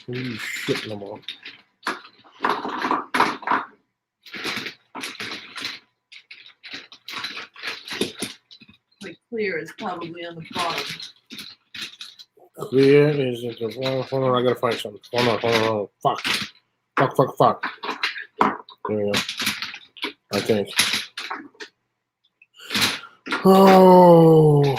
What are you shitting them on? Like clear is probably on the bottom. Clear is it? Hold on, I gotta find something. Hold on. Fuck. There we go. I think. Oh.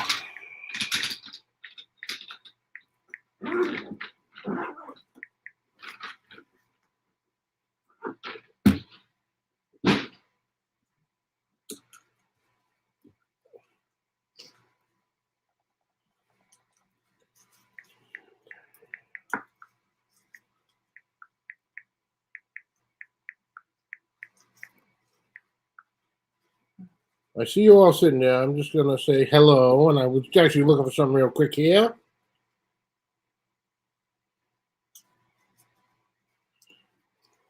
I see you all sitting there. I'm just going to say hello, and I was actually looking for something real quick here.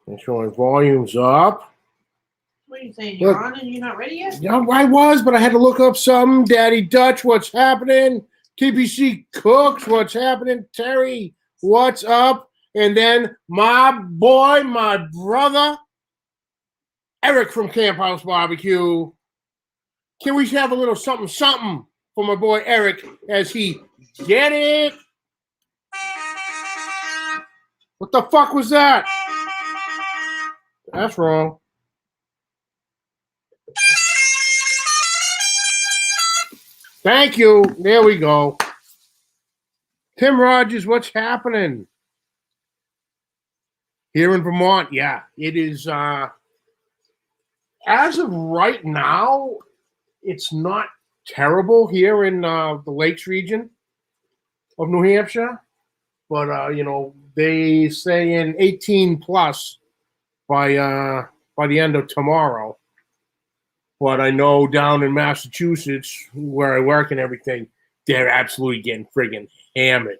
Make sure my volume's up. What are you saying? You're on and you're not ready yet? Yeah, I was, but I had to look up something. Daddy Dutch, what's happening? TPC Cooks, what's happening? Terry, what's up? And then my boy, my brother, Eric from Camp House Barbecue. Can we have a little something for my boy Eric as he get it? What the fuck was that? That's wrong. Thank you. There we go. Tim Rogers, what's happening? Here in Vermont, yeah. It is, as of right now, it's not terrible here in the Lakes region of New Hampshire. But, they say in 18 plus by the end of tomorrow. But I know down in Massachusetts, where I work and everything, they're absolutely getting friggin' hammered.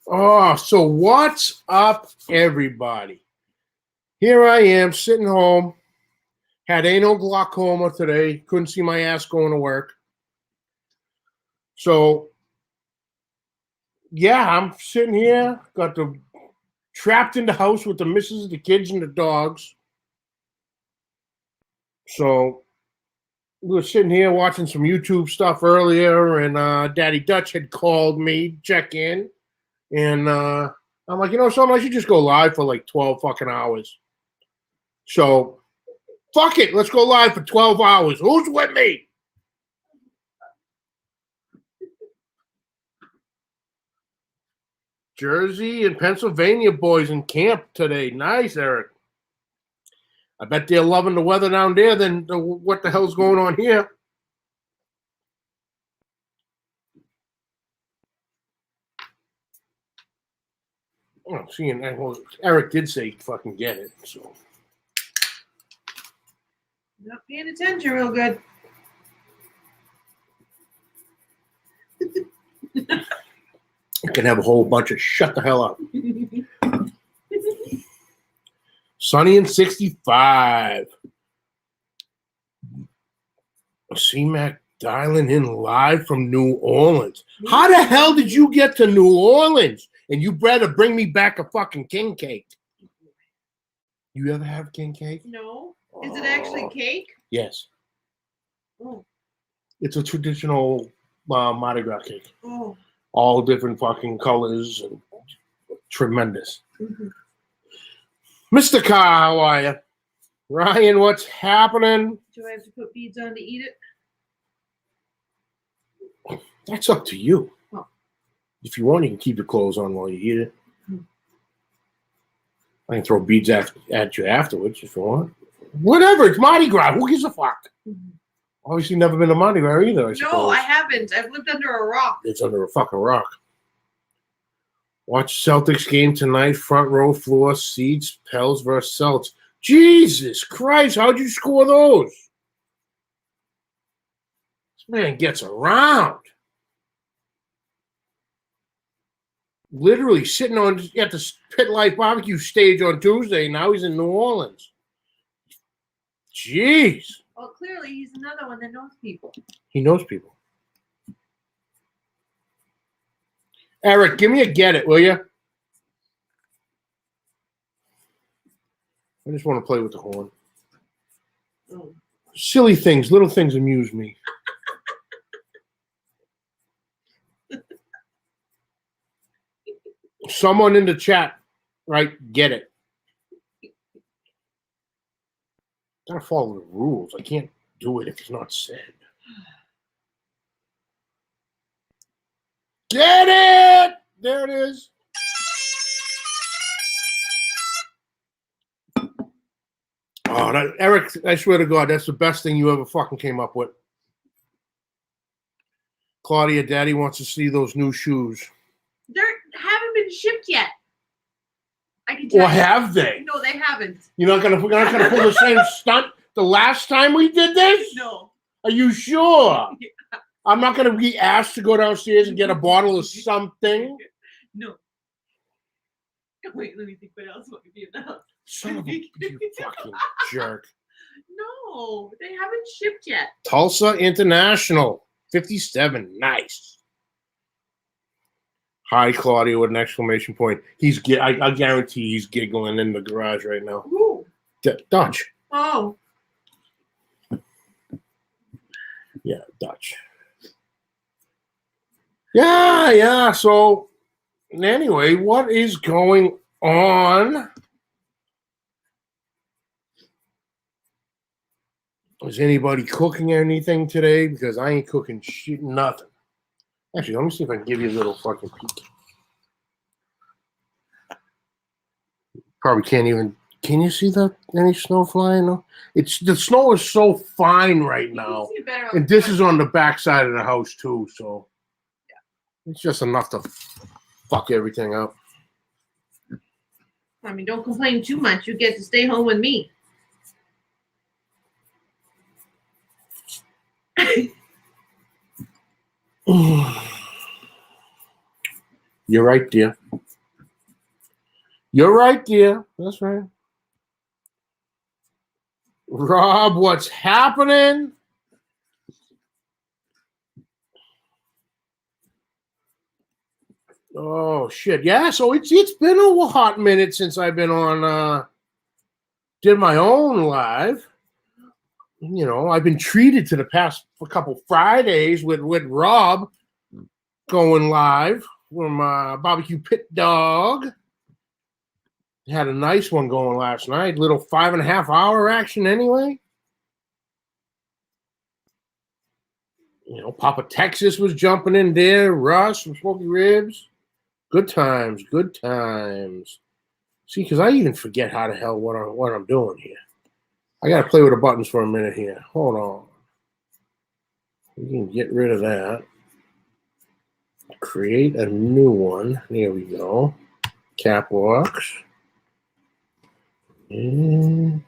Oh, so what's up, everybody? Here I am, sitting home. Had anal glaucoma today. Couldn't see my ass going to work. So, yeah, I'm sitting here. Trapped in the house with the missus, the kids, and the dogs. So, we were sitting here watching some YouTube stuff earlier, and Daddy Dutch had called me, check in. And I'm like, something, I should just go live for like 12 fucking hours. So, fuck it. Let's go live for 12 hours. Who's with me? Jersey and Pennsylvania boys in camp today. Nice, Eric. I bet they're loving the weather down there than what the hell's going on here. Oh, seeing Eric did say fucking get it, so. Not paying attention real good. You can have a whole bunch of shut the hell up. Sunny and 65. C-Mac dialing in live from New Orleans. How the hell did you get to New Orleans? And you better bring me back a fucking king cake. You ever have king cake? No. Is it actually cake? Yes. Oh. It's a traditional Mardi Gras cake. Oh. All different fucking colors and tremendous. Mm-hmm. Mr. Carr, how are you? Ryan, what's happening? Do I have to put beads on to eat it? That's up to you. Oh. If you want, you can keep your clothes on while you eat it. I can throw beads at you afterwards if you want. Whatever, it's Mardi Gras. Who gives a fuck? Mm-hmm. Obviously, never been to Mardi Gras either, I suppose. No, I haven't. I've lived under a rock. It's under a fucking rock. Watch Celtics game tonight. Front row floor seats. Pels versus Celtics. Jesus Christ, how'd you score those? This man gets around. Literally sitting at the Pit Life Barbecue stage on Tuesday. Now he's in New Orleans. Jeez. Well, clearly he's another one that knows people. He knows people. Eric, give me a get it, will you? I just want to play with the horn. Oh. Silly things, little things amuse me. Someone in the chat, right? Get it. Gotta follow the rules. I can't do it if it's not said. Get it! There it is. Oh, Eric, I swear to God, that's the best thing you ever fucking came up with. Claudia, Daddy wants to see those new shoes. They haven't been shipped yet. I can tell Or you. have they? No, they haven't. You're not gonna pull the same stunt the last time we did this? No. Are you sure? Yeah. I'm not gonna be asked to go downstairs and get a bottle of something. No. Wait, let me think what else might be enough. Son of a you fucking jerk. No, they haven't shipped yet. Tulsa International, 57. Nice. Hi, Claudia, with an exclamation point. I guarantee he's giggling in the garage right now. Who? Dutch. Oh. Yeah, Dutch. Yeah. So, anyway, what is going on? Is anybody cooking anything today? Because I ain't cooking shit, nothing. Actually, let me see if I can give you a little fucking peek. Probably can't even. Can you see any snow flying? No? The snow is so fine right now, and this is on the back side of the house too. So it's just enough to fuck everything up. I mean, don't complain too much. You get to stay home with me. You're right, dear. You're right, dear. That's right. Rob, what's happening? Oh shit. Yeah, so it's been a hot minute since I've been on did my own live. You know, I've been treated to the past couple Fridays with Rob going live from Barbecue Pit Dog. Had a nice one going last night. Little 5.5 hour action anyway. You know, Papa Texas was jumping in there. Russ from Smoky Ribs. Good times, good times. See, because I even forget how the hell what I'm doing here. I got to play with the buttons for a minute here. Hold on. We can get rid of that. Create a new one. There we go. Cap locks. And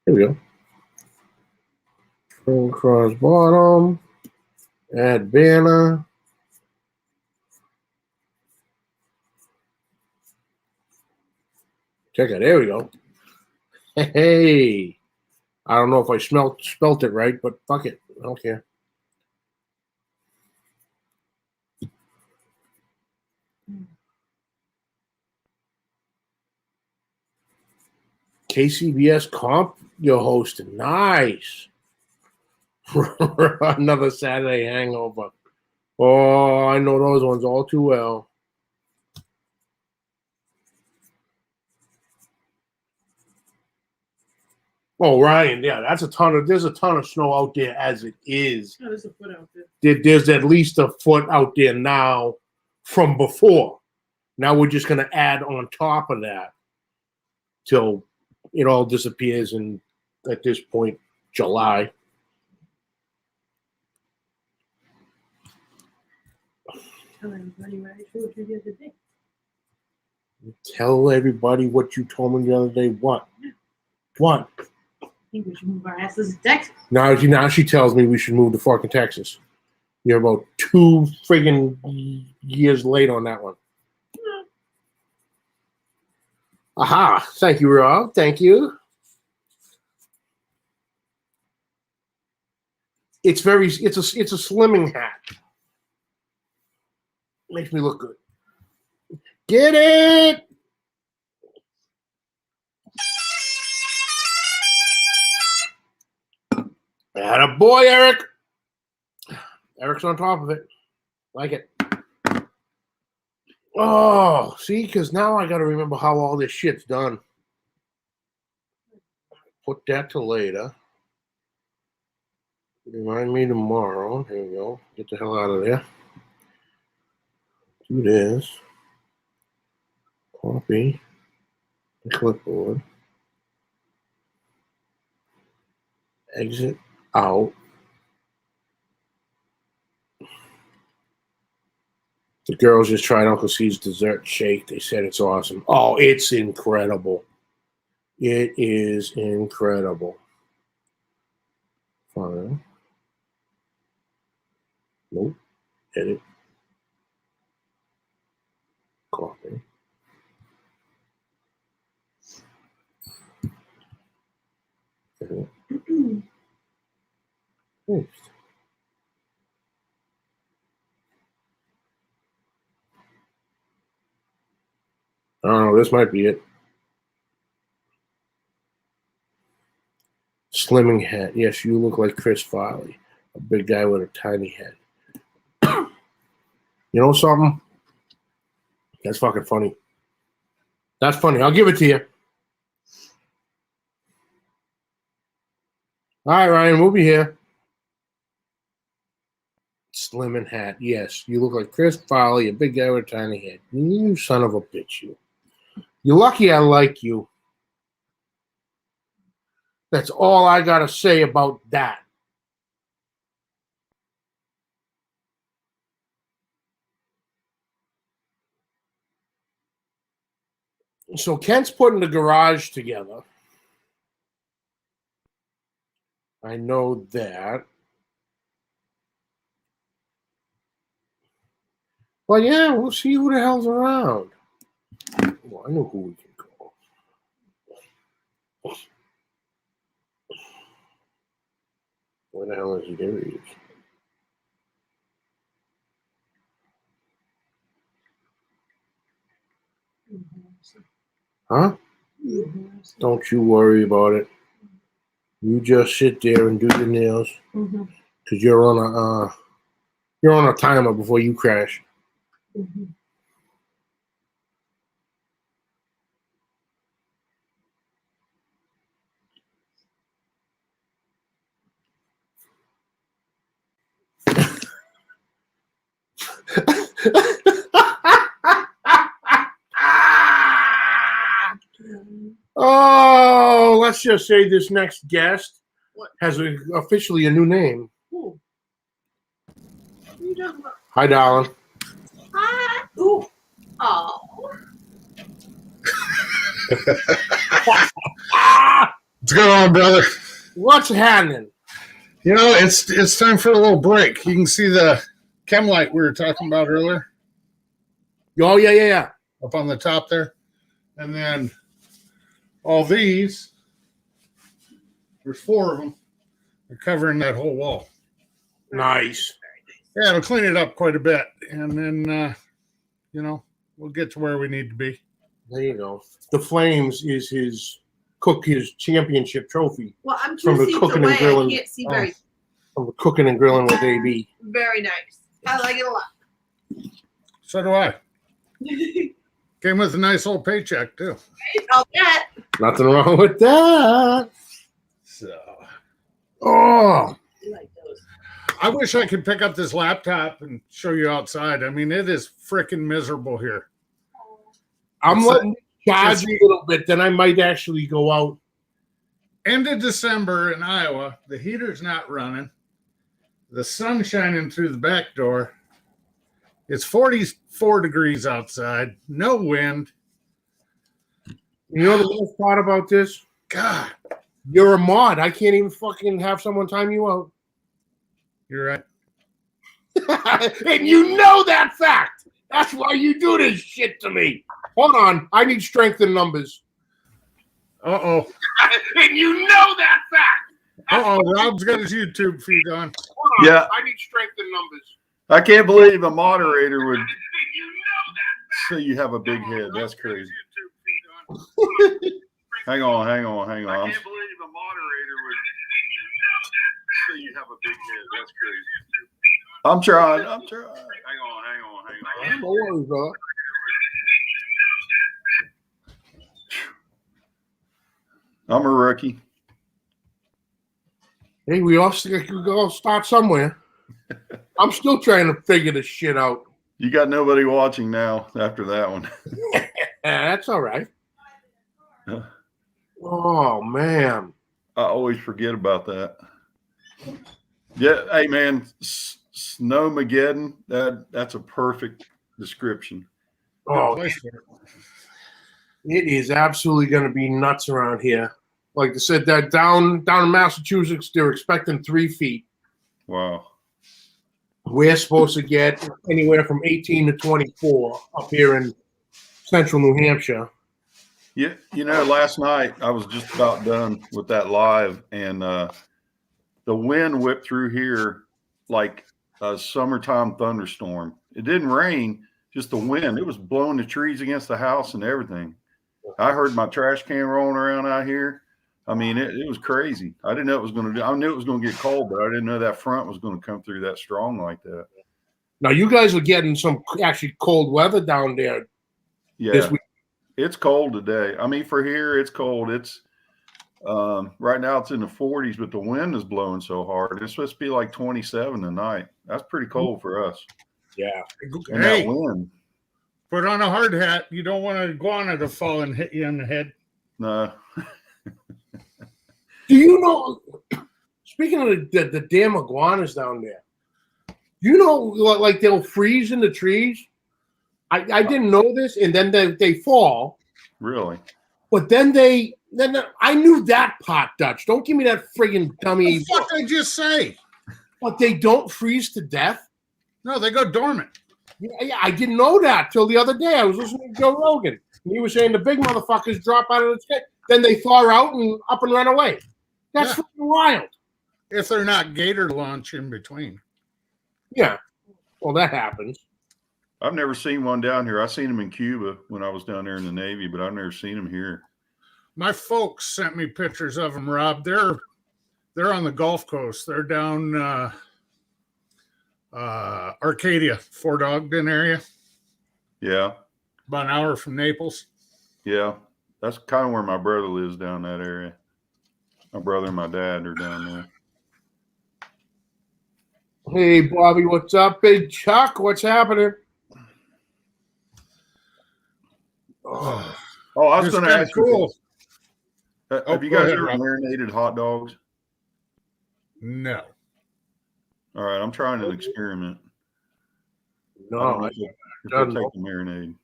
there we go. Scroll across bottom. Add banner. Check it. There we go. Hey. I don't know if I spelt it right, but fuck it. I don't care. KCBS Comp, you're hosting. Nice. Another Saturday hangover. Oh, I know those ones all too well. Oh, Ryan, yeah, there's a ton of snow out there as it is. Oh, there's a foot out there. There's at least a foot out there now from before. Now we're just going to add on top of that till it all disappears in, at this point, July. Tell everybody what I told you the other day. Tell everybody what you told me the other day. What? What? I think we should move our asses to Texas. Now she tells me we should move to fucking Texas. You're about 2 friggin' years late on that one. Aha. Thank you, Rob. Thank you. It's a slimming hat. Makes me look good. Get it? Atta boy, Eric. Eric's on top of it. Like it. Oh, see, because now I got to remember how all this shit's done. Put that to later. Remind me tomorrow. Here we go. Get the hell out of there. Do this. Copy the clipboard. Exit out. The girls just tried Uncle C's dessert shake. They said it's awesome. Oh, it's incredible. It is incredible. Fine. Nope. Edit. Copy. Edit. Paste. I don't know. This might be it. Slimming hat. Yes, you look like Chris Farley, a big guy with a tiny head. You know something? That's fucking funny. That's funny. I'll give it to you. All right, Ryan, we'll be here. Slimming hat. Yes, you look like Chris Farley, a big guy with a tiny head. You son of a bitch, you. You're lucky I like you. That's all I got to say about that. So Kent's putting the garage together. I know that. Well, yeah, we'll see who the hell's around. Well, I know who we can call. Where the hell is he? There he is. Huh? Don't you worry about it. You just sit there and do your nails, because you're on a timer before you crash. Oh, let's just say this next guest has officially a new name. Who? What are you talking about? Hi, darling. Hi. Ooh. Oh. What's going on, brother? What's happening? You know, it's time for a little break. You can see the chem light we were talking about earlier Oh, yeah. up on the top there. And then all these, there's 4 of them. They're covering that whole wall. Nice. Yeah, it'll clean it up quite a bit. And then, we'll get to where we need to be. There you go. The Flames is his championship trophy Well, I'm From 2 the seats cooking and away. I grilling. can't see very. from the cooking and grilling with AB. Very nice. I like it a lot. So do I. Came with a nice old paycheck, too. I'll bet. Nothing wrong with that. So Oh, I like those. I wish I could pick up this laptop and show you outside. I mean, it is freaking miserable here. I'm It's letting you charge a little bit, then I might actually go out. End of December in Iowa, the heater's not running. The sun's shining through the back door. It's 44 degrees outside. No wind. You know the worst part about this? God, You're a mod. I can't even fucking have someone time you out. you're right. And you know that fact. That's why you do this shit to me. Hold on. I need strength in numbers. Uh-oh. And you know that fact. Uh-oh. Rob's got his YouTube feed on. Yeah. I need strength in numbers. I can't believe a moderator would say you have a big head. That's crazy. Hang on. I can't believe a moderator would say you have a big head. That's crazy. I'm trying. Hang on. No worries, brother. I'm a rookie. Hey, we all go start somewhere. I'm still trying to figure this shit out. You got nobody watching now after that one. Yeah, that's all right. Oh man, I always forget about that. Yeah, hey man, Snowmageddon. That's a perfect description. oh, it is absolutely going to be nuts around here. Like I said, that down in Massachusetts, they're expecting 3 feet. Wow. We're supposed to get anywhere from 18 to 24 up here in central New Hampshire. Yeah, last night I was just about done with that live, and the wind whipped through here like a summertime thunderstorm. It didn't rain, just the wind. It was blowing the trees against the house and everything. I heard my trash can rolling around out here. I mean, it was crazy. I didn't know it was going to do. I knew it was going to get cold, but I didn't know that front was going to come through that strong like that. Now you guys are getting some actually cold weather down there. Yeah, this week. It's cold today. I mean, for here, it's cold. It's right now it's in the 40s, but the wind is blowing so hard. It's supposed to be like 27 tonight. That's pretty cold for us. Yeah. And that wind. Put on a hard hat. You don't want an iguana to fall and hit you in the head. No. Do you know? Speaking of the damn iguanas down there, you know, like they'll freeze in the trees. I didn't know this, and then they fall. Really? But then I knew that part, Dutch. Don't give me that friggin' dummy. What did I just say? But they don't freeze to death. No, they go dormant. Yeah, I didn't know that till the other day. I was listening to Joe Rogan, and he was saying the big motherfuckers drop out of the sky, then they thaw out and up and run away. That's fucking wild. If they're not gator launch in between. Yeah. Well, that happens. I've never seen one down here. I seen them in Cuba when I was down there in the Navy, but I've never seen them here. My folks sent me pictures of them, Rob. They're on the Gulf Coast. They're down Arcadia, Fort Ogden area. Yeah. About an hour from Naples. Yeah. That's kind of where my brother lives, down that area. My brother and my dad are down there. Hey, Bobby, what's up? Big Chuck, what's happening? I was going to ask you. Have you guys ever marinated hot dogs? No. All right, I'm trying an experiment. No, I take the marinade.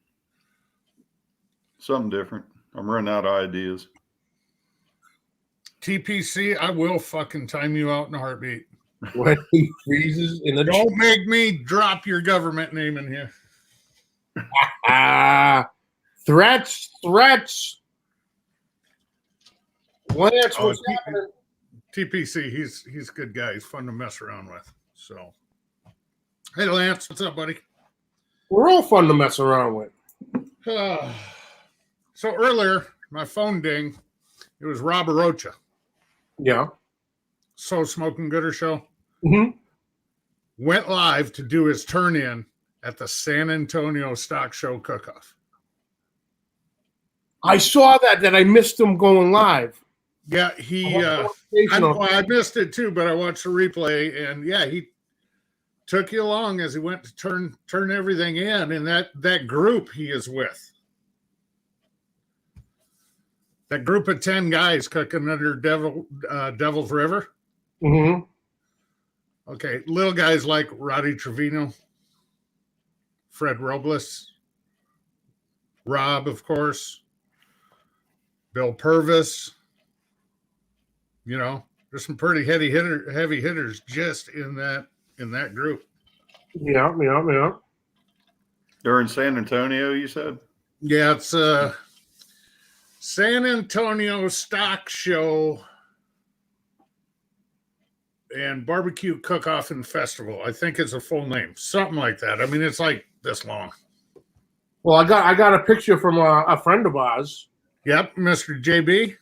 Something different. I'm running out of ideas. TPC, I will fucking time you out in a heartbeat. When he freezes in the Don't make me drop your government name in here. Threats. Lance, what's happening? TPC, he's a good guy. He's fun to mess around with. So, hey, Lance, what's up, buddy? We're all fun to mess around with. So earlier, my phone ding. It was Rob Arocha. Yeah. So Smoking Gooder show. Mm-hmm. Went live to do his turn in at the San Antonio Stock Show Cook-Off. I saw that I missed him going live. Yeah, I missed it too, but I watched the replay, and yeah, he took you along as he went to turn everything in, and that group he is with. That group of 10 guys cooking under Devil's River. Mm-hmm. Okay, little guys like Roddy Trevino, Fred Robles, Rob, of course, Bill Purvis. You know, there's some pretty heavy hitters just in that group. Yeah. They're in San Antonio, you said? Yeah, it's San Antonio Stock Show. and Barbecue Cook-Off and Festival. I think it's a full name, something like that. I mean, it's like this long. Well, I got a picture from a friend of ours. Yep, Mr. JB.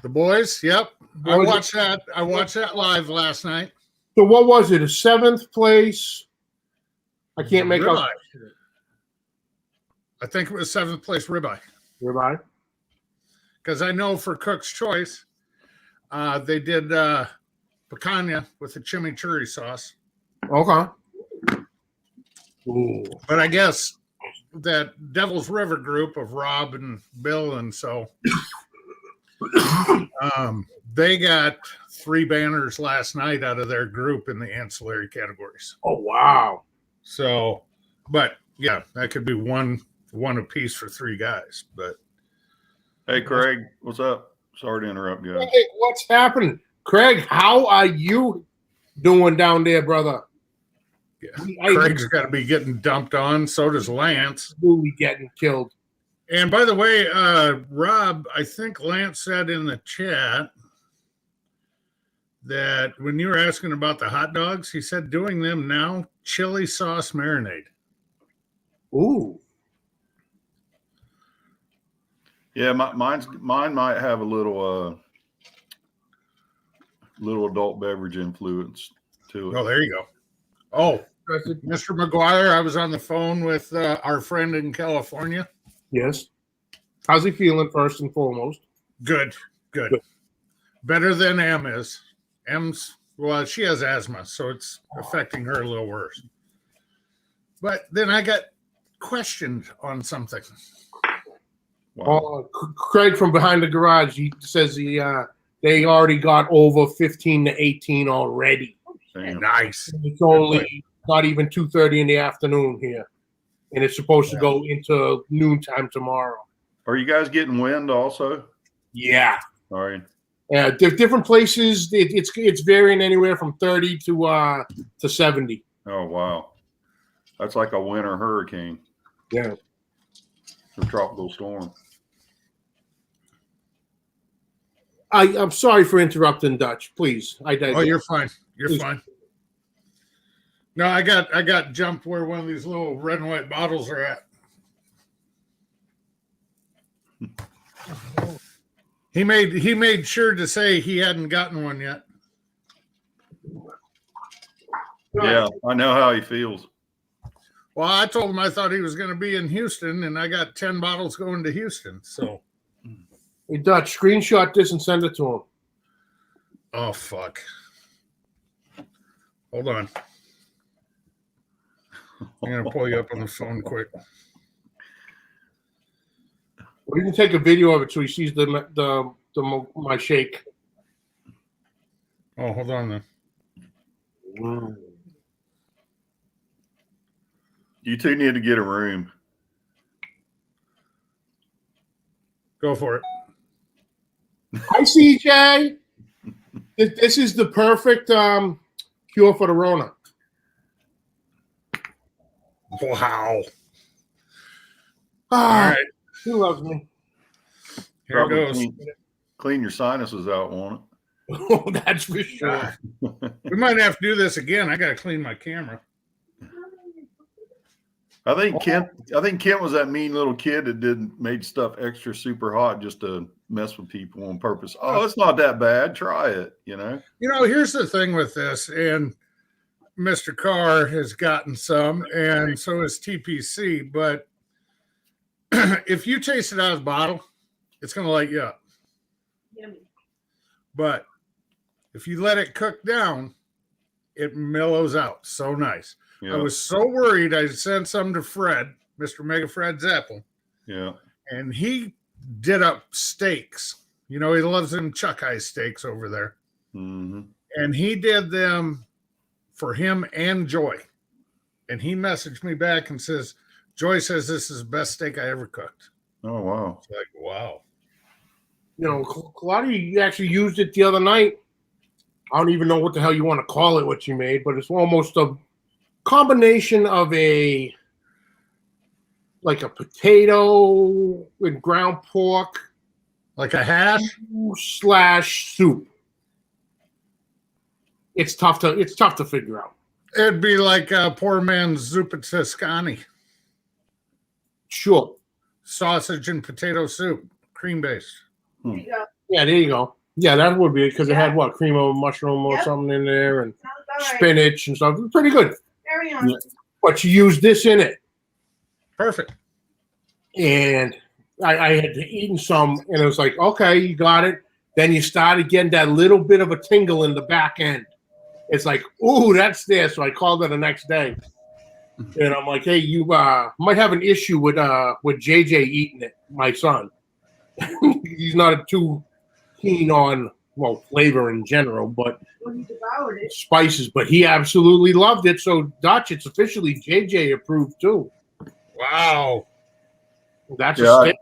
The boys. Yep, I watched that. I watched that live last night. So what was it? A 7th place? I can't make out. I think it was 7th place ribeye. Ribeye. Because I know for Cook's Choice, they did picanha with the chimichurri sauce. Okay. Ooh. But I guess that Devil's River group of Rob and Bill and so they got 3 banners last night out of their group in the ancillary categories. Oh wow. So, but yeah, that could be one apiece for 3 guys. But Hey, Craig, what's up? Sorry to interrupt you. Hey, what's happening? Craig, how are you doing down there, brother? yeah, Craig's got to be getting dumped on. So does Lance. Absolutely getting killed. And by the way, Rob, I think Lance said in the chat that when you were asking about the hot dogs, he said doing them now, chili sauce marinade. Ooh. Yeah, mine might have a little adult beverage influence to it. Oh, there you go. Oh, Mr. McGuire, I was on the phone with our friend in California. Yes. How's he feeling first and foremost? Good. Better than Em is. Em's, well, she has asthma, so it's affecting her a little worse. But then I got questioned on something. Wow. Craig from behind the garage, he says they already got over 15 to 18 already. Damn. Nice. It's only not even 2:30 in the afternoon here, and it's supposed to go into noontime tomorrow. Are you guys getting wind also? Yeah. All right. Different places, it's varying anywhere from 30 to 70. Oh, wow. That's like a winter hurricane Yeah. or tropical storm. I'm sorry for interrupting, Dutch. Please. Oh, you're fine. You're fine. No, I got jumped where one of these little red and white bottles are at. He made sure to say he hadn't gotten one yet. Yeah, I know how he feels. Well, I told him I thought he was going to be in Houston, and I got 10 bottles going to Houston. So, Hey, Dutch, screenshot this and send it to him. oh fuck! Hold on, I'm gonna pull you up on the phone quick. Or you can take a video of it so he sees my shake. Oh, hold on then. You two need to get a room. Go for it. Hi, CJ. This is the perfect cure for the Rona. Wow. All Ah, right, he loves me. here it Probably goes. clean your sinuses out, won't Oh, that's for sure. it? We might have to do this again. I got to clean my camera. I think Kent was that mean little kid that made stuff extra super hot just to mess with people on purpose. Oh, it's not that bad. Try it, you know. You know, here's the thing with this, and Mr. Carr has gotten some, and so has TPC. But if you taste it out of the bottle, it's going to light you up. Yummy. But if you let it cook down, it mellows out. So nice. Yeah. I was so worried. I sent some to Fred, Mr. Mega Fred Zappel, Yeah. and he did up steaks. You know, he loves them chuck eye steaks over there. Mm-hmm. And he did them for him and Joy. And he messaged me back and says, Joy says this is the best steak I ever cooked. Oh, wow. It's like, wow. You know, Claudia actually used it the other night. I don't even know what the hell you want to call it, what she made, but it's almost a combination of a potato with ground pork Like a hash? / soup. it's tough to figure out. It'd be like a poor man's zuppa toscani, Sure. sausage and potato soup, cream based. There you go. Yeah, there you go. Yeah, that would be because it had Yeah. what, cream of mushroom or Yep. something in there and Sounds all right. spinach and stuff. Pretty good. Carry on. Yeah. But you use this in it. Perfect. And I had eaten some and it was like, okay, you got it. Then you started getting that little bit of a tingle in the back end. It's like, ooh, that's there. So I called her the next day. And I'm like, hey, you might have an issue with JJ eating it, my son. He's not too keen on, well, flavor in general, but When he devoured it. spices. But he absolutely loved it. So, Dutch, it's officially JJ approved too. Wow. That's a Yeah, stick.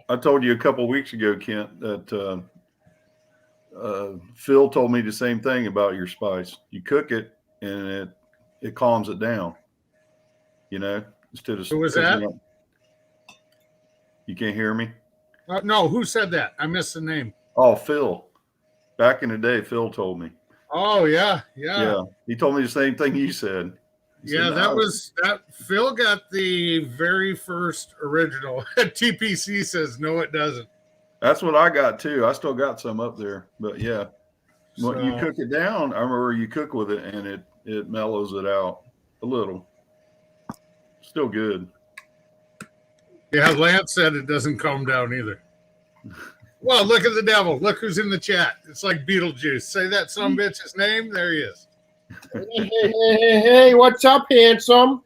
I told you a couple of weeks ago, Kent, that Phil told me the same thing about your spice. You cook it and it calms it down. You know, instead of Who was cooking that? up. You can't hear me? No, who said that? I missed the name. Oh, Phil. Back in the day, Phil told me. Oh, yeah. Yeah, he told me the same thing you said. He Yeah, said, that "No, was that. Phil got the very first original. TPC says no, it doesn't. That's what I got too. I still got some up there, but yeah, when you So- cook it down, I remember you cook with it and it mellows it out a little. Still good. Yeah, Lance said it doesn't calm down either. Well, look at the devil. Look who's in the chat. It's like Beetlejuice. Say that some bitch's name. There he is. Hey, what's up, handsome?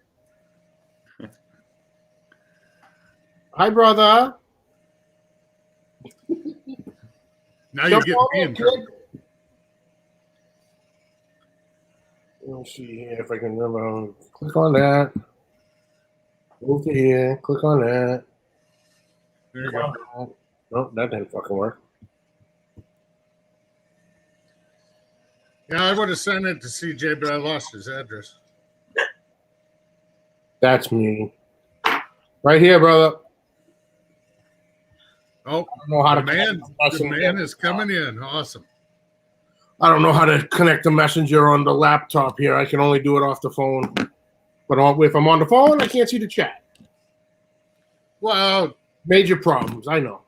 Hi, brother. Now you're getting me in Kid. trouble. Let me see here if I can remember. Click on that. Move to here. Click on that. There you Click go. on that. Nope, that didn't fucking work. Yeah, I would have sent it to CJ, but I lost his address. That's me. Right here, brother. Oh, I don't know how the to man, connect the the man messenger. is coming in. Awesome. I don't know how to connect the messenger on the laptop here. I can only do it off the phone. But if I'm on the phone, I can't see the chat. Well, Major problems, I know.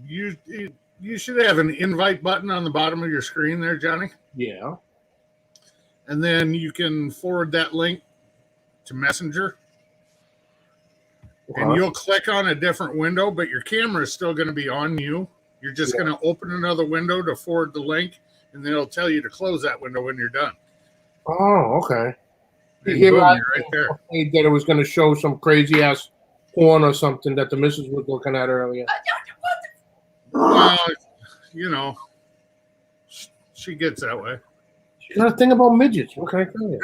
you should have an invite button on the bottom of your screen there, Johnny. Yeah. And then you can forward that link to Messenger. And you'll click on a different window, but your camera is still going to be on you. You're just going to open another window to forward the link, and then it'll tell you to close that window when you're done. Oh, okay. And Here boom, I you're right there. that it was going to show some crazy ass porn or something that the missus was looking at earlier. Well, you know, she gets that way. She got a thing about midgets. What can I tell you?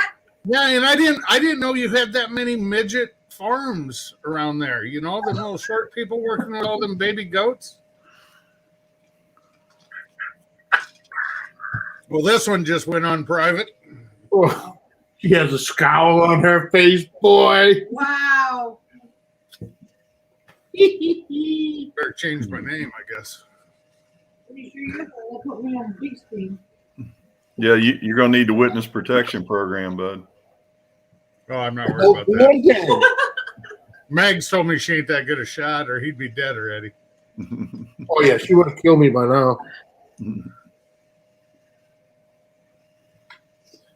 Yeah, and I didn't know you had that many midget farms around there. You know, the little short people working with all them baby goats. Well, this one just went on private. Oh, she has a scowl on her face, boy. Wow. Better change my name, I guess. Pretty sure you're gonna put me on the big screen. Yeah, you're going to need the witness protection program, bud. Oh, I'm not worried about that. Okay. Megs told me she ain't that good a shot, or he'd be dead already. Oh, yeah, she would have killed me by now.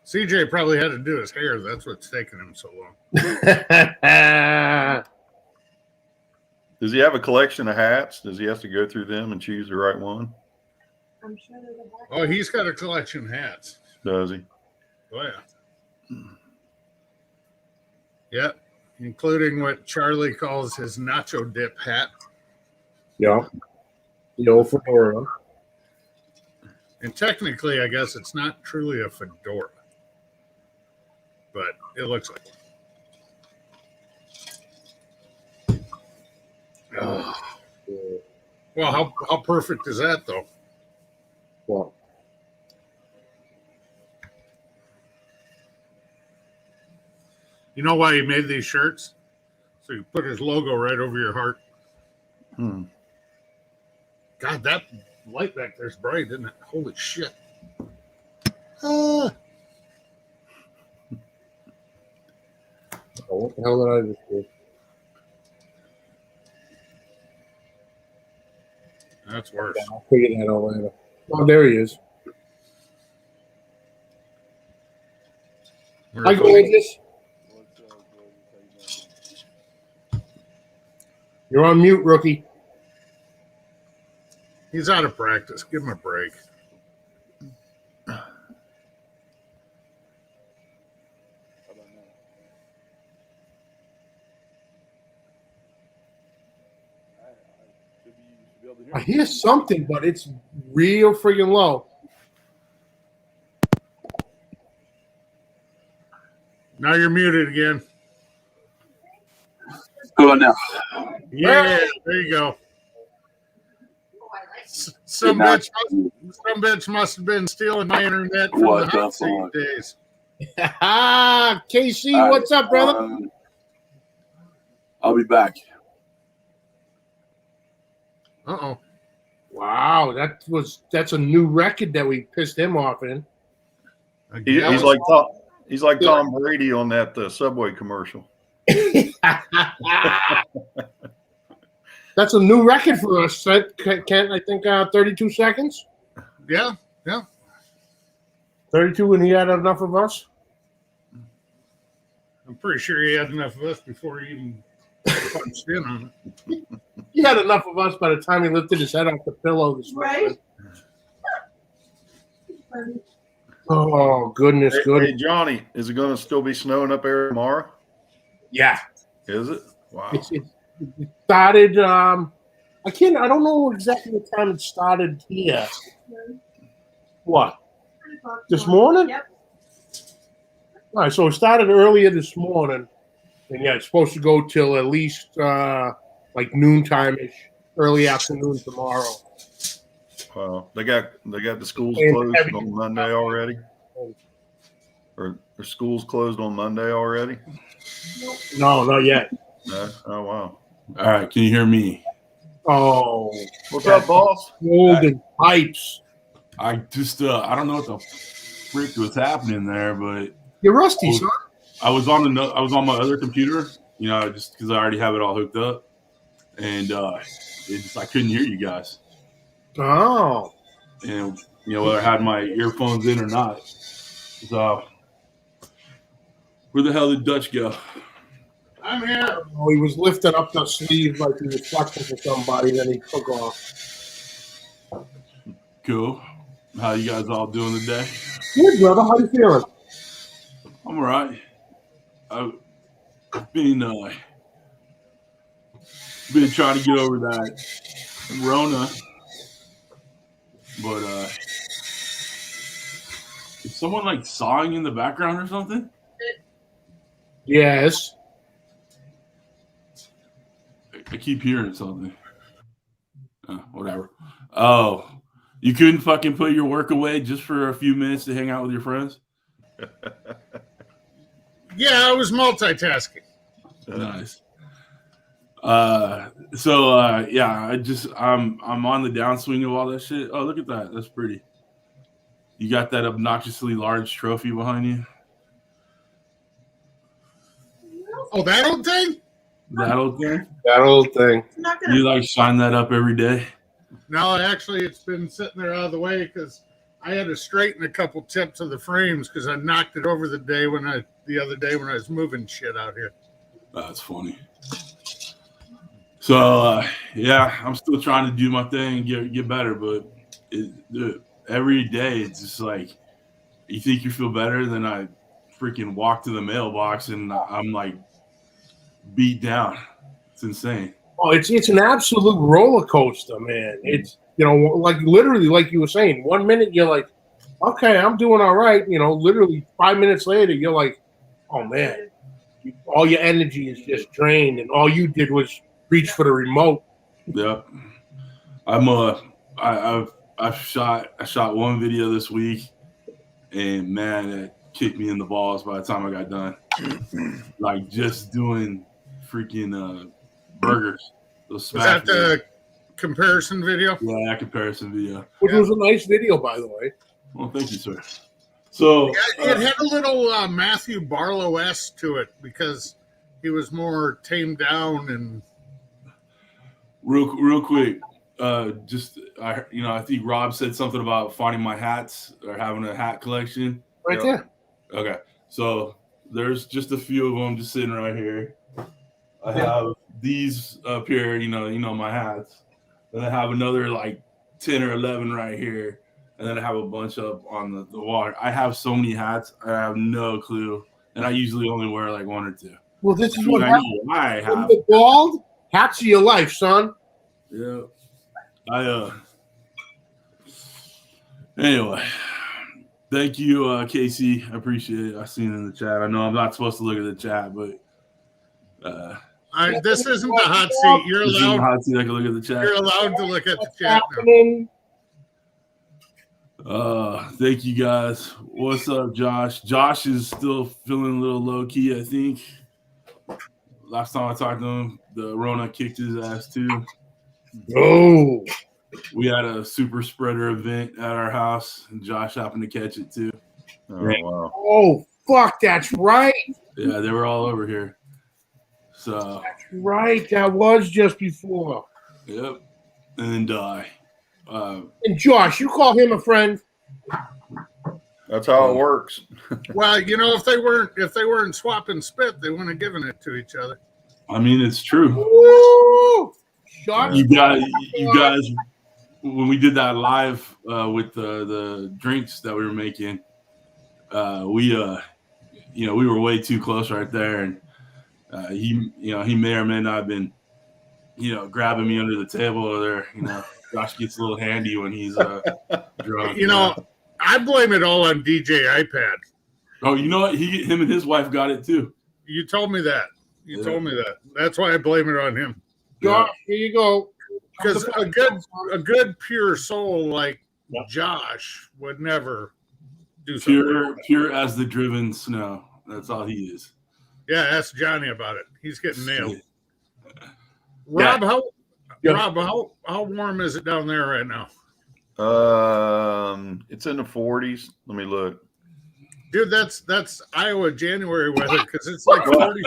CJ probably had to do his hair. That's what's taking him so long. Does he have a collection of hats? Does he have to go through them and choose the right one? I'm sure there's a back. Oh, he's got a collection of hats. Does he? Oh, yeah. Yep, including what Charlie calls his nacho dip hat. Yeah. The old fedora. And technically, I guess it's not truly a fedora, but it looks like one. Well, how perfect is that, though? Well, You know why he made these shirts? So you put his logo right over your heart. Hmm. God, light back there's bright, isn't it? Holy shit. Oh, what the hell did I just do? That's worse. Yeah, I'll figure that out later. Oh, there he is. Hi, gorgeous. You're on mute, rookie. He's out of practice. Give him a break. I hear something, but it's real friggin' low. Now you're muted again. How about now? Yeah, there you go. Some bitch must have been stealing my internet from What the the hot seat fuck? days. KC, what's up, brother? I'll be back. Uh-oh. Wow, that's a new record that we pissed him off in. He's like Tom Brady on that Subway commercial. That's a new record for us, Kent. I think 32 seconds. Yeah. 32, and he had enough of us. I'm pretty sure he had enough of us before he even punched in on it. He had enough of us by the time he lifted his head off the pillow this morning. Right? Oh, goodness, Hey, Johnny, is it going to still be snowing up there tomorrow? Yeah. Is it? Wow. It started, I don't know exactly what time it started here. What? This morning? Yep. All right, so it started earlier this morning. And yeah, it's supposed to go till at least like noontime-ish, early afternoon tomorrow. Wow. They got the schools And closed heavy- on Monday already? Or are schools closed on Monday already? No, not yet. No? Oh, wow. All right, can you hear me? Oh, What's up, boss? golden pipes. I just I don't know what the freak was happening there, but You're rusty, son. I was on my other computer, just because I already have it all hooked up, and I couldn't hear you guys, Oh. and whether I had my earphones in or not. So where the hell did Dutch go? I'm here. Oh, he was lifting up the sleeve like he was flexing for somebody, then he took off. Cool. How you guys all doing today? Good, brother. How you feeling? I'm all right. I've been trying to get over that Rona, but is someone like sawing in the background or something? Yes. I keep hearing something. Whatever. Oh, you couldn't fucking put your work away just for a few minutes to hang out with your friends? Yeah, I was multitasking. Nice. I'm on the downswing of all that shit. Oh, look at that. That's pretty. You got that obnoxiously large trophy behind you? Oh, that old thing? That old thing? That old thing. It's not gonna. You like shine that up every day? No, actually, it's been sitting there out of the way because I had to straighten a couple tips of the frames because I knocked it over the other day when I was moving shit out here. That's funny. So I'm still trying to do my thing and get better, but every day it's just like you think you feel better, then I freaking walk to the mailbox and I'm like beat down. It's insane. Oh, it's an absolute roller coaster, man. It's like literally, like you were saying, 1 minute you're like, okay, I'm doing all right. Literally 5 minutes later, you're like, oh man, all your energy is just drained, and all you did was reach for the remote. Yep. I shot one video this week, and man, it kicked me in the balls by the time I got done. Like just doing freaking burgers. Those Was that comparison video. Yeah, that comparison video. Which was a nice video, by the way. Well, thank you, sir. So It had a little Matthew Barlow-esque to it because he was more tamed down and. real quick, I think Rob said something about finding my hats or having a hat collection. Right there. Okay, so there's just a few of them just sitting right here. I have these up here, you know my hats. Then I have another like 10 or 11 right here, and then I have a bunch up on the wall. I have so many hats, I have no clue, and I usually only wear like one or two. Well, this is I what know happens. why I When have. you're bald, hats of your life, son. Yeah. Anyway, thank you, Casey. I appreciate it. I seen it in the chat. I know I'm not supposed to look at the chat, but This isn't the hot seat. You're this is the allowed. hot seat. I can look at the chat. You're allowed to look at the What's chat now. happening? Thank you guys. What's up, Josh? Josh is still feeling a little low key, I think. Last time I talked to him, the Rona kicked his ass too. Oh. We had a super spreader event at our house, and Josh happened to catch it too. Oh, wow. Oh, fuck, that's right. Yeah, they were all over here. So, That's right. That was just before. yep. And And Josh, you call him a friend? That's how it works. Well, if they weren't swapping spit, they wouldn't have given it to each other. I mean, it's true. Woo! Josh, You guys, when we did that live with the drinks that we were making, we were way too close right there, and he may or may not have been, grabbing me under the table, or Josh gets a little handy when he's drunk. I blame it all on DJ iPad. Oh, you know what? Him and his wife got it too. You told me that. You Yeah. told me that. That's why I blame it on him. Josh, here you go. Because a good pure soul like Josh would never do something. Pure as the driven snow. That's all he is. Yeah, ask Johnny about it. He's getting nailed. Yeah. Rob, how warm is it down there right now? It's in the 40s. Let me look. Dude, that's Iowa January weather because it's like 40,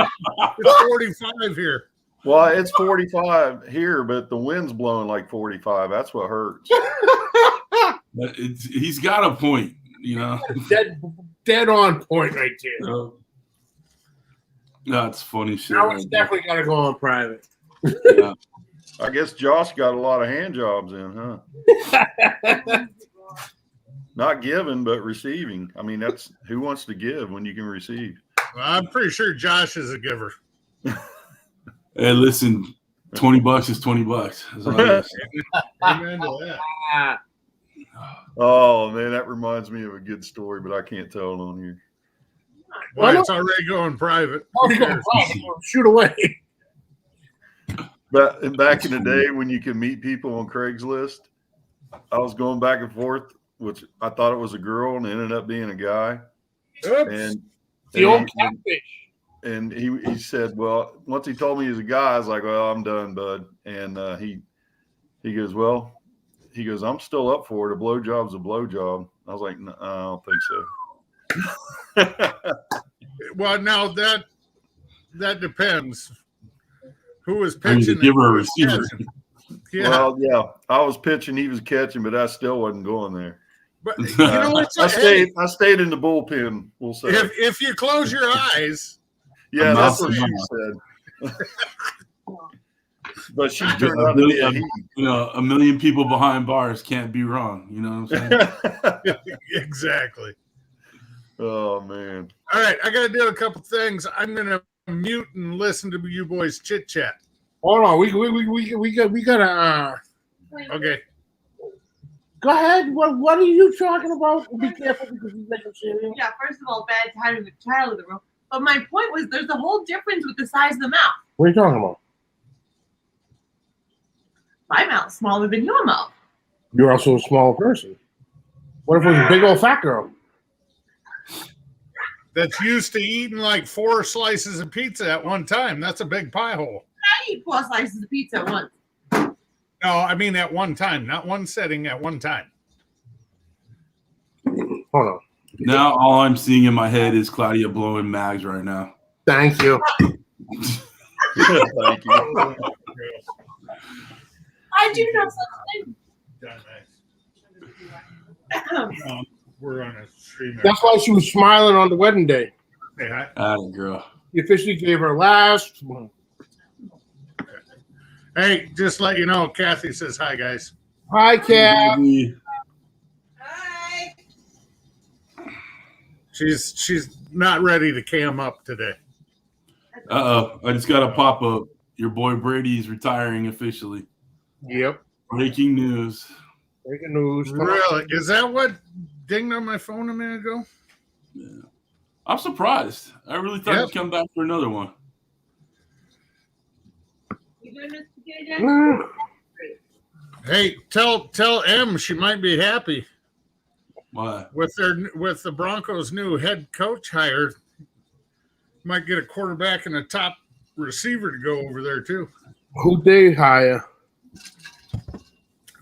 it's 45 here. Well, it's 45 here, but the wind's blowing like 45. That's what hurts. He's got a point, Dead on point right there. That's funny shit. Now right it's there. definitely got to go on private. Yeah. I guess Josh got a lot of hand jobs in, huh? Not giving, but receiving. I mean, that's who wants to give when you can receive. Well, I'm pretty sure Josh is a giver. Hey, listen, $20 is $20. That's all it is. Amen to that. Oh man, that reminds me of a good story, but I can't tell it on here. Well, it's already going private. Oh, you go, shoot away. But back in the day when you could meet people on Craigslist, I was going back and forth, which I thought it was a girl and it ended up being a guy. Oops. And The old catfish. And he said, well, once he told me he's a guy, I was like, well, I'm done, bud. And he goes, I'm still up for it. A blowjob's a blowjob. I was like, no, I don't think so. Well, now that depends. Who was Are you pitching? the giver or Who was receiver? catching? Yeah, Well, yeah, I was pitching, he was catching, but I still wasn't going there. but it's I hey, stayed in the bullpen, we'll say. if you close your eyes, Yeah, I'm that's not what she saying said. But she turned out to be a he. A million people behind bars can't be wrong. You know what I'm saying? exactly. Oh man. All right, I got to do a couple things. I'm gonna mute and listen to you boys chit chat. Hold on, we gotta. Okay. Go ahead. What are you talking about? Be careful because he's making cereal. Yeah, first of all, bad timing with the child in the room. But my point was there's a whole difference with the size of the mouth. What are you talking about? My mouth's smaller than your mouth. You're also a small person. What if it was a big old fat girl? That's used to eating like 4 slices of pizza at one time. That's a big pie hole. I eat 4 slices of pizza at once. No, I mean at one time, not one setting at one time. Hold on. Now all I'm seeing in my head is Claudia blowing mags right now. Thank you. Thank you. I do know something. We're on a stream. That's why she was smiling on the wedding day. Hey, hi. Atta girl. He officially gave her last. Hey, just let you know, Kathy says hi, guys. Hi, Kat. Hi. She's not ready to cam up today. Uh-oh. I just got a pop-up. Your boy Brady's retiring officially. Yep. Breaking news. Breaking news. Really? Is that what dinged on my phone a minute ago? Yeah. I'm surprised. I really thought Yep. he'd come back for another one. You doing this today, Mm. Hey, tell Em she might be happy Why? with the Broncos' new head coach hire. Might get a quarterback and a top receiver to go over there too. Who they hire?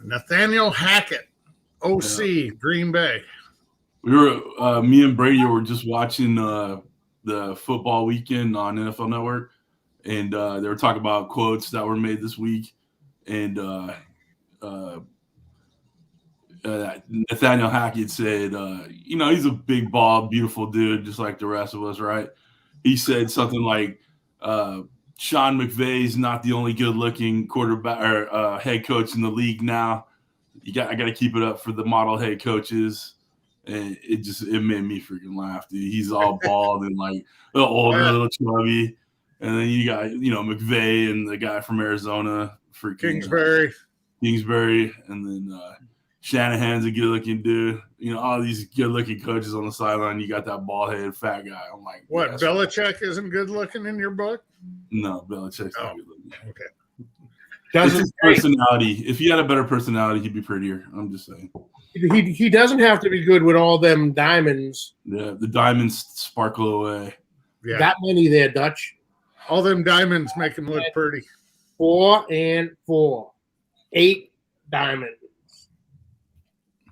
Nathaniel Hackett, OC, Green Bay. We were me and Brady were just watching the football weekend on NFL Network, and they were talking about quotes that were made this week, and Nathaniel Hackett said, he's a big, bald, beautiful dude, just like the rest of us, right? He said something like, Sean McVay's not the only good-looking quarterback or head coach in the league now. I got to keep it up for the model head coaches. And it made me freaking laugh, dude. He's all bald and like a little older, a little chubby. And then you got, McVay and the guy from Arizona, freaking Kingsbury. And then Shanahan's a good-looking dude. All these good-looking coaches on the sideline. You got that bald-headed fat guy. I'm like, what? yes. Belichick isn't good-looking in your book? No, Belichick's not good-looking. Okay. It's his personality. If he had a better personality, he'd be prettier. I'm just saying. He doesn't have to be good with all them diamonds. Yeah, the diamonds sparkle away. Yeah. That many there, Dutch. All them diamonds make him look pretty. 4 and 4. 8 diamonds.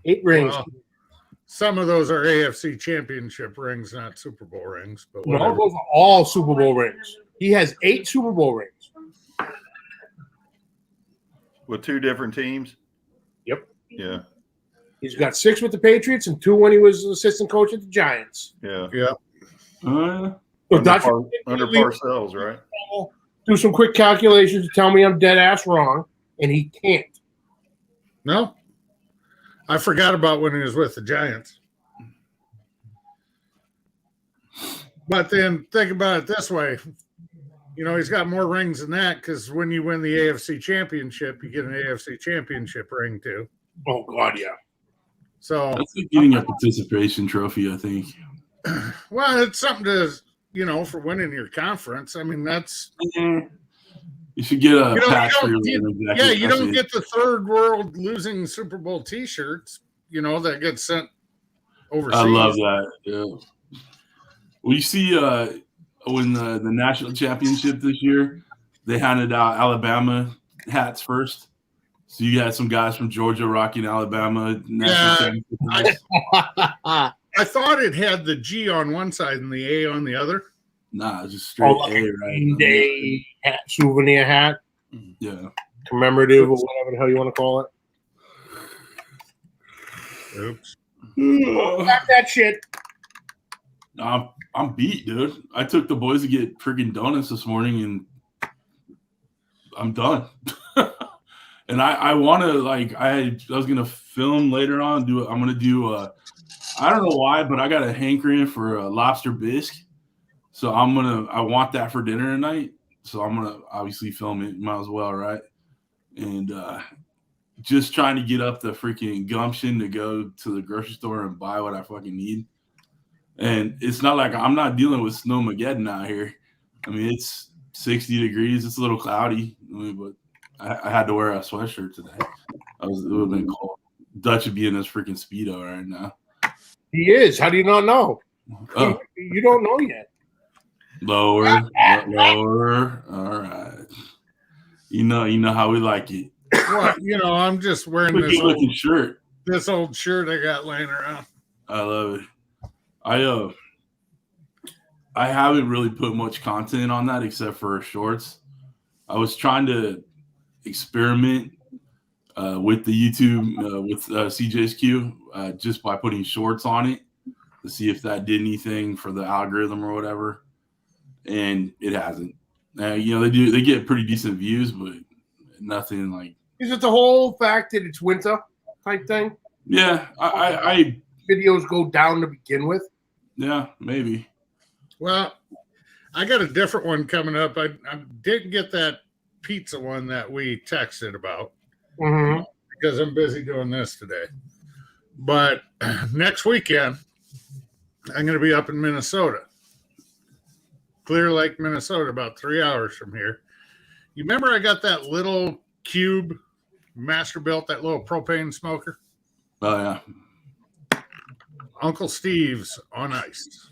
8 rings. Well, some of those are AFC championship rings, not Super Bowl rings. But No, whatever. those are all Super Bowl rings. He has 8 Super Bowl rings. With 2 different teams? Yep. Yeah. He's got 6 with the Patriots and 2 when he was assistant coach at the Giants. Yeah. Yeah. So Under Dutch, Parcells, right? do some quick calculations to tell me I'm dead ass wrong, and he can't. No. I forgot about when he was with the Giants. But then think about it this way. He's got more rings than that because when you win the AFC championship, you get an AFC championship ring too. Oh, God, yeah. So that's like getting a participation trophy, I think. Well, it's something to, for winning your conference. I mean, that's. You should get a patch for your Yeah, you don't get the third world losing Super Bowl T-shirts, that get sent overseas. I love that. Yeah. Well, you see, when the national championship this year, they handed out Alabama hats first. So you had some guys from Georgia rocking Alabama national championship. I thought it had the G on one side and the A on the other. Nah, it's just straight A, right? Day hat, souvenir hat. Yeah. Commemorative or whatever the hell you want to call it. Oops. Got that shit. I'm beat, dude. I took the boys to get freaking donuts this morning, and I'm done. And I want to I was gonna film later on. I'm gonna do. I don't know why, but I got a hankering for a lobster bisque, so I want that for dinner tonight. So I'm gonna obviously film it. Might as well, right? And just trying to get up the freaking gumption to go to the grocery store and buy what I fucking need. And it's not like I'm not dealing with Snowmageddon out here. I mean, it's 60 degrees. It's a little cloudy, but I had to wear a sweatshirt today. It would have been cold. Dutch would be in his freaking Speedo right now. He is. How do you not know? Oh, You don't know yet. lower. All right. You know how we like it. Well, I'm just wearing Good looking shirt. this old shirt I got laying around. I love it. I haven't really put much content on that except for shorts. I was trying to experiment with the YouTube with CJSQ just by putting shorts on it to see if that did anything for the algorithm or whatever, and it hasn't. They get pretty decent views, but nothing like. Is it the whole fact that it's winter type thing? Yeah, I videos go down to begin with. Yeah, maybe. Well, I got a different one coming up. I didn't get that pizza one that we texted about because I'm busy doing this today. But next weekend, I'm going to be up in Minnesota, Clear Lake, Minnesota, about 3 hours from here. You remember I got that little cube master built, that little propane smoker? Oh, yeah. Uncle Steve's on ice.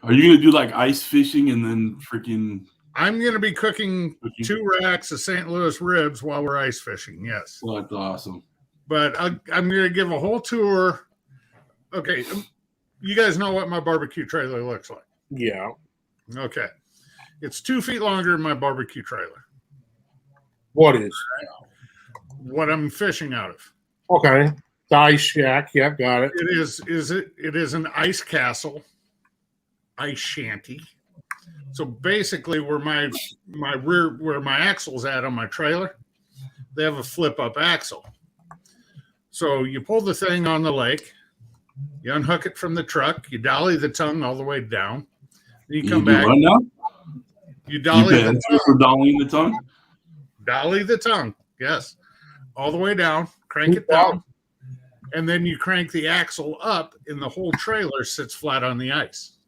Are you going to do like ice fishing and then freaking... I'm going to be cooking 2 racks of St. Louis ribs while we're ice fishing, yes. Well, that's awesome. But I'm going to give a whole tour. Okay, you guys know what my barbecue trailer looks like. Yeah. Okay. It's 2 feet longer than my barbecue trailer. What is? What I'm fishing out of. Okay. The ice shack. Yeah, got it. It is an ice castle, ice shanty. So basically where my axle's at on my trailer, they have a flip up axle. So you pull the thing on the lake, you unhook it from the truck, you dolly the tongue all the way down. Then you come back. What now? You dolly the tongue. For dollying the tongue? Dolly the tongue, yes. All the way down, crank it down, and then you crank the axle up, and the whole trailer sits flat on the ice.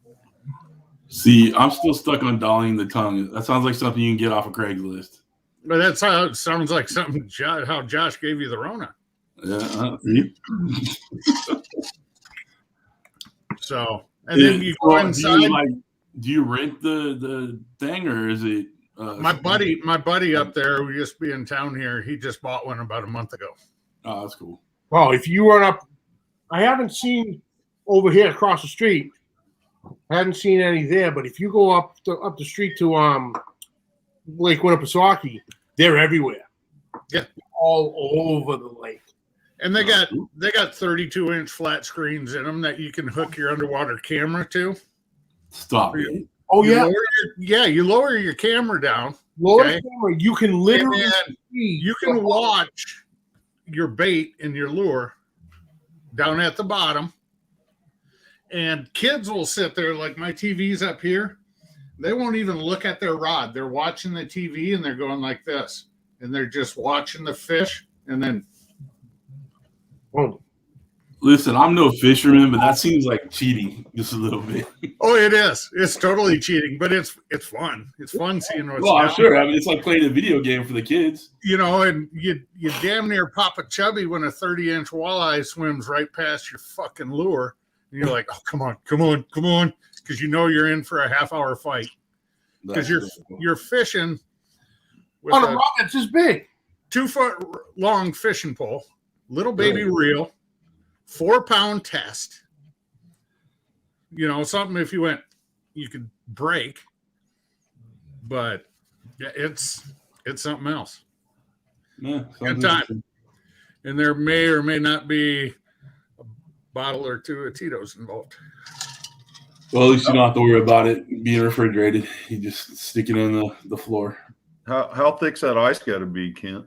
See, I'm still stuck on dollying the tongue. That sounds like something you can get off of Craigslist. But that's how it sounds like something how Josh gave you the Rona. Yeah. So, and then you go inside. Do you rent the thing, or is it? My buddy up there who used to be in town here, he just bought one about a month ago. Oh, that's cool. Well, if you run up, I haven't seen over here across the street. I haven't seen any there, but if you go up the street to Lake Winnipesaukee, they're everywhere. Yeah, all over the lake. And they got 32-inch flat screens in them that you can hook your underwater camera to. Stop it. Oh yeah, you lower your camera down. Lower the camera. You can literally you can watch your bait and your lure down at the bottom. And kids will sit there, like my TV's up here. They won't even look at their rod. They're watching the TV and they're going like this. And they're just watching the fish. And then. Oh. Listen, I'm no fisherman, but that seems like cheating just a little bit. Oh, it is. It's totally cheating, but it's fun. It's fun seeing what's I'm sure. I mean, it's like playing a video game for the kids. And you damn near pop a chubby when a 30-inch walleye swims right past your fucking lure. And you're like, oh, come on. Because you're in for a half-hour fight. Because you're fishing with on a rod that's this big. 2-foot-long fishing pole, little baby reel, 4-pound test. Something if you could break. But yeah, it's something else. Yeah, good time. And there may or may not be a bottle or 2 of Tito's involved. Well, at least you don't have to worry about it being refrigerated. You just stick it on the floor. How thick's that ice got to be, Kent?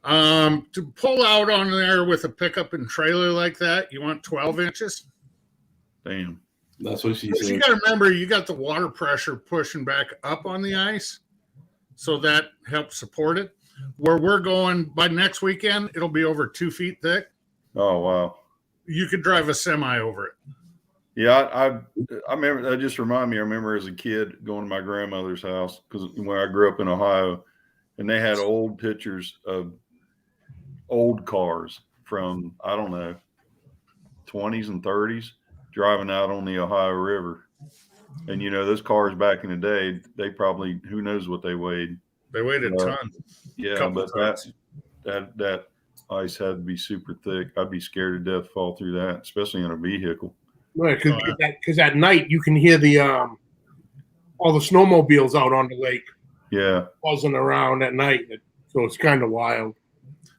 To pull out on there with a pickup and trailer like that, you want 12 inches. Damn. That's what she said. You got to remember, you got the water pressure pushing back up on the ice, so that helps support it. Where we're going by next weekend, it'll be over 2 feet thick. Oh, wow. You could drive a semi over it. Yeah, I remember. That just reminded me. I remember as a kid going to my grandmother's house because when I grew up in Ohio, and they had old pictures of old cars from, I don't know, 20s and 30s driving out on the Ohio River. And, those cars back in the day, they probably, who knows what they weighed. They weighed a ton. Yeah, Couple but tons. that ice had to be super thick. I'd be scared to death to fall through that, especially in a vehicle. Right, because at night you can hear the all the snowmobiles out on the lake Yeah. buzzing around at night. So it's kind of wild.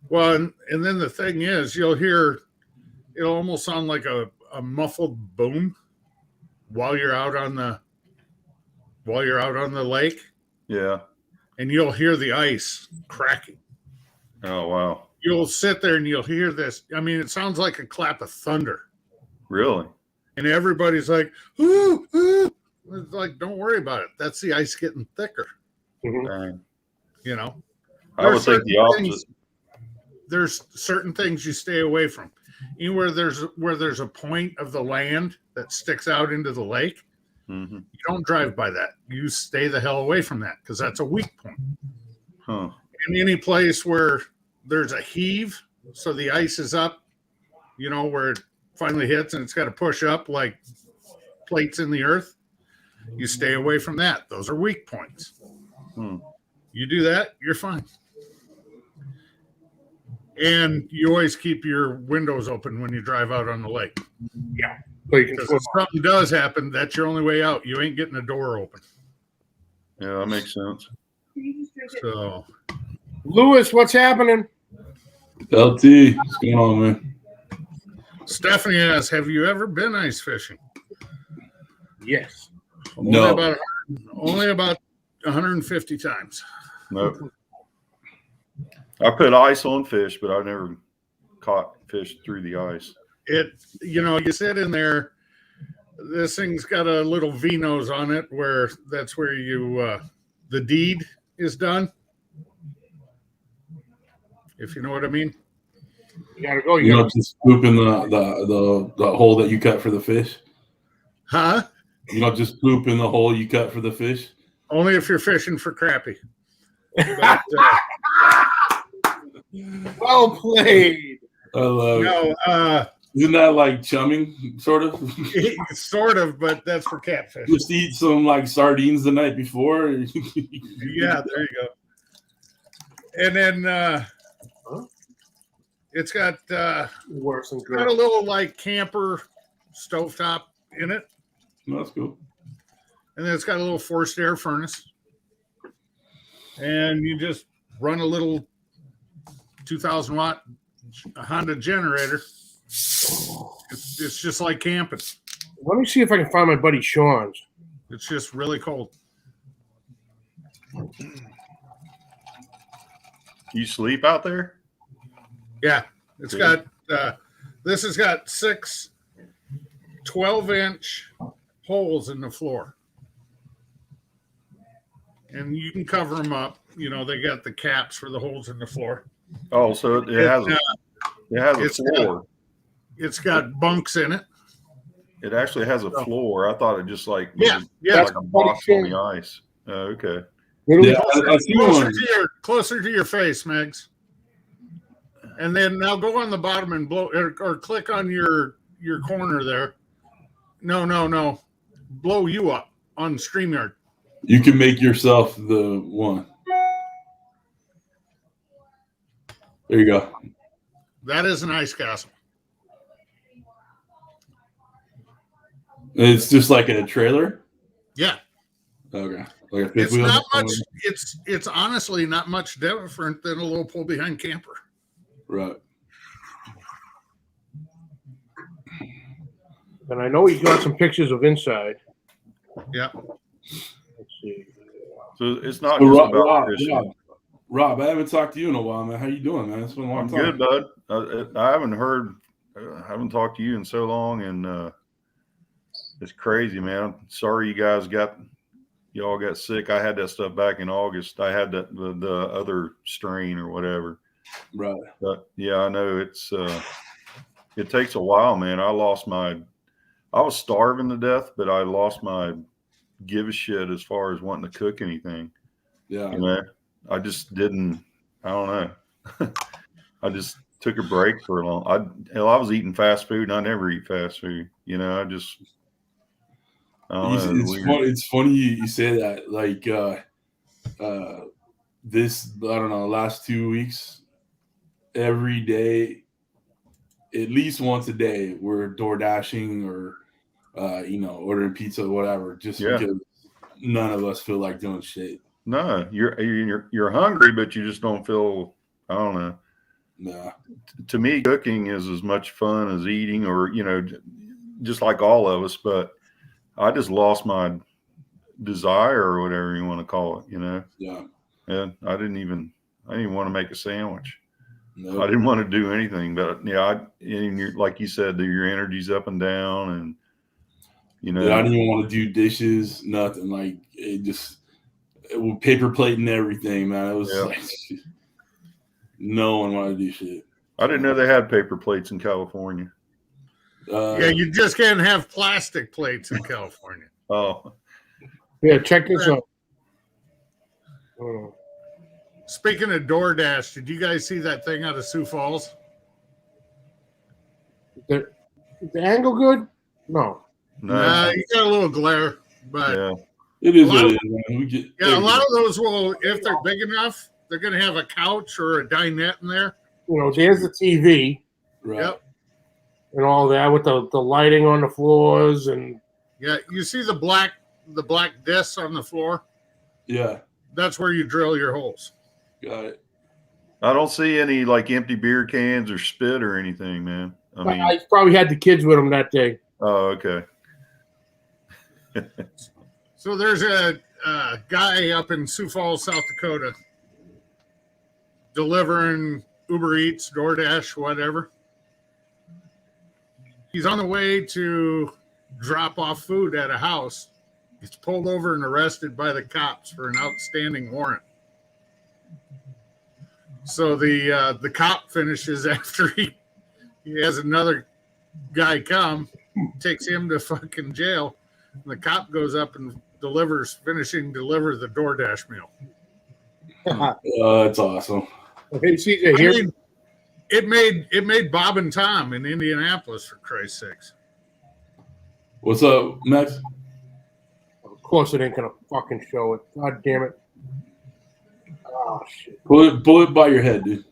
Well, and then the thing is, you'll hear it'll almost sound like a muffled boom while you're out on the lake, Yeah. and you'll hear the ice cracking. Oh, wow. You'll sit there and you'll hear this. I mean, it sounds like a clap of thunder. Really? And everybody's like, ooh, ooh. It's like, don't worry about it. That's the ice getting thicker. Dang. You know, I would think the opposite. There's certain things you stay away from. Anywhere where there's a point of the land that sticks out into the lake, Mm-hmm. you don't drive by that. You stay the hell away from that because that's a weak point. Huh. And any place where there's a heave, so the ice is up, you know, where it finally hits and it's got to push up like plates in the earth, you stay away from that. Those are weak points. You do that, you're fine. And you always keep your windows open when you drive out on the lake. Yeah. So you can Because if something does happen, that's your only way out. You ain't getting a door open. Yeah, that makes sense. So, Lewis, what's happening? LT, what's going on, man? Stephanie asks, have you ever been ice fishing? Yes. No. Only about 150 times. Nope. I put ice on fish, but I never caught fish through the ice. You sit in there, this thing's got a little V nose on it where that's where you the deed is done. If you know what I mean. You gotta go. You don't just poop in the hole that you cut for the fish? Huh? You don't just poop in the hole you cut for the fish? Only if you're fishing for crappie. But, well played. I love it. no, Isn't that like chumming, sort of? sort of, but that's for catfish. Just eat some like sardines the night before. Yeah, there you go. And then it's got Worse than got a good. little like camper stovetop in it, That's cool. and then it's got a little forced air furnace, and you just run a little 2,000 watt Honda generator. It's just like camping. Let me see if I can find my buddy Sean's. It's just really cold. You sleep out there? Yeah, it's got this has got 6 12-inch holes in the floor, and you can cover them up. You know, they got the caps for the holes in the floor. Oh, so it has a floor. It's got bunks in it. It actually has a floor. I thought it just like Yeah. like a box on the ice. Okay. Yeah, I see one. Closer to your face, Megs. And then now go on the bottom and blow or click on your corner there. No. Blow you up on StreamYard. You can make yourself the one. There you go. That is an ice castle. It's just like a trailer? Yeah. Okay. Like a fifth It's wheel? not much. It's honestly not much different than a little pull behind camper. Right. And I know he got some pictures of inside. Yeah. Let's see. So it's not So just about fishing. Rob, I haven't talked to you in a while, man. How you doing, man? It's been a long I'm time. good, bud. I haven't talked to you in so long, and it's crazy, man. I'm sorry you all got sick. I had that stuff back in August. I had the other strain or whatever. Right. But yeah, I know it takes a while, man. I was starving to death, but I lost my give a shit as far as wanting to cook anything. Yeah. You know, I just didn't. I don't know. I just took a break for a long. I was eating fast food, and I never eat fast food. You know, I don't know, It's funny you say that. Like, this, I don't know, last 2 weeks, every day, at least once a day, we're door dashing or ordering pizza or whatever, just because none of us feel like doing shit. No, you're hungry, but you just don't feel. I don't know. Nah. To me, cooking is as much fun as eating, or just like all of us. But I just lost my desire, or whatever you want to call it. Yeah. And I didn't even want to make a sandwich. Nope. I didn't want to do anything. But like you said, your energy's up and down, and I didn't even want to do dishes, nothing. Like with paper plate and everything, man. It was like no one wanted to do shit. I didn't know they had paper plates in California. You just can't have plastic plates in California. Oh, yeah. Check this out. Speaking of DoorDash, did you guys see that thing out of Sioux Falls? The angle good? No. You got a little glare, but yeah. It is what it is, man. A lot of those will, if they're big enough, they're going to have a couch or a dinette in there. There's the TV. Right. Yep. And all that with the lighting on the floors and you see the black discs on the floor? Yeah. That's where you drill your holes. Got it. I don't see any like empty beer cans or spit or anything, man. I probably had the kids with them that day. Oh, okay. So there's a guy up in Sioux Falls, South Dakota, delivering Uber Eats, DoorDash, whatever. He's on the way to drop off food at a house. He's pulled over and arrested by the cops for an outstanding warrant. So the cop finishes after he has another guy come, takes him to fucking jail. And the cop goes up and delivers the DoorDash meal. That's awesome. Hey, CJ, here. It made Bob and Tom in Indianapolis, for Christ's sakes. What's up, Max? Of course, it ain't gonna fucking show it. God damn it! Oh shit! Pull it by your head, dude.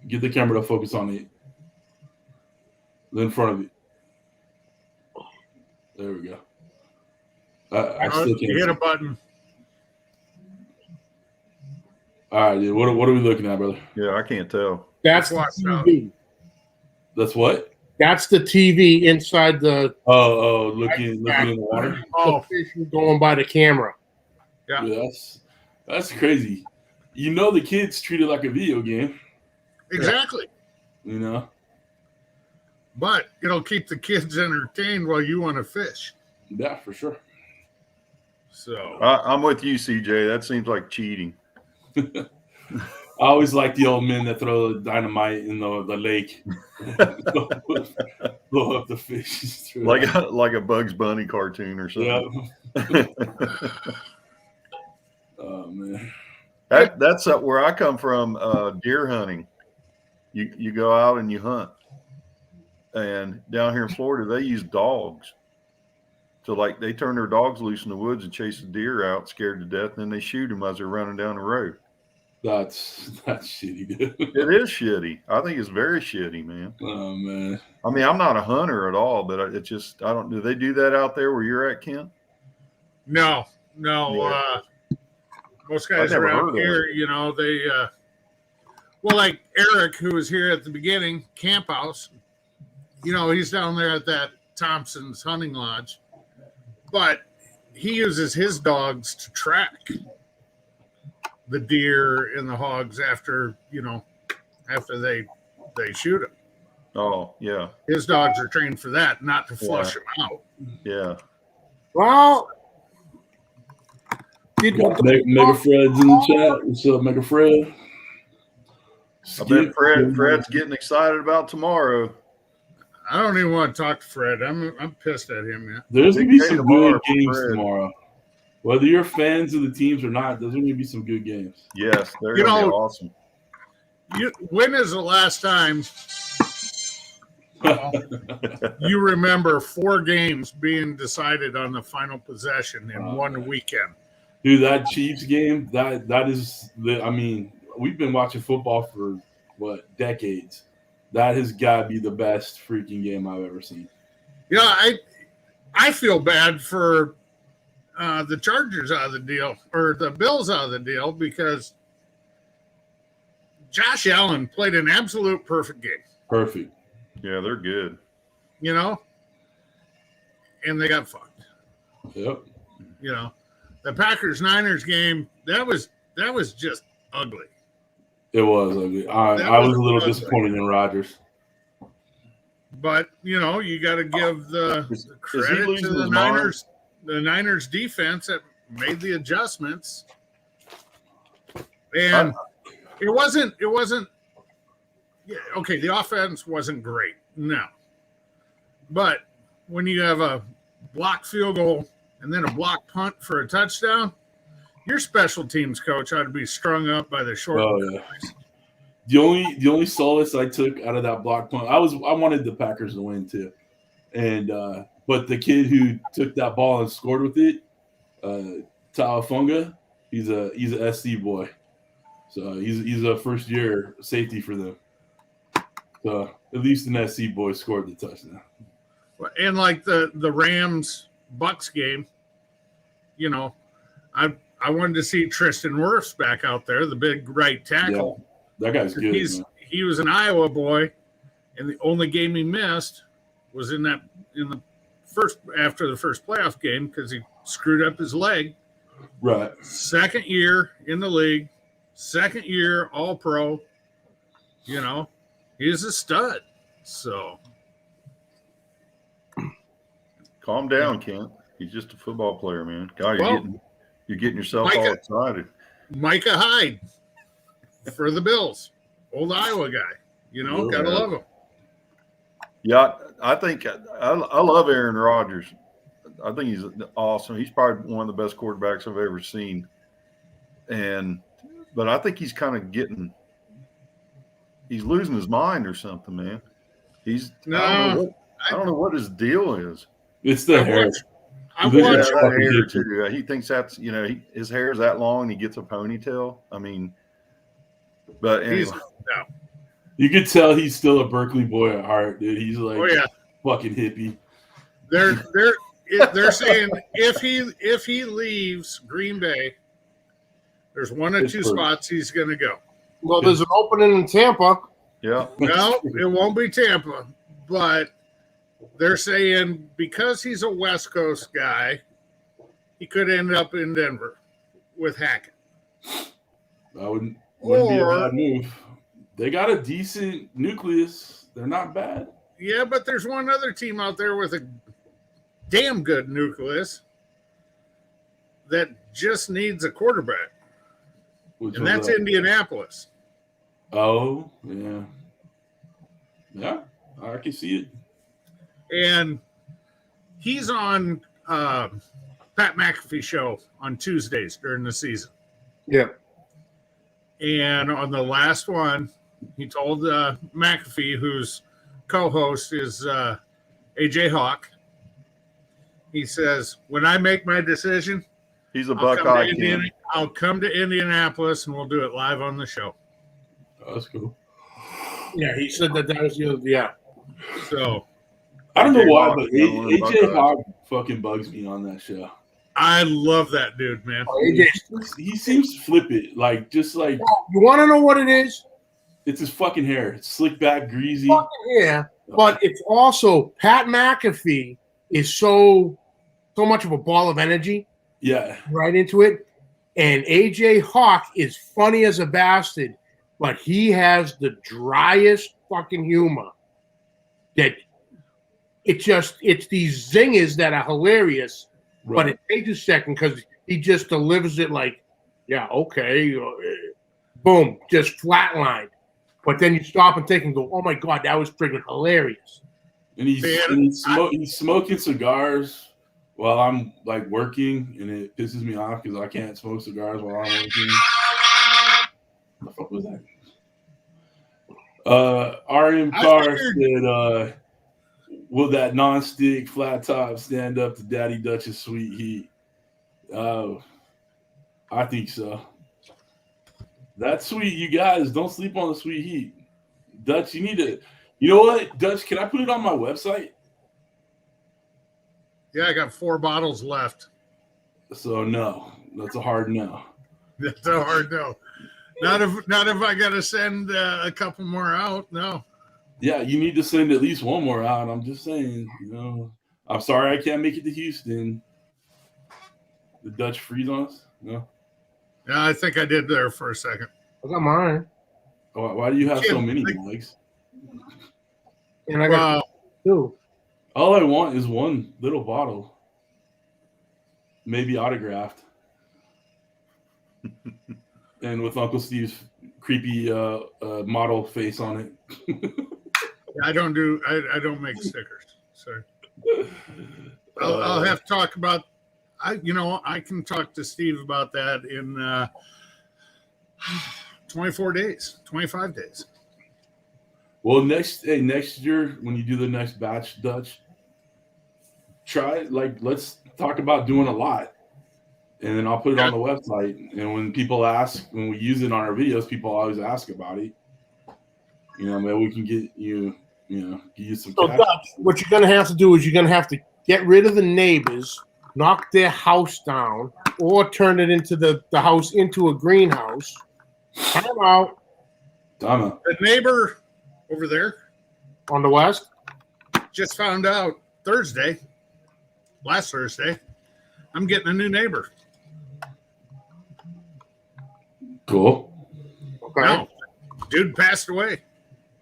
Get the camera to focus on it. In front of you. There we go. I still can't. You hit a button. All right, dude. What are we looking at, brother? Yeah, I can't tell. That's the TV. That's what? That's the TV inside the. Looking in the water. The fish going by the camera. Yeah. That's crazy. The kids treat it like a video game. Exactly. But it'll keep the kids entertained while you want to fish. Yeah, for sure. So I'm with you, CJ. That seems like cheating. I always like the old men that throw dynamite in the lake, blow up the fish. like a Bugs Bunny cartoon or something. Yeah. Oh man, that's where I come from. Deer hunting. You go out and you hunt, and down here in Florida they use dogs. So they turn their dogs loose in the woods and chase the deer out, scared to death, and then they shoot them as they're running down the road. That's shitty, dude. It is shitty. I think it's very shitty, man. Oh man. I mean, I'm not a hunter at all, but it's just I don't. Do they do that out there where you're at, Kent? No. Yeah. Most guys around here, they like Eric, who was here at the beginning, Camp House. He's down there at that Thompson's hunting lodge, but he uses his dogs to track the deer and the hogs after they shoot them. Oh, yeah. His dogs are trained for that, not to flush them out. Yeah. Well, Mega Fred's in the chat. What's up, Mega Fred? I bet Fred's getting excited about tomorrow. I don't even want to talk to Fred. I'm pissed at him, man. There's gonna be some good games tomorrow. Whether you're fans of the teams or not, there's going to be some good games. Yes, they're going to be awesome. When is the last time you remember 4 games being decided on the final possession in one weekend? Dude, that Chiefs game, that is the. I mean, we've been watching football for what, decades. That has got to be the best freaking game I've ever seen. Yeah, I feel bad for the Chargers out of the deal, or the Bills out of the deal, because Josh Allen played an absolute perfect game. Perfect. Yeah, they're good. You know, and they got fucked. Yep. You know, the Packers-Niners game, that was just ugly. It was ugly. I was a little disappointed in Rodgers. But you know, you got to give the credit to the Niners. The Niners defense that made the adjustments, and it wasn't. Yeah, okay, the offense wasn't great, no, but when you have a blocked field goal and then a blocked punt for a touchdown, your special teams coach ought to be strung up by the short. Oh yeah. The only solace I took out of that block punt, I wanted the Packers to win too, and but the kid who took that ball and scored with it, Talafunga, he's a SC boy, so he's a first year safety for them. So at least an SC boy scored the touchdown. And like the Rams Bucks game, you know, I wanted to see Tristan Wirfs back out there, the big right tackle. Yeah, that guy's good. He was an Iowa boy, and the only game he missed was in the first, after the first playoff game, because he screwed up his leg. Right. Second year in the league, second year All Pro. You know, he's a stud. So Calm down, Kent. He's just a football player, man. God, you're getting yourself Micah, all excited. Micah Hyde for the Bills, old Iowa guy. You know, gotta love him. Yeah, I think I love Aaron Rodgers. I think he's awesome. He's probably one of the best quarterbacks I've ever seen. But I think he's kind of he's losing his mind or something, man. I don't know what his deal is. It's the hair. I watched hair too. He thinks that's, you know, his hair is that long and he gets a ponytail. I mean, but anyway. You could tell he's still a Berkeley boy at heart, dude. He's like, fucking hippie. They're saying if he leaves Green Bay, there's one or two spots he's going to go. Well, there's an opening in Tampa. Yeah. No, it won't be Tampa, but they're saying because he's a West Coast guy, he could end up in Denver with Hackett. That wouldn't be a bad move. They got a decent nucleus. They're not bad. Yeah, but there's one other team out there with a damn good nucleus that just needs a quarterback. And that's Indianapolis. Oh, yeah. Yeah, I can see it. And he's on Pat McAfee show on Tuesdays during the season. Yeah. And on the last one, he told McAfee, whose co-host is AJ Hawk, he says, when I make my decision, he's a Buckeye. I'll come to Indianapolis and we'll do it live on the show. Oh, that's cool. Yeah, he said that was So I don't know why, but AJ Hawk fucking bugs me on that show. I love that dude, man. He seems flippant, like just like. You want to know what it is? It's his fucking hair. It's slick back, greasy. Fucking hair, but it's also Pat McAfee is so much of a ball of energy. Yeah, right into it. And AJ Hawk is funny as a bastard, but he has the driest fucking humor. That it's these zingers that are hilarious. Right. But it takes a second because he just delivers it like, yeah, okay, boom, just flatlined. But then you stop and think and go, oh my God, that was freaking hilarious. And he's smoking cigars while I'm like working, and it pisses me off because I can't smoke cigars while I'm working. What the fuck was that? RM Carr said, will that non-stick flat top stand up to Daddy Dutch's sweet heat? I think so. That's sweet, you guys. Don't sleep on the sweet heat. Dutch, you need to. You know what, Dutch? Can I put it on my website? Yeah, I got 4 bottles left. So no, that's a hard no. That's a hard no. Not if I got to send a couple more out. No. Yeah, you need to send at least one more out. I'm just saying, I'm sorry I can't make it to Houston. The Dutch freeze on us? No. Yeah, I think I did there for a second. I got mine. Why do you have so many legs? And I got 2. All I want is one little bottle. Maybe autographed. And with Uncle Steve's creepy model face on it. I don't make stickers. Sorry. I'll have to talk about. I can talk to Steve about that in 24 days, 25 days. Well, next year when you do the next batch, Dutch, let's talk about doing a lot, and then I'll put it on the website. And when people ask, when we use it on our videos, people always ask about it. Maybe we can get you, give you some. So, Dutch, what you're gonna have to do is you're gonna have to get rid of the neighbors, knock their house down, or turn it into the house into a greenhouse. Time out. The neighbor over there On the west? just found out last Thursday, I'm getting a new neighbor. Cool. Okay. No, dude passed away.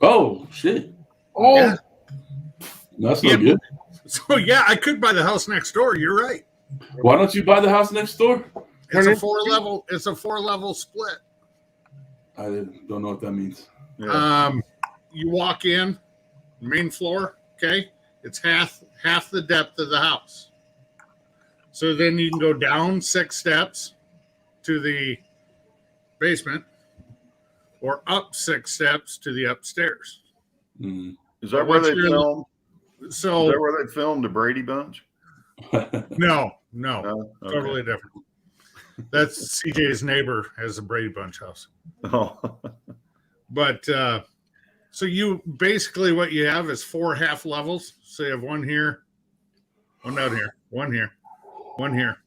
Oh shit. Oh, Yeah. That's no good. So yeah, I could buy the house next door. You're right. Why don't you buy the house next door? It's a 4-level. It's a 4-level split. I don't know what that means. Yeah. You walk in, main floor. Okay, it's half the depth of the house. So then you can go down 6 steps to the basement, or up 6 steps to the upstairs. Mm. Is that where they filmed? So Is that where they filmed the Brady Bunch? no, No? Okay. totally different. That's CJ's neighbor has a Brady Bunch house. Oh. But so you basically what you have is 4 half levels. So you have one here, one down here, one here, one here,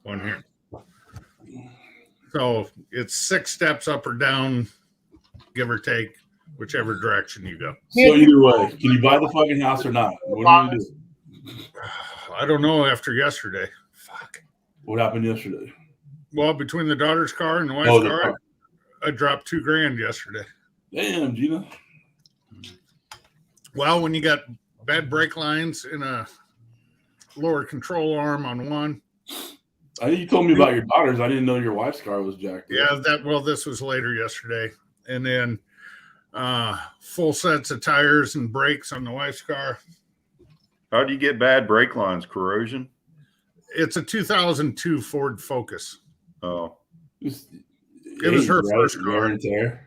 one here. So it's 6 steps up or down, give or take, whichever direction you go. So either way, can you buy the fucking house or not? What are you gonna do? I don't know after yesterday. Fuck. What happened yesterday? Well, between the daughter's car and the wife's Oh, the car, car. I dropped $2,000 yesterday. Damn, Gina. Well, when you got bad brake lines and a lower control arm on one. I think you told me about your daughters. I didn't know your wife's car was jacked. Yeah, this was later yesterday. And then full sets of tires and brakes on the wife's car. How do you get bad brake lines? Corrosion? It's a 2002 Ford Focus. Oh. It was her first car. Wear and tear.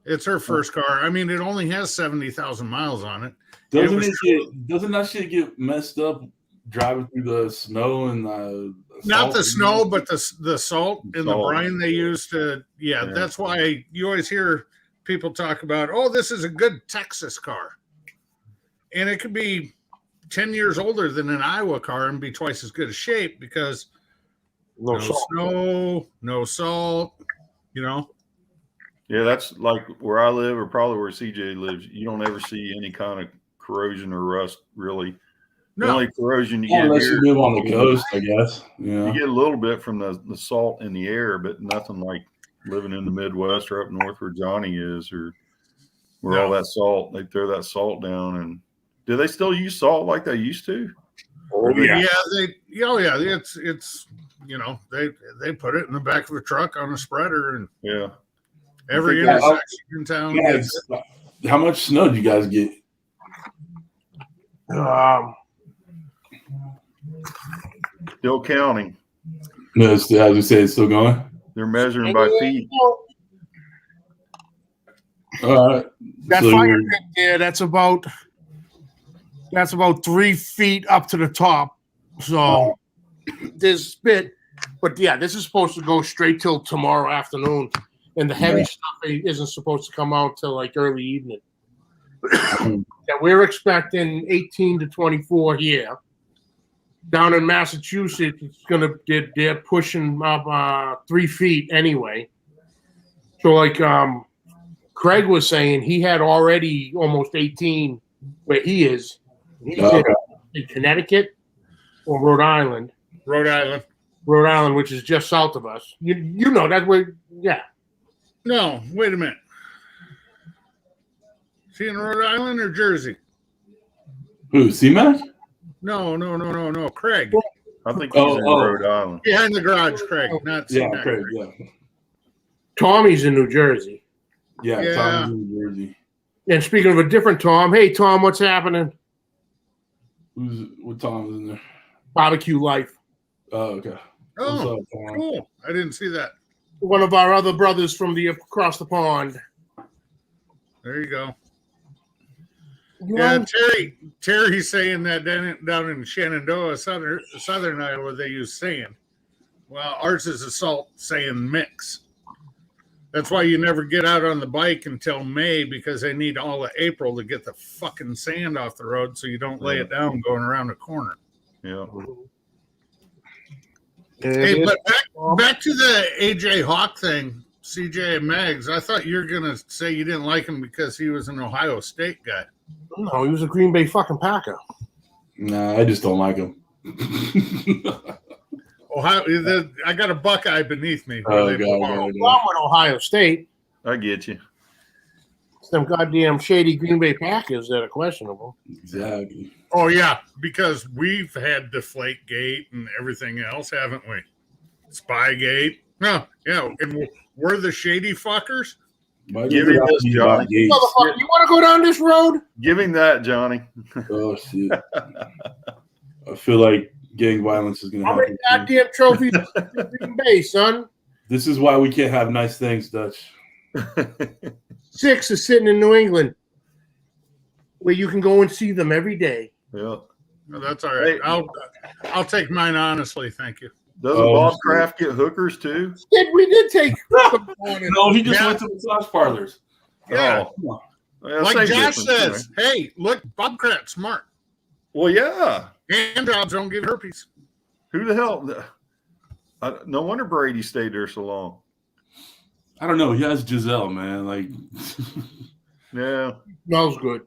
It's her first car. I mean, it only has 70,000 miles on it. Doesn't that shit get messed up driving through the snow and not the snow, but the salt and the Salt. brine they use to. Yeah, that's why you always hear people talk about, oh, this is a good Texas car, and it could be 10 years older than an Iowa car and be twice as good a shape because no snow, no salt. Yeah, that's like where I live, or probably where CJ lives. You don't ever see any kind of corrosion or rust, really. The No. only corrosion you get Unless here, you live on the coast, I guess. you Yeah. get a little bit from the salt in the air, but nothing like living in the Midwest or up north where Johnny is, or where all that salt, they throw that salt down. And do they still use salt like they used to? Oh, yeah. It's they put it in the back of a truck on a spreader, and Yeah. every think intersection in town. Guys, how much snow do you guys get? Still counting. No, as you say, it's still going. They're measuring by feet. All right. That So fire you're- pit there, that's about 3 feet up to the top. So there's spit. But yeah, this is supposed to go straight till tomorrow afternoon, and the heavy stuff isn't supposed to come out till like early evening. Yeah, we're expecting 18 to 24 here. Down in Massachusetts, they're pushing up 3 feet anyway. So like Craig was saying, he had already almost 18 where he is. He's in Connecticut or Rhode Island. Rhode Island. Rhode Island, which is just south of us. You know that way, yeah. No, wait a minute. Is he in Rhode Island or Jersey? Who, C-Mac? No. Craig. I think he's in Rhode Island. Behind the garage, Craig. Not Yeah, C-Mac. Craig, yeah. Tommy's in New Jersey. Yeah, Yeah. Tom's in New Jersey. And speaking of a different Tom, hey Tom, what's happening? What Tom's in there? Barbecue Life. Oh, okay. Oh, What's up, Tom? cool. I didn't see that. One of our other brothers from across the pond. There you go. You Yeah, know, Terry's saying that down in Shenandoah, southern Iowa, they use sand. Well, ours is a salt sand mix. That's why you never get out on the bike until May, because they need all of April to get the fucking sand off the road so you don't lay it down going around the corner. Yeah. Hey, but back to the AJ Hawk thing, CJ and Megs. I thought you were going to say you didn't like him because he was an Ohio State guy. no, he was a Green Bay fucking Packer. Nah, I just don't like him. I got a Buckeye beneath me. Oh, They God, belong. God. Along with Ohio State, I get you. it's them goddamn shady Green Bay Packers that are questionable. Exactly. Oh, yeah, because we've had Deflategate and everything else, haven't we? Spygate. No, yeah, and we're the shady fuckers. Give him this, Johnny. Motherfucker, you want to go down this road? Give him that, Johnny. Oh, shit. I feel like gang violence is going to How many happen. goddamn trophies in Green Bay, son? This is why we can't have nice things, Dutch. 6 is sitting in New England, where you can go and see them every day. Yeah. No, that's all right. Hey. I'll take mine honestly, thank you. Doesn't Bob Kraft get hookers too? We did take some morning. No, he just Yeah. went to massage parlors. Yeah, Oh. Well, like same Josh difference, says, hey, look, Bob Kraft's smart. Well, yeah. Hand jobs don't give herpes. Who the hell? No wonder Brady stayed there so long. I don't know. He has Giselle, man. Like, Yeah. Smells good.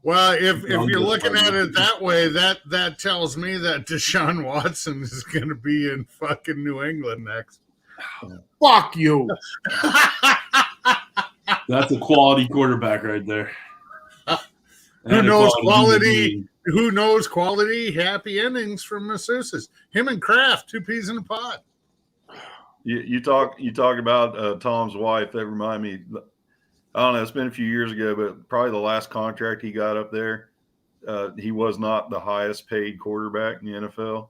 Well, if Don't you're get looking at fired. it that way, that tells me that Deshaun Watson is going to be in fucking New England next. Fuck you. that's a quality quarterback right there. Who And a knows human quality? being. Who knows quality? Happy endings from masseuses. Him and Kraft, 2 peas in a pod. You talk about Tom's wife. That remind me. I don't know. It's been a few years ago, but probably the last contract he got up there, he was not the highest paid quarterback in the NFL.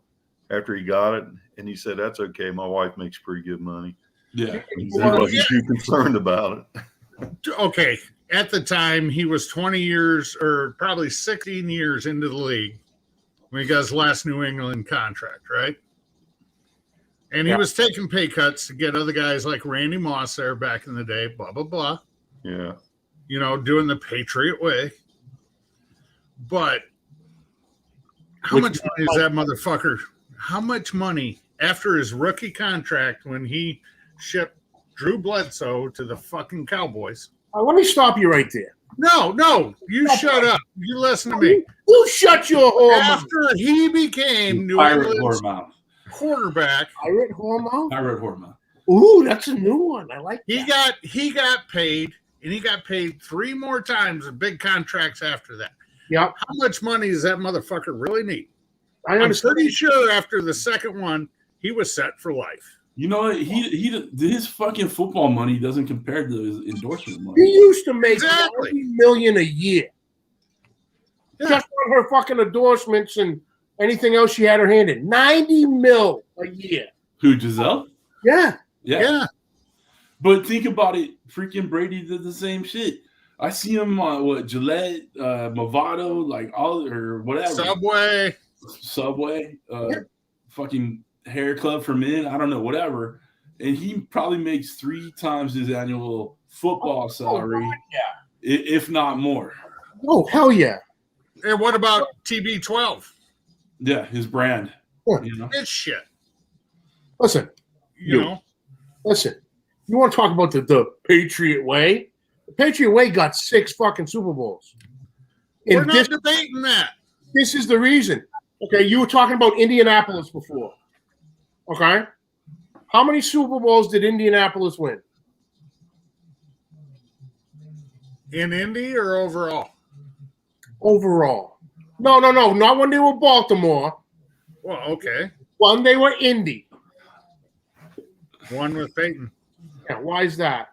After he got it, and he said, "That's okay. My wife makes pretty good money." Yeah. He Well, wasn't too concerned about it. Okay, at the time, he was 20 years or probably 16 years into the league when he got his last New England contract, right? And he was taking pay cuts to get other guys like Randy Moss there back in the day, blah, blah, blah. Yeah. You know, doing the Patriot way. But how much money is that motherfucker? How much money after his rookie contract when he shipped Drew Bledsoe to the fucking Cowboys? Let me stop you right there. No, you shut up. You listen to me. You shut your whore mouth. After he became New Pirate England's Hormouth. quarterback, Pirate whore mouth? Pirate Hormouth. Ooh, that's a new one. I like he that. got paid, and he got paid 3 more times of big contracts after that. Yep. How much money does that motherfucker really need? I I'm understand. pretty sure after the second one, he was set for life. You know what? His fucking football money doesn't compare to his endorsement He money. used to make Exactly. $90 million a year. Yeah. Just on her fucking endorsements and anything else she had her hand in. 90 mil a year. Who, Giselle? Yeah. Yeah. But think about it. Freaking Brady did the same shit. I see him on Gillette, Movado, like all or whatever. Subway. Subway, fucking hair club for men. I don't know, whatever. And he probably makes 3 times his annual football salary, if not more. Oh, hell yeah. And what about TB12? Yeah, his brand. Yeah. You know? It's shit. Listen, You know? listen. You want to talk about the Patriot Way? The Patriot Way got 6 fucking Super Bowls. We're And not debating that. this is the reason. Okay, you were talking about Indianapolis before. Okay? How many Super Bowls did Indianapolis win? In Indy or overall? Overall. No. Not when they were Baltimore. Well, okay. When they were Indy. One with Peyton. Yeah, why is that?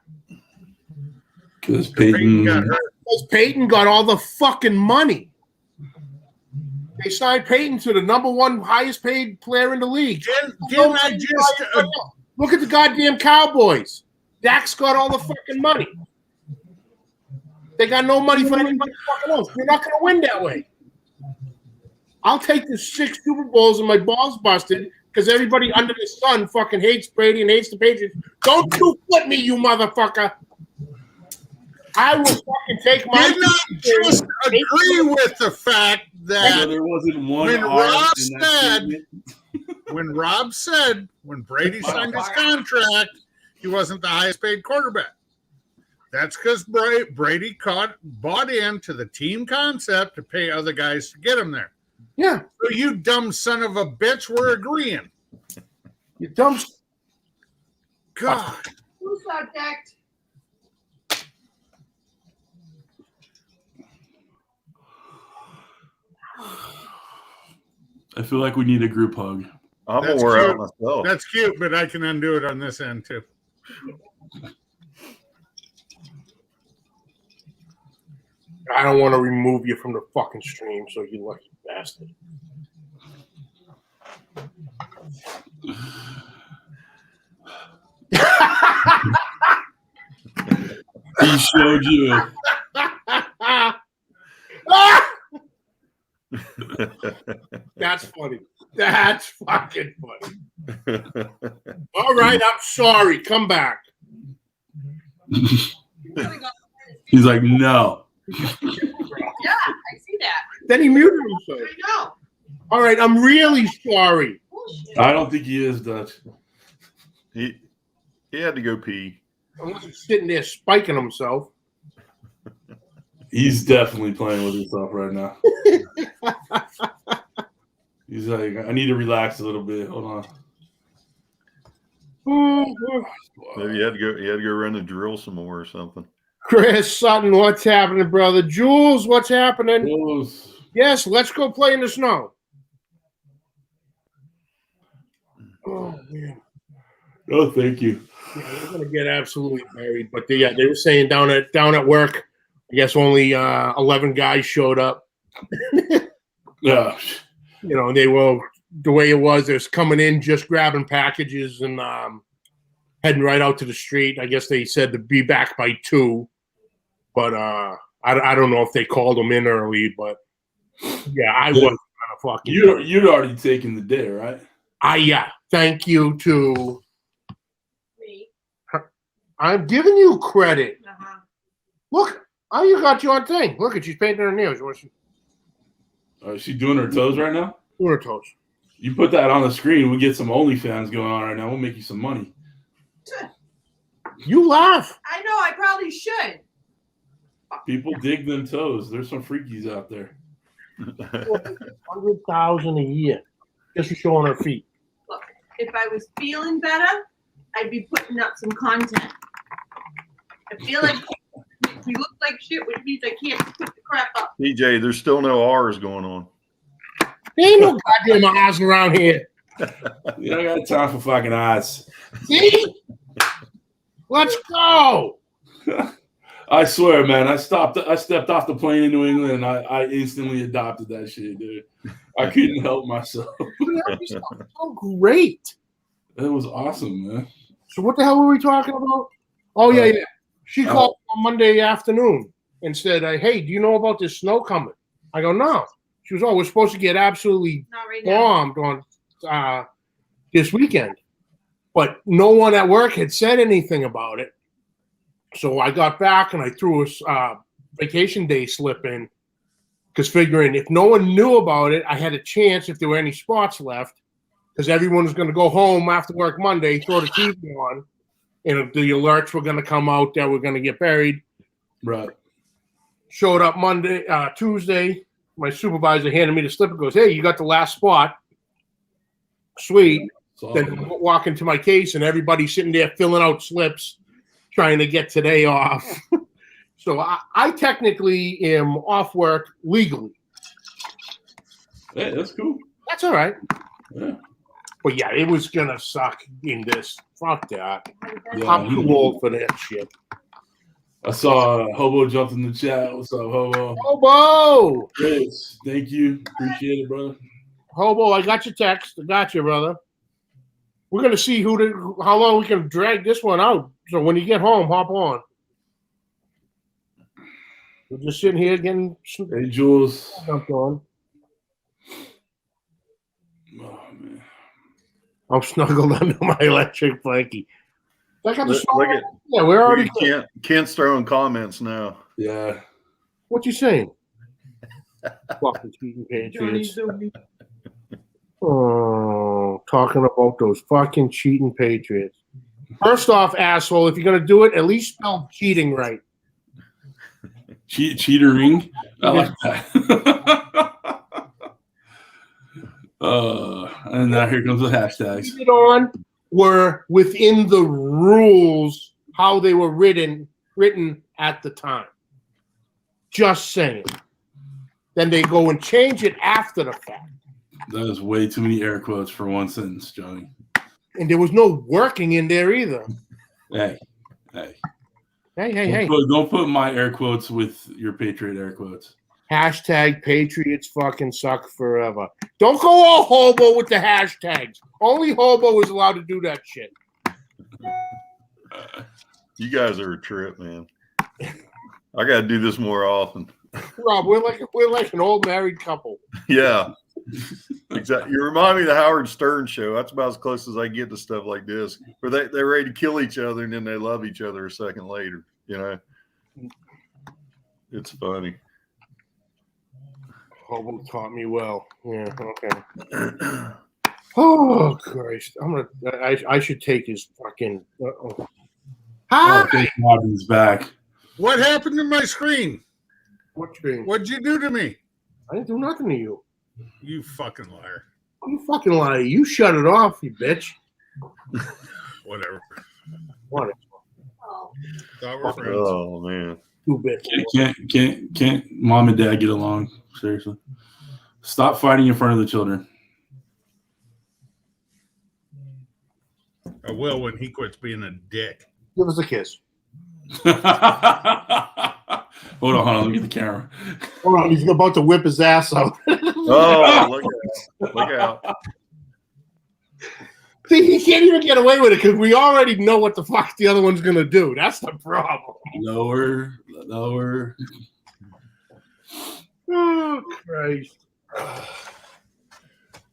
Because Peyton got Peyton. hurt. Because Peyton got all the fucking money. They signed Peyton to the #1 highest paid player in the league. Didn't I just Look at the goddamn Cowboys. Dak's got all the fucking money. They got no money for anybody fucking else. You're not going to win that way. I'll take the 6 Super Bowls and my balls busted because everybody under the sun fucking hates Brady and hates the Patriots. Don't you flip me, you motherfucker. I will fucking take my. Did not just agree with the fact that There wasn't one when R Rob in that said statement. when Brady signed his contract, he wasn't the highest paid quarterback. That's because Brady bought into the team concept to pay other guys to get him there. Yeah. So you dumb son of a bitch, we're agreeing. You dumb. God. Who's subject? I feel like we need a group hug. I'm That's aware cute. out myself. That's cute, but I can undo it on this end too. I don't want to remove you from the fucking stream, so you lucky bastard. He showed you. That's funny. That's fucking funny. All right, I'm sorry. Come back. He's like, no. Yeah, I see that. Then he muted himself. I know. All right, I'm really sorry. Bullshit. I don't think he is, Dutch. he had to go pee. Unless he's sitting there spiking himself. He's definitely playing with himself right now. He's like, I need to relax a little bit. Hold on. Maybe he had to go run the drill some more or something. Chris Sutton, what's happening, brother? Jules, what's happening? Close. Yes, let's go play in the snow. Oh, man. Oh, thank you. Yeah, we're gonna get absolutely buried. But they were saying down at work, I guess only 11 guys showed up. Yeah. You know, they were the way it was. They're coming in, just grabbing packages and heading right out to the street. I guess they said to be back by 2, but I don't know if they called them in early. But yeah, I was kind of fucking. You'd already taken the day, right? Yeah. Thank you to. Me. I'm giving you credit. Uh-huh. Look, you got your thing. Look at she's painting her nails. What's she Is she doing her toes right now? doing her toes? You put that on the screen, we'll get some OnlyFans going on right now. We'll make you some money. You laugh. I know. I probably should. People dig them toes. There's some freakies out there. 100,000 a year just for showing her feet. Look, if I was feeling better, I'd be putting up some content. I feel like we look like shit, which means I can't put the crap up. DJ, there's still no R's going on. There ain't no goddamn eyes around here. You don't got time for fucking eyes. See? Let's go. I swear, man. I stepped off the plane in New England and I instantly adopted that shit, dude. I couldn't help myself. Oh, great. It was awesome, man. So what the hell were we talking about? Oh, yeah. She called on Monday afternoon and said, hey, do you know about this snow coming? I go, no. She was, we're supposed to get absolutely Not right now. bombed on this weekend. But no one at work had said anything about it. So I got back and I threw a vacation day slip in, because figuring if no one knew about it, I had a chance if there were any spots left, because everyone was going to go home after work Monday, throw the TV on, and the alerts were going to come out that we're going to get buried. Right. Showed up Tuesday. My supervisor handed me the slip and goes, "Hey, you got the last spot." Sweet. Then I walk into my case and everybody's sitting there filling out slips, trying to get today off. So I technically am off work legally. Hey, that's cool. That's all right. Yeah. But yeah, it was gonna suck in this. Fuck that. Yeah, I'm too old for that shit. I saw Hobo jumped in the chat. What's up, Hobo? Hobo! Yes, thank you. Appreciate it, brother. Hobo, I got your text. I got you, brother. We're gonna see how long we can drag this one out. So when you get home, hop on. We're just sitting here getting Hey, Jules. jumped on. Oh, man. I'm snuggled under my electric blankie. I got the Look at yeah, we're already. Kent's throwing comments now. Yeah. What you saying? Fucking cheating Patriots. Oh, talking about those fucking cheating Patriots. First off, asshole, if you're gonna do it, at least spell cheating right. Cheatering. I like that. And now here comes the hashtags. It on were within the rules how they were written at the time. Just saying. Then they go and change it after the fact. That is way too many air quotes for one sentence, Johnny. And there was no working in there either. Hey. Hey. Don't put my air quotes with your Patriot air quotes. Hashtag Patriots fucking suck forever. Don't go all hobo with the hashtags. Only hobo is allowed to do that shit. You guys are a trip, man. I got to do this more often. Rob, we're like an old married couple. Yeah, exactly. You remind me of the Howard Stern show. That's about as close as I get to stuff like this, where they're ready to kill each other and then they love each other a second later. You know, it's funny. Hobo taught me well. Yeah, okay. Oh Christ! I should take his fucking. Oh, thank God he's back. What happened to my screen? What screen? What'd you do to me? I didn't do nothing to you. You fucking liar. You fucking lie. You shut it off, you bitch. Whatever. What? Thought we're friends. Oh man, You bitch. Can't mom and dad get along? Seriously. Stop fighting in front of the children. I will when he quits being a dick. Give us a kiss. Hold on, look at the camera. Hold on, he's about to whip his ass out. oh look out! See, he can't even get away with it because we already know what the fuck the other one's gonna do. That's the problem. Lower. Oh Christ!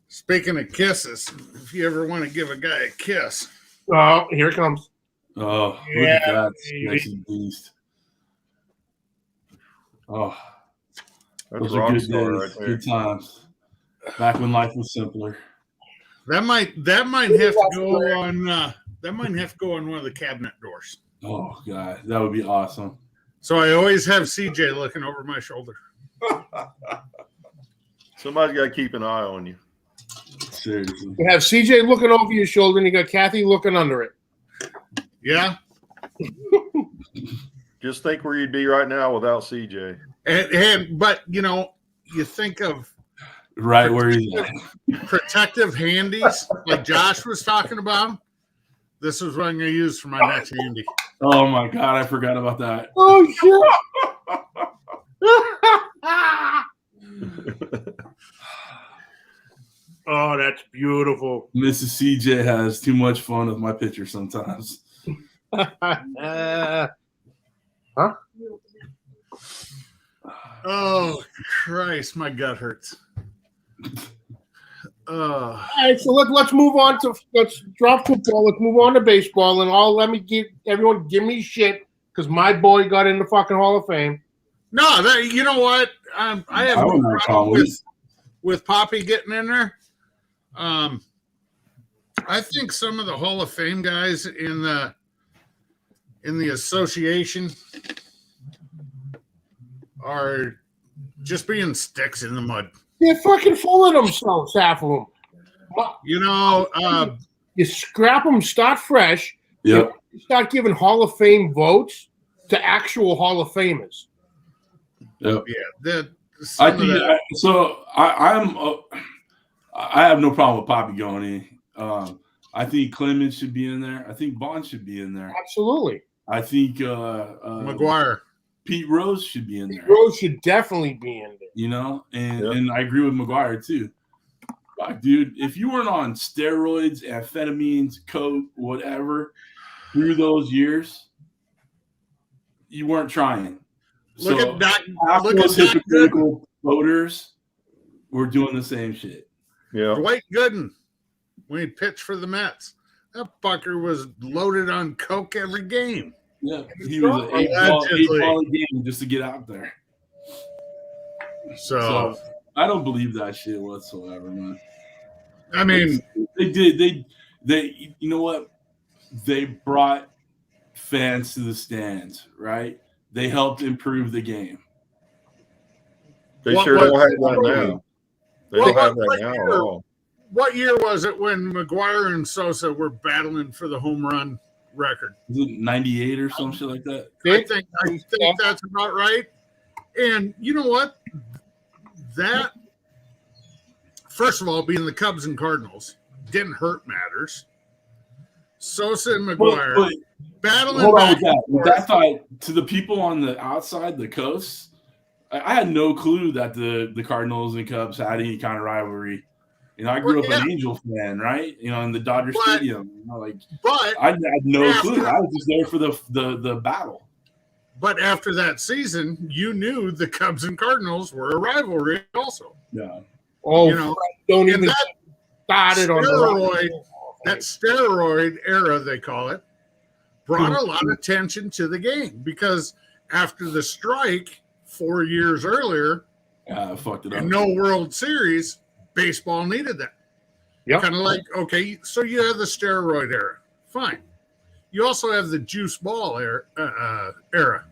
Speaking of kisses, if you ever want to give a guy a kiss, Oh, here it comes. Oh, Yeah, look at that. baby. Nice and beast. Oh, That's those are rock good star days, right there. good times. Back when life was simpler. that might have to go on. That might have to go on one of the cabinet doors. Oh God, that would be awesome. So I always have CJ looking over my shoulder. Somebody's got to keep an eye on you. Seriously. You have CJ looking over your shoulder, and you got Kathy looking under it. Yeah, Just think where you'd be right now without CJ. but you think of Right where he's at. protective handies like Josh was talking about. This is what I'm going to use for my next handy. Oh my God, I forgot about that. Oh shit! Oh, that's beautiful. Mrs. CJ has too much fun with my picture sometimes. Huh? Oh Christ, my gut hurts. All right, so let's move on to let's drop football. Let's move on to baseball, and let me give everyone give me shit because my boy got in the fucking Hall of Fame. No, you know what? I have I don't no have a problem problem with Poppy getting in there. I think some of the Hall of Fame guys in the association are just being sticks in the mud. They're fucking full of themselves, half of them. You know, You scrap them, start fresh. Yep. You start giving Hall of Fame votes to actual Hall of Famers. Yep. yeah. I think so. I have no problem with Poppy going in. I think Clemens should be in there. I think Bond should be in there. Absolutely. I think McGuire. Pete Rose should be in there. Rose should definitely be in there. You know, Yep. and I agree with McGuire too. Like, dude, if you weren't on steroids, amphetamines, coke, whatever, through those years, you weren't trying. Look So at Doc. half Look those at Doc Gooden. hypocritical voters were doing the same shit. Yeah. Dwight Gooden, when he pitched for the Mets, that fucker was loaded on coke every game. Yeah, he was an eight-ball a game just to get out there. So I don't believe that shit whatsoever, man. I mean, They did. They. You know what? They brought fans to the stands, right? They helped improve the game. They What- sure what- don't have that now. They don't have that what now year? at all. what year was it when McGuire and Sosa were battling for the home run record? Was it 98 or some shit like that? I think that's about right. And you know what? That, first of all, being the Cubs and Cardinals didn't hurt matters. Sosa and McGuire But battling hold on back with that. and With forth. that thought, to the people on the outside, the coast, I had no clue that the Cardinals and Cubs had any kind of rivalry. You know, I grew Well, up an Angel fan, right? You know, in the Dodger But- Stadium. You know, like But I had no After- clue. I was just there for the battle. after that season, you knew the Cubs and Cardinals were a rivalry also. Yeah. Oh, You know, don't and even that start it on that steroid era, they call it, brought a lot of attention to the game because after the strike 4 years earlier I fucked it up. and no World Series, baseball needed that. Yep. Kind of like, okay, so you have the steroid era. Fine. You also have the juice ball era.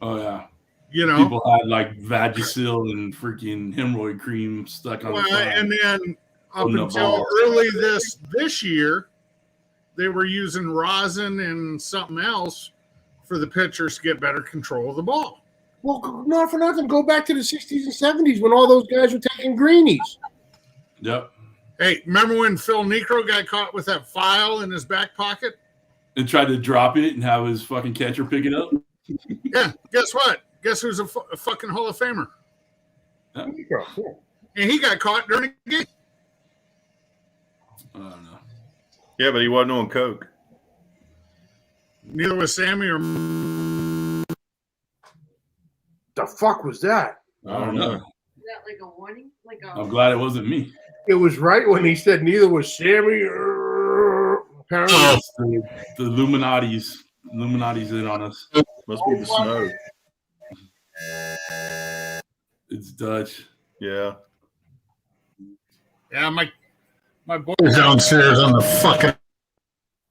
Oh yeah. You know, People had like Vagisil and freaking hemorrhoid cream stuck on the side. and then up On the until ball. early this year, they were using rosin and something else for the pitchers to get better control of the ball. Well, not for nothing. Go back to the 60s and 70s when all those guys were taking greenies. Yep. Hey, remember when Phil Necro got caught with that file in his back pocket? And tried to drop it and have his fucking catcher pick it up. Yeah, guess what? Guess who's a fucking Hall of Famer? And he got caught during a game. I don't know. Yeah, but he wasn't on coke. Neither was Sammy or The fuck was that? I don't know. Is that like a warning? Like a I'm glad it wasn't me. It was right when he said neither was Sammy. Apparently, The Illuminati's in on us. Must be the snow. It's Dutch. Yeah. yeah, my boy's downstairs on the fucking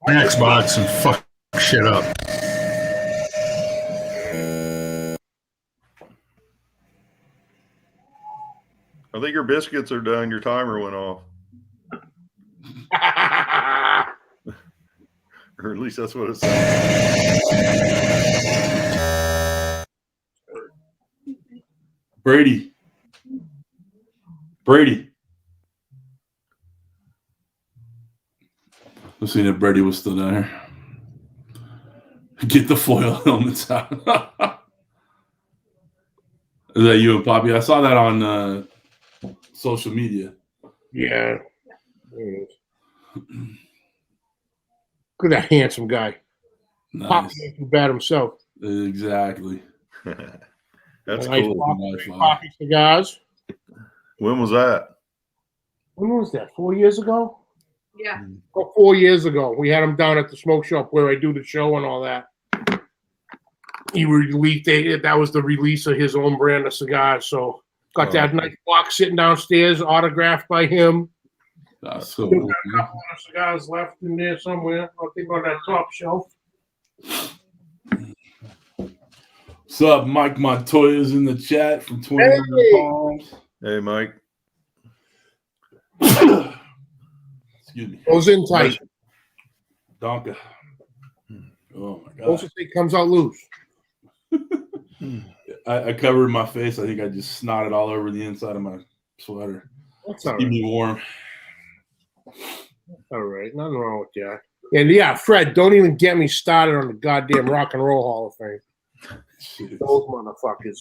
Xbox and fuck shit up. I think your biscuits are done. Your timer went off. Or at least that's what it said. Brady. Let's see if Brady was still down here. Get the foil helmets out. Is that you and Poppy? I saw that on social media. yeah. Look at that handsome guy. Pop Nice. ain't too bad himself. Exactly. That's Nice cool. pop- Nice one. Poppy cigars. When was that? When was that? 4 years ago? Yeah. Oh, 4 years ago. We had him down at the smoke shop where I do the show and all that. He released that was the release of his own brand of cigars. So got that nice box sitting downstairs, autographed by him. That's so Still cool. got a couple of cigars left in there somewhere. I think on that top shelf. What's up, Mike Montoya's in the chat from 20 Hey. Palms. Hey, Mike. Excuse me. Goes in tight. Donka. Oh my god. Closest thing comes out loose. I covered my face. I think I just snotted all over the inside of my sweater. That's all Keep right. me warm. All right. Nothing wrong with that. And yeah, Fred, don't even get me started on the goddamn Rock and Roll Hall of Fame. Shit. Those motherfuckers.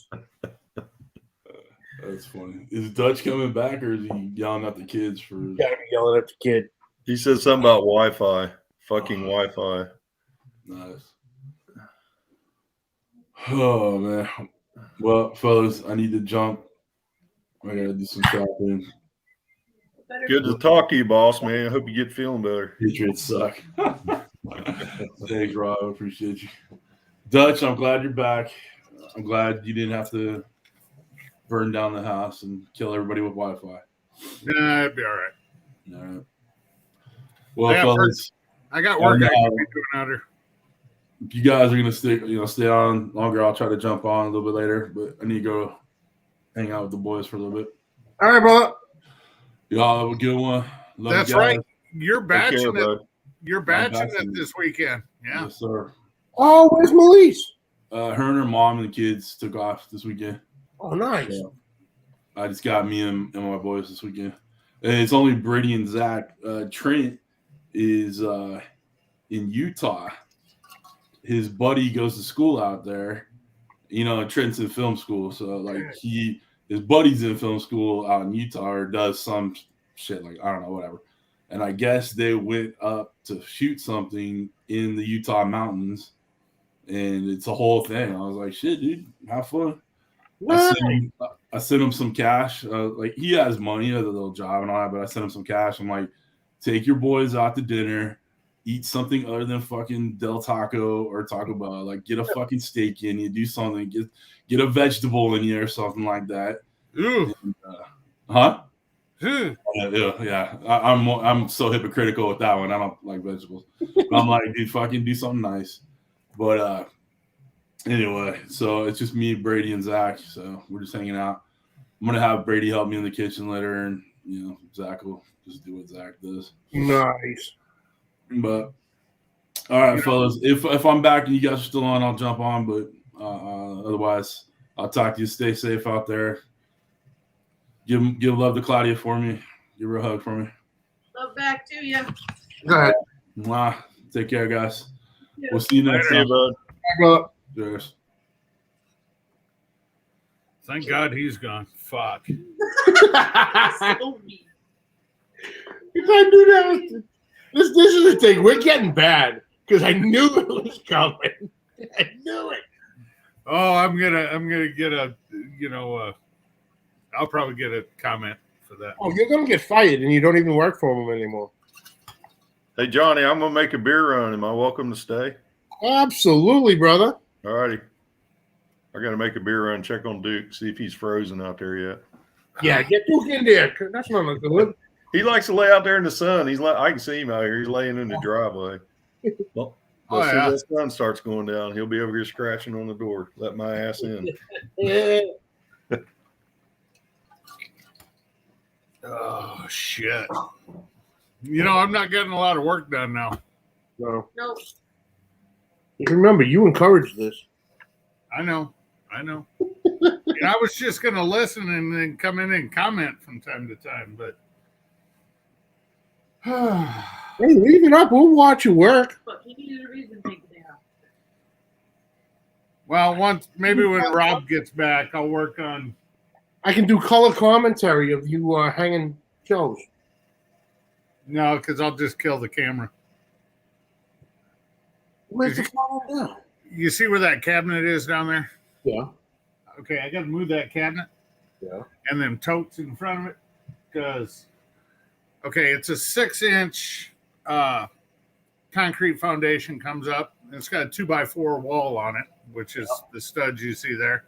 That's funny. Is Dutch coming back or is he yelling at the kids for Gotta be yelling at the kid. He said something about Wi-Fi. Fucking Wi-Fi. nice? Oh man. Well, fellas, I need to jump. I gotta do some shopping. Good to talk to you, boss, man. I hope you get feeling better. Patriots suck. Thanks, Rob. I appreciate you. Dutch, I'm glad you're back. I'm glad you didn't have to burn down the house and kill everybody with Wi-Fi. Nah, it'd be all right. All right. Well, Yeah, fellas, I got work I now- can be doing out here. if you guys are gonna stay on longer, I'll try to jump on a little bit later. But I need to go hang out with the boys for a little bit. All right, brother. Y'all have a good one. Love That's you guys. right. You're Take care, batching it. bud. You're batching batching it it. this weekend. Yeah. Yes, sir. Oh, where's Melise? Her and her mom and the kids took off this weekend. Oh, nice. So I just got me and my boys this weekend. And it's only Brady and Zach. Trent is in Utah. His buddy goes to school out there. Trent's in film school, so like his buddy's in film school out in Utah or does some shit like I don't know, whatever. And I guess they went up to shoot something in the Utah mountains, and it's a whole thing. I was like, shit, dude, have fun. I sent him some cash. Like he has money, he has a little job and all that, but I sent him some cash. I'm like, take your boys out to dinner, eat something other than fucking Del Taco or Taco Bell. Like get a fucking steak in you, do something, get a vegetable in you or something like that. Ooh. And, huh? Hmm. Yeah. I'm so hypocritical with that one. I don't like vegetables. But I'm like, dude, fucking do something nice. But anyway, so it's just me, Brady, and Zach. So we're just hanging out. I'm gonna have Brady help me in the kitchen later, and Zach will just do what Zach does. Nice. But all right, fellas. If I'm back and you guys are still on, I'll jump on. But otherwise, I'll talk to you. Stay safe out there. Give love to Claudia for me. Give her a hug for me. Love back to you. Go ahead. Mwah. Take care, guys. Yeah. We'll see you next See you, time. bud. Brother. Cheers. Thank God he's gone. Fuck. You can't do that. This is the thing. We're getting bad because I knew it was coming. I knew it. Oh, I'm gonna get a I'll probably get a comment for that. Oh, you're gonna get fired, and you don't even work for them anymore. Hey, Johnny, I'm going to make a beer run. Am I welcome to stay? Absolutely, brother. All righty. I got to make a beer run, check on Duke, see if he's frozen out there yet. Yeah, get Duke in there. That's not good. He likes to lay out there in the sun. I can see him out here. He's laying in the driveway. Well, as soon as the sun starts going down, he'll be over here scratching on the door. Let my ass in. Yeah. Oh shit. I'm not getting a lot of work done now. No. No. Remember, you encouraged this. I know. And I was just gonna listen and then come in and comment from time to time, but Hey, leave it up. We'll watch you work. But he needed a reason to take it down. well, maybe when Rob gets back, I'll work on. I can do color commentary of you hanging shows. No, because I'll just kill the camera. Where's the camera now? You see where that cabinet is down there? Yeah. Okay, I got to move that cabinet. Yeah. And them totes in front of it because Okay, it's a 6-inch concrete foundation comes up. And it's got a 2x4 wall on it, which is the studs you see there.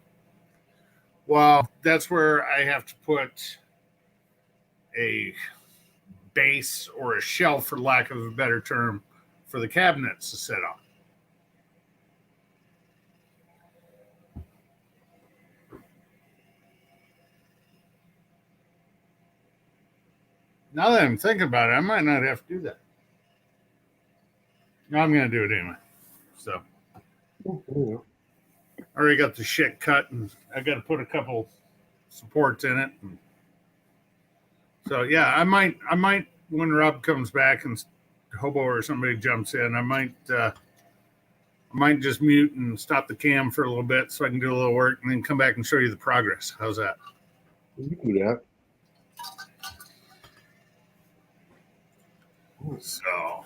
Well, that's where I have to put a base or a shelf, for lack of a better term, for the cabinets to sit on. Now that I'm thinking about it, I might not have to do that. No, I'm going to do it anyway. So, I already got the shit cut, and I got to put a couple supports in it. So, yeah, I might when Rob comes back and Hobo or somebody jumps in, I might just mute and stop the cam for a little bit so I can do a little work and then come back and show you the progress. How's that? You can do that. So,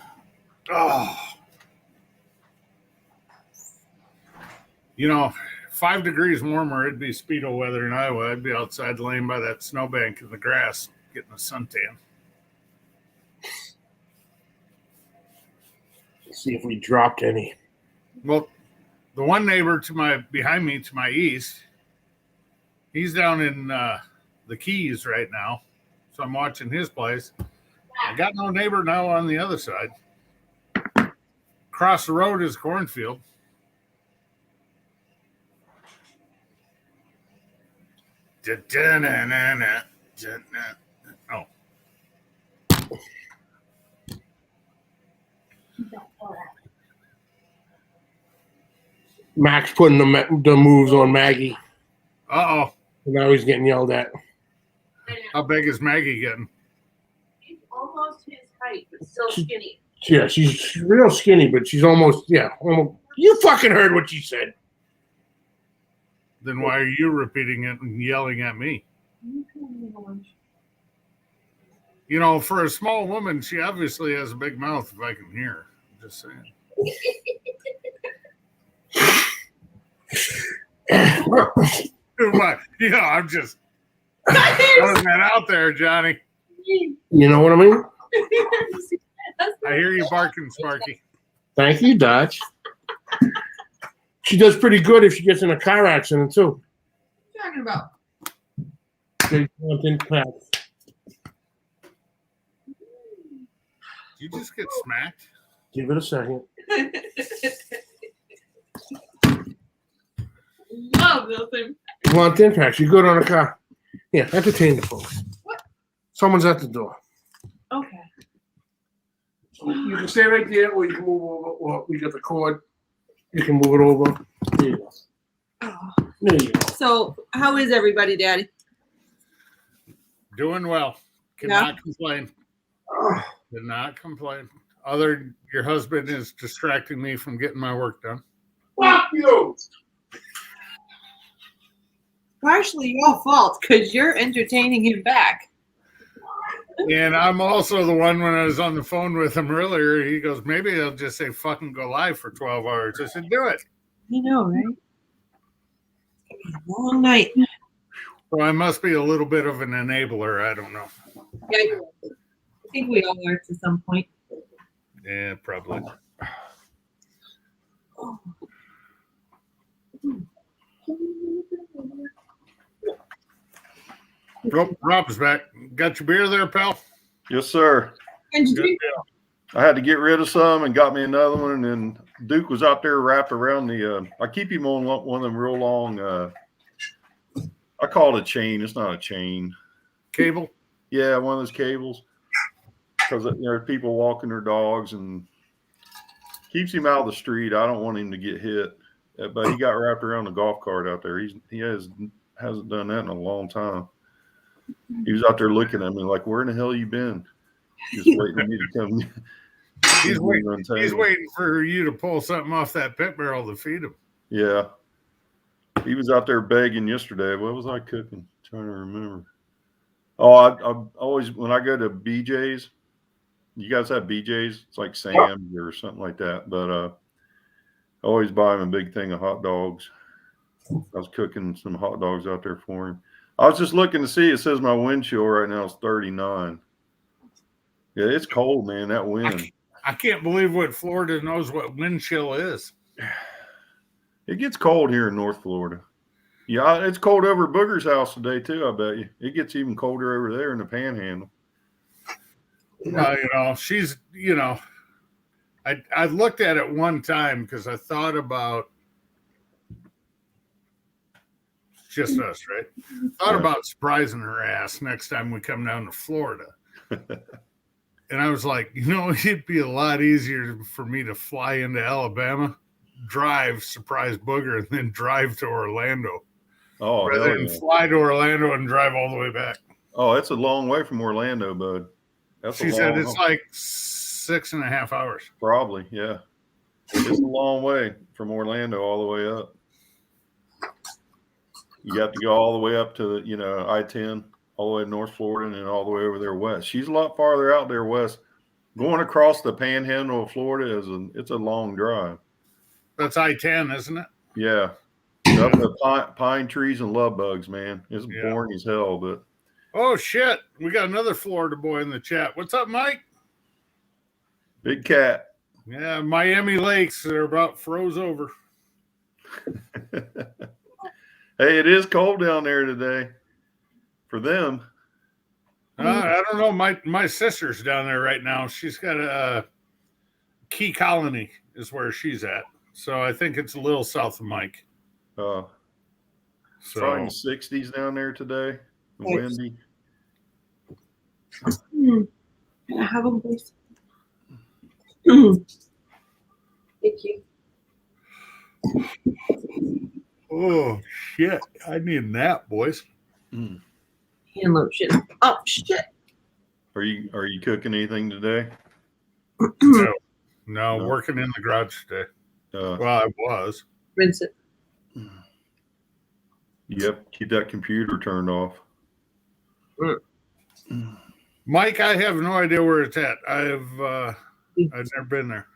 you know, 5 degrees warmer, it'd be Speedo weather in Iowa. I'd be outside laying by that snowbank in the grass getting a suntan. Let's see if we dropped any. Well, the one neighbor behind me to my east, he's down in the Keys right now. So I'm watching his place. I got no neighbor now on the other side. Across the road is cornfield. Oh. Max putting the moves on Maggie. Uh-oh. Now he's getting yelled at. How big is Maggie getting? She's almost his height, but still skinny. Yeah, she's real skinny, but she's almost. You fucking heard what she said. Then why are you repeating it and yelling at me? You know, for a small woman, she obviously has a big mouth, if I can hear her. I'm just saying. Yeah, I'm just throwing that out there, Johnny. You know what I mean? I hear you barking, Sparky. Thank you, Dodge. She does pretty good if she gets in a car accident, too. What are you talking about? They want impact. You just get smacked. Give it a second. Love those things. You want impact. You're good on a car. Yeah, entertain the folks. What? Someone's at the door. Okay. You can stay right there, or you can move over, or we got the cord. You can move it over. There you go. Oh. There you go. So, how is everybody, Daddy? Doing well. Cannot complain. Cannot complain. Your husband is distracting me from getting my work done. Fuck you! Partially your fault, because you're entertaining him back. And I'm also the one, when I was on the phone with him earlier, he goes, maybe I'll just say fucking go live for 12 hours. I said, do it. You know, right? Long night. So I must be a little bit of an enabler. I don't know. Yeah, I think we all are to some point. Yeah, probably. Oh. Oh, Rob's back. Got your beer there, pal? Yes, sir. And Good you deal. I had to get rid of some and got me another one. And then Duke was out there wrapped around the. I keep him on one of them real long. I call it a chain. It's not a chain. Cable? Yeah, one of those cables. Because there's people walking their dogs and keeps him out of the street. I don't want him to get hit. But he got wrapped around the golf cart out there. He hasn't done that in a long time. He was out there looking at me like, "Where in the hell you been?" Just waiting for me to come. He's waiting for you to pull something off that pit barrel to feed him. Yeah. He was out there begging yesterday. What was I cooking? Trying to remember. Oh, I always, when I go to BJ's, you guys have BJ's? It's like Sam's or something like that. But I always buy him a big thing of hot dogs. I was cooking some hot dogs out there for him. I was just looking to see. It says my wind chill right now is 39. Yeah, it's cold, man. That wind. I can't believe what Florida knows what wind chill is. It gets cold here in North Florida. Yeah, it's cold over at Booger's house today too. I bet you it gets even colder over there in the Panhandle. Well, she's, I looked at it one time because I thought about just us, right? Thought about surprising her ass next time we come down to Florida. And I was like, it'd be a lot easier for me to fly into Alabama, drive, surprise Booger, and then drive to Orlando. Oh, rather than fly to Orlando and drive all the way back. Oh, it's a long way from Orlando, bud. She said it's like 6.5 hours. Probably, yeah. It's a long way from Orlando all the way up. You got to go all the way up to the, I-10, all the way to North Florida, and then all the way over there west. She's a lot farther out there west. Going across the Panhandle of Florida it's a long drive. That's I-10, isn't it? Yeah. Up the pine trees and love bugs, man. It's boring as hell, but. Oh shit! We got another Florida boy in the chat. What's up, Mike? Big cat. Yeah, Miami lakes are about froze over. Hey, it is cold down there today. For them. I don't know. My sister's down there right now. She's got a Key Colony is where she's at. So I think it's a little south of Mike. So probably in the 60s down there today. Windy. Can I have them, please? Thank you. Oh shit! I need a nap, boys. Hand lotion. Oh shit! Are you cooking anything today? No, working in the garage today. Well, I was. Rinse it. Yep, keep that computer turned off. Mike, I have no idea where it's at. I've never been there.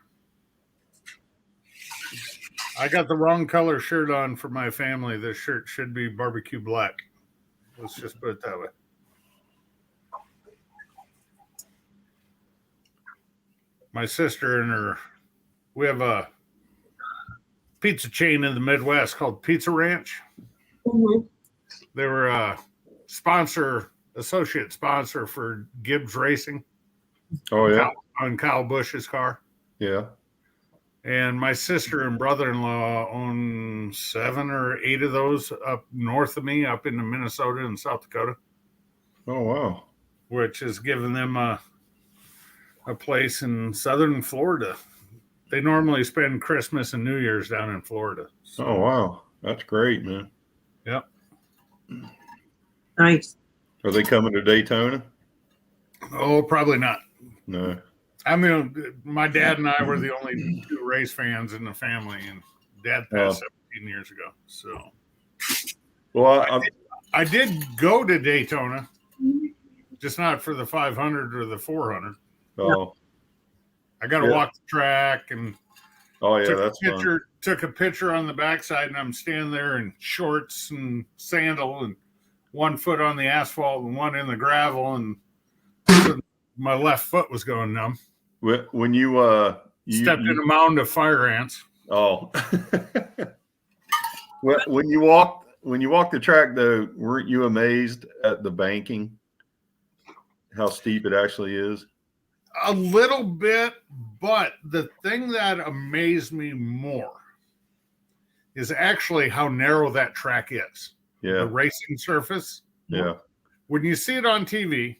I got the wrong color shirt on for my family. This shirt should be barbecue black. Let's just put it that way. My sister and we have a pizza chain in the Midwest called Pizza Ranch. Mm-hmm. They were a associate sponsor for Gibbs Racing. Oh, yeah. On Kyle Busch's car. Yeah. And my sister and brother-in-law own 7 or 8 of those up north of me, up into Minnesota and South Dakota. Oh, wow. Which has given them a place in southern Florida. They normally spend Christmas and New Year's down in Florida. So. Oh, wow. That's great, man. Yep. Nice. Are they coming to Daytona? Oh, probably not. No. I mean, my dad and I were the only 2 race fans in the family, and Dad passed 17 years ago. So, well, I did go to Daytona, just not for the 500 or the 400. Oh, I got to walk the track and that's fun. Took a picture on the backside, and I'm standing there in shorts and sandal, and 1 foot on the asphalt and 1 in the gravel, and my left foot was going numb. When you stepped in a mound of fire ants. Oh, when you walked the track though, weren't you amazed at the banking? How steep it actually is? A little bit, but the thing that amazed me more is actually how narrow that track is. Yeah, the racing surface. Yeah, when you see it on TV,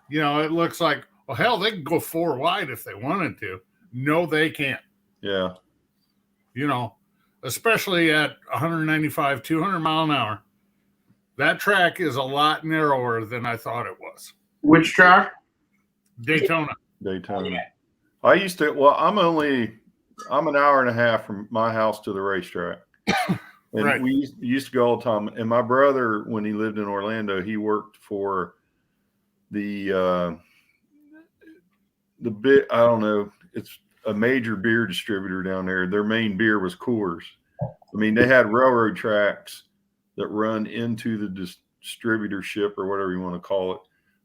it looks like, well, hell, they can go 4 wide if they wanted to. No, they can't. Yeah. Especially at 195, 200 mile an hour. That track is a lot narrower than I thought it was. Which track? Daytona. I used to, I'm an hour and a half from my house to the racetrack. And right. We used to go all the time. And my brother, when he lived in Orlando, he worked for the bit, I don't know, it's a major beer distributor down there. Their main beer was Coors. I mean, they had railroad tracks that run into the distributorship or whatever you want to call it.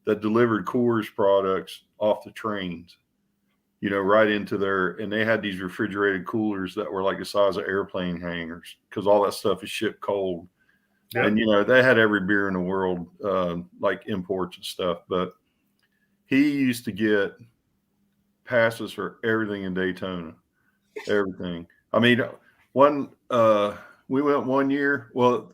that delivered Coors products off the trains, you know, right into their, and they had these refrigerated coolers that were like the size of airplane hangars because all that stuff is shipped cold. Yep. And, you know, they had every beer in the world, like imports and stuff. But he used to get passes for everything in Daytona, everything. I mean, we went one year. Well,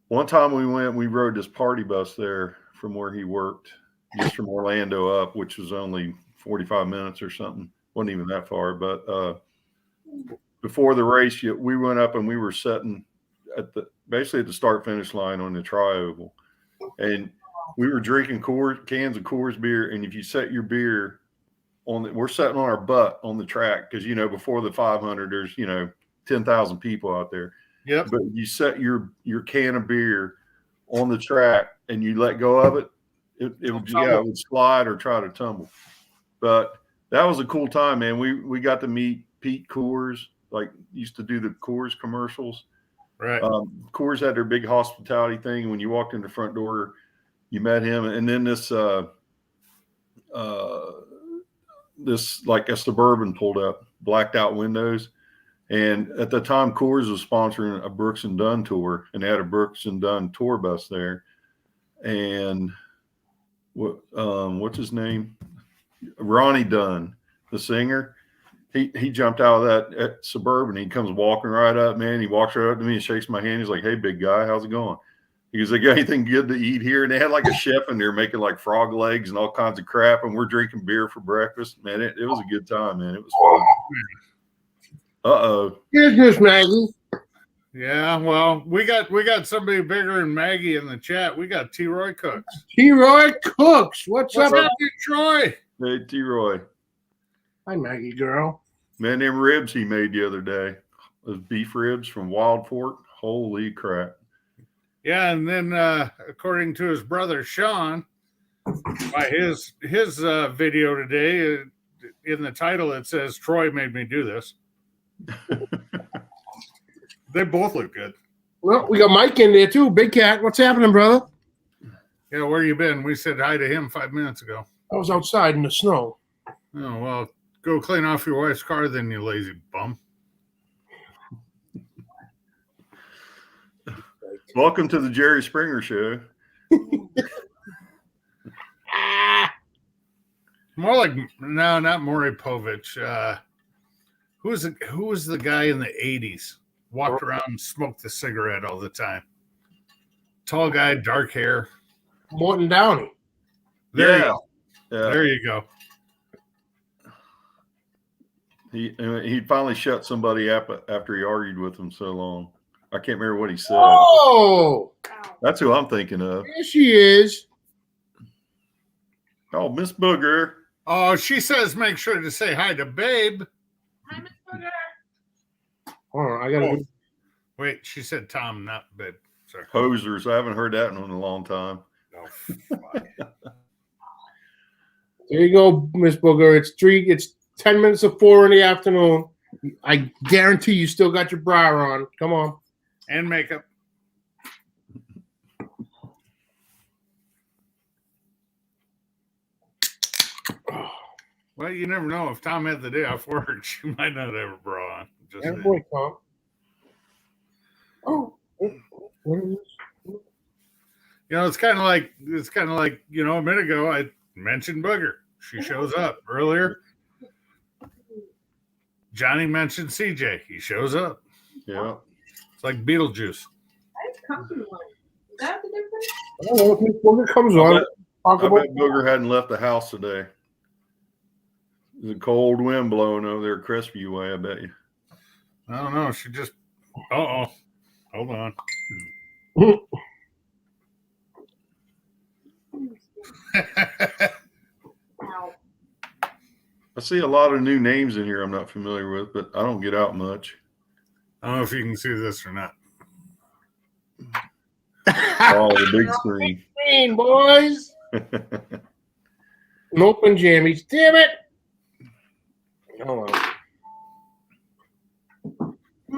one time we rode this party bus there from where he worked, just from Orlando up, which was only 45 minutes or something. Wasn't even that far. But before the race, we went up and we were sitting basically at the start finish line on the tri-oval. And we were drinking cans of Coors beer. And if you set your beer we're sitting on our butt on the track because, you know, before the 500, there's, you know, 10,000 people out there. Yep. But you set your can of beer on the track and you let go of it, it would slide or try to tumble. But that was a cool time, man. We got to meet Pete Coors, like used to do the Coors commercials. Right. Coors had their big hospitality thing. When you walked in the front door, you met him. And then this like a Suburban pulled up, blacked out windows. And at the time, Coors was sponsoring a Brooks and Dunn tour, and they had a Brooks and Dunn tour bus there. And what's his name? Ronnie Dunn, the singer. He jumped out of that Suburban. He comes walking right up, man. He walks right up to me and shakes my hand. He's like, "Hey, big guy, how's it going?" He goes, "They got anything good to eat here?" And they had like a chef in there making like frog legs and all kinds of crap. And we're drinking beer for breakfast. Man, it was a good time, man. It was fun. Uh-oh. Here's Miss Maggie. Yeah, well, we got somebody bigger than Maggie in the chat. We got T-Roy Cooks. T-Roy Cooks. What's up? Troy? Hey, T-Roy. Hi, Maggie girl. Man, them ribs he made the other day, those beef ribs from Wild Fork. Holy crap. Yeah, and then according to his brother Sean, by his video today, in the title it says Troy made me do this. They both look good. Well, we got Mike in there too. Big Cat. What's happening, brother? Yeah, where you been? We said hi to him 5 minutes ago. I was outside in the snow. Oh, well, go clean off your wife's car then, you lazy bum. Welcome to the Jerry Springer Show. More like, no, not Maury Povich. Who was the guy in the 80s? Walked around and smoked the cigarette all the time. Tall guy, dark hair. Morton Downey. There you go. He finally shut somebody up after he argued with him so long. I can't remember what he said. Oh, That's who I'm thinking of. there she is. Oh, Miss Booger. Oh, she says make sure to say hi to Babe. Hi, Miss Booger. Hold on, I gotta. Wait, she said Tom, not Babe. Sorry. Hosers. I haven't heard that in a long time. No. There you go, Miss Booger. It's 10 minutes of 4 in the afternoon. I guarantee you still got your bra on. Come on. And makeup. Well, you never know. If Tom had the day off work, she might not have a bra on. Just Yeah, saying. boy, Tom. Oh, what is this? You know, it's kind of like you know, a minute ago I mentioned Booger. She shows up earlier. Johnny mentioned CJ. He shows up. Yeah. It's like Beetlejuice. That's comfy one. Is that the difference? I don't know if Miss Booger comes I on. bet, Talk I about bet Booger hadn't left the house today. There's a cold wind blowing over there Crestview way, I bet you. I don't know. She just. Hold on. Ow. I see a lot of new names in here I'm not familiar with, but I don't get out much. I don't know if you can see this or not. Oh, the big screen. Green, boys. An open jammies. Damn it. Hold on.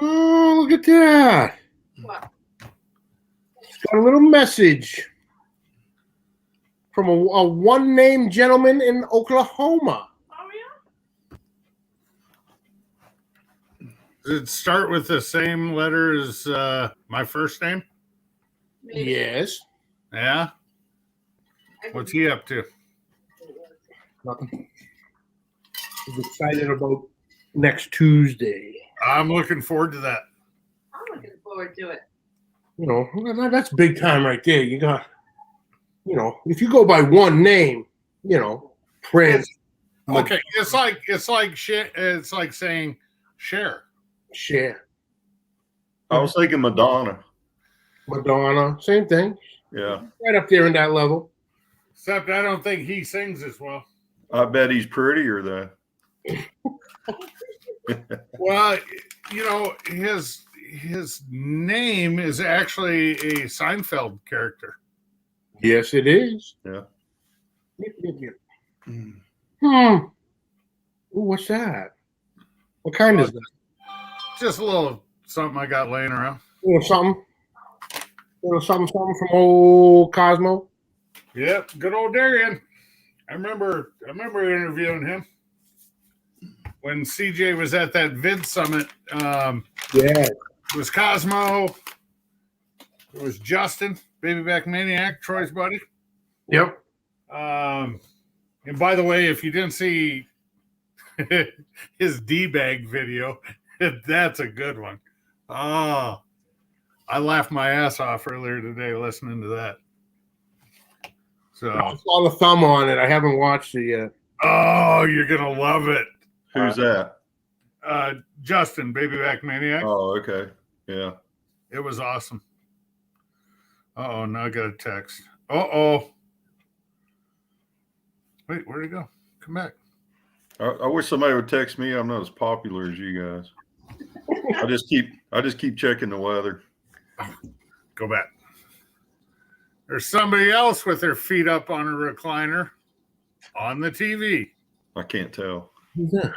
Oh, look at that. What? It's got a little message from a one-name gentleman in Oklahoma. Oh yeah. Does it start with the same letter as my first name? Maybe. Yes. Yeah. What's he up to? Nothing. He's excited about next Tuesday. I'm looking forward to that. I'm looking forward to it. You know, that's big time right there. You got, you know, if you go by one name, you know, Prince. Okay, it's like saying share. Cher, I was thinking Madonna. Madonna, same thing. Yeah. Right up there in that level. Except I don't think he sings as well. I bet he's prettier though. Well, you know, his name is actually a Seinfeld character. Yes, it is. Yeah. Yep, yep, yep. Ooh, what's that? What kind is that? Just a little something I got laying around. Little something. Little something from old Cosmo. Yep, good old Darian. I remember interviewing him when CJ was at that vid summit. Yeah. It was Cosmo. It was Justin, Baby Back Maniac, Troy's buddy. Yep. And by the way, if you didn't see his D-bag video, that's a good one. Oh, I laughed my ass off earlier today listening to that. So I saw the thumb on it. I haven't watched it yet. oh, you're gonna love it. Who's that? Justin, Baby Back Maniac. Oh, okay. Yeah. It was awesome. Oh, now I got a text. Oh. Wait, where'd he go? Come back. I wish somebody would text me. I'm not as popular as you guys. I just keep checking the weather. Go back. There's somebody else with their feet up on a recliner on the TV. I can't tell. Who's that?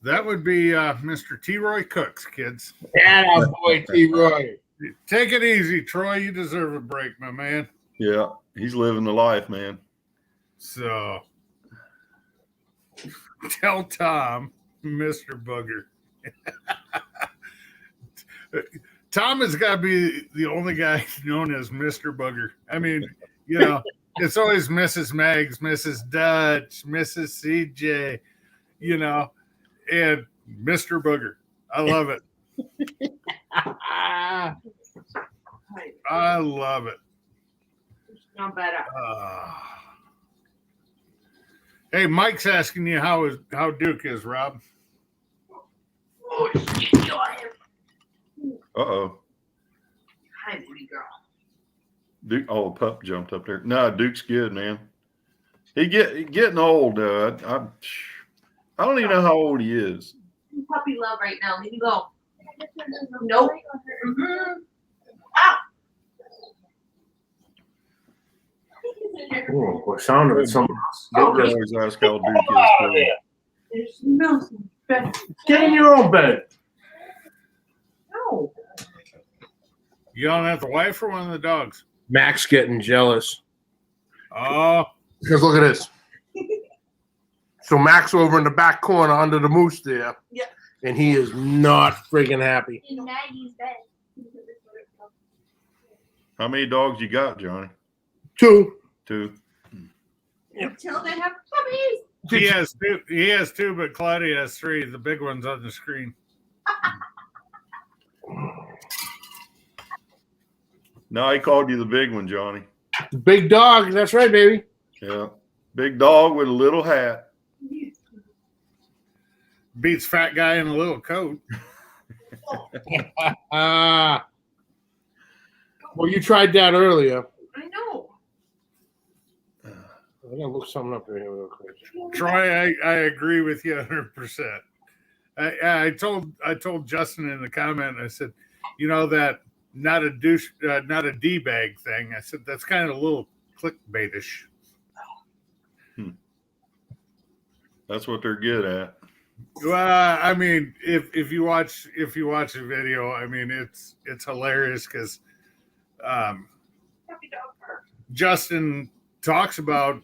That would be Mr. T. Roy Cooks, kids. Yeah, boy, T-Roy. Take it easy, Troy. You deserve a break, my man. Yeah, he's living the life, man. So tell Tom, Mr. Booger. Tom has got to be the only guy known as Mr. Booger. I mean, you know, it's always Mrs. Meggs, Mrs. Dutch, Mrs. CJ, you know, and Mr. Booger. I love it. I love it. Not better. Hey, Mike's asking you how Duke is, Rob. Oh, shit, you are him. Uh-oh. Hi, booty girl. Duke, oh, pup jumped up there. No, Duke's good, man. He getting old, though. I don't even know how old he is. Puppy love right now. Let me go. Nope. Mm-hmm. Ow. Oh, what sounded like someone else. Don't always ask how Duke is. There's no bed. Get in your own bed. No. You yelling at the wife or one of the dogs? Mac's getting jealous. Oh, Because look at this. So Mac's over in the back corner under the moose there. Yeah. And he is not freaking happy. In Maggie's bed. How many dogs you got, Johnny? 2. 2. Until they have puppies. he has two. He has 2, but Claudia has 3. The big one's on the screen. No, I called you the big one, Johnny. Big dog. That's right, baby. Yeah. Big dog with a little hat. Beats fat guy in a little coat. Well, you tried that earlier. I know. I'm going to look something up here real quick. Troy, I agree with you 100%. I told Justin in the comment. I said, you know that not a D-bag thing. I said that's kind of a little clickbaitish. That's what they're good at. Well, I mean, if you watch the video, I mean it's hilarious because Puppy dog fur. Justin talks about,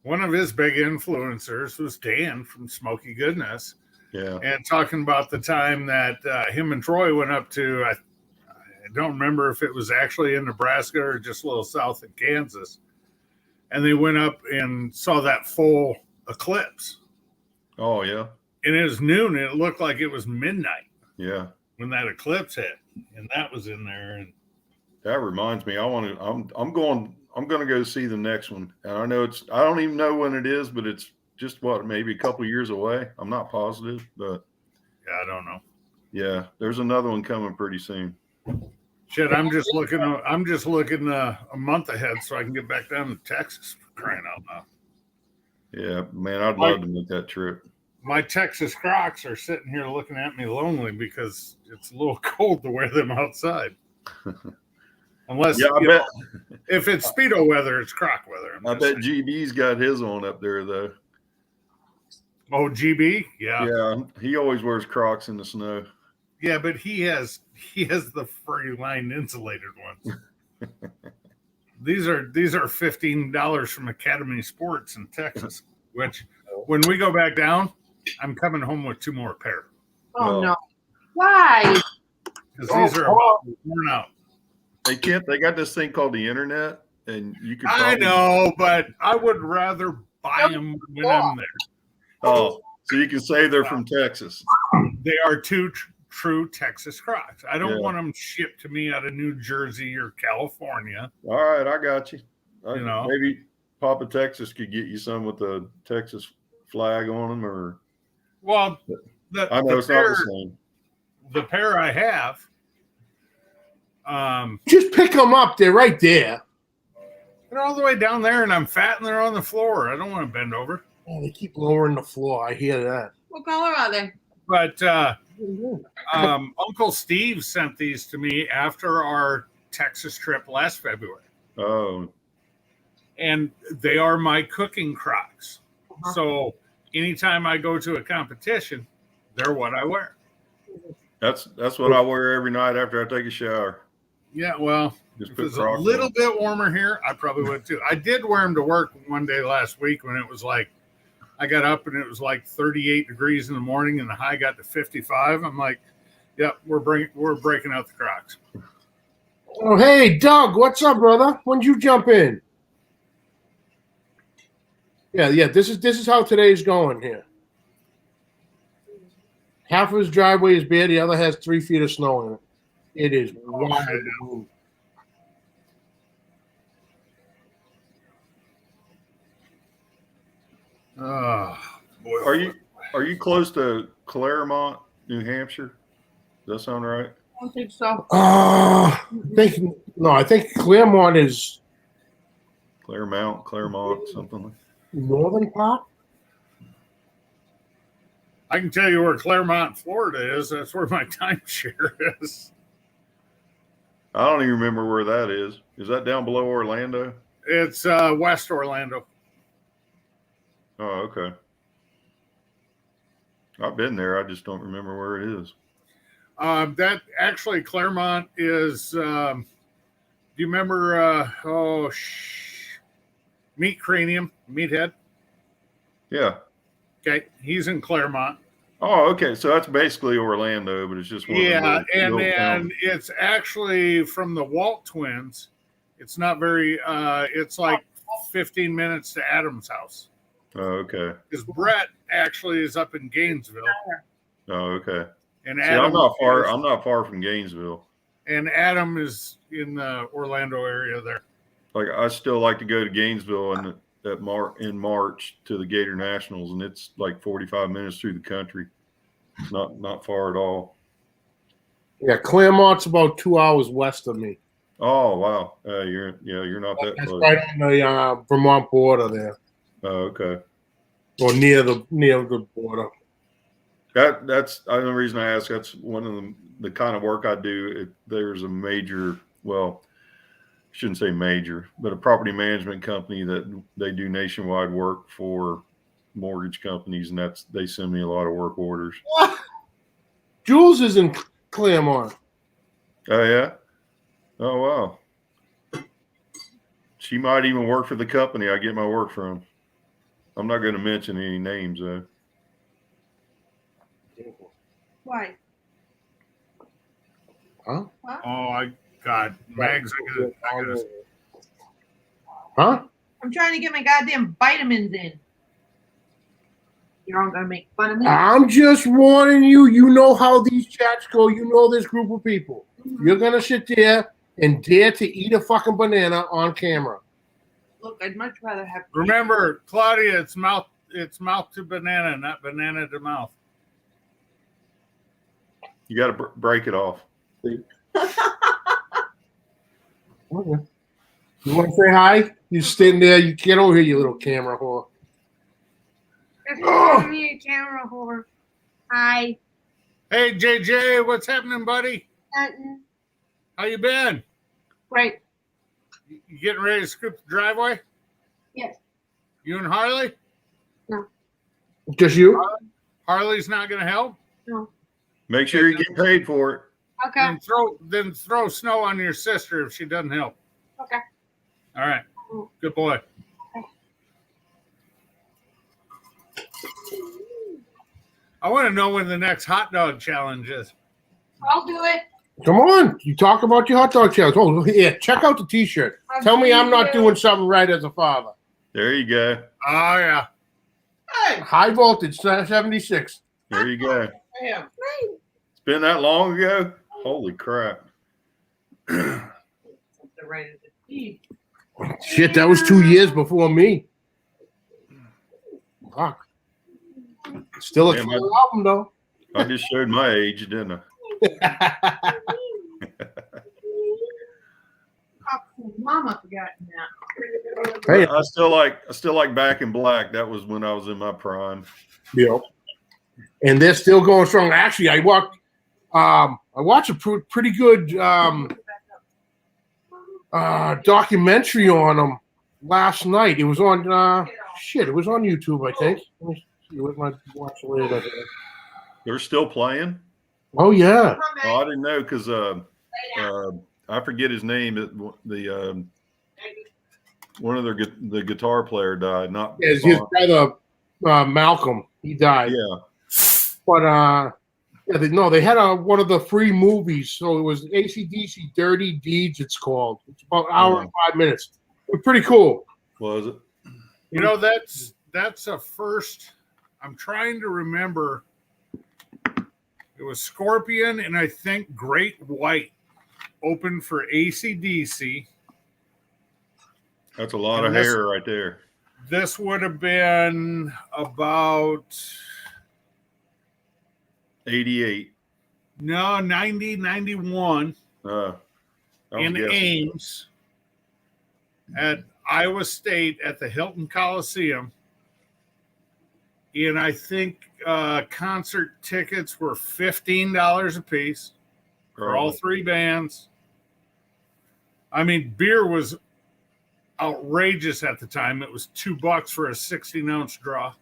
one of his big influencers was Dan from Smoky Goodness, Yeah. and talking about the time that him and Troy went up to, I don't remember if it was actually in Nebraska or just a little south of Kansas, and they went up and saw that full eclipse. Oh yeah. And it was noon, and it looked like it was midnight Yeah. when that eclipse hit, and that was in there. And That reminds me, I'm going to go see the next one. And I know I don't even know when it is, but it's just maybe a couple years away. I'm not positive, but yeah, I don't know. yeah, there's another one coming pretty soon. Shit, I'm just looking a month ahead so I can get back down to Texas, for crying out loud. Yeah, man, I'd love to make that trip. My Texas Crocs are sitting here looking at me lonely because it's a little cold to wear them outside. Unless, Yeah, I bet. If it's Speedo weather, it's Croc weather. I bet GB's got his on up there though. Oh, GB? Yeah. Yeah, he always wears Crocs in the snow. Yeah, but he has the furry line insulated ones. These are $15 from Academy Sports in Texas, which when we go back down, I'm coming home with 2 more pair. Oh no. Why? Because these are worn out. They got this thing called the internet, and you can. I know, but I would rather buy them when I'm there. Oh, so you can say they're from Texas. They are true Texas Crocs. I don't Yeah. want them shipped to me out of New Jersey or California. All right, I got you. Maybe Papa Texas could get you some with the Texas flag on them, or. Well, I know it's not the same. The pair I have. Just pick them up. They're right there. They're all the way down there, and I'm fat, and they're on the floor. I don't want to bend over. Oh, they keep lowering the floor. I hear that. What color are they? But Uncle Steve sent these to me after our Texas trip last February. Oh. And they are my cooking Crocs. So anytime I go to a competition, they're what I wear. That's what I wear every night after I take a shower. Yeah, well, Just if put it's a Crocs little on. bit warmer here, I probably would too. I did wear them to work one day last week when it was like, I got up and it was like 38 degrees in the morning and the high got to 55. I'm like, yep, we're breaking out the Crocs. Oh, hey, Doug, what's up, brother? When'd you jump in? Yeah. This is how today's going here. Half of his driveway is bare. The other has 3 feet of snow in it. It is wild. Oh, boy. Are you close to Claremont, New Hampshire? Does that sound right? I don't think so. I think Claremont is Claremont, something like. northern part. I can tell you where Claremont, Florida is. That's where my timeshare is. I don't even remember where that is. Is that down below Orlando? It's West Orlando. Oh, okay. I've been there. I just don't remember where it is. That actually Claremont is. Do you remember? Meathead. Yeah. Okay, he's in Claremont. Oh, okay. So that's basically Orlando, but it's just one of the little and towns. it's actually from the Walt twins. It's not very. It's like 15 minutes to Adam's house. Oh, okay. Because Brett actually is up in Gainesville. Oh, okay. And See, Adam I'm not far from Gainesville. And Adam is in the Orlando area there. Like I still like to go to Gainesville in March to the Gator Nationals, and it's like 45 minutes through the country. It's not far at all. Yeah, Claremont's about 2 hours west of me. Oh wow, you're not that That's close. right on the Vermont border there, Oh, okay. or near the border. That's the only reason I ask. That's one of the kind of work I do. If there's a major, well, shouldn't say major, but a property management company that they do nationwide work for mortgage companies, and they send me a lot of work orders. Jules is in Claremont. Oh yeah. Oh wow. She might even work for the company I get my work from. I'm not going to mention any names, though. Why? Huh? Oh, God. Mags, I gotta Huh? I'm trying to get my goddamn vitamins in. You're all gonna make fun of me. I'm just warning you. You know how these chats go. You know this group of people. You're gonna sit there and dare to eat a fucking banana on camera. Look, I'd much rather have. remember, Claudia, it's mouth to banana, not banana to mouth. You got to break it off. Okay. You want to say hi? You standing there. You get over here, you little camera whore. Give me a camera whore. Hi. Hey, JJ, what's happening, buddy? Nothing. How you been? Great. You getting ready to scoop the driveway? Yes. You and Harley? Just you? Harley's not going to help? No. Make sure you get paid for it. Okay. Then throw snow on your sister if she doesn't help. Okay. All right. Good boy. I want to know when the next hot dog challenge is. I'll do it. Come on. You talk about your hot dog challenge. Oh, yeah. Check out the T-shirt. Tell me I'm not doing something right as a father. There you go. Oh, yeah. Hey. High voltage 76. There you go. Damn. It's been that long ago? Holy crap. The right of the teeth. Shit, that was 2 years before me. Fuck. Still a Man, cool album, though. I just showed my age, didn't I? Mama forgotten that. Hey. I still like Back in Black. That was when I was in my prime. Yeah. And they're still going strong. Actually, I watched a pretty good documentary on them last night. It was on it was on YouTube, I think. Let me see what my watch later. They're still playing? Oh yeah. Oh, I didn't know because I forget his name. The one of the guitar player died. Not His brother Malcolm. He died. Yeah. But they had one of the free movies. So it was AC/DC Dirty Deeds. It's called. It's about an hour and 5 minutes. It's pretty cool. Was it? You know, that's a first. I'm trying to remember. It was Scorpion and I think Great White opened for AC/DC. That's a lot of hair right there. This would have been about 88. No, 90, 91 in guessing. Ames at Iowa State at the Hilton Coliseum. And I think concert tickets were $15 a piece for all three bands. I mean, beer was outrageous at the time. It was $2 for a 16-ounce draw.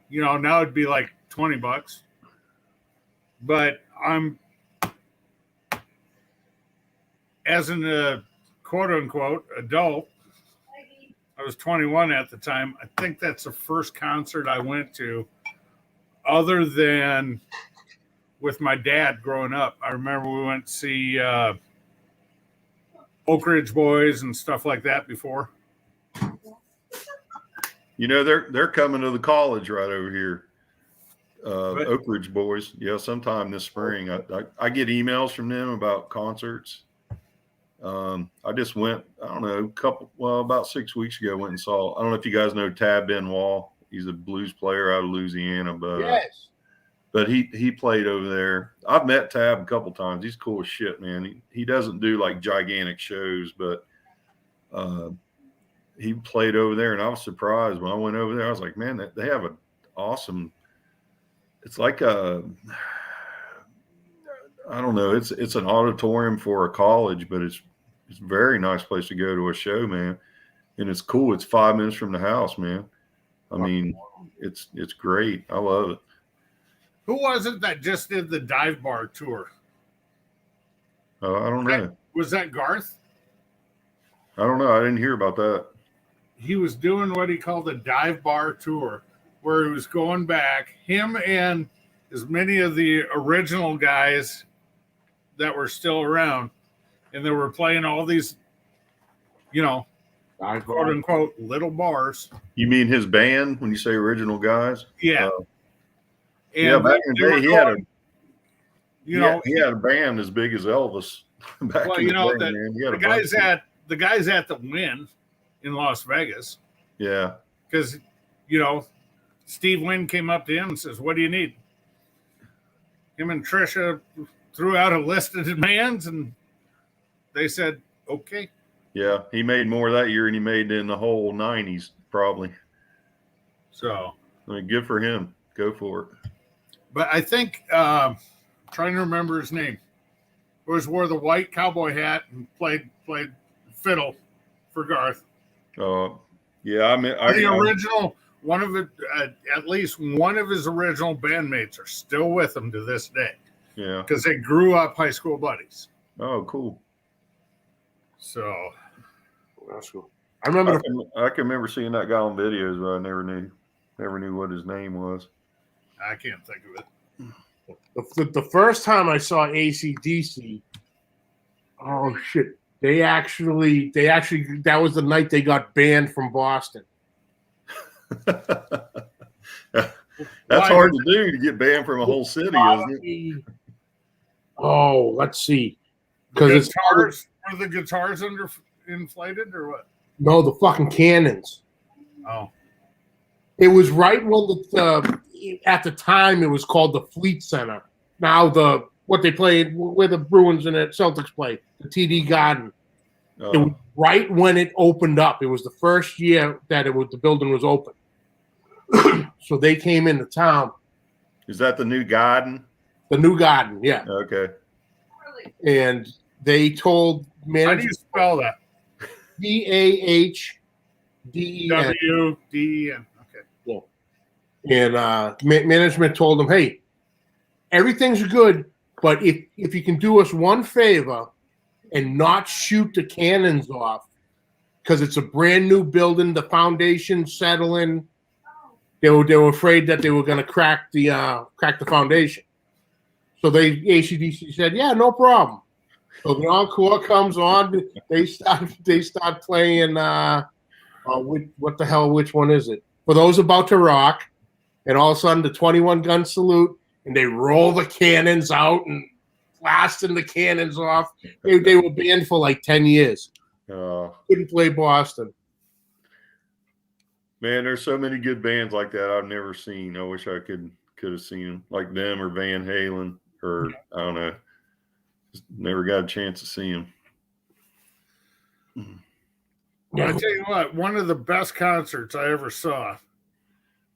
You know, now it'd be like $20. But I'm, as an quote unquote adult, I was 21 at the time. I think that's the first concert I went to, other than with my dad growing up. I remember we went to see Oak Ridge Boys and stuff like that before. You know, they're coming to the college right over here. Oak Ridge Boys. Yeah, sometime this spring. I get emails from them about concerts. I just went, I don't know, about 6 weeks ago, went and saw, I don't know if you guys know Tab Benoit. He's a blues player out of Louisiana, but he played over there. I've met Tab a couple times. He's cool as shit, man. He doesn't do like gigantic shows, but he played over there, and I was surprised when I went over there. I was like, man, they have an awesome, it's like I don't know, it's an auditorium for a college, but it's a very nice place to go to a show, man. And it's cool. It's 5 minutes from the house, man. I mean, it's great. I love it. Who was it that just did the dive bar tour? I don't know. Was that Garth? I don't know. I didn't hear about that. He was doing what he called a dive bar tour, where he was going back, him and as many of the original guys that were still around, and they were playing all these, quote unquote, little bars. You mean his band when you say original guys? Yeah. Yeah, back in the day, he had a band as big as Elvis. Back in the day, man. He had the guys at the Wynn in Las Vegas. Yeah. Because, Steve Wynn came up to him and says, "What do you need?" Him and Trisha threw out a list of demands, and they said, "Okay." Yeah, he made more that year than he made in the whole 90s, probably. So, I mean, good for him. Go for it. But I think, trying to remember his name, always wore the white cowboy hat and played fiddle for Garth. Yeah, I mean, the original one of it, at least one of his original bandmates are still with him to this day. Yeah, because they grew up high school buddies. Oh, cool. So that's cool. I remember. I can remember seeing that guy on videos, but I never knew what his name was. I can't think of it. The first time I saw AC/DC, oh shit! They actually that was the night they got banned from Boston. That's hard to do, to get banned from a whole city, isn't it? Oh, let's see. Because were the guitars inflated or what? No, the fucking cannons. Oh. It was right when at the time it was called the Fleet Center. Now what they played, where the Bruins and the Celtics play, the TD Garden. It was right when it opened up. It was the first year that the building was open. So they came into town. Is that the new Garden? The new Garden, yeah. Okay. And they told management. How do you spell that? DAHDEN. WDEN. Okay. Yeah. And management told them, hey, everything's good, but if you can do us one favor and not shoot the cannons off, because it's a brand new building, the foundation settling. They were afraid that they were going to crack the foundation. So AC/DC said, yeah, no problem. So the encore comes on. They start playing. What the hell? Which one is it? For Those About to Rock, and all of a sudden the 21 gun salute, and they roll the cannons out and blasting the cannons off. They were banned for like 10 years. Couldn't play Boston. Man, there's so many good bands like that I've never seen. I wish I could have seen them, like them or Van Halen, or I don't know. Just never got a chance to see them. Well, I tell you what, one of the best concerts I ever saw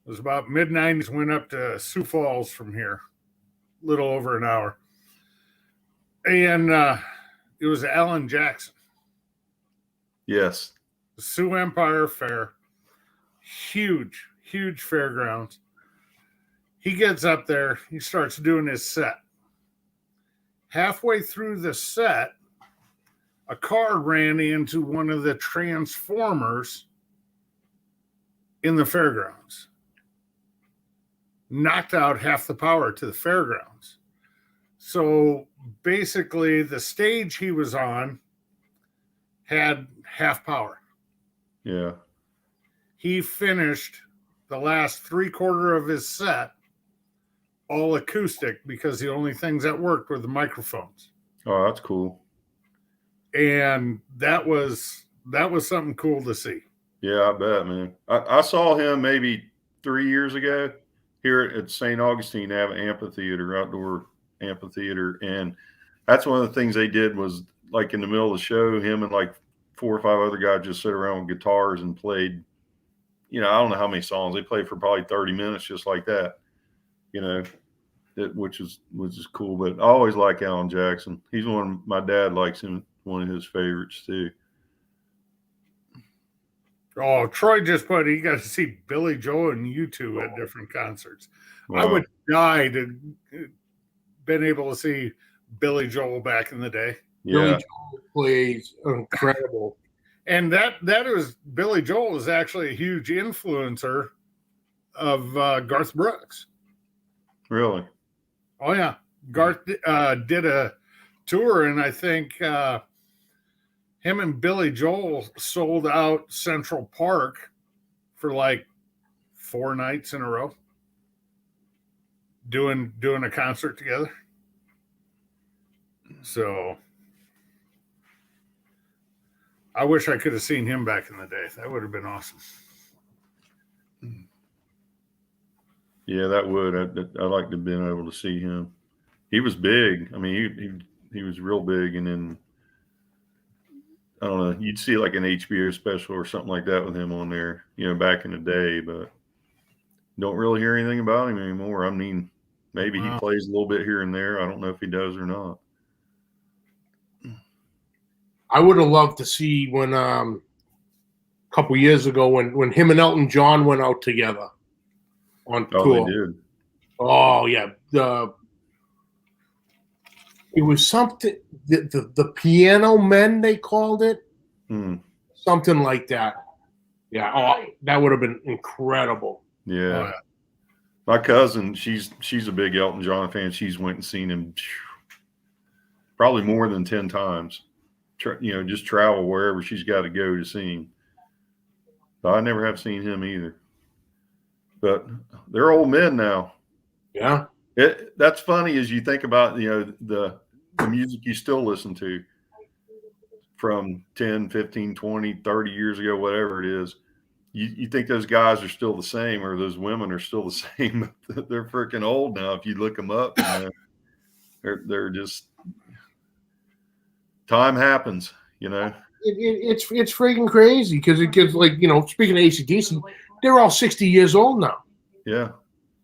was about mid-90s. Went up to Sioux Falls from here, a little over an hour. And it was Alan Jackson. Yes. The Sioux Empire Fair. Huge, huge fairgrounds. He gets up there. He starts doing his set. Halfway through the set, a car ran into one of the transformers in the fairgrounds. Knocked out half the power to the fairgrounds. So basically, the stage he was on had half power. Yeah. He finished the last 3/4 of his set all acoustic, because the only things that worked were the microphones. Oh, that's cool. And that was something cool to see. Yeah, I bet, man. I saw him maybe 3 years ago here at St. Augustine Amphitheater, outdoor amphitheater. And that's one of the things they did was, like, in the middle of the show, him and like 4 or 5 other guys just sit around with guitars and played, I don't know how many songs. They played for probably 30 minutes just like that, which is cool. But I always like Alan Jackson. He's my dad likes him, one of his favorites too. Oh, Troy just put, he got to see Billy Joel and U2 at different concerts. Wow. I would die to been able to see Billy Joel back in the day. Billy Yeah. Joel plays incredible. And that was Billy Joel is actually a huge influencer of Garth Brooks. Really? Oh yeah, Garth did a tour, and I think him and Billy Joel sold out Central Park for like 4 nights in a row, doing a concert together. So I wish I could have seen him back in the day. That would have been awesome. Yeah, that would. I'd like to have been able to see him. He was big. I mean, he was real big, and then I don't know. You'd see like an HBO special or something like that with him on there, back in the day. But don't really hear anything about him anymore. I mean, maybe he plays a little bit here and there. I don't know if he does or not. I would have loved to see when a couple years ago when him and Elton John went out together on Oh, tour. they did. Oh yeah, it was something the Piano Men they called it, something like that. Yeah, that would have been incredible. Yeah. My cousin, she's a big Elton John fan. She's went and seen him probably more than 10 times. Just travel wherever she's got to go to see him. But I never have seen him either. But they're old men now. Yeah. That's funny as you think about, the music you still listen to from 10, 15, 20, 30 years ago, whatever it is. You think those guys are still the same or those women are still the same. They're freaking old now. If you look them up, they're just, time happens, It's freaking crazy because it gives speaking of AC/DC, they're all 60 years old now. Yeah.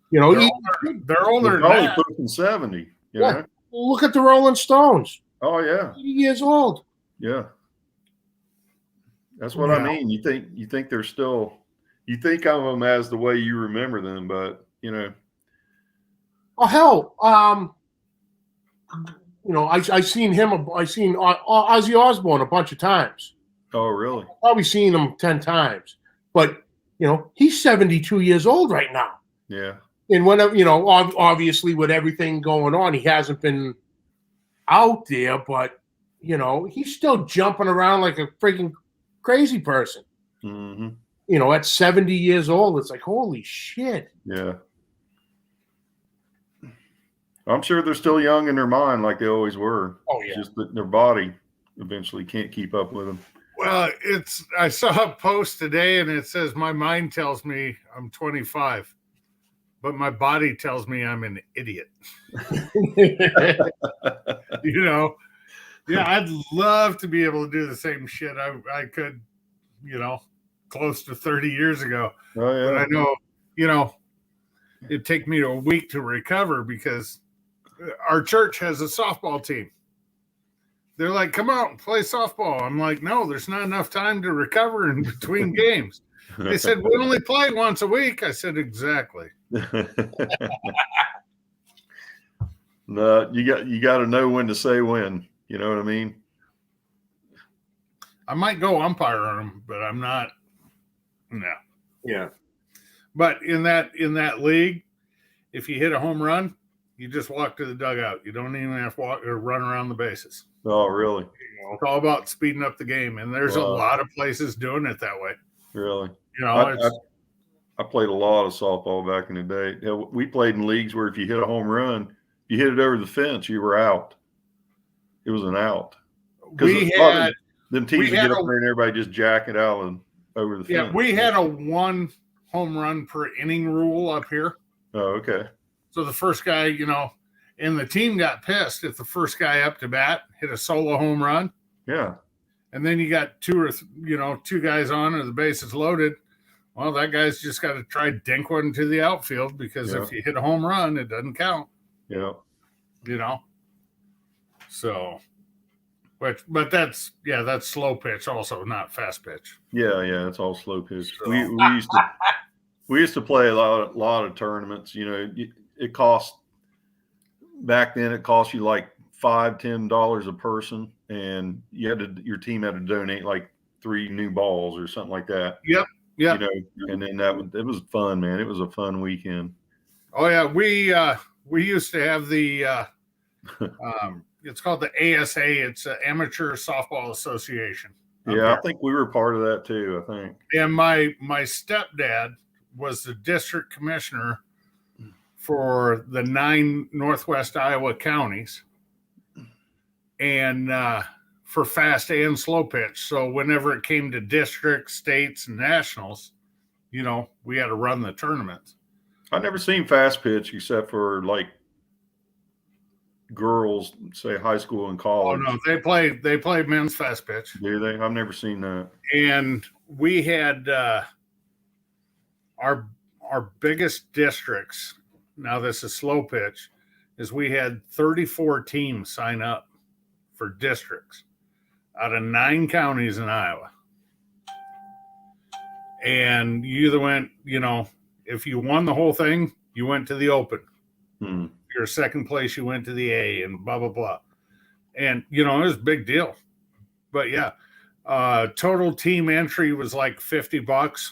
They're older than probably that. pushing 70. Yeah. Look at the Rolling Stones. Oh yeah. 80 years old. Yeah. That's what I mean. You think they're still, you think of them as the way you remember them, but Oh hell, I seen Ozzy Osbourne a bunch of times. Oh really? Probably seen him 10 times, but he's 72 years old right now. Yeah. And whenever obviously with everything going on, he hasn't been out there, but he's still jumping around like a freaking crazy person. Mm-hmm. At 70 years old, it's like, holy shit. Yeah. I'm sure they're still young in their mind like they always were. Oh, yeah. Just that their body eventually can't keep up with them. Well, I saw a post today and it says, my mind tells me I'm 25, but my body tells me I'm an idiot. Yeah, I'd love to be able to do the same shit I could, close to 30 years ago. Oh, yeah. But I know, it'd take me a week to recover because our church has a softball team. They're like, come out and play softball. I'm like, no, there's not enough time to recover in between games. They said, we only play once a week. I said, exactly. No, you got to know when to say when. You know what I mean? I might go umpire on them, but I'm not. No. Yeah. But in that league, if you hit a home run, you just walk to the dugout. You don't even have to walk or run around the bases. Oh, really? It's all about speeding up the game, and there's a lot of places doing it that way. Really? I played a lot of softball back in the day. We played in leagues where if you hit a home run, you hit it over the fence, you were out. It was an out. Because them teams would get up there and everybody just jack it out and over the fence. Yeah, we had a 1 home run per inning rule up here. Oh, okay. So the first guy, and the team got pissed if the first guy up to bat hit a solo home run. Yeah. And then you got 2 guys on or the base is loaded. Well, that guy's just got to try dink one to the outfield because if you hit a home run, it doesn't count. Yeah. So, but that's slow pitch also, not fast pitch. Yeah, it's all slow pitch. So. We used to play a lot of tournaments. It cost back then. It cost you like $5-10 a person, and your team had to donate like 3 new balls or something like that. Yep. You know, and then it was fun, man. It was a fun weekend. Oh yeah, we used to have the it's called the ASA. It's an Amateur Softball Association. Yeah, I think we were part of that too. I think. And my stepdad was the district commissioner for the 9 Northwest Iowa counties, and for fast and slow pitch. So whenever it came to districts, states, and nationals, you know, we had to run the tournaments. I've never seen fast pitch except for like girls, say high school and college. Oh no, they play men's fast pitch. Do they? I've never seen that. And we had our biggest districts. Now this is slow pitch. Is we had 34 teams sign up for districts out of 9 counties in Iowa. And you either went, you know, if you won the whole thing, you went to the Open. Hmm. If you're second place, you went to the A, and blah, blah, blah. And, you know, it was a big deal. But yeah, total team entry was like $50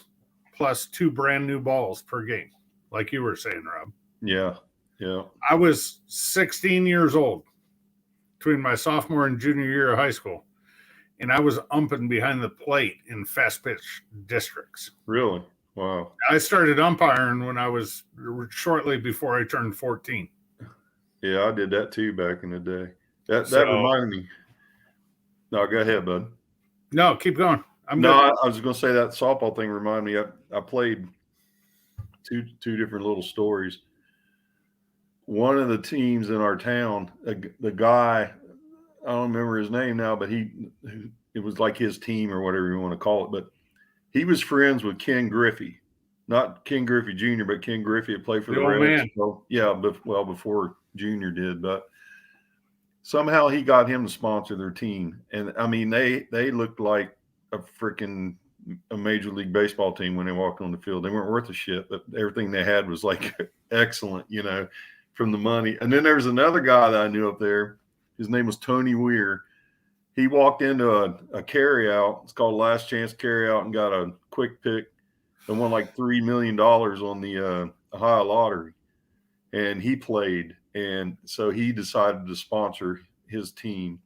plus 2 brand new balls per game, like you were saying, Rob. Yeah. Yeah. I was 16 years old between my sophomore and junior year of high school, and I was umping behind the plate in fast pitch districts. Really? Wow. I started umpiring when I was shortly before I turned 14. Yeah, I did that too back in the day. That reminded me. No, go ahead, bud. No, keep going. I was going to say that softball thing reminded me. I played two different little stories. One of the teams in our town, the guy, I don't remember his name now, but it was like his team or whatever you want to call it. But he was friends with Ken Griffey, not Ken Griffey Jr., but Ken Griffey had played for the Reds. So, yeah, before Junior did. But somehow he got him to sponsor their team. And, I mean, they looked like a freaking Major League Baseball team when they walked on the field. They weren't worth a shit, but everything they had was, like, excellent, you know, from the money. And then there's another guy that I knew up there. His name was Tony Weir. He walked into a carryout. It's called Last Chance Carryout, and got a quick pick and won like $3 million on the Ohio lottery. And he played. And so he decided to sponsor his team.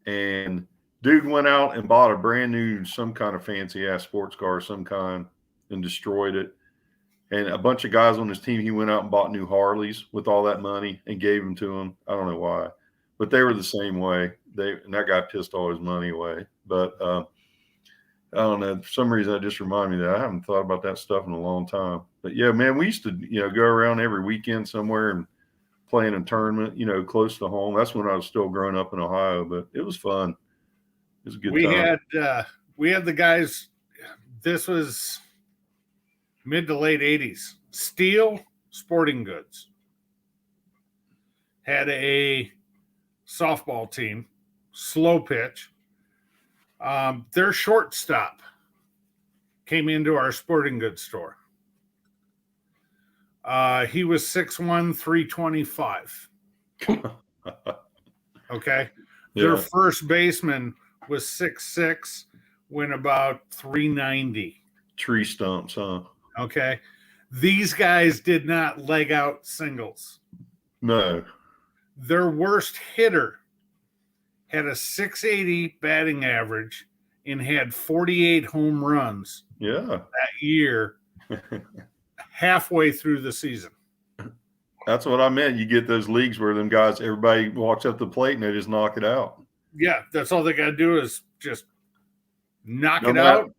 And dude went out and bought a brand new, some kind of fancy ass sports car of some kind, and destroyed it. And a bunch of guys on his team, he went out and bought new Harleys with all that money and gave them to him. I don't know why, but they were the same way. And that guy pissed all his money away. But I don't know. For some reason, that just reminded me that I haven't thought about that stuff in a long time. But yeah, man, we used to, you know, go around every weekend somewhere and play in a tournament, you know, close to home. That's when I was still growing up in Ohio, but it was fun. It was a good time. We had the guys. This was mid to late 80s. Steel Sporting Goods had a softball team, slow pitch. Their shortstop came into our sporting goods store. He was 6'1", 325. Okay. Yeah. Their first baseman was 6'6", went about 390. Tree stumps, huh? Okay. These guys did not leg out singles. No. Their worst hitter had a 680 batting average and had 48 home runs that year halfway through the season. That's what I meant. You get those leagues where them guys, everybody walks up the plate and they just knock it out. Yeah, that's all they got to do is just knock it out.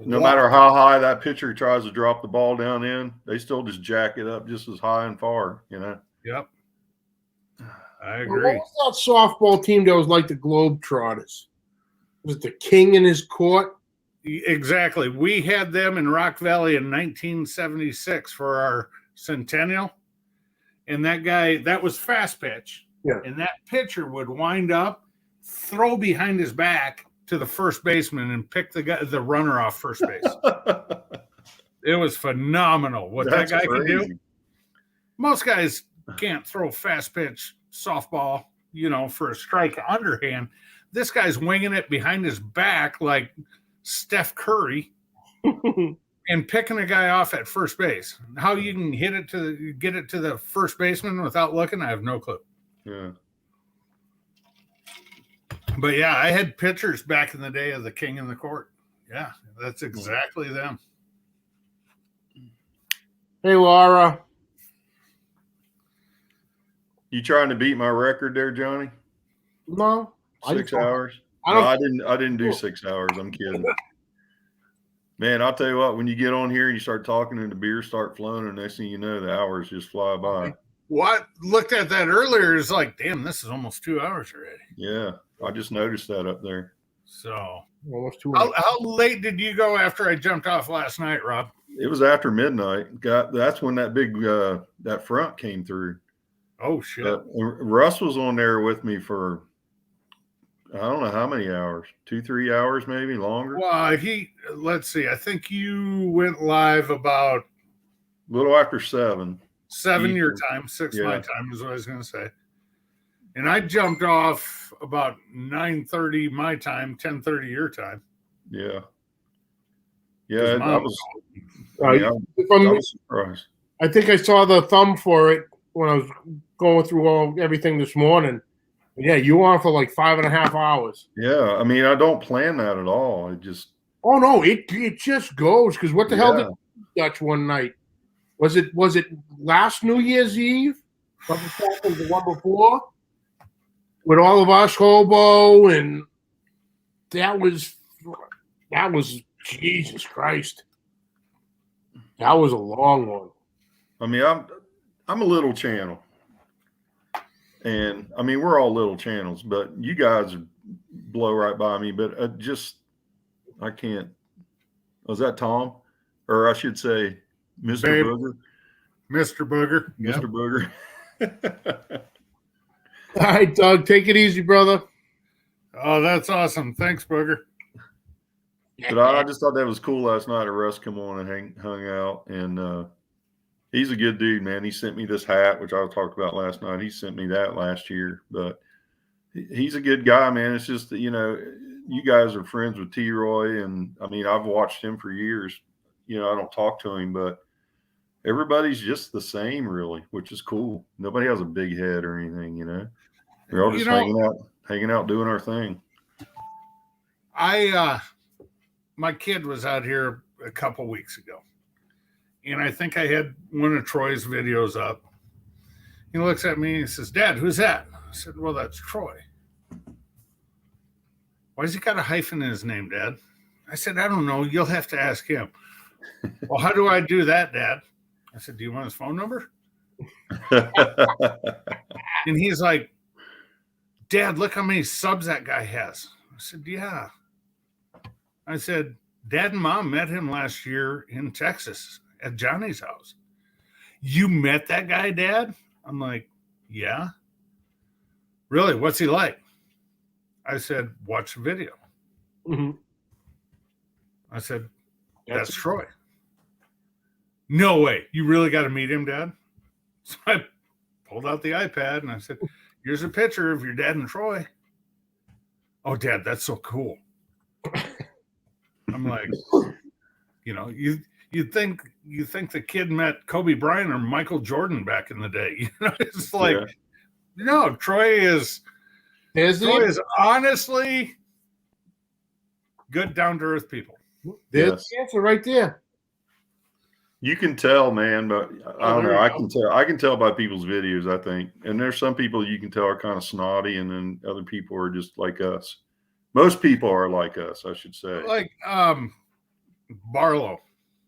No matter how high that pitcher tries to drop the ball down in, they still just jack it up just as high and far, you know? Yep. I Well, agree. what was that softball team that was like the Globetrotters? Was it the King in his court? Exactly. We had them in Rock Valley in 1976 for our centennial. And that guy, that was fast pitch. Yeah. And that pitcher would wind up, throw behind his back to the first baseman and pick the runner off first base. It was phenomenal what That's that guy crazy. could do. Most guys can't throw fast pitch softball, for a strike underhand. This guy's winging it behind his back like Steph Curry and picking a guy off at first base. How you can get it to the first baseman without looking, I have no clue. Yeah. But yeah, I had pitchers back in the day of the king in the court. Yeah, that's exactly them. Hey, Laura. You trying to beat my record there, Johnny? No. 6 hours? I No, don't. I didn't do 6 hours. I'm kidding. Man, I'll tell you what, when you get on here and you start talking and the beers start flowing, and next thing you know, the hours just fly by. What looked at that earlier is like, damn, this is almost 2 hours already. Yeah. I just noticed that up there. So Almost 2 how late did you go after I jumped off last night, Rob? It was after midnight. That's when that big that front came through. Oh shit. Russ was on there with me for I don't know how many hours, 2-3 hours, maybe longer. Well, let's see. I think you went live about A little after 7. 7 your time, 6 Yeah. my time is what I was going to say. And I jumped off about 9:30 my time, 10:30 your time. Yeah. Yeah, I was surprised. I think I saw the thumb for it when I was going through everything this morning. Yeah, you were on for like 5.5 hours. Yeah, I mean, I don't plan that at all. It just Oh no, it just goes. Because what the hell did Dutch one night? Was it last New Year's Eve? Was the one before? With all of us, Hobo, and that was Jesus Christ. That was a long one. I mean, I'm a little channel. And I mean, we're all little channels, but you guys blow right by me. But I can't. Was that Tom? Or I should say, Mr. Babe. Booger? Mr. Booger. Mr. Booger. All right, Doug, take it easy, brother. Oh, that's awesome. Thanks, Booger. But I just thought that was cool last night. Russ come on and hung out, and he's a good dude, man. He sent me this hat, which I talked about last night. He sent me that last year, but he's a good guy, man. It's just that, you guys are friends with T-Roy, and I mean, I've watched him for years. I don't talk to him, but everybody's just the same, really, which is cool. Nobody has a big head or anything, We're all just hanging out, doing our thing. My kid was out here a couple weeks ago, and I think I had one of Troy's videos up. He looks at me and he says, "Dad, who's that?" I said, "Well, that's Troy." "Why's he got a hyphen in his name, Dad?" I said, "I don't know. You'll have to ask him." "Well, how do I do that, Dad?" I said, "Do you want his phone number?" And he's like, "Dad, look how many subs that guy has." I said, "Yeah." I said, "Dad and Mom met him last year in Texas at Johnny's house." "You met that guy, Dad?" I'm like, "Yeah." "Really? What's he like?" I said, "Watch the video." Mm-hmm. I said, "That's Troy." "No way. You really got to meet him, Dad?" So I pulled out the iPad and I said, "Here's a picture of your dad and Troy." "Oh, Dad, that's so cool." I'm like, you think the kid met Kobe Bryant or Michael Jordan back in the day. It's like, no, Troy is honestly good, down to earth people. There's the answer right there. You can tell, man, but I don't know. I can tell by people's videos, I think. And there's some people you can tell are kind of snotty, and then other people are just like us. Most people are like us, I should say. Like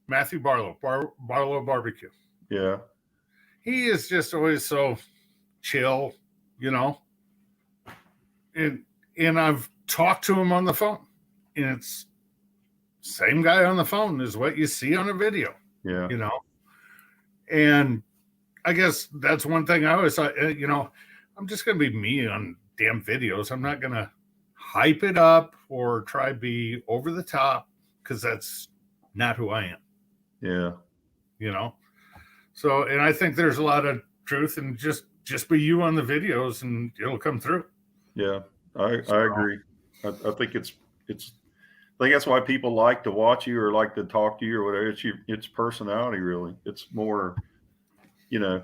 Matthew Barlow, Barlow Barbecue. Yeah. He is just always so chill, And I've talked to him on the phone, and it's same guy on the phone as what you see on a video. Yeah. And I guess that's one thing I always thought, I'm just going to be me on damn videos. I'm not going to hype it up or try to be over the top, because that's not who I am. Yeah. So, and I think there's a lot of truth in just just be you on the videos and it'll come through. Yeah, I agree. I think it's I think that's why people like to watch you or like to talk to you or whatever. It's personality, really. It's more, you know,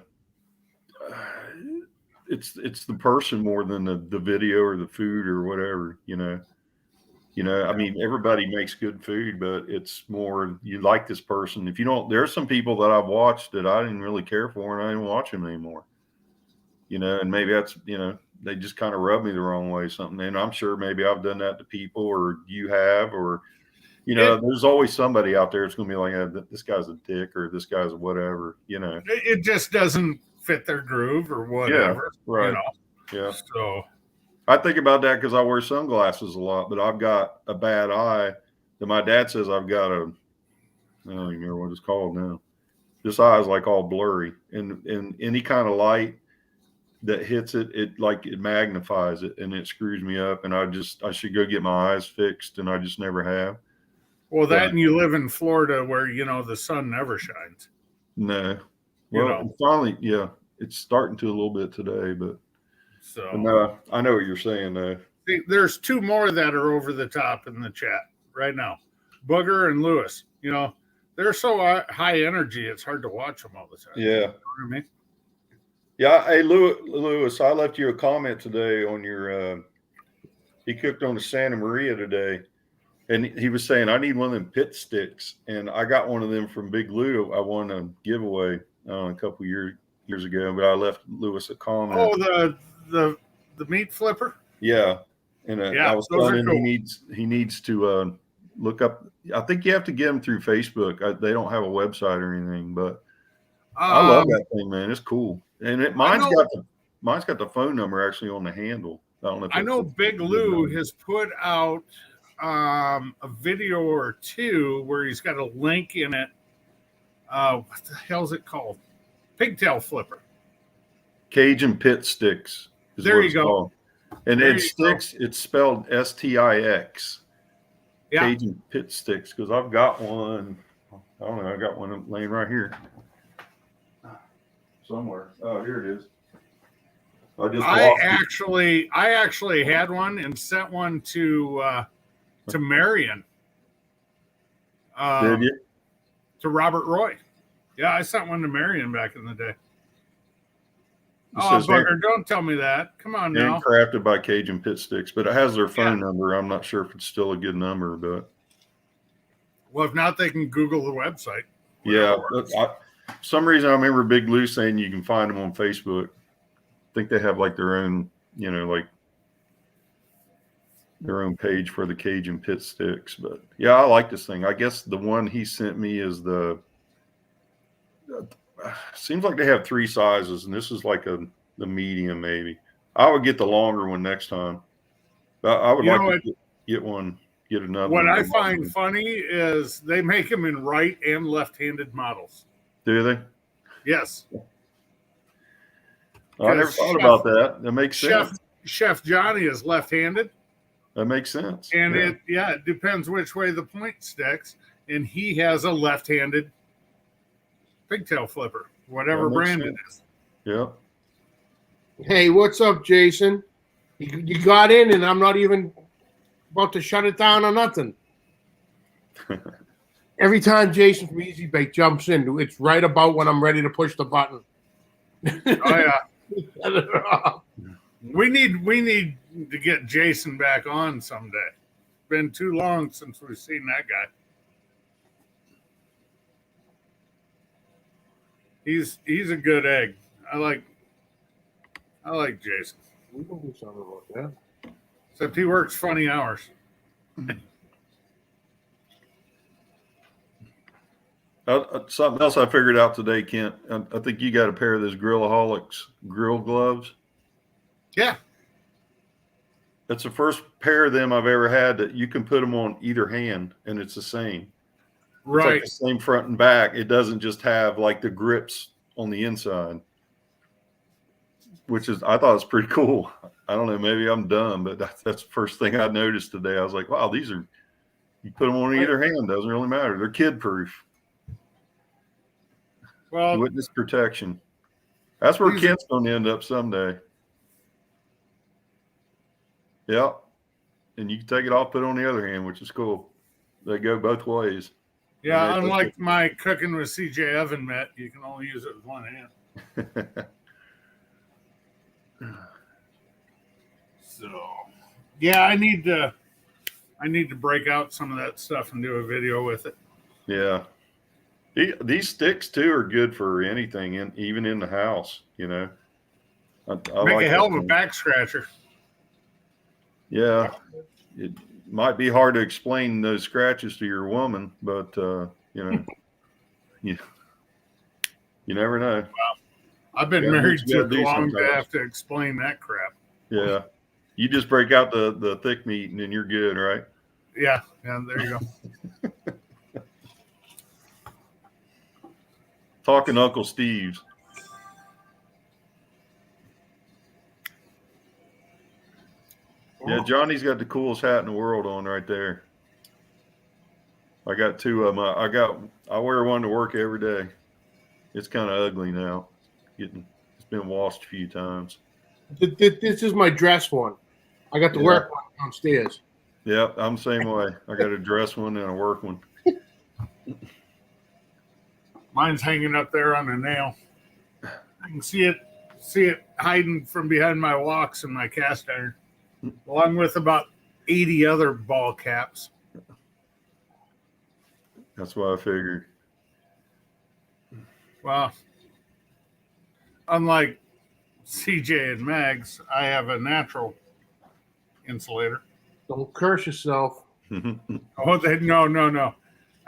it's the person more than the video or the food or whatever, you know. I mean, everybody makes good food, but it's more you like this person. If you don't, there's some people that I've watched that I didn't really care for, and I didn't watch them anymore. And maybe that's they just kind of rub me the wrong way, or something. And I'm sure maybe I've done that to people, or you have, or there's always somebody out there that's going to be like, this guy's a dick, or this guy's whatever. It just doesn't fit their groove or whatever. Yeah, right. Yeah. So I think about that because I wear sunglasses a lot, but I've got a bad eye that my dad says I've got I don't even remember what it's called now. This eye is like all blurry, and any kind of light that hits it, it magnifies it and it screws me up. And I should go get my eyes fixed, and I just never have. Well, and you live in Florida where the sun never shines. No. Well, finally, yeah, it's starting to a little bit today, but. So no, I know what you're saying, though. There's two more that are over the top in the chat right now, Booger and Lewis. They're so high energy, it's hard to watch them all the time. Yeah. You know what I mean? Yeah. Hey, Lewis, I left you a comment today on your. He cooked on the Santa Maria today, and he was saying I need one of them pit sticks, and I got one of them from Big Lou. I won a giveaway a couple years ago, but I left Lewis a comment. Oh, the meat flipper. Yeah, and I was telling him cool. he needs to look up. I think you have to get them through Facebook. They don't have a website or anything, but I love that thing, man. It's cool, and mine's got the phone number actually on the handle. I know Big Lou has put out a video or two where he's got a link in it. What the hell is it called? Pigtail flipper. Cajun pit sticks. There you go. Called. And it's sticks. It's spelled STIX. Yeah. Cajun pit sticks. Because I've got one. I don't know. I got one laying right here somewhere. Oh, here it is. I actually had one and sent one to Marion. Did you? To Robert Roy. Yeah, I sent one to Marion back in the day. Oh, Booger, don't tell me that. Come on now. Handcrafted by Cajun Pit Sticks, but it has their phone number. I'm not sure if it's still a good number, but. Well, if not, they can Google the website. Yeah. For some reason, I remember Big Lou saying you can find them on Facebook. I think they have their own, their own page for the Cajun Pit Sticks. But yeah, I like this thing. I guess the one he sent me is seems like they have 3 sizes, and this is the medium maybe. I would get the longer one next time. I would to get another. What I find funny is they make them in right and left-handed models. Do they? Yes. I never thought about that. That makes sense. Chef Johnny is left-handed. That makes sense. And it depends which way the point sticks. And he has a left-handed pigtail flipper, whatever brand it is. Yeah. Hey, what's up, Jason? You got in, and I'm not even about to shut it down or nothing. Every time Jason from Easy Bake jumps in, it's right about when I'm ready to push the button. Oh yeah. We need to get Jason back on someday. It's been too long since we've seen that guy. He's a good egg. I like Jason. We can do something about that. Except he works funny hours. Something else I figured out today, Kent. I think you got a pair of those Grillaholics grill gloves. Yeah. That's the first pair of them I've ever had that you can put them on either hand, and it's the same. Right. It's the same front and back. It doesn't just have the grips on the inside, which I thought was pretty cool. I don't know, maybe I'm dumb, but that's the first thing I noticed today. I was like, wow, you put them on either hand. Doesn't really matter. They're kid proof. Well, Witness protection. That's where These- Kent's going to end up someday. Yep. And you can take it off, put it on the other hand, which is cool. They go both ways. Yeah, They- unlike my cooking with CJ oven mitt, you can only use it with one hand. So, yeah, I need to break out some of that stuff and do a video with it. Yeah. These sticks too are good for anything, even in the house. You know, I Make like a hell that of a thing. back scratcher. Yeah, it might be hard to explain those scratches to your woman, but you know, you never know. I've been Yeah, married what you gotta too do long to sometimes. have to explain that crap. Yeah, you just break out the thick meat and then you're good, right? Yeah, there you go. Talking Uncle Steve's. Yeah, Johnny's got the coolest hat in the world on right there. I got two of them. I wear one to work every day. It's kind of ugly now. It's been washed a few times. This is my dress one. I got the Yeah. work one downstairs. Yep, I'm the same way. I got a dress one and a work one. Mine's hanging up there on a nail. I can see it hiding from behind my walks and my cast iron, along with about 80 other ball caps. That's what I figured. Well, unlike CJ and Mags, I have a natural insulator. Don't curse yourself. Oh, no.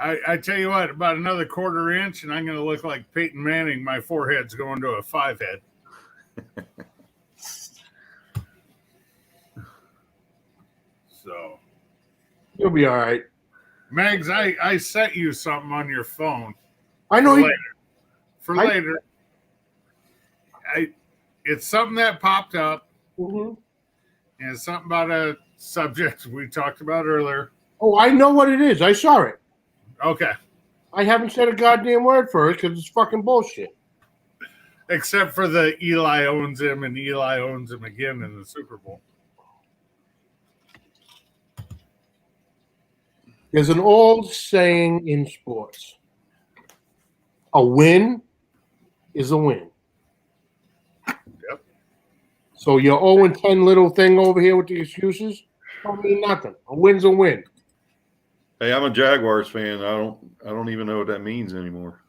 I tell you what, about another quarter inch, and I'm going to look like Peyton Manning. My forehead's going to a 5 head. So, You'll be all right. Mags, I sent you something on your phone. I know For you. later. For later. It's something that popped up, Mhm. and it's something about a subject we talked about earlier. Oh, I know what it is. I saw it. Okay. I haven't said a goddamn word for it because it's fucking bullshit. Except for the Eli owns him and Eli owns him again in the Super Bowl. There's an old saying in sports: a win is a win. Yep. So your 0-10 little thing over here with the excuses don't mean nothing. A win's a win. Hey, I'm a Jaguars fan. I don't even know what that means anymore.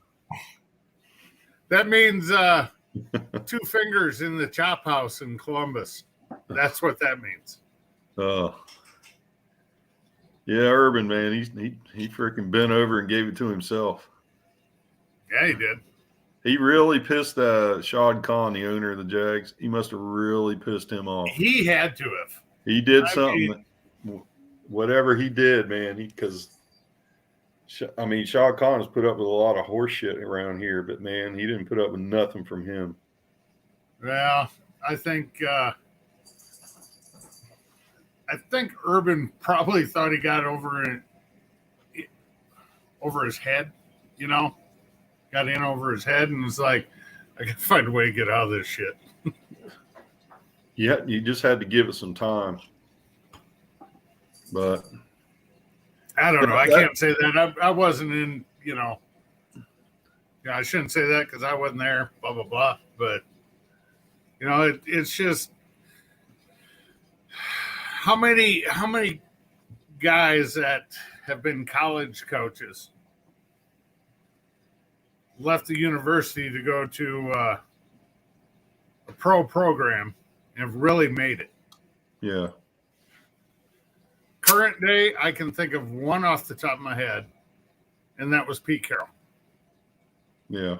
That means 2 fingers in the chop house in Columbus. That's what that means. Yeah, Urban, man, he freaking bent over and gave it to himself. Yeah, he did. He really pissed Shad Khan, the owner of the Jags. He must have really pissed him off. He had to have. He did something. Whatever he did, man, because Shad Khan has put up with a lot of horse shit around here, but man, he didn't put up with nothing from him. Well, I think Urban probably thought he got over his head, you know, got in over his head and was like, I got to find a way to get out of this shit. Yeah, you just had to give it some time. But I don't know. I can't say that. I wasn't in, you know. Yeah, I shouldn't say that because I wasn't there, blah, blah, blah. But, you know, it's just how many guys that have been college coaches left the university to go to a pro program and have really made it. yeah. Current day, I can think of one off the top of my head, and that was Pete Carroll. Yeah.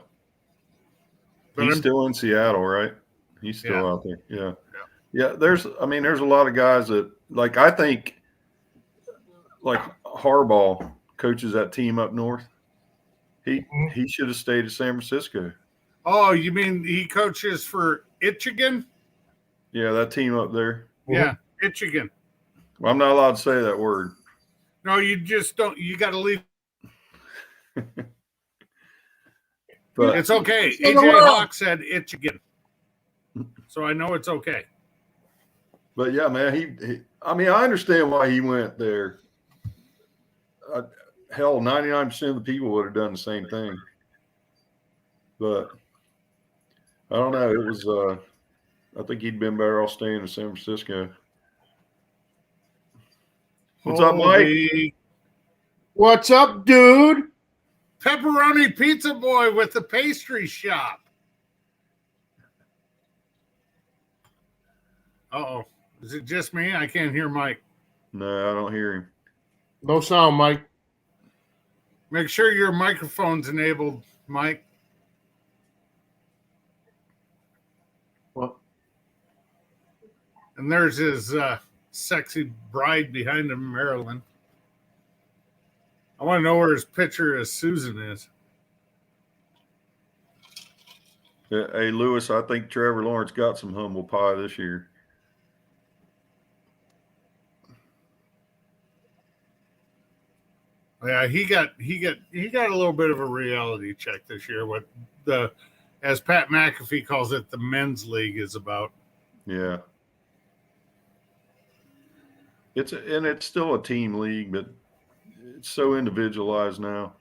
But He's I'm- still in Seattle, right? He's still out there. Yeah. Yeah. There's a lot of guys that, like, I think, like Harbaugh coaches that team up north. He should have stayed at San Francisco. Oh, you mean he coaches for Michigan? Yeah, that team up there. Yeah, Michigan. Well, I'm not allowed to say that word. No, you just don't. You got to leave. But It's okay. Say the AJ word. Hawk said Michigan. so I know it's okay. But yeah, man, he I mean, I understand why he went there. Hell, 99% of the people would have done the same thing. But I don't know. It was, I think he'd been better off staying in San Francisco. What's up, Mike? What's up, dude? Pepperoni Pizza Boy with the pastry shop. Uh-oh. Is it just me? I can't hear Mike. No, I don't hear him. No sound, Mike. Make sure your microphone's enabled, Mike. What? And there's his sexy bride behind him, Marilyn. I want to know where his picture of Susan is. Hey, Lewis, I think Trevor Lawrence got some humble pie this year. Yeah, he got a little bit of a reality check this year. What the, as Pat McAfee calls it, the men's league is about. Yeah. It's still a team league, but it's so individualized now.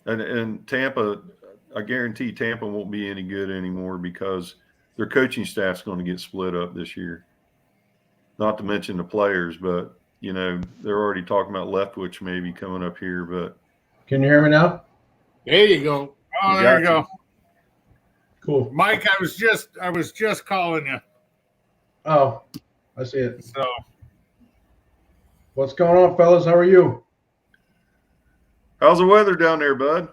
And Tampa, I guarantee Tampa won't be any good anymore because their coaching staff's going to get split up this year. Not to mention the players, but you know they're already talking about Leftwich maybe coming up here. But can you hear me now? There you go. Oh, there you go. Cool. Mike, I was just calling you. Oh, I see it. So what's going on, fellas? How are you? how's the weather down there, bud?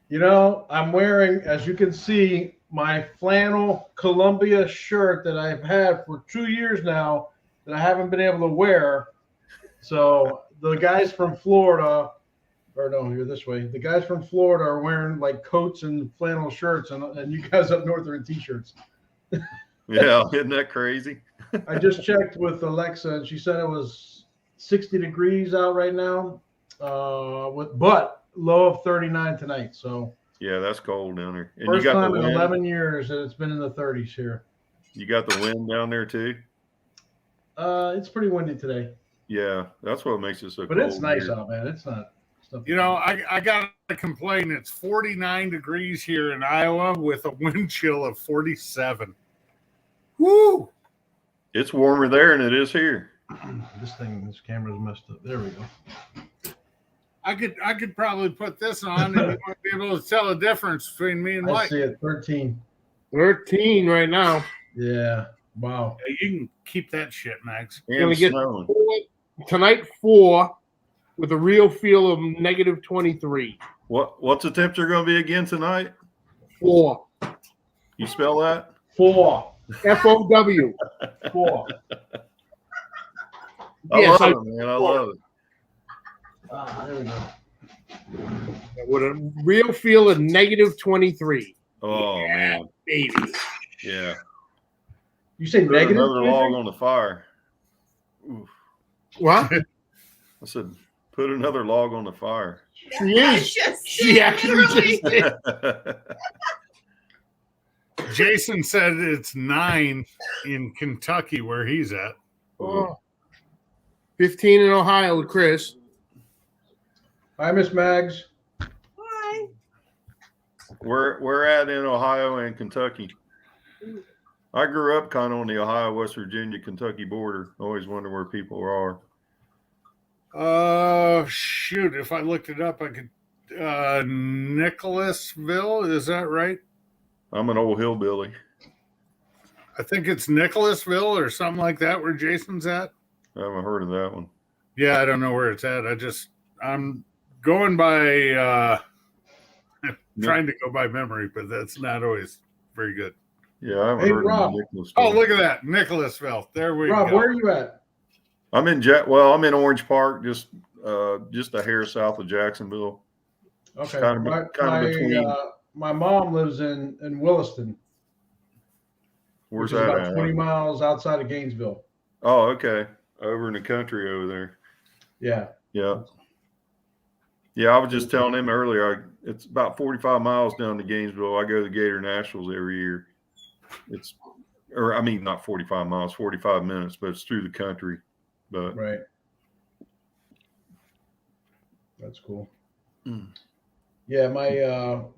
You know, I'm wearing, as you can see, my flannel Columbia shirt that I've had for 2 years now that I haven't been able to wear. So the guys from Florida, or no, you're this way. The guys from Florida are wearing like coats and flannel shirts, and you guys up north are in t-shirts. Yeah, isn't that crazy? I just checked with Alexa, and she said it was 60 degrees out right now, but low of 39 tonight. So yeah, that's cold down there. And first you got time the in wind. 11 years that it's been in the 30s here. You got the wind down there too. It's pretty windy today, Yeah, that's what makes it so but cold. it's nice here. out, man. It's not. you know, I got to complain. It's 49 degrees here in Iowa with a wind chill of 47. Woo! It's warmer there than it is here. This camera's messed up. There we go. I could probably put this on and you might be able to tell the difference between me and I Mike. see it. 13. 13 right now. Yeah. Wow. Yeah, you can keep that shit, Max. And Gonna get snowing. tonight 4 with a real feel of negative 23. What's the temperature going to be again tonight? 4. You spell that? 4. FOW. 4. Yes, I love it, man. I love it. There we go. with a real feel of negative 23. Oh, man. Baby. Yeah. You say Put negative? another log on the fire. Oof. What? I said, put another log on the fire. She is. She actually just did. Jason said it's 9 in Kentucky where he's at. Oh. 15 in Ohio with Chris. Hi, Miss Mags. Hi. We're at in Ohio and Kentucky. I grew up kind of on the Ohio, West Virginia, Kentucky border. Always wonder where people are. Shoot, if I looked it up, I could. Nicholasville, is that right? I'm an old hillbilly. I think it's Nicholasville or something like that where Jason's at. I haven't heard of that one. Yeah, I don't know where it's at. I'm going by trying to go by memory, but that's not always very good. Yeah, I haven't Hey, heard Rob. of Nicholas. Oh, look at that. Nicholasville. There we Rob, go. where are you at? I'm in Orange Park, just a hair south of Jacksonville. Okay. Kind of between. My mom lives in Williston. Where's which is that about at? 20 miles outside of Gainesville. Oh, okay. Over in the country over there. Yeah. Yeah. Yeah, I was just telling him earlier, it's about 45 miles down to Gainesville. I go to the Gator Nationals every year. Not 45 miles, 45 minutes, but it's through the country. But Right. That's cool. Mm. Yeah, my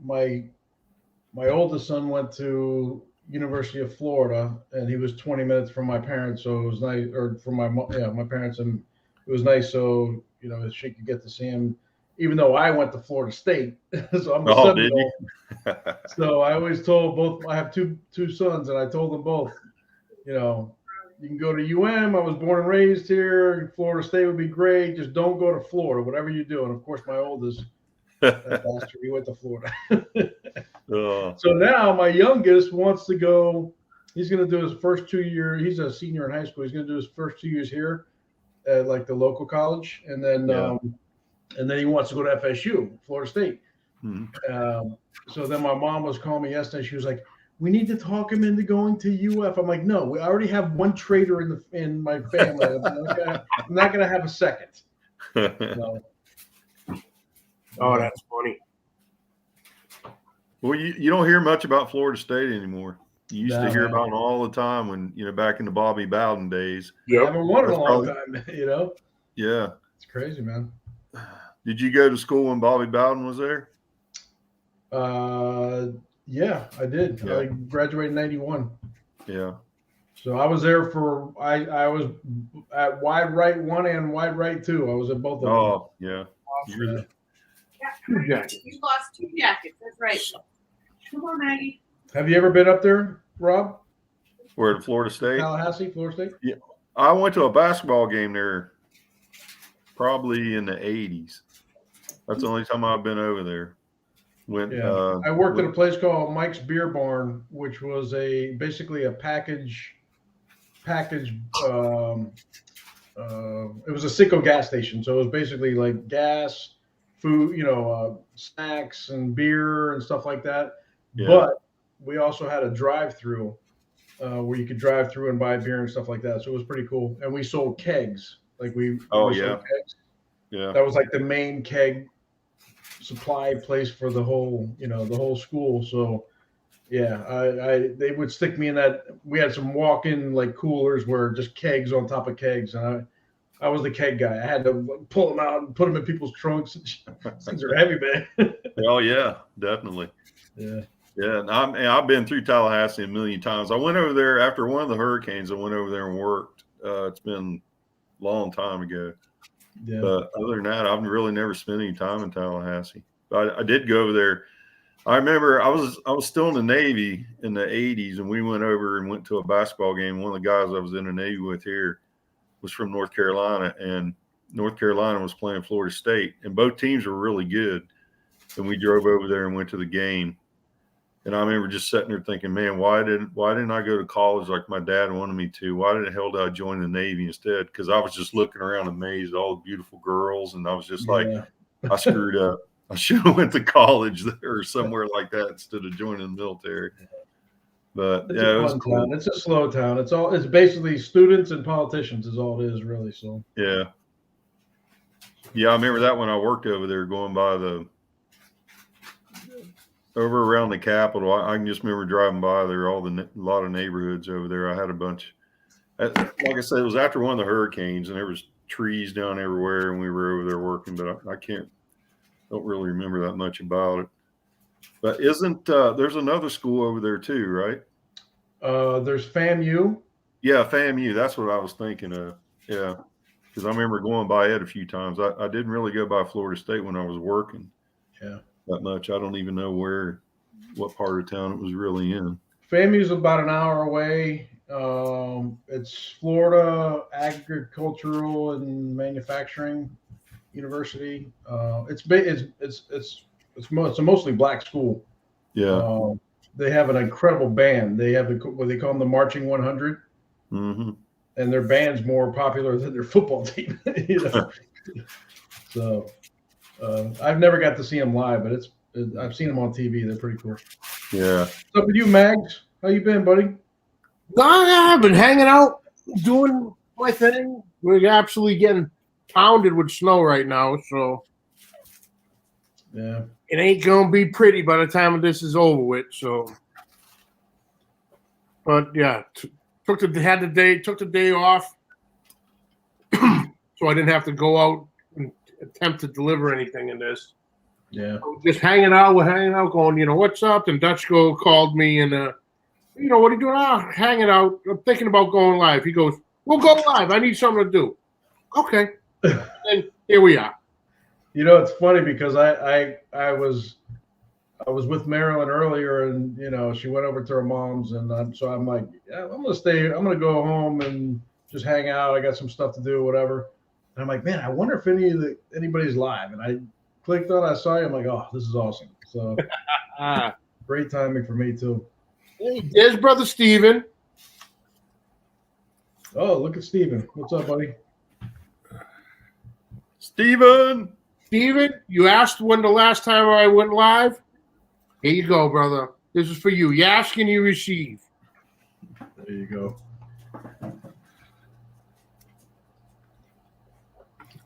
oldest son went to University of Florida, and he was 20 minutes from my parents, so it was nice, or from my parents, and it was nice. So she could get to see him, even though I went to Florida State, so I'm a did you? Seminole. So I always told both. I have two sons, and I told them both, you can go to UM. I was born and raised here. Florida State would be great. Just don't go to Florida, whatever you do. And of course, my oldest, that bastard, he went to Florida. So now my youngest wants to go. He's going to do his first 2 years. He's a senior in high school. He's going to do his first 2 years here at like the local college, and then he wants to go to FSU, Florida State. Mm-hmm. So then my mom was calling me yesterday. She was like, "We need to talk him into going to UF." I'm like, "No, we already have one traitor in my family. I'm not gonna have a second." So, Oh, that's funny. Well, you don't hear much about Florida State anymore. You used to hear man. about them all the time when back in the Bobby Bowden days. I haven't won in a long time. Yeah. It's crazy, man. Did you go to school when Bobby Bowden was there? Yeah, I did. Yeah. I graduated in '91. Yeah. So I was there for I was at wide right 1 and wide right 2. I was at both of them. Oh, yeah. Yeah. Two jackets. You lost 2 jackets. That's right. Come on, Maggie. Have you ever been up there, Rob? Where at Florida State? Tallahassee, Florida State? I went to a basketball game there probably in the 80s. That's the only time I've been over there. I worked at a place called Mike's Beer Barn, which was basically a package. It was a Citgo gas station, so it was basically like gas, food, snacks and beer and stuff like that. Yeah. But we also had a drive-through where you could drive through and buy beer and stuff like that. So it was pretty cool. And we sold kegs. Like we sold kegs. Yeah. That was like the main keg supply place for the whole school. So they would stick me in that. We had some walk-in like coolers where just kegs on top of kegs, and I was the keg guy. I had to pull them out and put them in people's trunks. Things are heavy, man. Oh yeah, definitely. Yeah. Yeah, and I've been through Tallahassee a million times. I went over there after one of the hurricanes. I went over there and worked. It's been a long time ago. Yeah. But other than that, I've really never spent any time in Tallahassee. But I did go over there. I remember I was still in the Navy in the 80s, and we went over and went to a basketball game. One of the guys I was in the Navy with here was from North Carolina, and North Carolina was playing Florida State, and both teams were really good. And we drove over there and went to the game. And I remember just sitting there thinking, man, why didn't I go to college like my dad wanted me to? Why the hell did I join the Navy instead? Because I was just looking around amazed at all the beautiful girls, and I was just like, I screwed up. I should have went to college there or somewhere like that instead of joining the military. But It's yeah, a it was fun cool. town. It's a slow town. It's basically students and politicians is all it is, really. So Yeah. Yeah, I remember that when I worked over there, going by over around the Capitol. I can just remember driving by there, a lot of neighborhoods over there. I had a bunch. Like I said, it was after one of the hurricanes, and there was trees down everywhere, and we were over there working. But I don't really remember that much about it. But there's another school over there too, right? there's FAMU. Yeah, FAMU. That's what I was thinking of. Yeah, because I remember going by it a few times. I didn't really go by Florida State when I was working. Yeah. That much. I don't even know what part of town it was really in. FAMU's about an hour away. It's Florida Agricultural and Manufacturing University. It's a mostly black school. Yeah. They have an incredible band. They have what they call them the Marching 100, Mm-hmm. and their band's more popular than their football team. So I've never got to see them live, but I've seen them on TV. They're pretty cool. Yeah. What's up with you, Mags? How you been, buddy? I've been hanging out, doing my thing. We're absolutely getting pounded with snow right now, so Yeah. It ain't gonna be pretty by the time this is over with. So, but yeah, took the day off, so I didn't have to go out and attempt to deliver anything in this. Yeah. Just hanging out. We're hanging out, going, what's up? And Dutchko called me and, what are you doing? Hanging out. I'm thinking about going live. He goes, we'll go live. I need something to do. Okay. And here we are. It's funny because I was with Marilyn earlier, and she went over to her mom's, and so I'm like, yeah, I'm gonna go home and just hang out. I got some stuff to do, whatever. And I'm like, man, I wonder if anybody's live. And I clicked on, I saw you. I'm like, oh, this is awesome. So great timing for me too. Hey, there's brother Steven. Oh, look at Steven. What's up, buddy? Steven, you asked when the last time I went live. Here you go, brother. This is for you. You ask and you receive. There you go.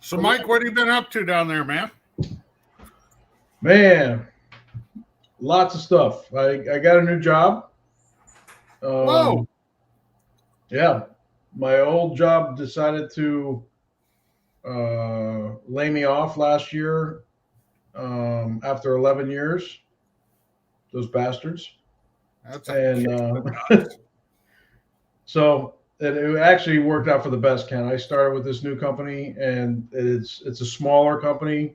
So, Mike, what have you been up to down there, man? Man, lots of stuff. I got a new job. Whoa. Yeah. My old job decided to lay me off last year after 11 years. Those bastards. So it actually worked out for the best, Ken. I started with this new company, and it's a smaller company,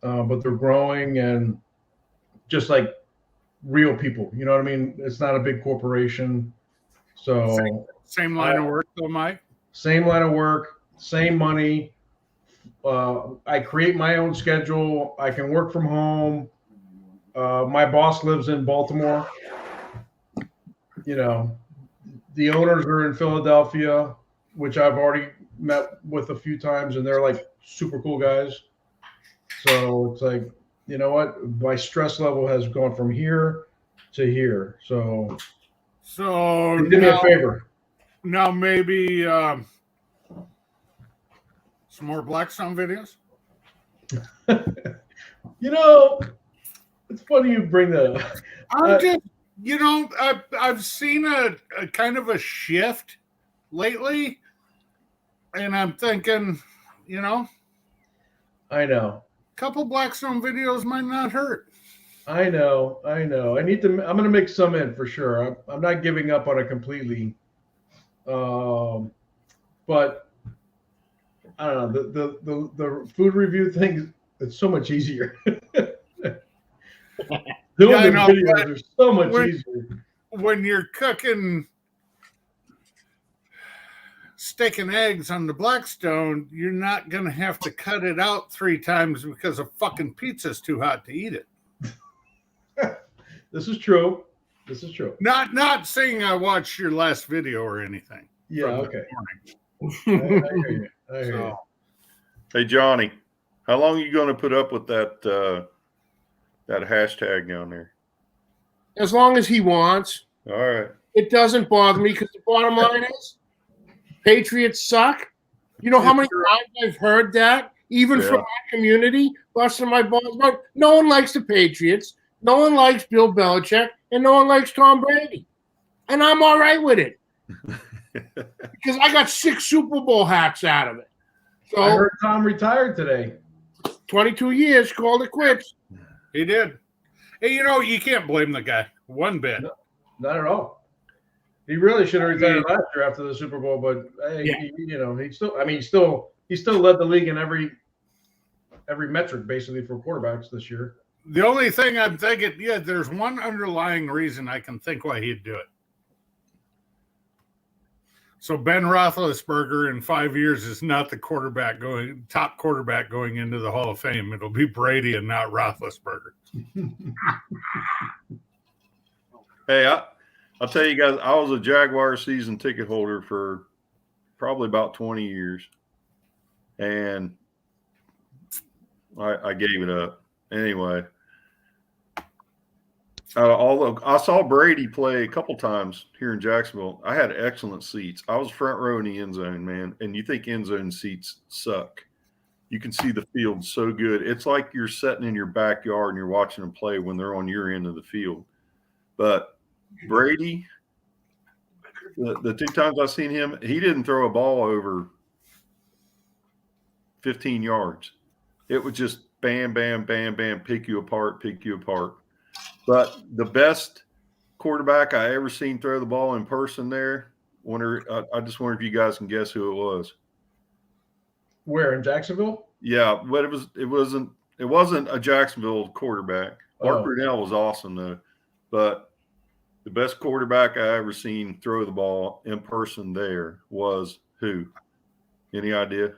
but they're growing, and just like real people. You know what I mean? It's not a big corporation. So same line of work, though, Mike. Same line of work, same money. I create my own schedule. I can work from home. My boss lives in Baltimore. The owners are in Philadelphia, which I've already met with a few times, and they're like super cool guys. So it's like, you know what? My stress level has gone from here to here. So do me a favor. Now maybe some more Blackstone videos. It's funny you bring that up. I'm just, I've seen a kind of a shift lately, and I'm thinking, I know. A couple Blackstone videos might not hurt. I know. I'm going to make some in for sure. I'm not giving up on it completely. But I don't know, the food review thing, it's so much easier. Doing the videos are so much easier. When you're cooking steak and eggs on the Blackstone, you're not going to have to cut it out 3 times because a fucking pizza's too hot to eat it. This is true. Not saying I watched your last video or anything. Yeah, okay. I hear you. Hey, Johnny, how long are you going to put up with that that hashtag down there? As long as he wants. All right. It doesn't bother me because the bottom line is Patriots suck. You know how many times I've heard that, even from my community, busting my balls about no one likes the Patriots, no one likes Bill Belichick, and no one likes Tom Brady. And I'm all right with it. Because I got 6 Super Bowl hats out of it. So I heard Tom retired today. 22 years, called it quits. He did. Hey, you can't blame the guy one bit. No, not at all. He really should have retired last year after the Super Bowl, but he still led the league in every metric basically for quarterbacks this year. The only thing I'm thinking, there's one underlying reason I can think why he'd do it. So Ben Roethlisberger in 5 years is not the top quarterback going into the Hall of Fame. It'll be Brady and not Roethlisberger. Hey, I'll tell you guys, I was a Jaguar season ticket holder for probably about 20 years. And I gave it up. Anyway, although I saw Brady play a couple times here in Jacksonville, I had excellent seats. I was front row in the end zone, man. And you think end zone seats suck. You can see the field so good. It's like you're sitting in your backyard and you're watching them play when they're on your end of the field. But Brady, the 2 times I've seen him, he didn't throw a ball over 15 yards. It was just bam, bam, bam, bam, pick you apart. But the best quarterback I ever seen throw the ball in person there, I just wonder if you guys can guess who it was. Where, in Jacksonville? Yeah, but it wasn't a Jacksonville quarterback. Mark Brunell was awesome though, but the best quarterback I ever seen throw the ball in person there was who? Any idea?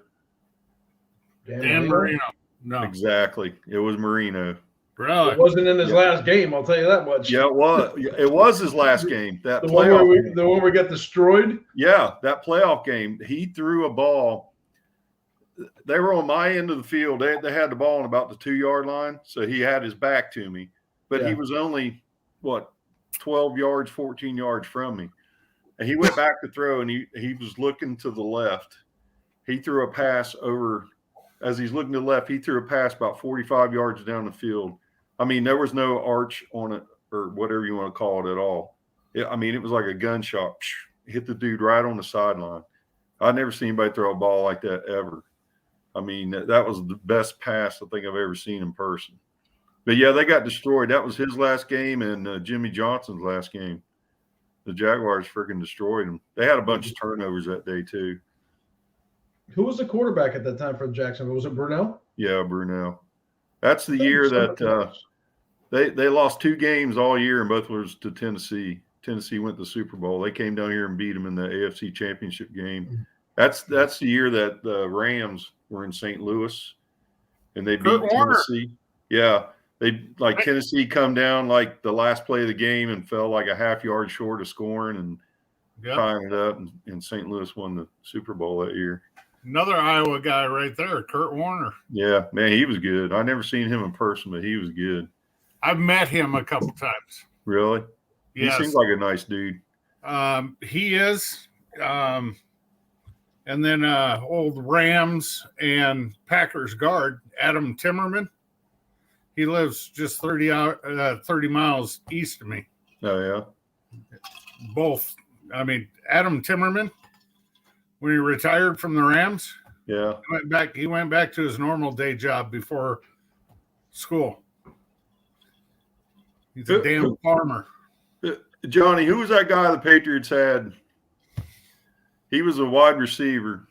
Dan Marino. No, Exactly. It was Marino. really. It wasn't in his last game, I'll tell you that much. Yeah, it was. It was his last game. That The one playoff where game. the one we got destroyed. Yeah, that playoff game. He threw a ball. They were on my end of the field. They had the ball on about the 2-yard line, so he had his back to me. But he Yeah. was only 12 yards, 14 yards from me. And he went back to throw, and he was looking to the left. He threw a pass over. As he's looking to the left, he threw a pass about 45 yards down the field. I mean, there was no arch on it or whatever you want to call it at all. It was like a gunshot. Hit the dude right on the sideline. I've never seen anybody throw a ball like that ever. I mean, that was the best pass I think I've ever seen in person. But, yeah, they got destroyed. That was his last game and Jimmy Johnson's last game. The Jaguars freaking destroyed them. They had a bunch of turnovers that day too. Who was the quarterback at that time for Jacksonville? Was it Brunell? Yeah, Brunell. That's the year that they lost 2 games all year, and both was to Tennessee. Tennessee went to the Super Bowl. They came down here and beat them in the AFC Championship game. That's the year that the Rams were in St. Louis, and they beat Tennessee. Yeah, Tennessee come down like the last play of the game and fell like a half yard short of scoring and tying it up, and St. Louis won the Super Bowl that year. Another Iowa guy right there, Kurt Warner. Yeah, man, he was good. I never seen him in person, but he was good. I've met him a couple times. Really? Yes. He seems like a nice dude. He is. And then old Rams and Packers guard, Adam Timmerman. He lives just 30 miles east of me. Oh, yeah? Both. I mean, Adam Timmerman, when he retired from the Rams, Yeah. he went back to his normal day job before school. He's a damn farmer. Johnny, who was that guy the Patriots had? He was a wide receiver,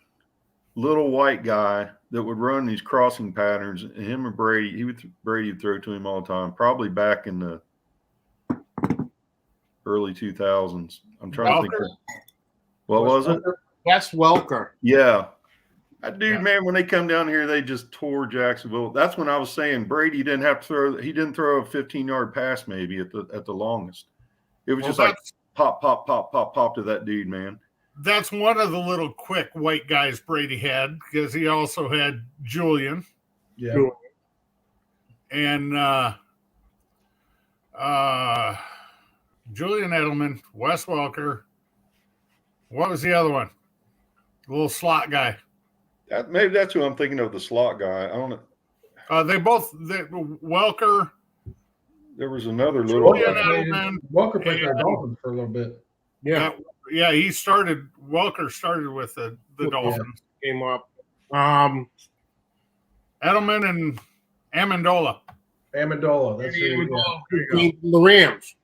little white guy that would run these crossing patterns. And him and Brady would throw to him all the time, probably back in the early 2000s. I'm trying to think. What was it? Wes Welker. Yeah. That dude, man, when they come down here, they just tore Jacksonville. That's when I was saying Brady didn't have to throw. He didn't throw a 15-yard pass maybe at the longest. It was just like pop, pop, pop, pop, pop to that dude, man. That's one of the little quick white guys Brady had, because he also had Julian. Yeah. And Julian Edelman, Wes Welker. What was the other one? The little slot guy. Maybe that's who I'm thinking of, the slot guy. I don't know. Welker. There was another little. Walker played for the Dolphins for a little bit. Yeah. Yeah, Welker started with the Dolphins. Came up. Edelman and Amendola. That's The Rams.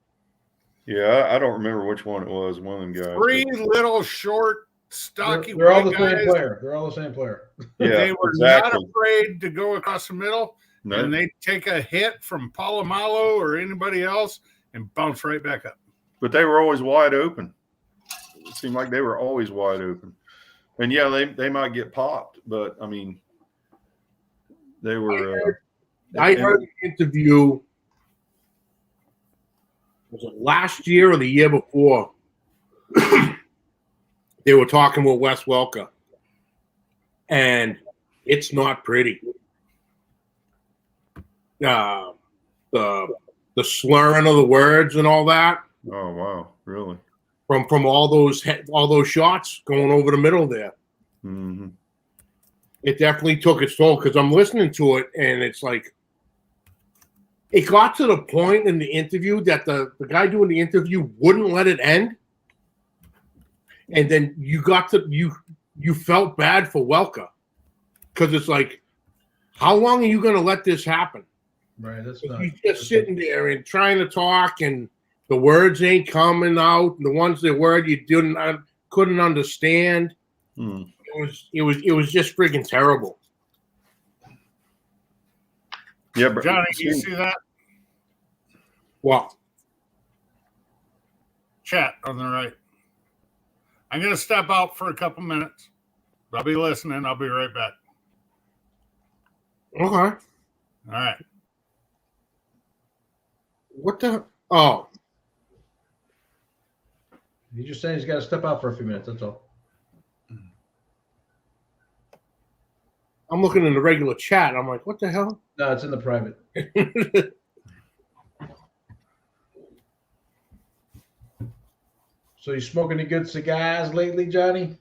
Yeah, I don't remember which one it was. One of them guys. 3 little short, stocky They're all the white same guys. player. They're all the same player. Yeah, They were not afraid to go across the middle, No. and they'd take a hit from Polamalu or anybody else and bounce right back up. But they were always wide open. It seemed like they were always wide open. And yeah, they might get popped, but I mean, they were. I heard an interview. Was it last year or the year before? They were talking with Wes Welker, and it's not pretty. The slurring of the words and all that. Oh wow, really? From all those shots going over the middle there. Mm-hmm. It definitely took its toll because I'm listening to it and it's like it got to the point in the interview that the guy doing the interview wouldn't let it end. And then you felt bad for Welker because it's like, how long are you going to let this happen? Right. That's He's just sitting there and trying to talk, and the words ain't coming out. The ones that were you couldn't understand. Hmm. It was just freaking terrible. Yeah, but Johnny, do you see that? Wow. Chat on the right. I'm going to step out for a couple minutes. I'll be listening. I'll be right back. Okay. All right. What the? Oh, He's just saying he's got to step out for a few minutes. That's all. I'm looking in the regular chat. I'm like, what the hell? No, it's in the private. So you smoke any good cigars lately, Johnny?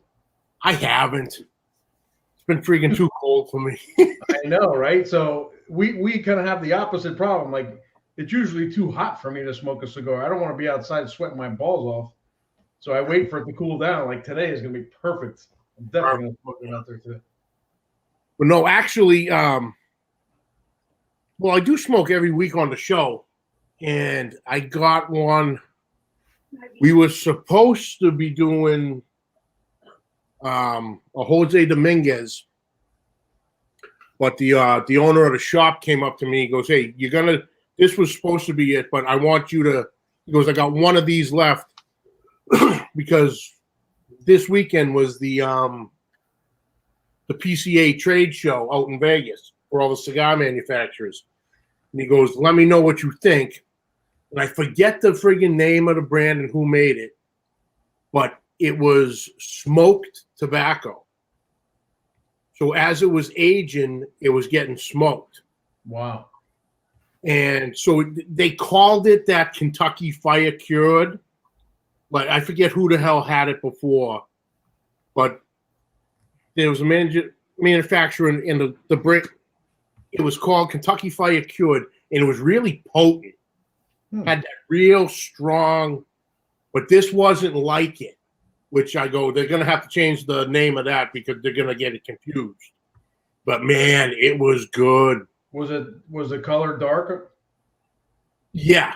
I haven't. It's been freaking too cold for me. I know, right? So we kind of have the opposite problem. Like, it's usually too hot for me to smoke a cigar. I don't want to be outside sweating my balls off. So I wait for it to cool down. Like today is going to be perfect. I'm definitely going to smoke it out there today. But no, actually, well, I do smoke every week on the show, and I got one. We were supposed to be doing a Jose Dominguez, but the owner of the shop came up to me and goes, "Hey, this was supposed to be it, but I want you to." He goes, "I got one of these left because this weekend was the PCA trade show out in Vegas for all the cigar manufacturers." And he goes, "Let me know what you think." And I forget the friggin' name of the brand and who made it, but it was smoked tobacco. So as it was aging, it was getting smoked. Wow. And so they called it that Kentucky Fire Cured, but I forget who the hell had it before. But there was a manufacturer in the brick. It was called Kentucky Fire Cured, and it was really potent. Had that real strong, but this wasn't like it. Which I go, they're gonna have to change the name of that because they're gonna get it confused. But man, it was good. Was the color darker? Yeah,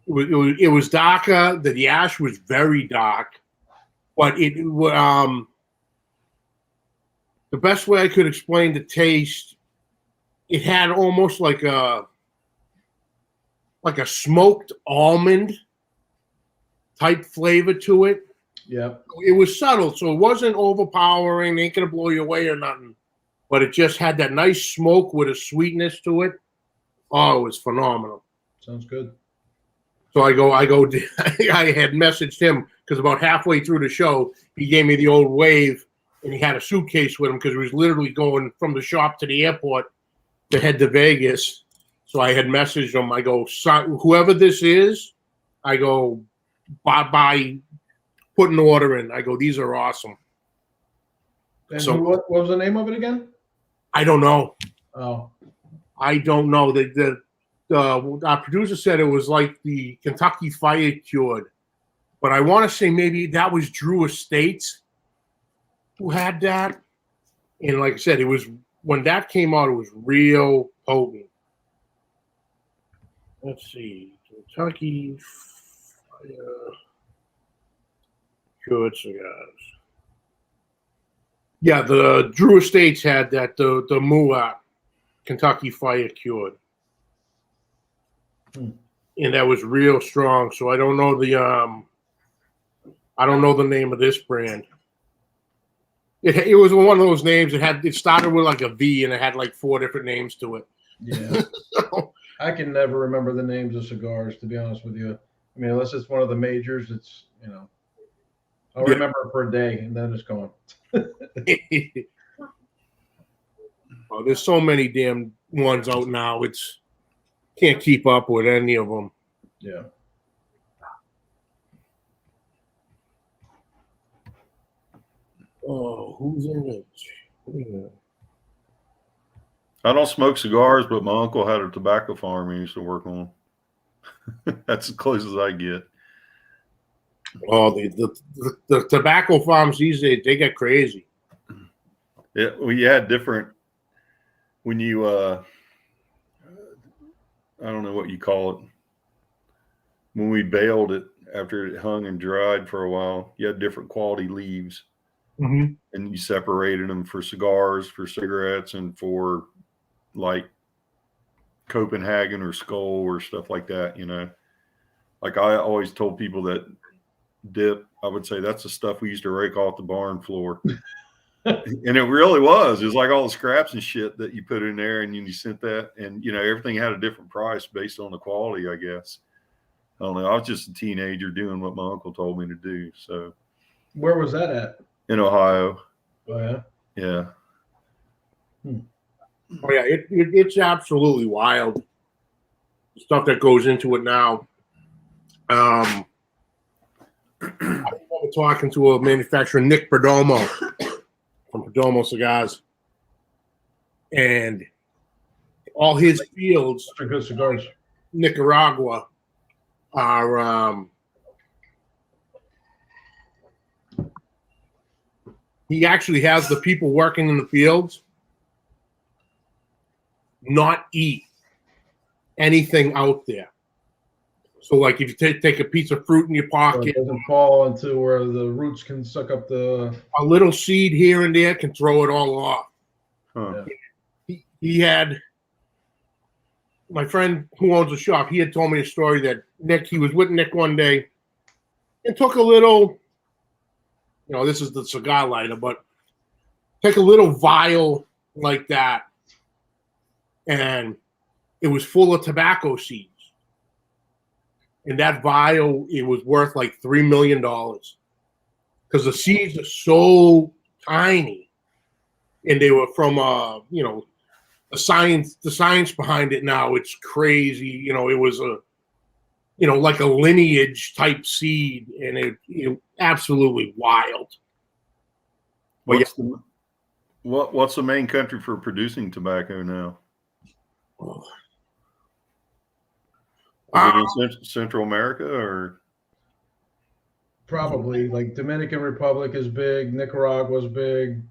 it was darker. The ash was very dark, but the best way I could explain the taste, it had almost like a smoked almond type flavor to it. Yep. It was subtle, so it wasn't overpowering. It ain't gonna blow you away or nothing. But it just had that nice smoke with a sweetness to it. Oh, it was phenomenal. Sounds good. So I go. I had messaged him because about halfway through the show, he gave me the old wave, and he had a suitcase with him because he was literally going from the shop to the airport to head to Vegas. So I had messaged him. I go, whoever this is, I go, bye, put an order in. I go, these are awesome. And So what was the name of it again? I don't know. Oh, I don't know. Our producer said it was like the Kentucky Fire Cured, but I want to say maybe that was Drew Estates who had that. And like I said, it was when that came out, it was real potent. Let's see, Kentucky Fire Cured cigars. Yeah, the Drew Estates had that. The Muat Kentucky Fire Cured. And that was real strong. So I don't know the name of this brand. It was one of those names. It started with like a V and it had like 4 different names to it. yeah. So, I can never remember the names of cigars, to be honest with you. I mean, unless it's one of the majors, it's, I'll remember it for a day and then it's gone. oh, there's so many damn ones out now. It's can't keep up with any of them. Yeah. Oh, who's in it? Yeah. I don't smoke cigars, but my uncle had a tobacco farm he used to work on. That's as close as I get. Oh, the tobacco farms these days, they get crazy. Yeah, well, you had different when you I don't know what you call it. When we baled it after it hung and dried for a while, you had different quality leaves, Mm-hmm. and you separated them for cigars, for cigarettes, and for like Copenhagen or Skull or stuff like that. You know, like I always told people that dip, I would say that's the stuff we used to rake off the barn floor. And it really was. It was like all the scraps and shit that you put in there, and you sent that, and you know everything had a different price based on the quality, I guess. I don't know. I was just a teenager doing what my uncle told me to do. So, Where was that at? in Ohio, Oh yeah. yeah. Oh yeah, it's absolutely wild. The stuff that goes into it now. I remember talking to a manufacturer, Nick Perdomo, from Perdomo Cigars, and all his fields, Those are good cigars. Nicaragua, are he actually has the people working in the fields not eat anything out there. So, like, if you take a piece of fruit in your So pocket, it doesn't fall into where the roots can suck up the. a little seed here and there can throw it all off. Huh. He had, my friend who owns the shop, he had told me a story that he was with Nick one day and took a little, this is the cigar lighter, but take a little vial like that, and it was full of tobacco seeds. And that vial, it was worth like $3 million because the seeds are so tiny, and they were from the science behind it. Now it's crazy. It was like a lineage type seed, and it absolutely wild. What's the main country for producing tobacco now? Is it in Central America or? Probably like Dominican Republic is big, Nicaragua's big.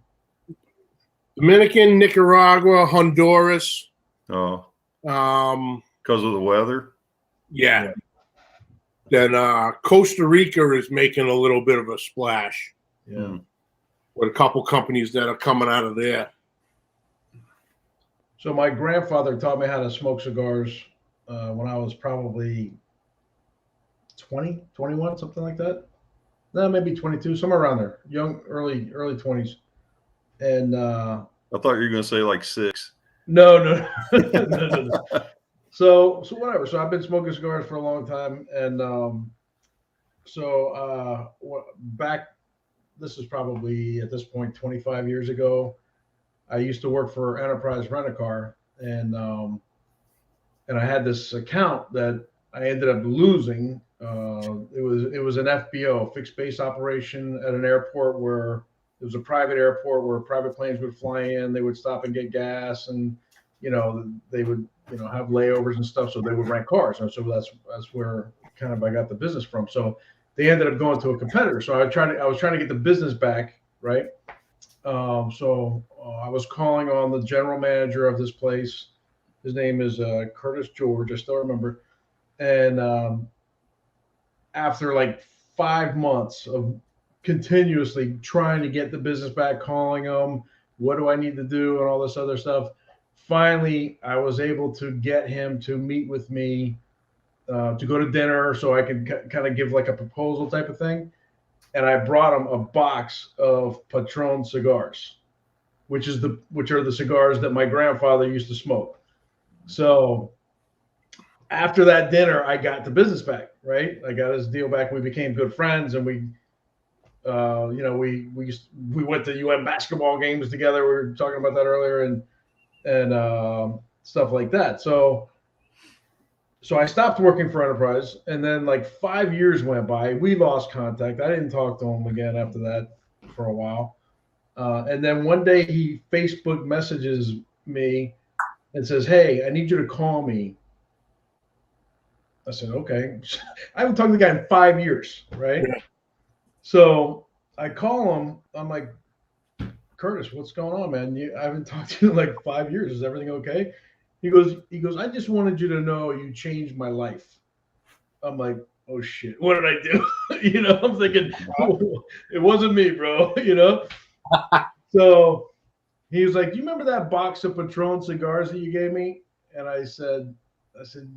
Dominican, Nicaragua, Honduras. Oh, Um, because of the weather. yeah. Then Costa Rica is making a little bit of a splash. Yeah. With a couple companies that are coming out of there. So my grandfather taught me how to smoke cigars when I was probably 20, 21, something like that. No, maybe 22, somewhere around there. Young, early 20s. And I thought you were going to say like 6. no. No. So whatever. So I've been smoking cigars for a long time, and back. This is probably at this point 25 years ago. I used to work for Enterprise Rent-A-Car, and I had this account that I ended up losing. It was an FBO, fixed base operation at an airport where it was a private airport where private planes would fly in. They would stop and get gas, and they would have layovers and stuff. So they would rent cars, and so that's where kind of I got the business from. So they ended up going to a competitor. So I was trying to get the business back, right? So I was calling on the general manager of this place. His name is Curtis George. I still remember. And after like 5 months of continuously trying to get the business back, calling him, what do I need to do, and all this other stuff, finally I was able to get him to meet with me to go to dinner so I could kind of give like a proposal type of thing. And I brought him a box of Patron cigars, which are the cigars that my grandfather used to smoke. So after that dinner, I got the business back, right? I got his deal back. We became good friends, and we went to UN basketball games together. We were talking about that earlier, and stuff like that. So I stopped working for Enterprise, and then like 5 years went by. We lost contact. I didn't talk to him again after that for a while. And then one day he Facebook messages me and says, "Hey, I need you to call me." I said, "Okay." I haven't talked to the guy in 5 years, right? Yeah. So I call him. I'm like, "Curtis, what's going on, man? I haven't talked to you in like 5 years. Is everything okay?" He goes, "I just wanted you to know you changed my life." I'm like, "Oh shit, what did I do?" I'm thinking, it wasn't me, bro. So he was like, "Do you remember that box of Patron cigars that you gave me?" And I said,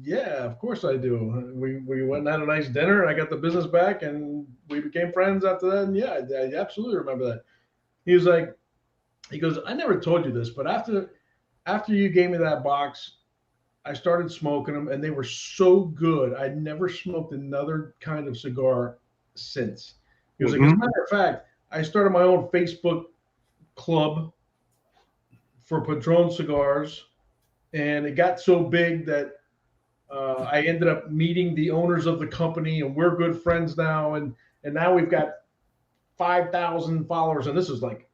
"Yeah, of course I do. We went and had a nice dinner, and I got the business back, and we became friends after that. And yeah, I absolutely remember that." He was like, he goes, "I never told you this, but after you gave me that box, I started smoking them, and they were so good. I never smoked another kind of cigar since." He was like, "As a matter of fact, I started my own Facebook club for Padron cigars, and it got so big that I ended up meeting the owners of the company, and we're good friends now. And now we've got 5,000 followers, and this is like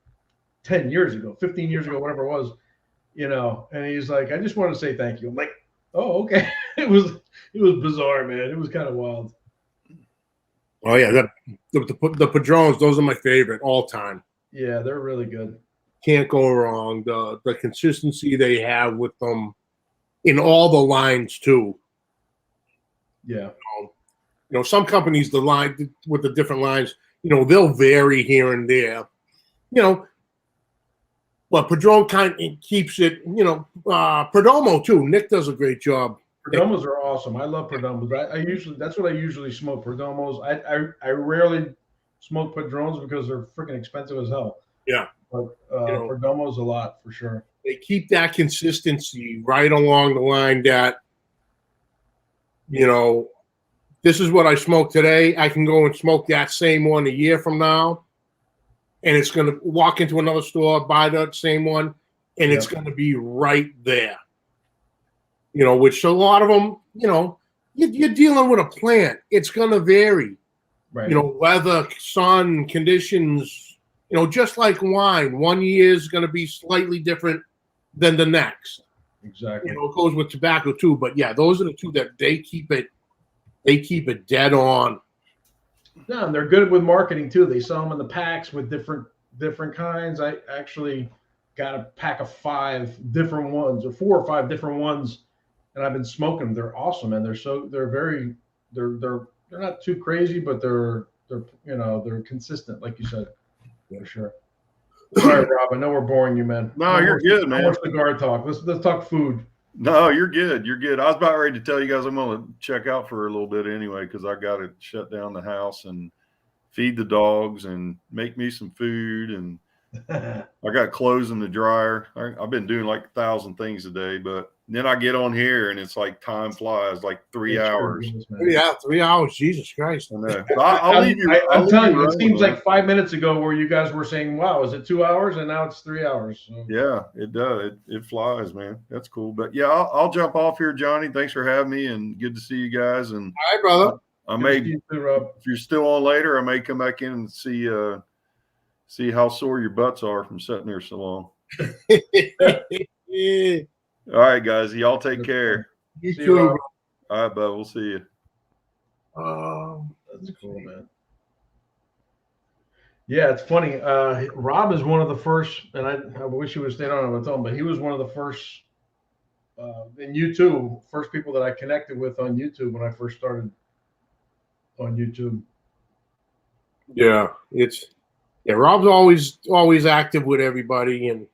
10 years ago, 15 years ago, whatever it was, And he's like, "I just want to say thank you." I'm like, "Oh, okay." It was bizarre, man. It was kind of wild. Oh yeah, the Padrones, those are my favorite all time. Yeah, they're really good. Can't go wrong. The consistency they have with them in all the lines too. Yeah. Some companies, the line with the different lines, they'll vary here and there. But Padron kind of keeps it. Perdomo too. Nick does a great job. Perdomos are awesome. I love Perdomos. That's what I usually smoke. Perdomos. I rarely smoke Padrones because they're freaking expensive as hell. Yeah. But Perdomos a lot for sure. They keep that consistency right along the line that, this is what I smoke today. I can go and smoke that same one a year from now, and it's going to walk into another store, buy that same one, and it's going to be right there. Which a lot of them, you're dealing with a plant. It's going to vary. Right. Weather, sun, conditions, just like wine. 1 year is going to be slightly different than the next. Exactly. It goes with tobacco too. But yeah, those are the two that they keep it dead on. Yeah, and they're good with marketing too. They sell them in the packs with different kinds. I actually got a pack of 5 different ones, or 4 or 5 different ones, and I've been smoking them. They're awesome, and they're not too crazy, but they're consistent, like you said, for sure. Sorry, Rob. I know we're boring you, man. No, you're good, man. No more cigar talk. Let's talk food. No, you're good. You're good. I was about ready to tell you guys I'm going to check out for a little bit anyway, because I got to shut down the house and feed the dogs and make me some food. And I got clothes in the dryer. I've been doing like 1,000 things a day, but then I get on here and it's like time flies, like 3 hours. Yeah, 3 hours. Jesus Christ. I know. I'll leave you. I'm telling you, it seems like 5 minutes ago where you guys were saying, "Wow, is it 2 hours?" And now it's 3 hours. So. Yeah, it does. It flies, man. That's cool. But yeah, I'll jump off here, Johnny. Thanks for having me, and good to see you guys. And all right, brother. I may, if you're still on later, I may come back in and see how sore your butts are from sitting there so long. All right, guys. Y'all take care. You too. All right, bud. We'll see you. That's cool, man. Yeah, it's funny. Rob is one of the first, and I wish he would have stayed on with him, but he was one of the first in YouTube, first people that I connected with on YouTube when I first started on YouTube. Yeah, Rob's always active with everybody, and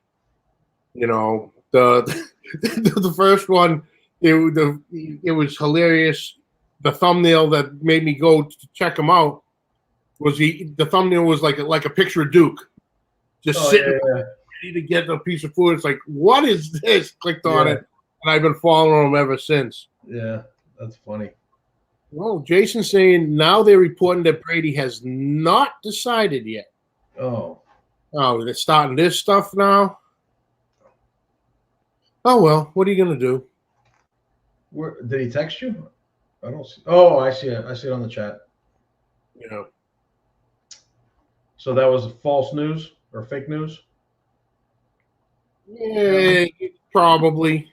the first one, it was hilarious. The thumbnail that made me go to check him out was the thumbnail was like a picture of Duke just sitting ready to get a piece of food. It's like, what is this? Clicked on it, and I've been following him ever since. Yeah, that's funny. Well, Jason's saying now they're reporting that Brady has not decided yet. Oh, they're starting this stuff now. Oh well, what are you gonna do? Did he text you? I don't see. Oh, I see it. I see it on the chat. Yeah. So that was false news or fake news? Yeah, probably.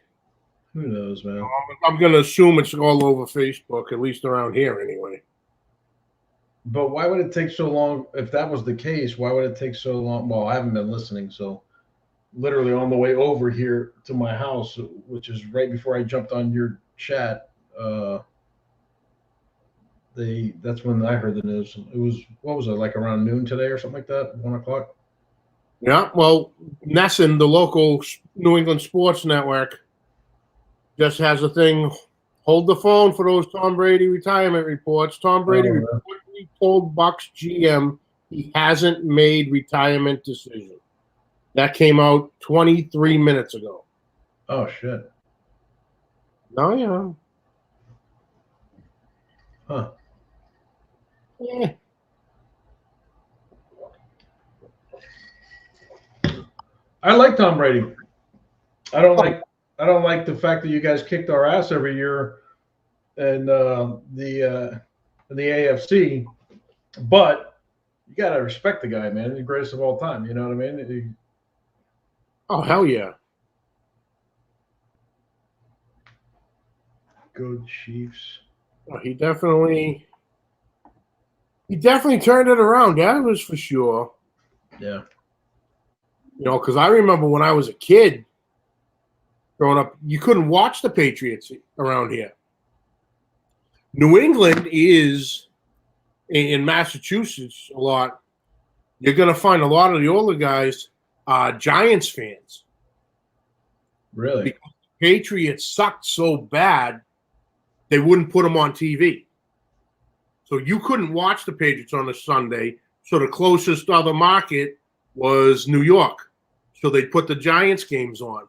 Who knows, man? I'm going to assume it's all over Facebook, at least around here anyway. But why would it take so long? If that was the case, why would it take so long? Well, I haven't been listening, so literally on the way over here to my house, which is right before I jumped on your chat, that's when I heard the news. It was, what was it, like around noon today or something like that, 1 o'clock? Yeah, well, Nesson, the local New England sports network, just has a thing. Hold the phone for those Tom Brady retirement reports. Tom Brady reportedly told Bucks GM he hasn't made retirement decision. That came out 23 minutes ago. Oh shit! Oh yeah. Huh? Yeah. I like Tom Brady. I don't like the fact that you guys kicked our ass every year and the AFC, but you gotta respect the guy, man. He's the greatest of all time. You know what I mean? Oh hell yeah. Go Chiefs. Well, he definitely turned it around. That was for sure. Yeah. You know, because I remember when I was a kid growing up, you couldn't watch the Patriots around here. New England is in Massachusetts a lot. You're going to find a lot of the older guys Giants fans. Really? Because the Patriots sucked so bad, they wouldn't put them on TV. So you couldn't watch the Patriots on a Sunday. So the closest other market was New York. So they put the Giants games on.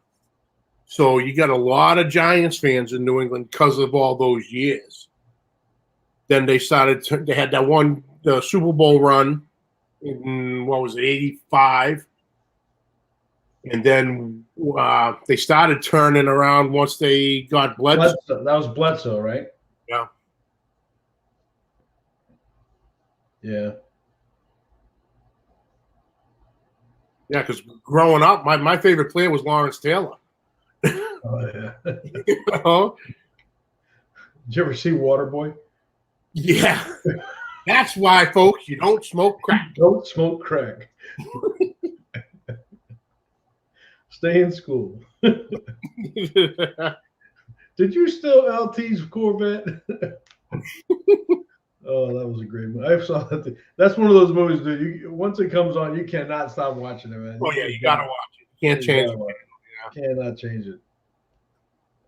So you got a lot of Giants fans in New England because of all those years. Then they they had that one, the Super Bowl run in, what was it, 85. And then they started turning around once they got Bledsoe. That was Bledsoe, right? Yeah. Yeah. Yeah, because growing up, my favorite player was Lawrence Taylor. Oh yeah. You know? Did you ever see Waterboy? Yeah. That's why, folks, you don't smoke crack. Don't smoke crack. Stay in school. Did you steal LT's Corvette? Oh, that was a great movie. I saw that. That's one of those movies that once it comes on, you cannot stop watching it, man. Oh yeah, you gotta watch it. You can't change it. Yeah. Cannot change it.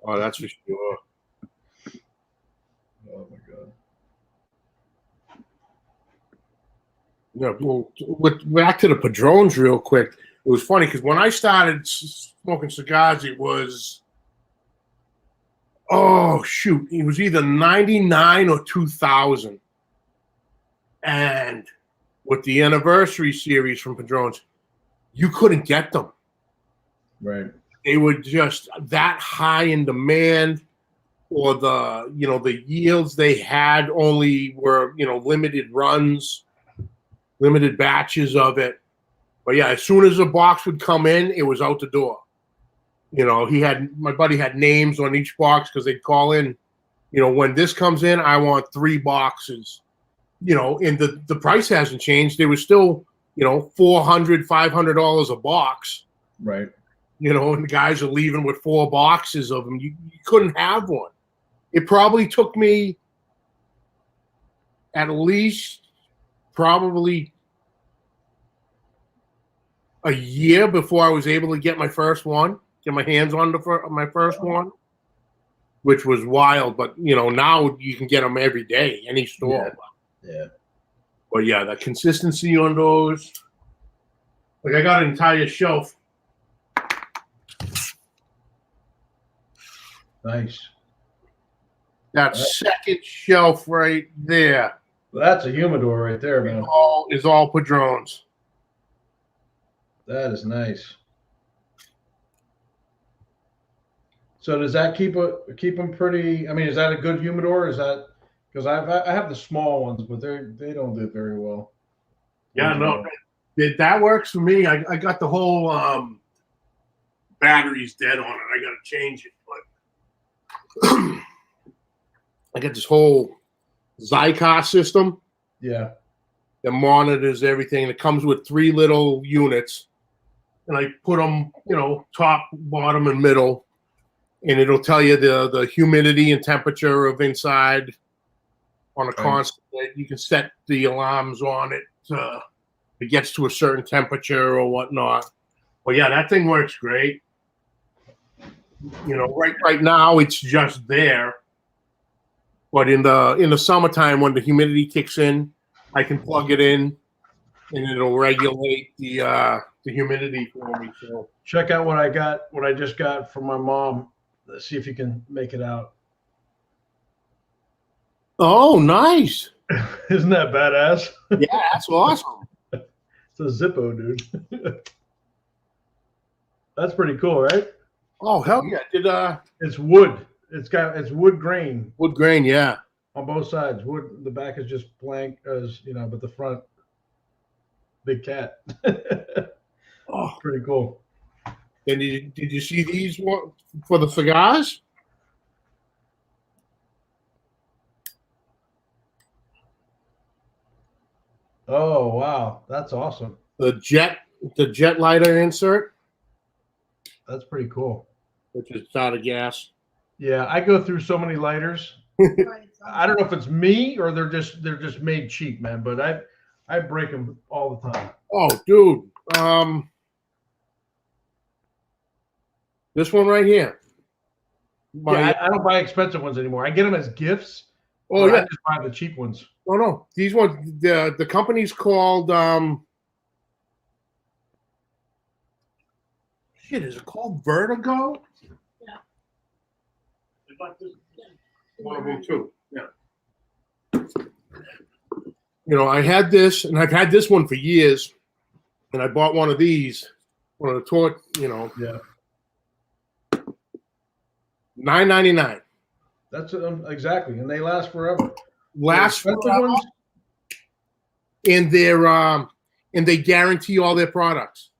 Oh, that's for sure. Oh my god. Yeah, well, back to the Padrones real quick. It was funny because when I started smoking cigars, it was, oh shoot, it was either 99 or 2000. And with the anniversary series from Padrones, you couldn't get them. Right. They were just that high in demand, or the yields they had only were, limited runs, limited batches of it. But yeah, as soon as a box would come in, it was out the door. My buddy had names on each box because they'd call in, when this comes in, I want 3 boxes. And the price hasn't changed. They were still, $400, $500 a box. Right. And the guys are leaving with 4 boxes of them. You couldn't have one. It probably took me at least probably a year before I was able to get my first one, get my hands on my first one, which was wild. But, now you can get them every day, any store. Yeah. But yeah, the consistency on those. Like I got an entire shelf. Nice. That second shelf right there. Well, that's a humidor right there, man. Is all Padrones. That is nice. So does that keep them pretty? I mean, is that a good humidor? Is that because I have the small ones, but they don't do very well. Yeah, no, that works for me. I got the whole batteries dead on it. I got to change it, but I got this whole Zycar system Yeah. that monitors everything. It comes with 3 little units, and I put them, top, bottom, and middle, and it'll tell you the humidity and temperature of inside on a constant. You can set the alarms on it. If it gets to a certain temperature or whatnot. Well, yeah, that thing works great. Right now it's just there. But in the summertime, when the humidity kicks in, I can plug it in, and it'll regulate the humidity for me. So Check out what I just got from my mom. Let's see if you can make it out. oh, nice. Isn't that badass? Yeah, that's awesome. It's a Zippo, dude. That's pretty cool, right? Oh, hell yeah! It's wood. It's wood grain Wood grain? Yeah. on both sides. Wood. The back is just blank, but the front, big cat. Oh, Pretty cool. and did you see these for the cigars? Oh wow, that's awesome. The jet lighter insert, That's pretty cool. which is out of gas. Yeah, I go through so many lighters. I don't know if it's me or they're just made cheap, man. But I break them all the time. Oh, dude. This one right here. Yeah, I don't buy expensive ones anymore. I get them as gifts. Oh, but I yeah. just buy the cheap ones. Oh, no. These ones, the company's called, is it called Vertigo? Yeah. One of them, too. Yeah. I had this, and I've had this one for years, and I bought one of these, one of the torch, Yeah. $9.99. That's exactly, and they last forever. Last The expensive forever, ones, and they guarantee all their products.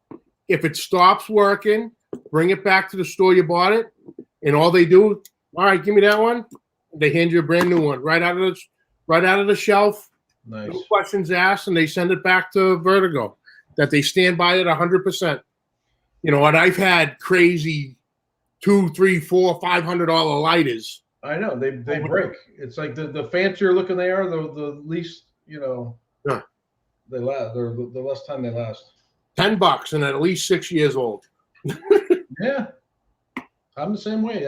If it stops working, bring it back to the store you bought it, and all they do, all right, give me that one. They hand you a brand new one right out of the shelf. nice. No questions asked, and they send it back to Vertigo. That they stand by it 100%. And I've had crazy $200, $300, $400, $500 lighters. I know they break. It's like the fancier looking they are, the least Yeah. they last. They're the less time they last. $10 and at least 6 years old. Yeah, I'm the same way.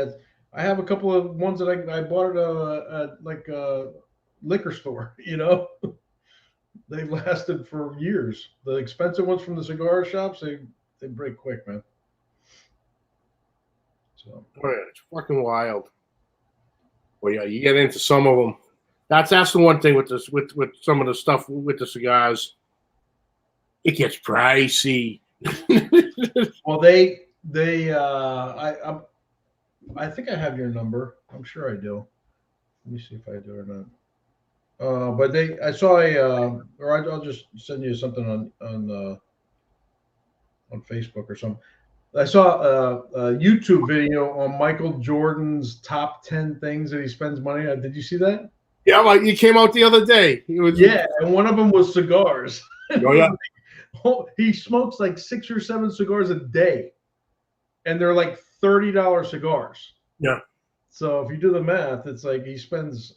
I have a couple of ones that I bought at like a liquor store. They've lasted for years. The expensive ones from the cigar shops, they break quick, man. So Oh, yeah, it's fucking wild. Well, yeah, you get into some of them. That's the one thing with this with some of the stuff with the cigars. It gets pricey. well, I think I have your number. I'm sure I do. Let me see if I do or not. But I saw I'll just send you something on Facebook or something. I saw a YouTube video on Michael Jordan's top 10 things that he spends money on. Did you see that? Yeah, like he came out the other day. And one of them was cigars. Oh, yeah. He smokes like 6 or 7 cigars a day, and they're like $30 cigars. Yeah. So if you do the math, it's like he spends.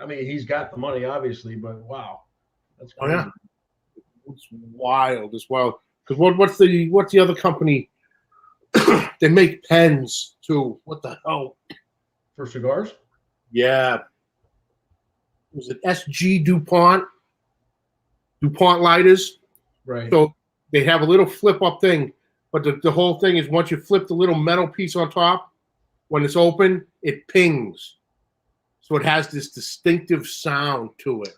He's got the money, obviously, but wow, that's crazy. Oh, yeah. It's wild. It's wild. Because what's the other company? They make pens too. What the hell? For cigars? Yeah. Was it SG DuPont? DuPont lighters. Right. So they have a little flip up thing, but the whole thing is once you flip the little metal piece on top, when it's open, it pings. So it has this distinctive sound to it.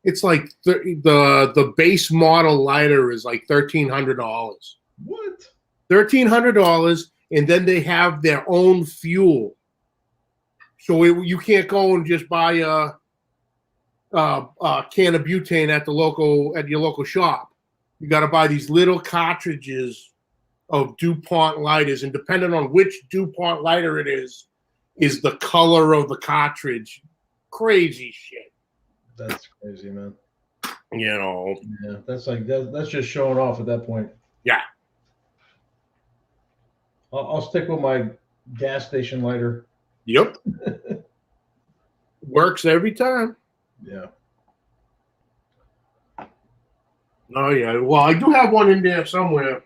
It's like the base model lighter is like $1,300. What? $1,300, and then they have their own fuel. So you can't go and just buy a can of butane at your local shop. You got to buy these little cartridges of DuPont lighters, and depending on which DuPont lighter it is, is the color of the cartridge. Crazy shit. That's crazy, man. You know. Yeah, that's like that's just showing off at that point. Yeah. I'll stick with my gas station lighter. Yep. Works every time. Yeah. Oh yeah. Well, I do have one in there somewhere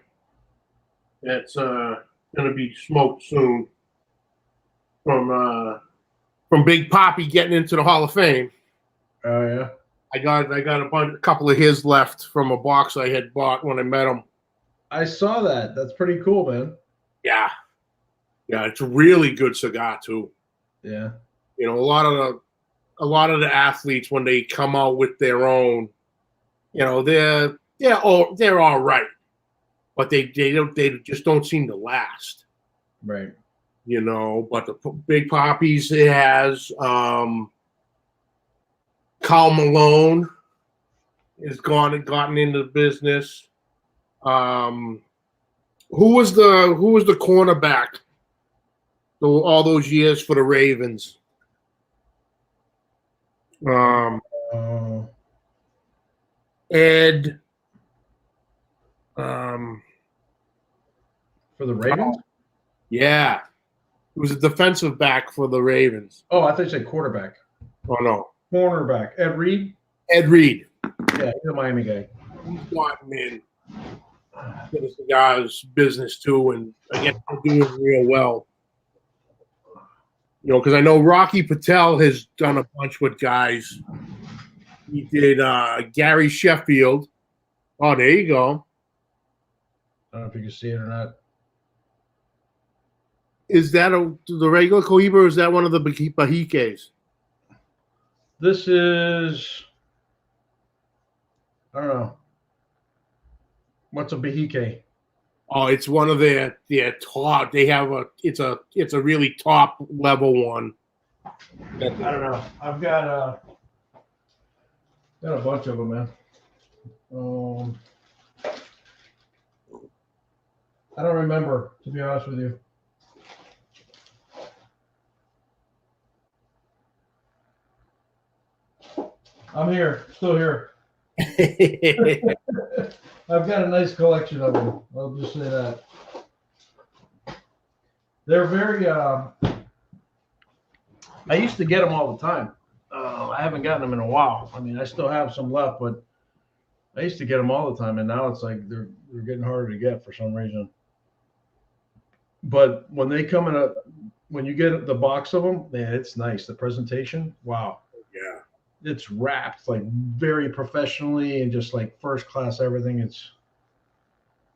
that's gonna be smoked soon from Big Poppy getting into the Hall of Fame. Oh yeah. I got a couple of his left from a box I had bought when I met him. I saw that. That's pretty cool, man. Yeah. Yeah, it's a really good cigar too. Yeah. You know, a lot of the athletes when they come out with their own, you know, they're all right, but they just don't seem to last. Right. You know, but the Big Poppies, it has Karl Malone has gotten into the business. Who was the cornerback all those years for the Ravens? Ed. For the Ravens? Yeah. He was a defensive back for the Ravens. Oh, I thought you said quarterback. Oh, no. Cornerback. Ed Reed? Ed Reed. Yeah, he's a Miami guy. He's gotten in to the cigars business, too, and again, doing real well. You know, because I know Rocky Patel has done a bunch with guys. He did Gary Sheffield. Oh, there you go. I don't know if you can see it or not. Is that the regular Cohiba or is that one of the Bahiques? This is, I don't know. What's a Bahique? Oh, it's one of their top. They have it's a really top level one. I don't know. I've got a bunch of them, man. I don't remember, to be honest with you. I'm here, still here. I've got a nice collection of them. I'll just say that. They're very. I used to get them all the time. I haven't gotten them in a while. I mean, I still have some left, but I used to get them all the time, and now it's like they're getting harder to get for some reason. But when they come in when you get the box of them, man, it's nice. The presentation, wow. Yeah. It's wrapped like very professionally and just like first class everything. It's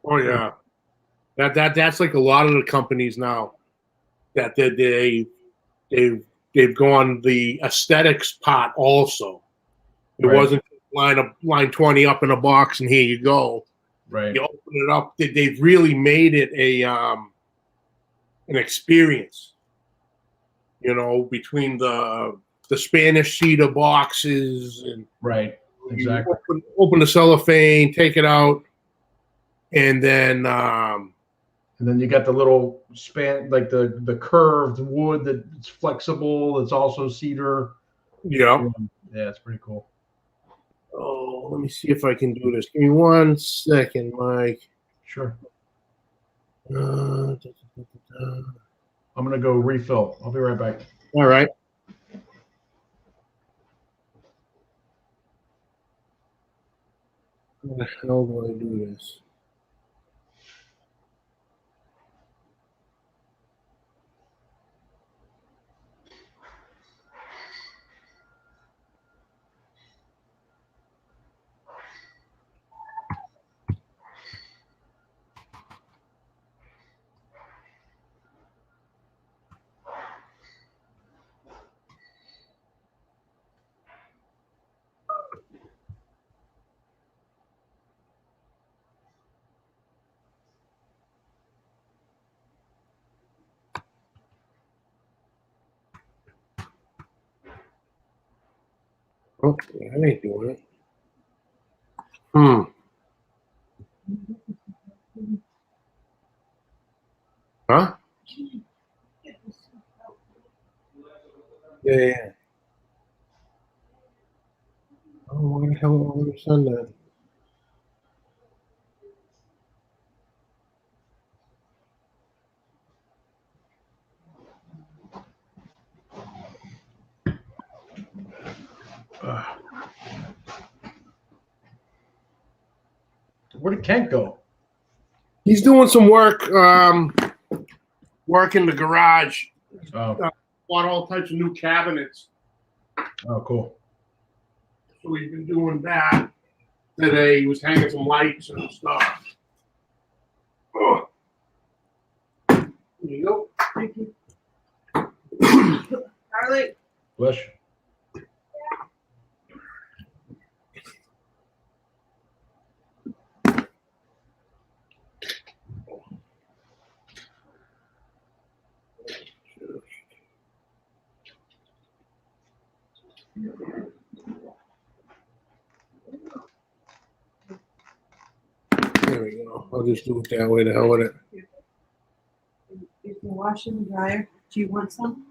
Oh yeah. That's like a lot of the companies now that they've gone the aesthetics part also. It Right. wasn't line 20 up in a box and here you go. right. You open it up. They've really made it an experience. You know, between the Spanish cedar boxes and Right. Exactly. you open the cellophane, take it out, and then And then you got the little span, like the curved wood that's flexible. It's also cedar. yeah. Yeah, it's pretty cool. Oh, let me see if I can do this. Give me 1 second, Mike. Sure. Uh, I'm gonna go refill. I'll be right back. All right. How the hell do I do this? Okay, I ain't doing it. Huh? Yeah. Oh, why the hell would I send that? Where did Kent go? He's doing some work, work in the garage. Oh, Bought all types of new cabinets. oh, cool. So he's been doing that today. He was hanging some lights and stuff. Oh. There you go. Thank you. Charlie, Bless you. There we go. I'll just do it that way. The hell with it. is the washer and dryer? Do you want some?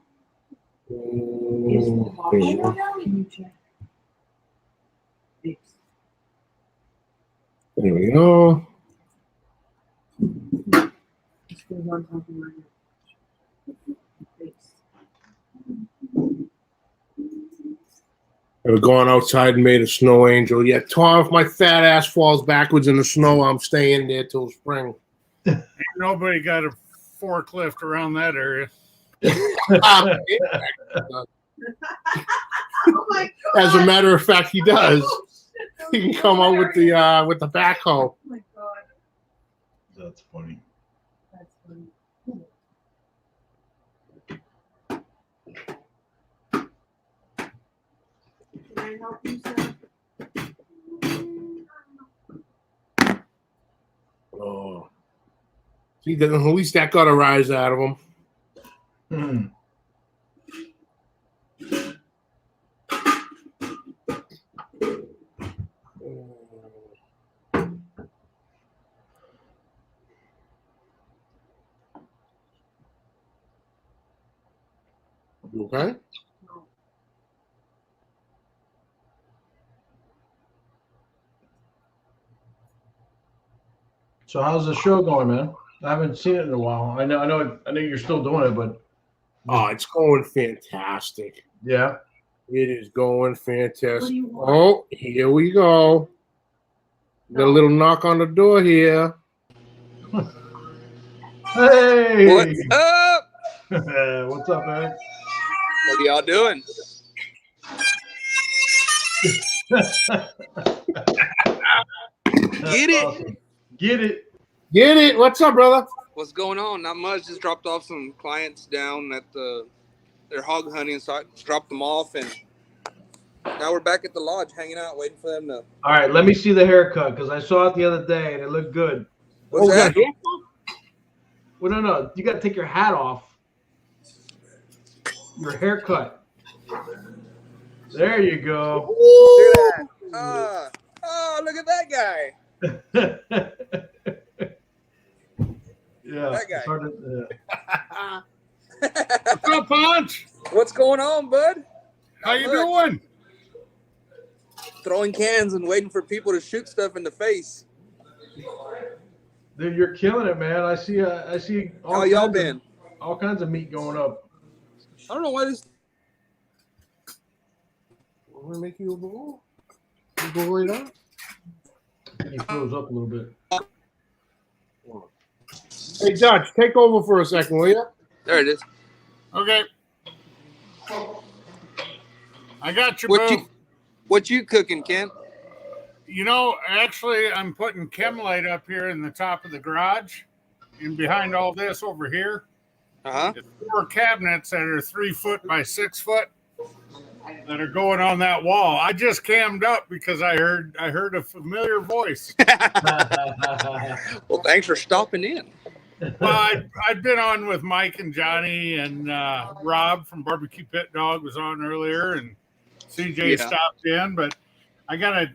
Is the Mm, washer? there you go. Can you check? Thanks. There we go. Just put one something right here. Thanks. I've gone outside and made a snow angel. Yeah, Tom, if my fat ass falls backwards in the snow, I'm staying there till spring. Nobody got a forklift around that area. Oh my god! As a matter of fact, he does. Oh, shit, that He can was come out with hilarious. the backhoe. Oh my god, That's funny. that's funny. Can I help you, sir? Oh, see, at least that got a rise out of him. Hmm. You okay? So how's the show going, man? I haven't seen it in a while. I know you're still doing it, but Oh, it's going fantastic. yeah. It is going What fantastic. do you want? Oh, here we go. Got a little knock on the door here. Hey, What's up? What's up, Eric? What are y'all doing? Get it. Awesome. Get it. Get it? What's up, brother? What's going on? Not much. Just dropped off some clients down at their hog hunting, so I dropped them off, and now we're back at the lodge hanging out, waiting for them to. All right, let me see the haircut because I saw it the other day and it looked good. What's that? Well, no, you got to take your hat off. Your haircut. There you go. Look at that. Oh, look at that guy. Yeah. That guy. it's hard to- What's up, Punch? What's going on, bud? How Not you much. doing? Throwing cans and waiting for people to shoot stuff in the face. Dude, you're killing it, man. I see How y'all kinds been? all kinds of meat going up. I don't know why this. I'm gonna make you a ball. You go right up. He froze up a little bit. Hey, Dutch, take over for a second, will you? There it is. Okay. I got your What booth. What you cooking, Kent? You know, actually, I'm putting chem light up here in the top of the garage. And behind all this over here, Uh-huh. 4 cabinets that are 3 foot by 6 foot that are going on that wall. I just cammed up because I heard a familiar voice. Well, thanks for stopping in. Well, I'd been on with Mike and Johnny, and Rob from Barbecue Pit Dog was on earlier, and CJ Yeah. stopped in. But I gotta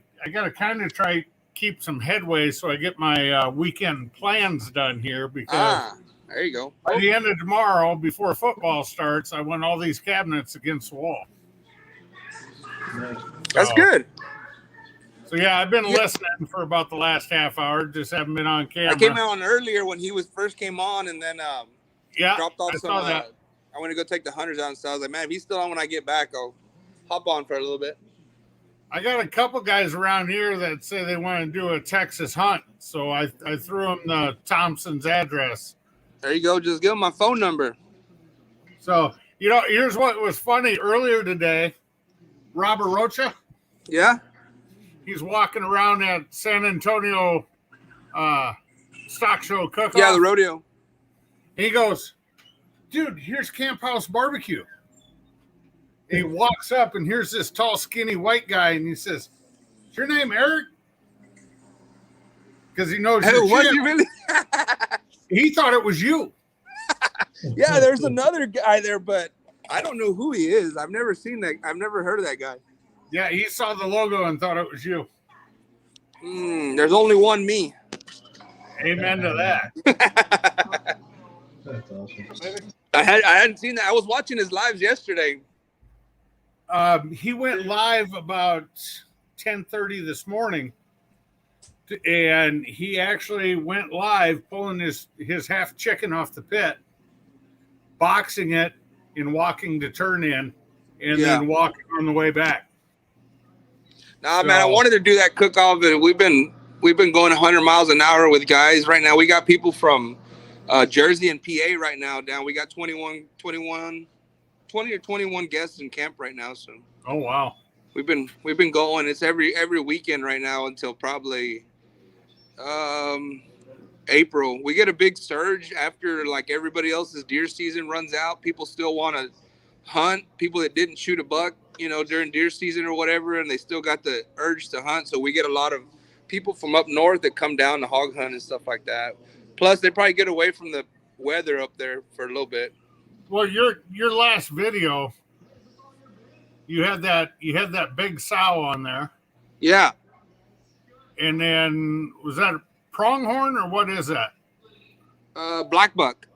kind of try keep some headway so I get my weekend plans done here because There you go. By the end of tomorrow, before football starts, I want all these cabinets against the wall. That's So- good. So yeah, I've been listening for about the last half hour. Just haven't been on camera. I came out on earlier when he first came on, and then Yeah, dropped off I some. saw that. I went to go take the hunters out, and so I was like, man, if he's still on when I get back, I'll hop on for a little bit. I got a couple guys around here that say they want to do a Texas hunt, so I threw them the Thompson's address. There you go. Just give him my phone number. So here's what was funny earlier today. Robert Rocha, Yeah. he's walking around at San Antonio stock show cook-off. Yeah, the rodeo. He goes, dude, here's Camp House Barbecue. And he walks up, and here's this tall, skinny white guy, and he says, is your name Eric? Because he knows Hey, you're was Jim. he really? He thought it was you. Yeah, there's another guy there, but I don't know who he is. I've never seen that. I've never heard of that guy. Yeah, he saw the logo and thought it was you. There's only one me. Amen to that. That's awesome. I hadn't seen that. I was watching his lives yesterday. He went live about 10:30 this morning, and he actually went live pulling his half chicken off the pit, boxing it, and walking to turn in, and then walking on the way back. Nah, man, I wanted to do that cook-off, but we've been going 100 miles an hour with guys right now. We got people from Jersey and PA right now down. We got 20 or 21 guests in camp right now. So Oh wow. we've been going. It's every weekend right now until probably April. We get a big surge after like everybody else's deer season runs out. People still want to hunt. People that didn't shoot a buck, during deer season or whatever, and they still got the urge to hunt. So we get a lot of people from up north that come down to hog hunt and stuff like that. Plus, they probably get away from the weather up there for a little bit. Well, your last video, you had that big sow on there, Yeah. and then was that a pronghorn or what is that? Black buck.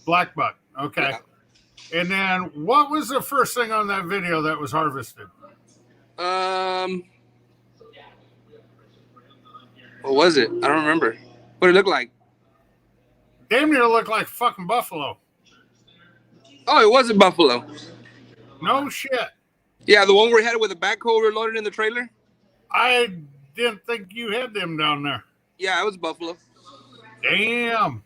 Black buck. Okay. Yeah. And then what was the first thing on that video that was harvested? What was it? I don't remember. What did it look like? Damn near looked like fucking buffalo. Oh, it was a buffalo. No shit. Yeah, the one where we had it with a backhoe we were loaded in the trailer. I didn't think you had them down there. Yeah, it was buffalo. Damn.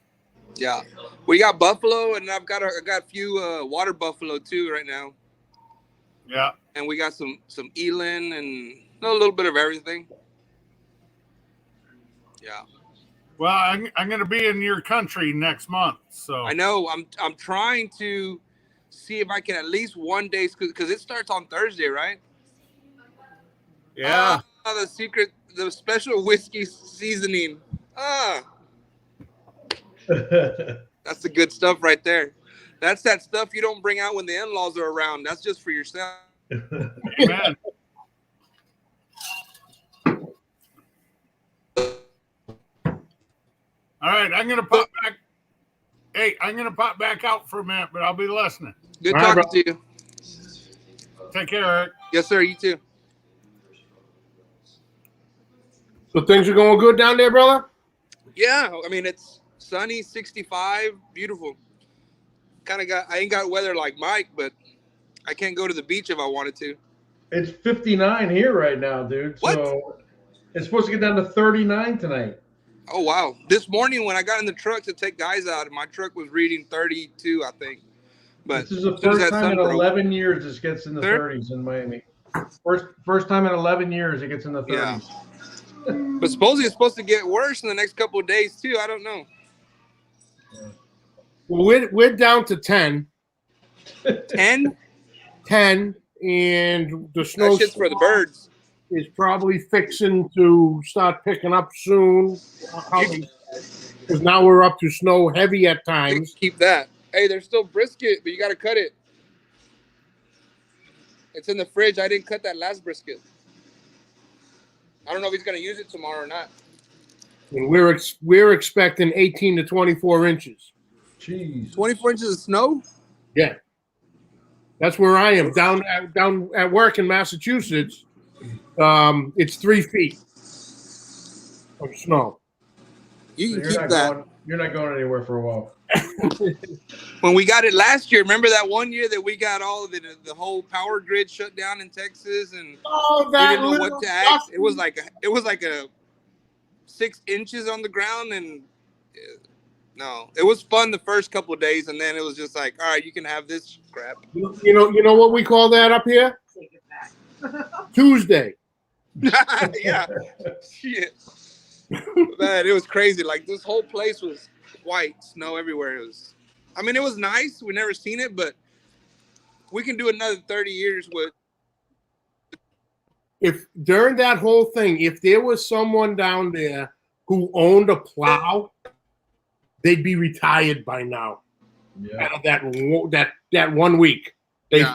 Yeah, we got buffalo, and I got a few water buffalo too right now, Yeah. and we got some eland and a little bit of everything. Yeah, Well, I'm going to be in your country next month, so I know. I'm trying to see if I can at least one day, because it starts on Thursday, right? yeah. The special whiskey seasoning. That's the good stuff right there. That's that stuff you don't bring out when the in-laws are around. That's just for yourself. Amen. All right, I'm gonna pop back. Hey, I'm gonna pop back out for a minute, but I'll be listening. Good All right, talking to you. Take care, Eric. Yes, sir. You too. So things are going good down there, brother? Yeah, I mean it's sunny, 65, beautiful. I ain't got weather like Mike, but I can't go to the beach if I wanted to. It's 59 here right now, dude. So it's supposed to get down to 39 tonight. Oh wow! This morning when I got in the truck to take guys out, my truck was reading 32, I think. But This is the as soon as first that time in sun broke- 11 years this gets in the Third? 30s in Miami. First time in 11 years it gets in the 30s. Yeah. But supposedly it's supposed to get worse in the next couple of days too. I don't know. Well, we're down to 10, 10? and the snow That shit's for the birds. is probably fixing to start picking up soon. Because now we're up to snow heavy at times. Keep that. Hey, there's still brisket, but you got to cut it. It's in the fridge. I didn't cut that last brisket. I don't know if he's going to use it tomorrow or not. And we're expecting 18 to 24 inches. Jeez. 24 inches of snow. Yeah, that's where I am down at work in Massachusetts. It's 3 feet of snow. You So can you're keep not that. going. You're not going anywhere for a while. When we got it last year, remember that one year that we got all of the whole power grid shut down in Texas, and Oh, we that didn't know what little to act. dusty- It was like a 6 inches on the ground, and no, it was fun the first couple of days, and then it was just like, all right, you can have this crap. You know what we call that up here? Take it back. Tuesday. Yeah, shit, man, it was crazy. Like this whole place was white, snow everywhere. It was nice. We never seen it, but we can do another 30 years with. If during that whole thing, if there was someone down there who owned a plow, they'd be retired by now. Yeah. Out of that 1 week, they've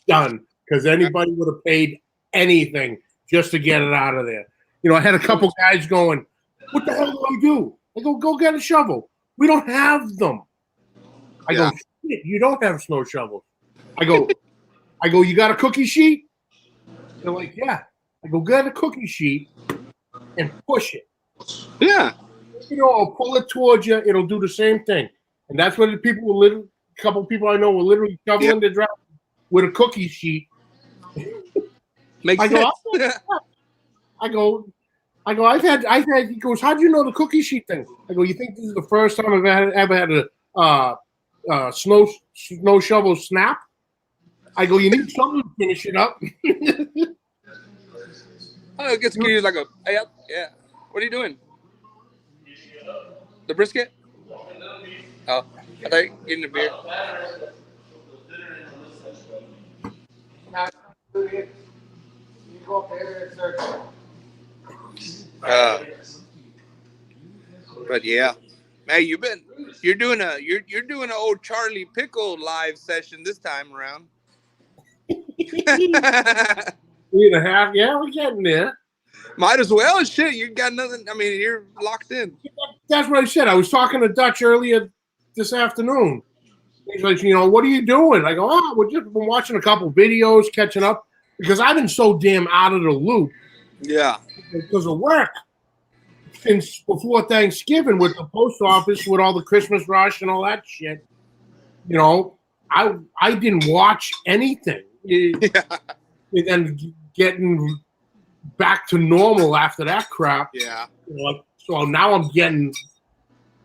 done, because anybody would have paid anything just to get it out of there. You know, I had a couple guys going, "What the hell do I do?" I go get a shovel. We don't have them. I go, "Shit, you don't have snow shovels." I go, "You got a cookie sheet?" They're like, "Yeah." I go, "Get a cookie sheet and push it. Yeah. You know, I'll pull it towards you. It'll do the same thing." And that's what the people were literally. A couple people I know were literally shoveling their driveway with a cookie sheet. Makes I go, sense. I go. I've had. He goes, "How do you know the cookie sheet thing?" I go, "You think this is the first time I've ever had a snow shovel snap?" I go, "You need something to finish it up." Oh, it gets confused like a yeah. What are you doing? The brisket? Oh, I thought you were getting a beer. But yeah, man, you're doing an old Charlie Pickle live session this time around. 3.5. Yeah, we're getting there. Might as well. Shit, you got nothing. I mean, you're locked in. That's what I said. I was talking to Dutch earlier this afternoon. He's like, "You know, what are you doing?" I go, "Oh, we're just been watching a couple videos, catching up, because I've been so damn out of the loop Yeah. because of work since before Thanksgiving with the post office, with all the Christmas rush and all that shit. You know, I didn't watch anything, and then getting back to normal after that crap. Yeah. You know, so now I'm getting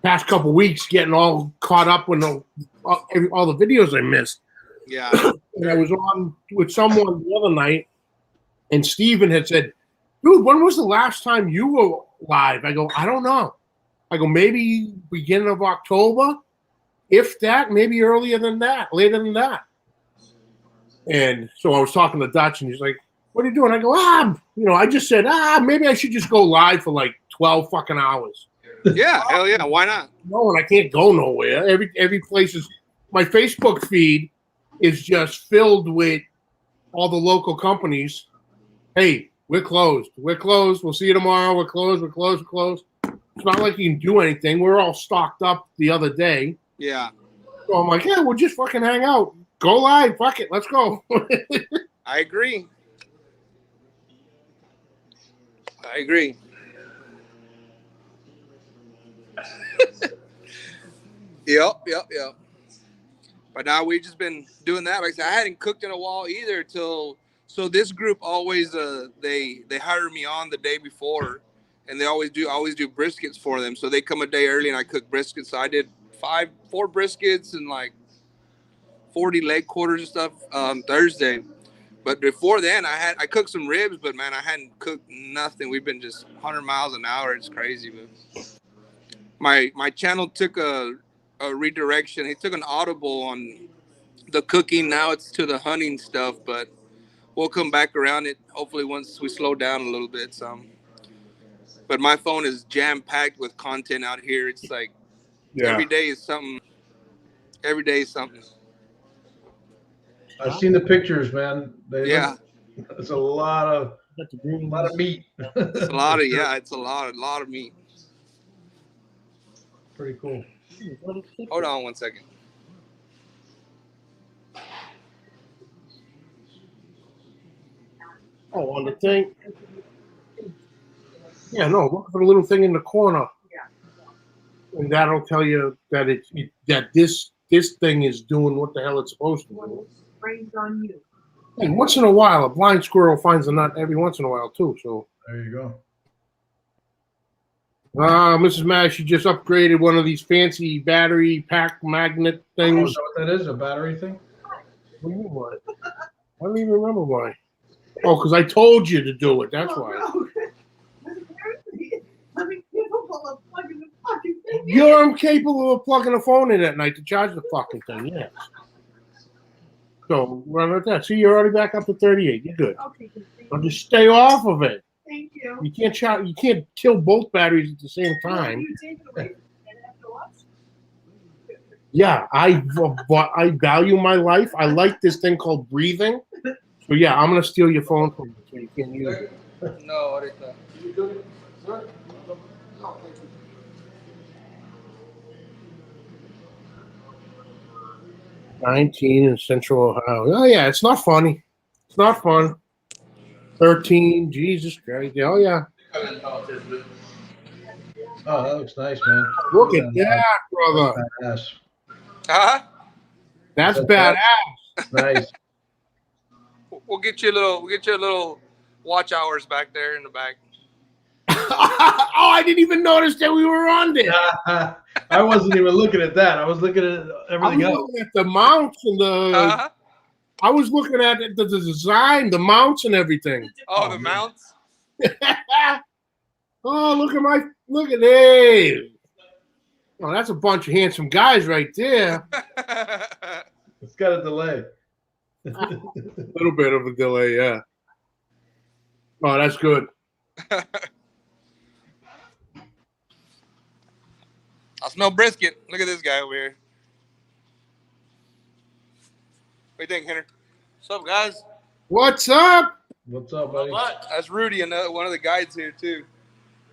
past couple weeks getting all caught up with all the videos I missed. Yeah. And I was on with someone the other night, and Steven had said, "Dude, when was the last time you were live?" I go, "I don't know." I go, "Maybe beginning of October, if that, maybe earlier than that, later than that." And so I was talking to Dutch, and he's like, "What are you doing?" I go, I just said, maybe I should just go live for like 12 fucking hours. Yeah. Hell yeah. Why not? No, and I can't go nowhere. Every place is, my Facebook feed is just filled with all the local companies. "Hey, we're closed. We're closed. We'll see you tomorrow. We're closed. We're closed. We're closed." It's not like you can do anything. We're all stocked up the other day. Yeah. So I'm like, "Yeah, we'll just fucking hang out. Go live. Fuck it. Let's go." I agree. Yep. But now we've just been doing that. Like I said, I hadn't cooked in a while either so this group always they hire me on the day before, and I always do briskets for them. So they come a day early and I cook briskets. So I did 4 briskets and like 40 leg quarters and stuff Thursday. But before then I cooked some ribs, but man, I hadn't cooked nothing. We've been just 100 miles an hour. It's crazy, but my channel took a redirection. He took an audible on the cooking. Now it's to the hunting stuff, but we'll come back around it hopefully once we slow down a little bit. But my phone is jam packed with content out here. It's like every day is something. I've seen the pictures, man. It's a lot of meat. It's a lot of it's a lot of meat. Pretty cool. Hold on 1 second. Oh, on the thing. Yeah, no. Look for the little thing in the corner, and that'll tell you that that this thing is doing what the hell it's supposed to do. Brains on you. And once in a while, a blind squirrel finds a nut every once in a while too. So There you go. Mrs. Mash, she just upgraded one of these fancy battery pack magnet Oh, things. is that what that is? A battery thing? What do you mean why? I don't even remember why. Oh, because I told you to do it. That's why. No. I'm incapable of plugging the fucking thing in. You're incapable of plugging a phone in at night to charge the fucking thing. Yes. So run at that. See, you're already back up to 38. You're good. Okay, good. Now just stay off of it. Thank you. You can't charge. You can't kill both batteries at the same time. You take it away and have to watch. Yeah, I value my life. I like this thing called breathing. So yeah, I'm gonna steal your phone from you so you can't use it. No, ahorita. 19 in Central Ohio. Oh yeah, it's not funny. It's not fun. 13. Jesus Christ. Oh yeah. Oh, that looks nice, man. Look at that, brother. Badass. Huh? That's That's badass. Nice. We'll get you a little watch hours back there in the back. Oh, I didn't even notice that we were on there. I wasn't even looking at that. I was looking at everything I was else. looking at the mounts and the. Uh-huh. I was looking at the design, the mounts and everything. Oh, the mounts. Oh, look at this. Oh, that's a bunch of handsome guys right there. It's got a delay. A little bit of a delay, yeah. Oh, that's good. I smell brisket. Look at this guy over here. What do you think, Henry? What's up, guys? What's up? What's up, buddy? That's Rudy, one of the guides here too.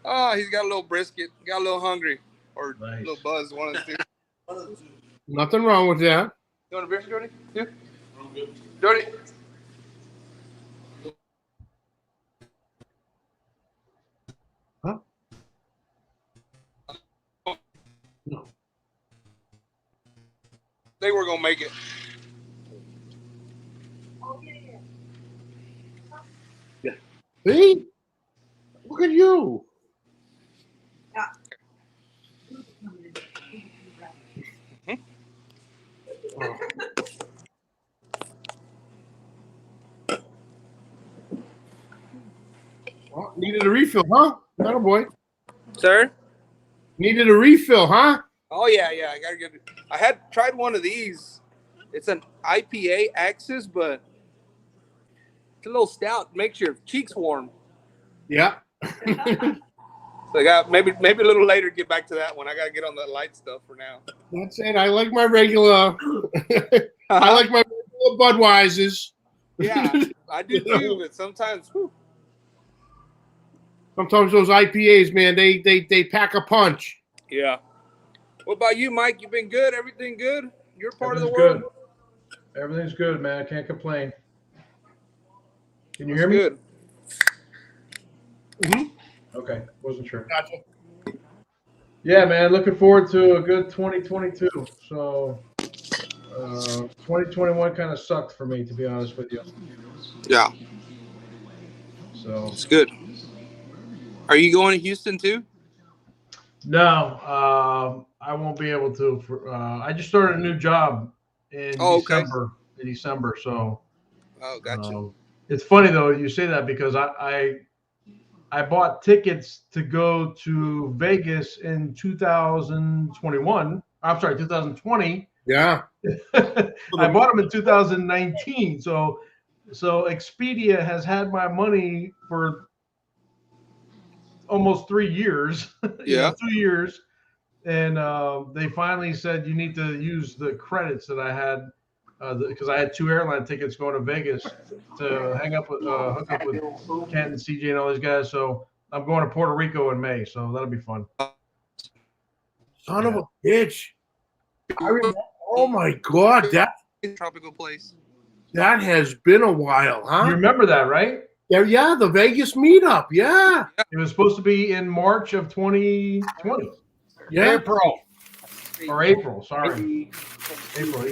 Oh, he's got a little brisket. Got a little hungry, or Nice. a little buzz. One of the two. Nothing wrong with that. You want a beer, Jody? You? I'm good. Jody. Huh? No. They were gonna make it. See? Look at you. Oh. Well, needed a refill, huh? Not a boy. Sir? Needed a refill, huh? Oh yeah. I gotta get it. I had tried one of these. It's an IPA Axis, but it's a little stout. Makes your cheeks warm. Yeah. So I got maybe a little later get back to that one. I gotta get on the light stuff for now. That's it. I like my regular. I like my regular Budweisers. Yeah, I do too. But sometimes, whew. Sometimes those IPAs, man, they pack a punch. Yeah. What about you, Mike? You been good? Everything good? You're part of the Everything's world. good. Everything's good, man. I can't complain. Can you That's hear me? good. Mm-hmm. Okay, wasn't sure. Gotcha. Yeah, man, looking forward to a good 2022. So, 2021 kind of sucked for me, to be honest with you. Yeah, So, it's good. Are you going to Houston too? no, I won't be able to. I just started a new job in December. In December, so. Oh, gotcha. It's funny though you say that because I bought tickets to go to Vegas in 2021. I'm sorry, 2020. Yeah. I bought them in 2019. So Expedia has had my money for almost 3 years. Yeah. 2 years. And they finally said you need to use the credits that I had because I had 2 airline tickets going to Vegas to hook up with Kent and CJ and all these guys. So I'm going to Puerto Rico in May. So that'll be fun. Son of a bitch. I remember, oh my God, tropical place. that has been a while, huh? You remember that, right? Yeah, the Vegas meetup. Yeah. It was supposed to be in March of 2020. Yeah. April. Or April, sorry. April.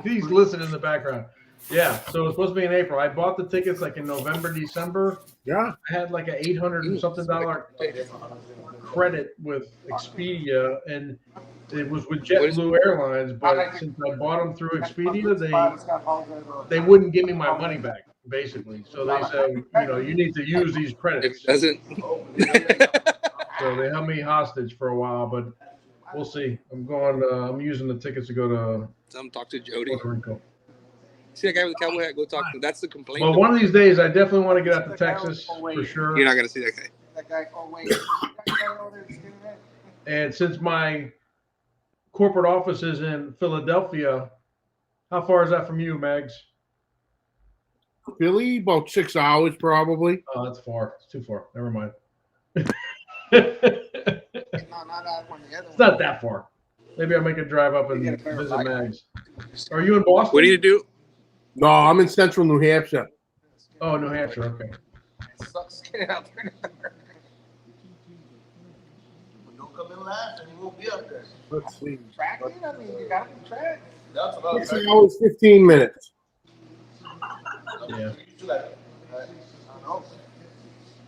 He's listening in the background. Yeah, so it was supposed to be in April. I bought the tickets like in November, December. Yeah. I had like an $800 and something credit with Expedia, and it was with JetBlue Airlines. But since I bought them through Expedia, they wouldn't give me my money back, basically. So they said, you need to use these If credits. it doesn't, So they held me hostage for a while, but we'll see. I'm using the tickets to go to some talk to Jody. Puerto Rico. See that guy with the cowboy hat? Go talk to him. That's the complaint. Well, one of these days, I definitely want to get out to Texas for sure. You're not gonna see that guy. That guy, oh wait. And since my corporate office is in Philadelphia, how far is that from you, Mags? Philly, about 6 hours probably. Oh, that's far. It's too far. Never mind. No, not that one. The other It's not that far. Maybe I'll make a drive up and visit Mags. Are you in Boston? What do you do? No, I'm in central New Hampshire. Oh, New Hampshire. Okay. It sucks getting out there. But don't come in last and you won't be up there. Let's see. Tracking? I mean, you got to be tracked. That's about 6 hours, 15 minutes. Yeah. I don't know.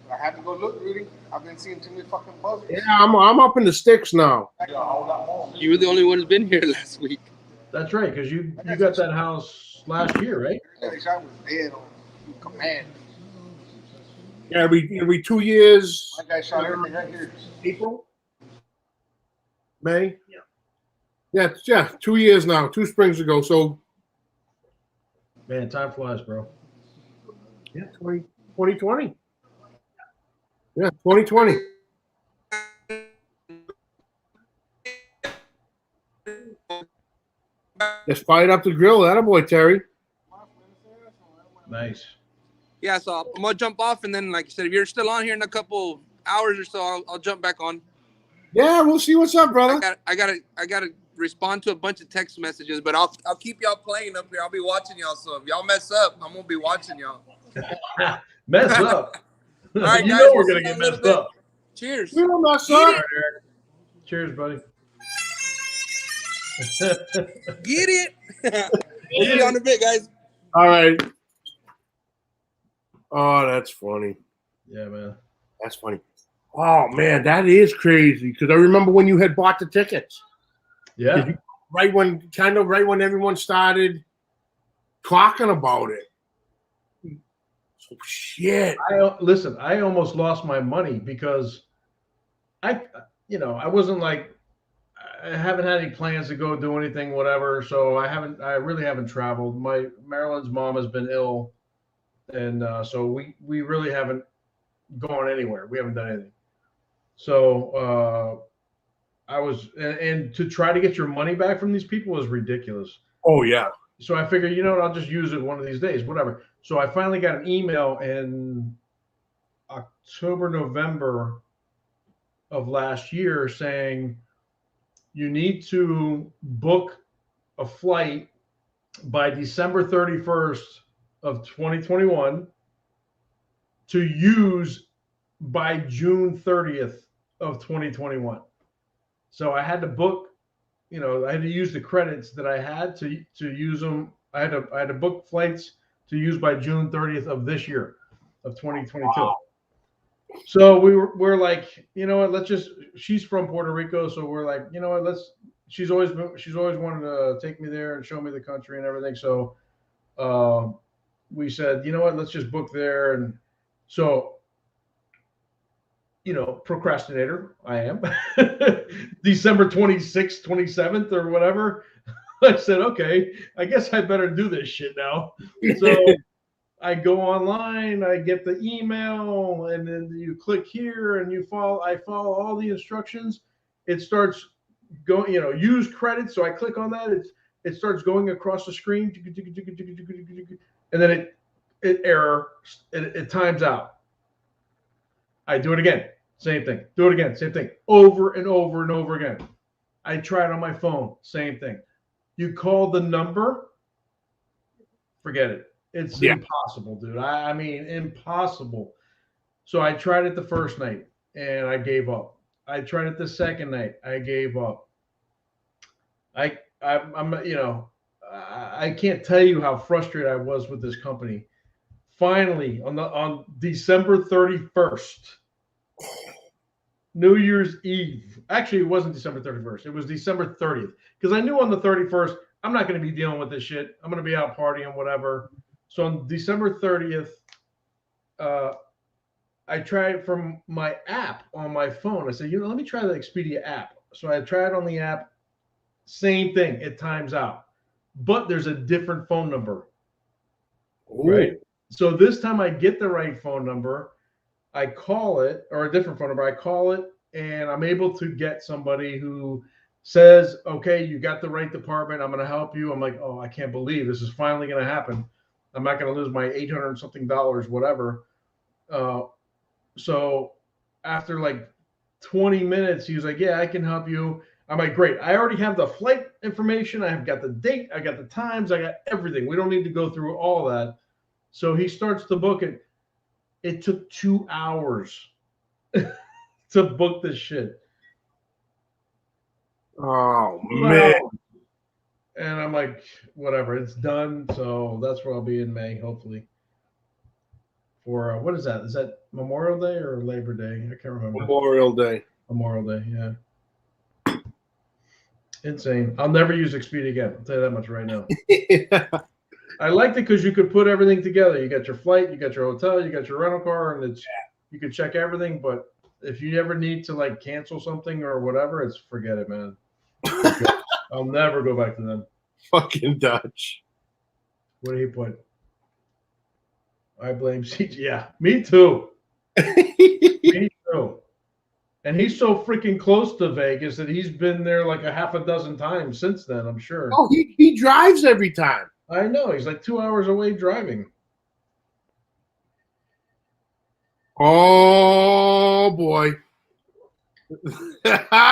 I have to go look, Rudy. I've been seeing too many fucking buzzers. Yeah, I'm up in the sticks now. Yeah, a whole lot more. You were the only one who's been here last week. That's right, because you got that house last year, right? I was dead on command. Yeah, every 2 years. My guy shot everything right here. April, May. Yeah, 2 years now. 2 springs ago. So Man, time flies, bro. yeah, 2020. Yeah, 2020. Just fired up the grill. Attaboy, Terry. Nice. Yeah, so I'm gonna jump off, and then, like I said, if you're still on here in a couple hours or so, I'll jump back on. Yeah, we'll see what's up, brother. I gotta respond to a bunch of text messages, but I'll keep y'all playing up here. I'll be watching y'all. So if y'all mess up, I'm gonna be watching y'all. Mess up. All right, You guys, know we'll we're gonna see you get in a little messed bit. up. Cheers. We don't mess Eat up. All right, Eric. Cheers, buddy. Get it. We'll see you on a bit, guys. All right. Oh, that's funny. Yeah, man. That's funny. Oh man, that is crazy. Because I remember when you had bought the tickets. Yeah. Right when everyone started talking about it. So shit. Listen, I almost lost my money because I wasn't like, I haven't had any plans to go do anything, whatever. So I really haven't traveled. Marilyn's mom has been ill. And so we really haven't gone anywhere. We haven't done anything. So I was, and to try to get your money back from these people was ridiculous. Oh yeah. So I figured, you know what, I'll just use it one of these days, whatever. So I finally got an email in October, November of last year saying you need to book a flight by December 31st of 2021 to use by June 30th of 2021. So I had to book, I had to use the credits that I had to use them. I had to book flights to use by June 30th of this year, of 2022. Wow. So we're like, you know what, she's from Puerto Rico. So we're like, you know what, she's always wanted to take me there and show me the country and everything. So we said, you know what, let's just book there. And so, procrastinator I am. December 26th, 27th or whatever. I said, okay, I guess I better do this shit now. So I go online, I get the email, and then you click here and I follow all the instructions. It starts going, use credits. So I click on that. It starts going across the screen. And then it times out. I do it again. Same thing. Do it again. Same thing. Over and over and over again. I tried on my phone, same thing. You call the number, forget it. It's impossible, dude. I mean, impossible. So I tried it the first night and I gave up. I tried it the second night. I gave up. I'm you know, I can't tell you how frustrated I was with this company. Finally, on December 31st, New Year's Eve. Actually, it wasn't December 31st. It was December 30th. Because I knew on the 31st, I'm not going to be dealing with this shit. I'm going to be out partying, whatever. So on December 30th, I tried from my app on my phone. I said, let me try the Expedia app. So I tried on the app. Same thing. It times out. But there's a different phone number. Ooh. Right? So this time I get the right phone number. I call it, or a different phone number. I call it, and I'm able to get somebody who says, okay, you got the right department. I'm going to help you. I'm like, oh, I can't believe this is finally going to happen. I'm not going to lose my $800 and something, whatever. So after like 20 minutes, he was like, yeah, I can help you. I'm like, great. I already have the flight information. I've got the date. I got the times. I got everything. We don't need to go through all that. So he starts to book it. It took 2 hours to book this shit. Oh, man. And I'm like, whatever, it's done. So that's where I'll be in May, hopefully. For what is that? Is that Memorial Day or Labor Day? I can't remember. Memorial Day. Memorial Day, yeah. Insane. I'll never use Expedia again. I'll tell you that much right now. I liked it because you could put everything together. You got your flight, you got your hotel, you got your rental car, and you could check everything. But if you ever need to like cancel something or whatever, forget it, man. I'll never go back to them. Fucking Dutch. What did he put? I blame CG. Yeah, me too. Me too. And he's so freaking close to Vegas that he's been there like a half a dozen times since then, I'm sure. Oh, he drives every time. I know. He's like 2 hours away driving. Oh, boy.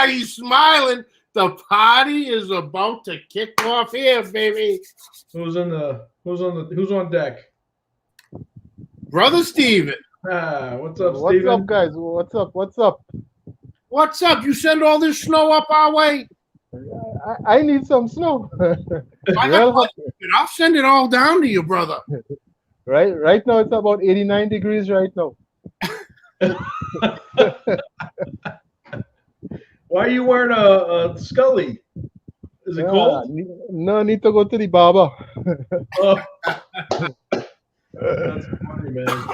He's smiling. The party is about to kick off here, baby. Who's on deck? Brother Steven. What's up, What's Steven? up, guys? What's up? What's up? What's up? You send all this snow up our way? I need some snow. I'll send it all down to you, brother. Right now it's about 89 degrees right now. Why are you wearing a Scully? Is it cold? No need to go to the barber. Oh. That's funny, man.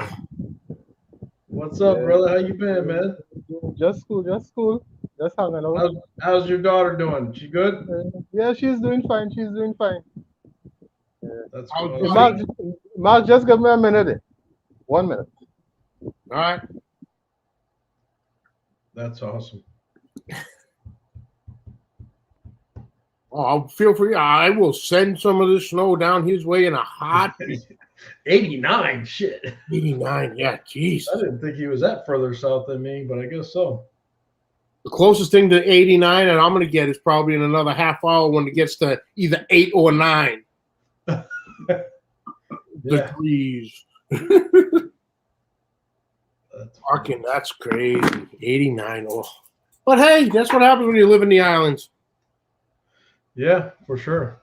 What's up, brother? How you been, man? Just cool. Just hanging out. How's your daughter doing? She good? Yeah, she's doing fine. Yeah. That's cool. Mark, just give me a minute. 1 minute. All right. That's awesome. Oh, feel free. I will send some of this snow down his way in a heartbeat. 89, shit. 89, yeah, jeez. I didn't think he was that further south than me, but I guess so. The closest thing to 89 that I'm going to get is probably in another half hour when it gets to either 8 or 9 degrees. That's crazy. 89. Oh. But hey, that's what happens when you live in the islands. Yeah, for sure.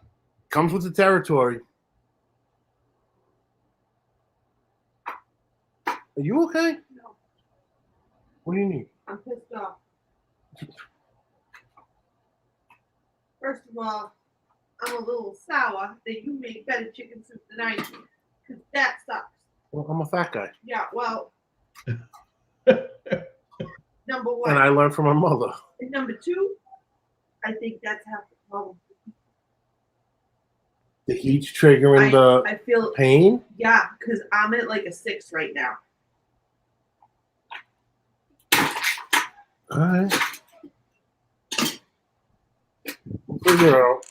Comes with the territory. Are you okay? No. What do you need? I'm pissed off. First of all, I'm a little sour that you make better chicken soup than I do, because that sucks. Well, I'm a fat guy. Yeah, well, number one. And I learned from my mother. And number two, I think that's half the problem. The heat's triggering the I feel pain? Yeah, because I'm at like a 6 right now. All right. We'll figure it out.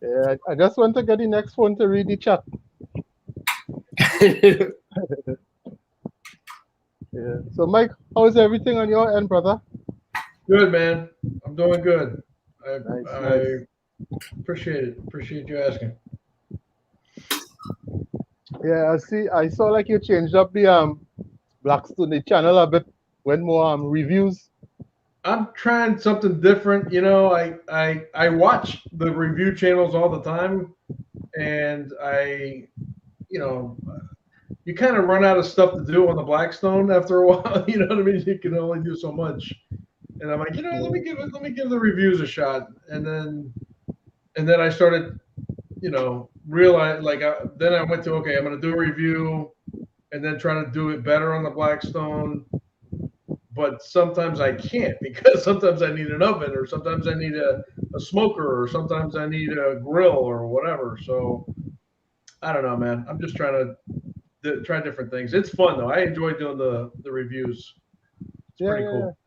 Yeah, I just want to get the next phone to read the chat. Yeah. So, Mike, how is everything on your end, brother? Good, man. I'm doing good. I Nice. appreciate it. Appreciate you asking. Yeah, I see. I saw like you changed up the Blackstone the channel a bit. Went more reviews. I'm trying something different. You know, I watch the review channels all the time, and you know, you kind of run out of stuff to do on the Blackstone after a while. You know what I mean? You can only do so much. And I'm like, let me give the reviews a shot. And then I started, realize then I went to, okay, I'm going to do a review and then try to do it better on the Blackstone. But sometimes I can't because sometimes I need an oven, or sometimes I need a smoker, or sometimes I need a grill or whatever. So I don't know, man. I'm just trying to try different things. It's fun though. I enjoy doing the reviews. It's pretty cool.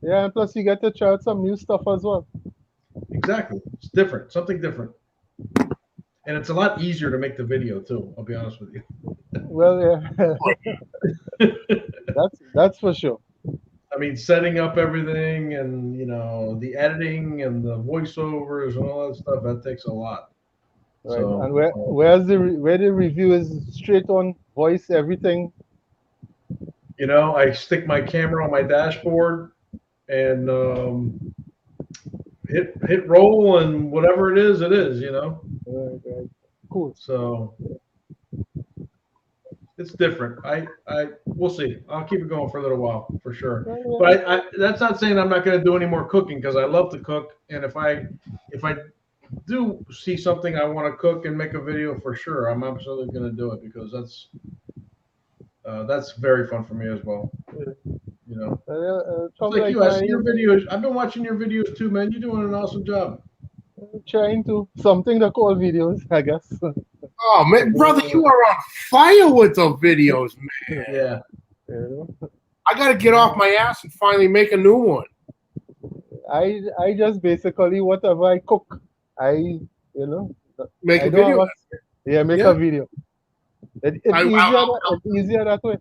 Yeah, and plus you get to try out some new stuff as well. Exactly. It's different, something different. And it's a lot easier to make the video too, I'll be honest with you. Well, yeah. that's for sure. I mean, setting up everything and, the editing and the voiceovers and all that stuff, that takes a lot. Right. So, and where the review is straight on voice, everything. I stick my camera on my dashboard and hit roll, and whatever it is, Right. Cool. So it's different. We'll see. I'll keep it going for a little while for sure. But I that's not saying I'm not going to do any more cooking, because I love to cook. And if I do see something I want to cook and make a video, for sure, I'm absolutely going to do it, because that's very fun for me as well. Like you, I see your videos. I've been watching your videos too, man. You're doing an awesome job. Trying to something to call videos, I guess. Oh man, brother, you are on fire with the videos, man. Yeah. I gotta get off my ass and finally make a new one. I just basically whatever I cook, Make a video. Make a video. It's easier that way.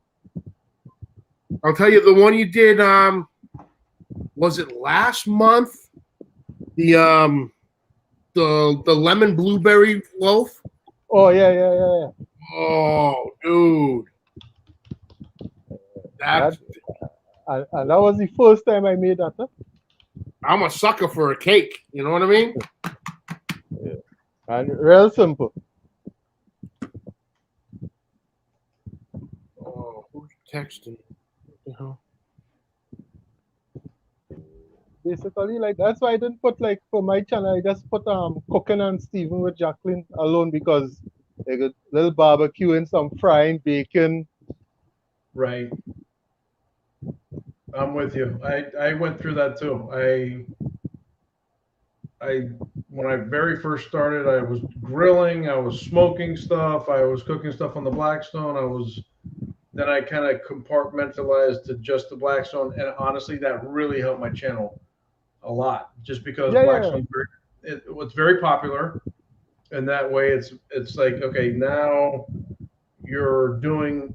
I'll tell you, the one you did, was it last month? The lemon blueberry loaf. Oh yeah. Oh, dude. And that was the first time I made that. Huh? I'm a sucker for a cake. You know what I mean? Yeah. And real simple. Oh, who's texting? Basically, like that's why I didn't put for my channel. I just put cooking and Steven with Jacqueline alone, because they got little barbecue and some frying, bacon. Right. I'm with you. I went through that too. When I very first started, I was grilling, I was smoking stuff, I was cooking stuff on the Blackstone. Then I kind of compartmentalized to just the Blackstone, and honestly, that really helped my channel a lot, just because Blackstone it was very popular, and that way it's like, okay, now you're doing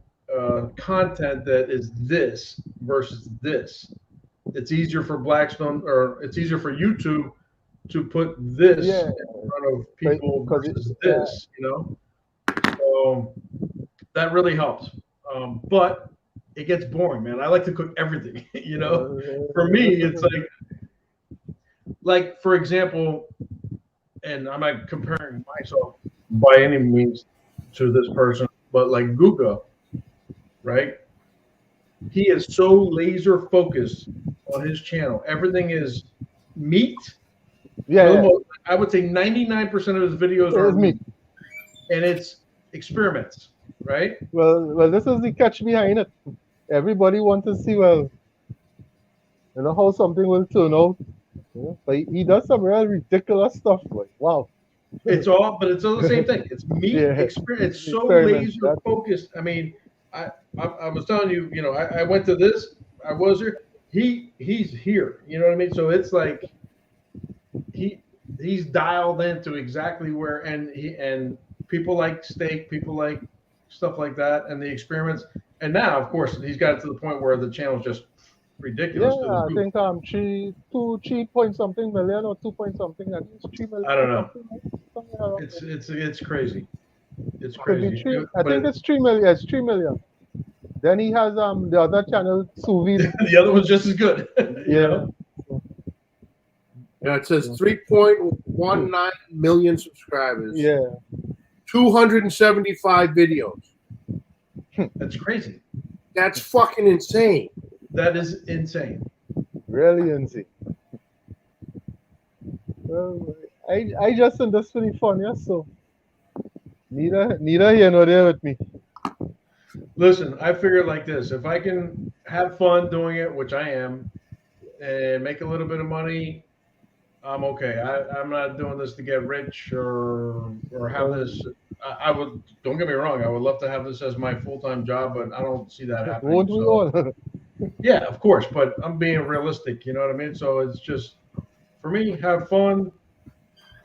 content that is this versus this. It's easier for Blackstone, or it's easier for YouTube to put this in front of people versus this, So that really helps. But it gets boring, man. I like to cook everything, For me, it's like for example, and I'm not comparing myself by any means to this person, but like Guga, right? He is so laser focused on his channel. Everything is meat. I would say 99% of his videos are meat, and it's experiments, right? Well, this is the catch behind it. Everybody wants to see, how something will turn out. But he does some real ridiculous stuff. Like, wow. It's all the same thing. It's meat experience. It's so laser focused. I mean, I was telling you, I went to this. I was here. He's here. You know what I mean? So it's like he's dialed into exactly where, and people like steak, people like stuff like that, and the experiments. And now, of course, he's got it to the point where the channel's just ridiculous. Yeah, to the I roof. think 3 point something million or 2 point something. I think it's 3 million. I don't know. Something around It's crazy. It's Could be crazy. 3. I But think it's 3 million. It's 3 million. Then he has the other channel, Suvin. the other one's just as good. you Yeah. know? Yeah, it says 3.19 million subscribers. Yeah. 275 videos. That's crazy. That's fucking insane. That is insane. Really insane. Well, I just think that's pretty fun, yeah. So neither here nor there with me. Listen, I figure like this: if I can have fun doing it, which I am, and make a little bit of money, I'm okay. I'm not doing this to get rich or have this. I would, don't get me wrong, I would love to have this as my full-time job, but I don't see that happening. Won't we So, all? yeah, of course, but I'm being realistic. You know what I mean? So it's just for me, have fun,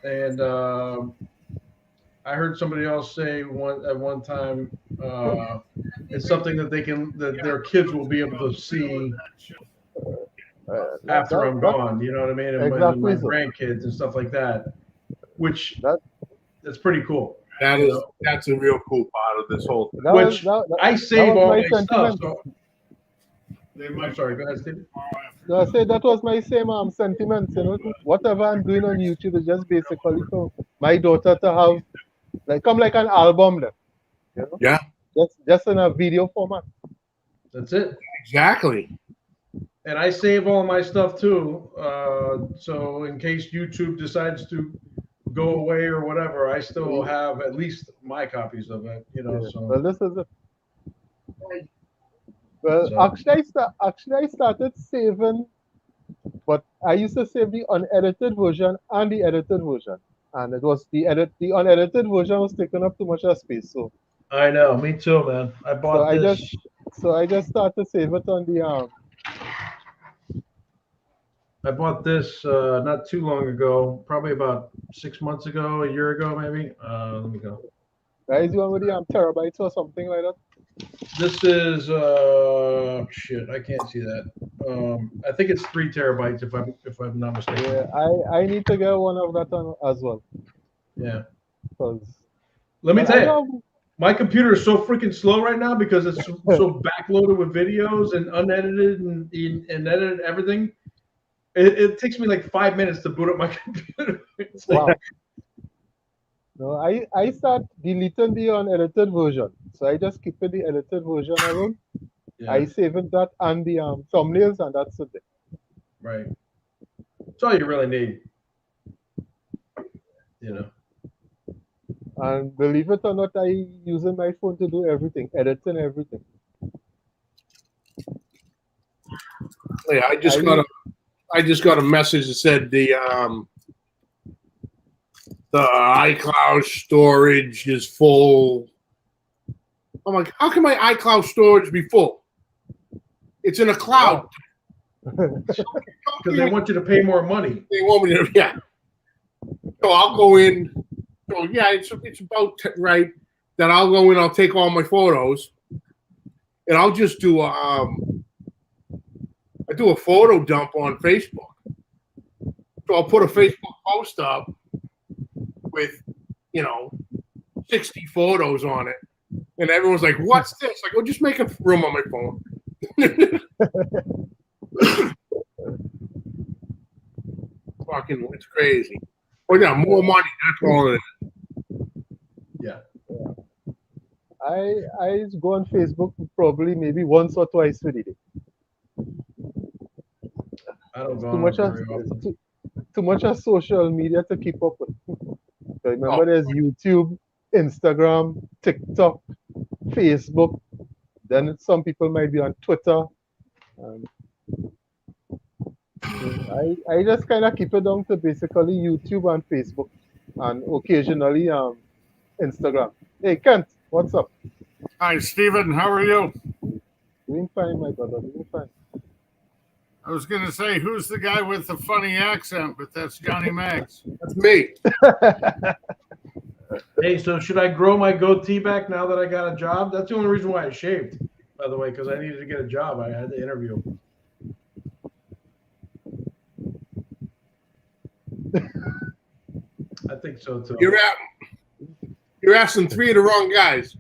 and I heard somebody else say at one time, it's something that their kids will be able to see after I'm gone. You know what I mean? And Exactly my so. grandkids and stuff like that, which that's pretty cool. That's a real cool part of this whole thing. Which I save all my stuff. sentiment. So, I'm sorry. Go ahead, Steve. No, I said that was my same sentiments. You know, whatever I'm doing on YouTube is just basically for my daughter to have like an album then. You know? Yeah. Just in a video format. That's it. Exactly. And I save all my stuff too. So in case YouTube decides to go away or whatever, I still have at least my copies of it. You know. Yeah. So. Well, this is it. Well, So- actually, I started saving, but I used to save the unedited version and the edited version, and it was the unedited version was taking up too much of space. So I know. Me too, man. I bought this. I just started save it on the I bought this not too long ago, probably about 6 months ago, a year ago, maybe. Let me go. Guys, you want with the terabytes or something like that? This is shit. I can't see that. I think it's 3 terabytes if I'm not mistaken. Yeah, I need to get one of that as well. Yeah. Because Let me tell you, my computer is so freaking slow right now because it's so backloaded with videos and unedited and edited everything. It takes me like 5 minutes to boot up my computer. It's like, wow. No, I start deleting the unedited version. So I just keep it the edited version alone. yeah, I save it that and the thumbnails and that's it. right. That's all you really need. You know. And believe it or not, I using my phone to do everything, editing everything. Yeah, I just got a message that said the iCloud storage is full. I'm like, how can my iCloud storage be full? It's in a cloud. Because they want you to pay more money. They want me to, yeah. So I'll go in. So yeah, it's about right that I'll go in. I'll take all my photos, and I'll just do I do a photo dump on Facebook. So I'll put a Facebook post up with 60 photos on it, and everyone's like, "What's this?" Like, well, just make a room on my phone. Fucking, it's crazy. Oh yeah, more money. That's all it is. Yeah. I go on Facebook probably maybe once or twice a day. I don't go Too on much it of very often. too much of social media to keep up with. So remember, there's YouTube, Instagram, TikTok, Facebook. Then some people might be on Twitter. I just kind of keep it down to basically YouTube and Facebook, and occasionally Instagram. Hey Kent, what's up? Hi, Stephen. How are you? Doing fine, my brother. Doing fine. I was going to say, who's the guy with the funny accent, but that's Johnny Mags. That's me. Hey, so should I grow my goatee back now that I got a job? That's the only reason why I shaved, by the way, because I needed to get a job. I had to interview. I think so too. You're asking three of the wrong guys.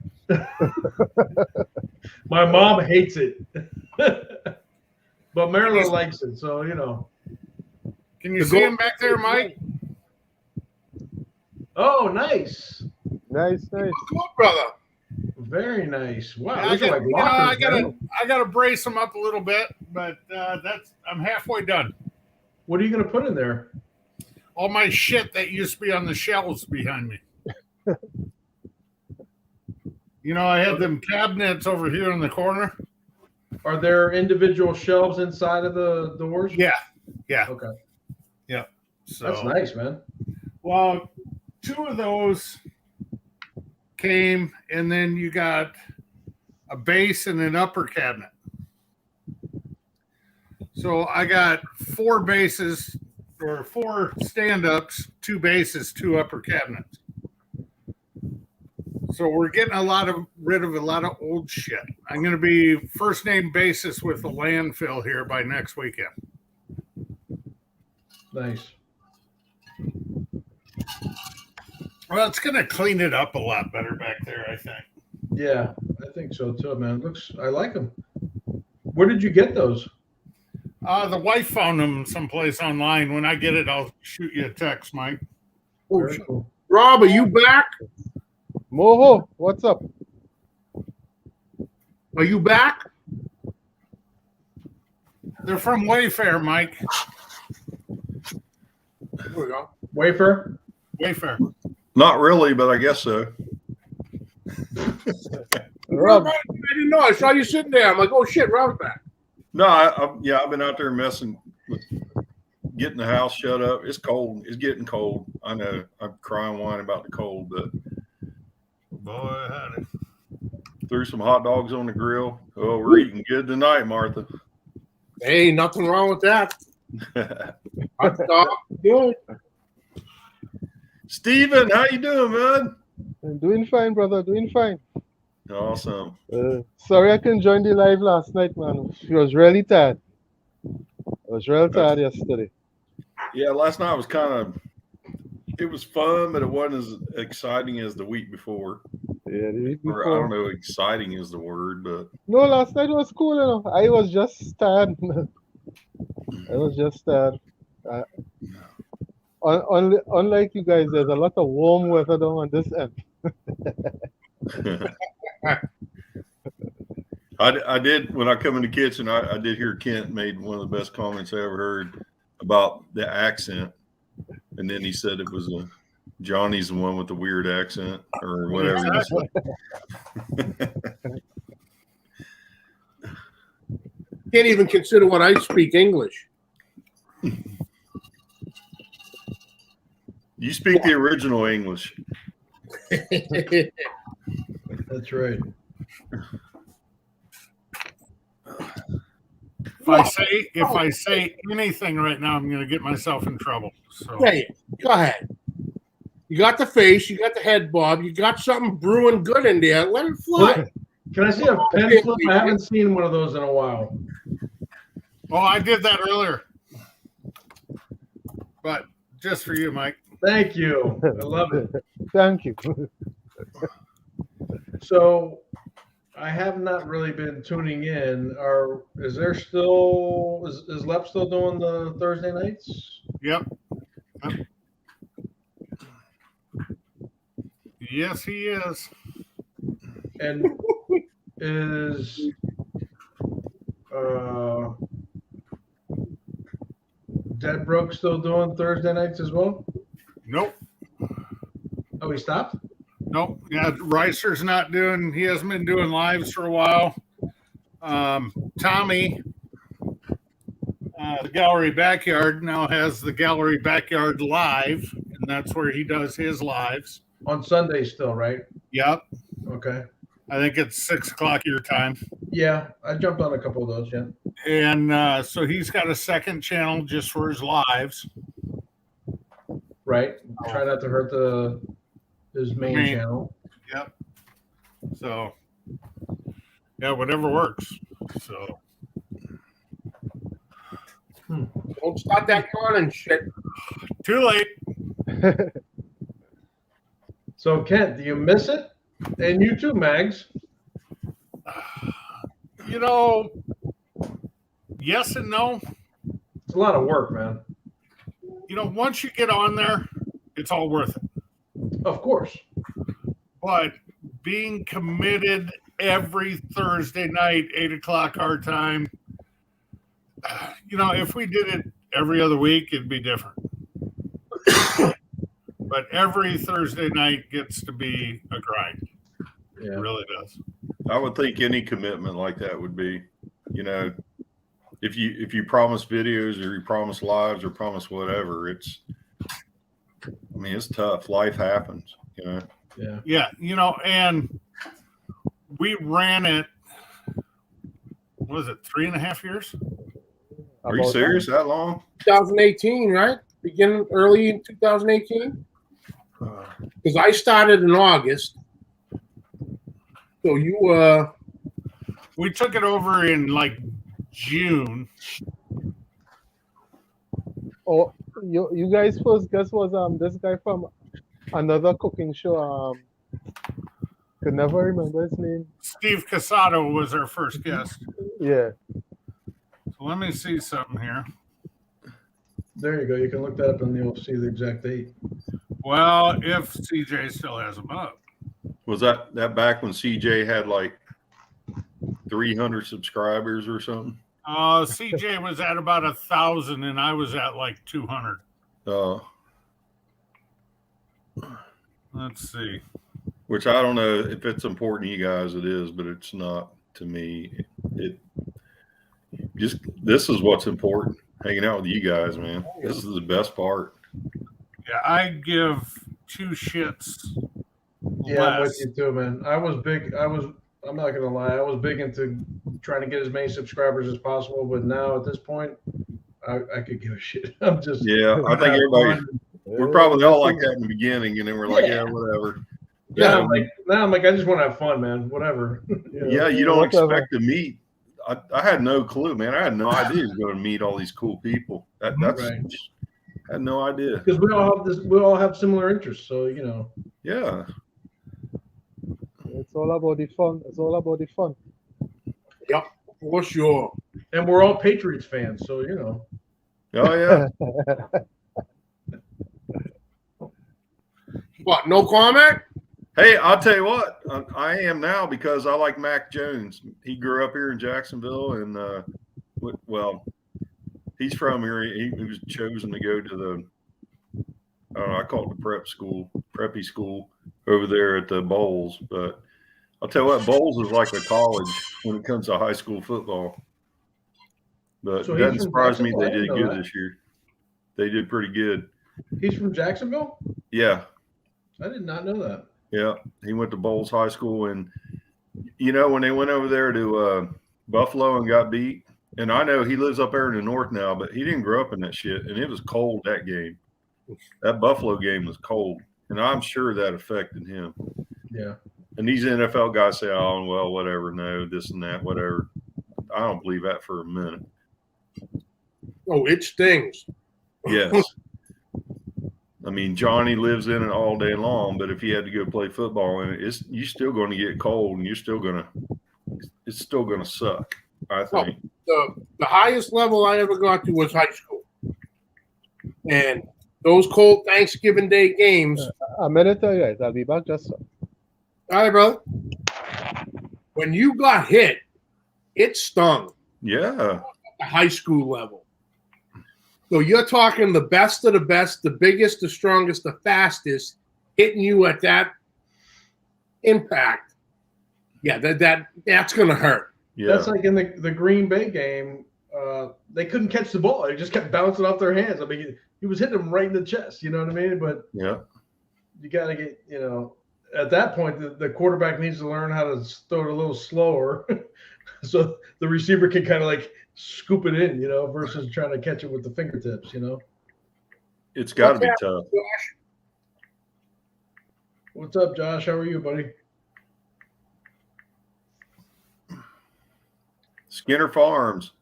My mom hates it, but Marilyn likes it. So you know. Can you see him back there, Mike? Oh, nice. Nice. Good, brother. Very nice. Wow. Yeah, those are like lockers, I gotta brace him up a little bit, but I'm halfway done. What are you gonna put in there? All my shit that used to be on the shelves behind me. You know, I had them cabinets over here in the corner. Are there individual shelves inside of the doors? Yeah. Okay. Yeah. So That's nice, man. Well, two of those came, and then you got a base and an upper cabinet. So I got 4 bases or 4 stand-ups, 2 bases, 2 upper cabinets. So we're getting rid of a lot of old shit. I'm going to be first name basis with the landfill here by next weekend. Nice. Well, it's going to clean it up a lot better back there, I think. Yeah, I think so too, man. I like them. Where did you get those? The wife found them someplace online. When I get it, I'll shoot you a text, Mike. Very cool. Rob, are you back? Moho, what's up? Are you back? They're from Wayfair, Mike. Here we go. Wafer? Wayfair. Not really, but I guess so. Rob, I didn't know. I saw you sitting there. I'm like, oh shit, Rob's back. No, I've been out there messing with getting the house shut up. It's cold. It's getting cold. I know. I'm crying whining about the cold, but Boy, howdy. threw some hot dogs on the grill. Oh, we're eating good tonight, Martha. Hey, nothing wrong with that. Hot dog, good. Steven, how you doing, man? I'm doing fine, brother. Doing fine. Awesome. Sorry I couldn't join the live last night, man. I was really tired. I was real tired yesterday. Yeah, last night was it was fun, but it wasn't as exciting as the week before. Yeah, the week Or I before. don't know, exciting is the word, but No, last night was cool, you know. I was just tired. I was just tired. Unlike you guys, there's a lot of warm weather down on this end. I did when I come in the kitchen. I did hear Kent made one of the best comments I ever heard about the accent, and then he said it was Johnny's the one with the weird accent or whatever. Can't even consider when I speak English. You speak the original English. That's right. If I say anything right now, I'm going to get myself in trouble. So Say it. Go ahead. You got the face, you got the head bob, you got something brewing good in there. Let it fly. Can I see a pen flip? I haven't seen one of those in a while. Oh, I did that earlier. But just for you, Mike. Thank you. I love it. Thank you. So I have not really been tuning in. Is Lep still doing the Thursday nights? Yep. Yes, he is. And is Dead Broke still doing Thursday nights as well? Nope. Oh, he stopped? Nope. Yeah, Ricer's not doing. He hasn't been doing lives for a while. Tommy, the Gallery Backyard now has the Gallery Backyard Live, and that's where he does his lives. On Sunday still, right? Yep. Okay. I think it's 6:00 your time. Yeah, I jumped on a couple of those, yeah. And so he's got a second channel just for his lives. Right. Try not to hurt his main channel. Yep. So, yeah, whatever works. So, Don't start that yawning shit. Too late. So, Kent, do you miss it? And you too, Mags. You know, yes and no. It's a lot of work, man. You know, once you get on there, it's all worth it. Of course. But being committed every Thursday night, 8 o'clock our time, you know, if we did it every other week, it'd be different. But every Thursday night gets to be a grind. Yeah. It really does. I would think any commitment like that would be, you know, if you promise videos or you promise lives or promise whatever, it's tough. Life happens, you know. Yeah. Yeah, you know, and we ran it, what was it, 3.5 years? Are you serious? That long? 2018, right? Beginning early in 2018. Because I started in August. So you We took it over in like June. Oh, you guys first guess was this guy from another cooking show. Could never remember his name. Steve Casado was our first guest. Yeah. So let me see something here. There you go. You can look that up and you'll see the exact date. Well, if CJ still has them up. Was that back when CJ had like 300 subscribers or something? CJ was at about 1,000 and I was at like 200. Let's see. Which I don't know if it's important to you guys. It is, but it's not to me. This is what's important. Hanging out with you guys, man. This is the best part. Yeah, I give 2 shits. Yeah, I'm with less. you too, man. I'm not gonna lie, I was big into trying to get as many subscribers as possible, but now at this point, I could give a shit. I'm just Yeah, I think everybody we're probably all like that in the beginning, and then we're like, yeah whatever. Yeah, I'm like, I just want to have fun, man. Whatever. Yeah, you don't expect to meet. I had no clue, man. I had no idea he was going to meet all these cool people. That's right. I had no idea. Because we all have similar interests, so you know. Yeah. It's all about the fun. It's all about the fun. Yep, for sure. And we're all Patriots fans, so you know. Oh yeah. What? No comment? Hey, I'll tell you what. I am now because I like Mac Jones. He grew up here in Jacksonville, and well, he's from here. He was chosen to go to the I don't know, I call it the preppy school over there at the Bowls. But I'll tell you what, Bowls is like a college when it comes to high school football. But So it doesn't he's from surprise me Jacksonville? they I did didn't know good that. this year. They did pretty good. He's from Jacksonville? Yeah. I did not know that. Yeah. He went to Bowls High School. And, you know, when they went over there to Buffalo and got beat, and I know he lives up there in the north now, but he didn't grow up in that shit. And it was cold that game. That Buffalo game was cold. And I'm sure that affected him. Yeah. And these NFL guys say, oh, well, whatever, no, this and that, whatever. I don't believe that for a minute. Oh, it stings. Yes. I mean, Johnny lives in it all day long, but if he had to go play football in it, you're still going to get cold, and it's still going to suck, I think. The highest level I ever got to was high school. And those cold Thanksgiving Day games. I'm going to tell you guys, I'll be back just so. All right, brother. When you got hit, it stung. Yeah. At the high school level. So you're talking the best of the best, the biggest, the strongest, the fastest, hitting you at that impact. Yeah, that's going to hurt. Yeah. That's like in the Green Bay game. They couldn't catch the ball. It just kept bouncing off their hands. I mean, he was hitting them right in the chest. You know what I mean? But yeah, you got to get, you know, at that point, the quarterback needs to learn how to throw it a little slower so the receiver can kind of like scoop it in, you know, versus trying to catch it with the fingertips, you know. It's got to be tough. What's up, Josh? How are you, buddy? Skinner Farms.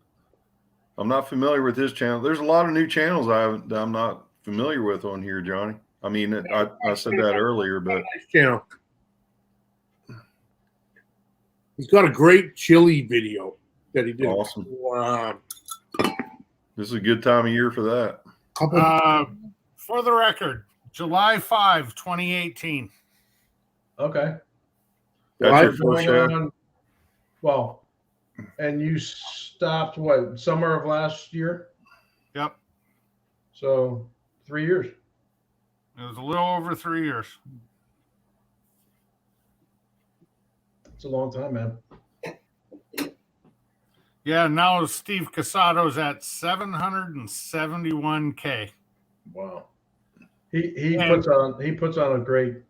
I'm not familiar with his channel. There's a lot of new channels I'm not familiar with on here, Johnny. I mean, I said that earlier, but Nice channel. He's got a great chili video that he did. Awesome. Wow. This is a good time of year for that. For the record, July 5, 2018. Okay. That's your first show? Well, and you stopped what, summer of last year? Yep. So 3 years. It was a little over 3 years. It's a long time, man. Yeah, now Steve Casado's at 771K. Wow. He puts on a great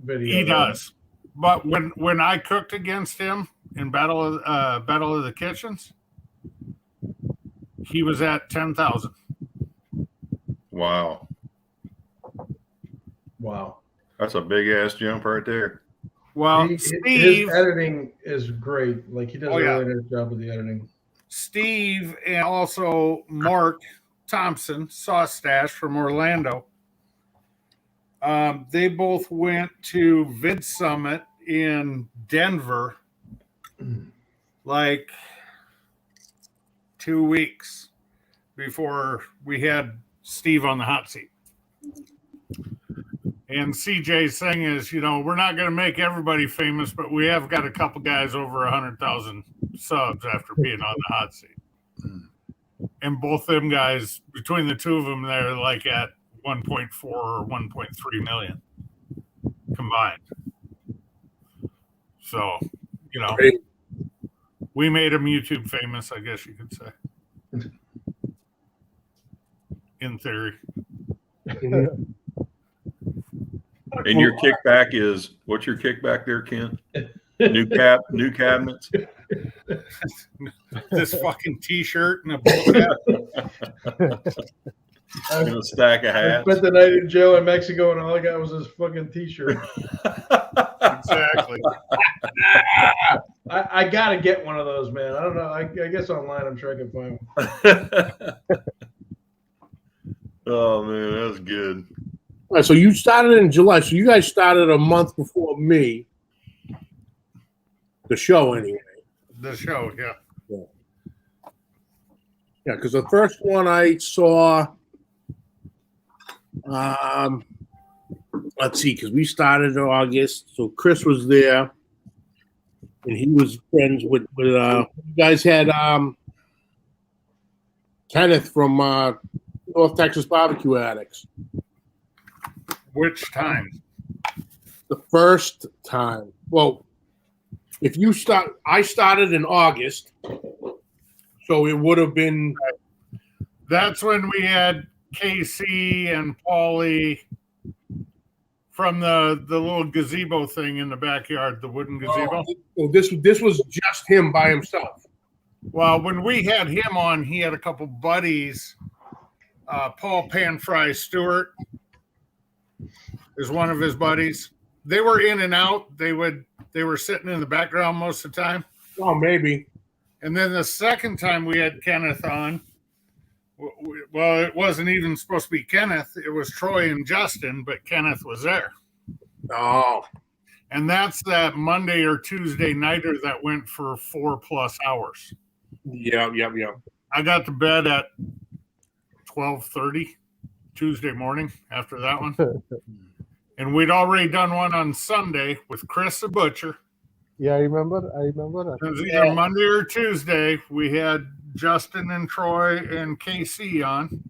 video. He does. But when I cooked against him in Battle of the Kitchens, he was at 10,000. Wow. Wow. That's a big ass jump right there. Well, his Steve, editing is great. Like he does a really nice job with the editing. Steve and also Mark Thompson, Sauce Stash from Orlando. They both went to Vid Summit in Denver like 2 weeks before we had Steve on the hot seat. And CJ's thing is, we're not going to make everybody famous, but we have got a couple guys over 100,000 subs after being on the hot seat. And both them guys, between the two of them, they're like at 1.4 or 1.3 million combined. So, we made them YouTube famous, I guess you could say. In theory. And your kickback is, what's your kickback there, Ken? New cabinets. This fucking T-shirt and a bull cap. And a stack of I hats. spent the night in jail in Mexico, and all I got was this fucking T-shirt. Exactly. I gotta get one of those, man. I don't know. I guess online, I'm sure I can find one. Oh man, that's good. All right, so you started in July. So you guys started a month before me. The show, anyway. The show, yeah. Yeah, because the first one I saw, let's see, because we started in August, so Chris was there, and he was friends with you guys had Kenneth from North Texas Barbecue Addicts. Which time? The first time. Well, if you start, I started in August, so it would have been. That's when we had Casey and Paulie from the little gazebo thing in the backyard, the wooden gazebo. Oh, this was just him by himself. Well, when we had him on, he had a couple buddies. Paul Panfry Stewart is one of his buddies. They were in and out. They were sitting in the background most of the time. Oh, maybe. And then the second time we had Kenneth on, well, it wasn't even supposed to be Kenneth. It was Troy and Justin, but Kenneth was there. Oh. And that's that Monday or Tuesday nighter that went for 4+ hours. Yeah. I got to bed at 12:30 Tuesday morning after that one. And we'd already done one on Sunday with Chris the Butcher. Yeah, I remember that. It was either Monday or Tuesday. We had Justin and Troy and KC on.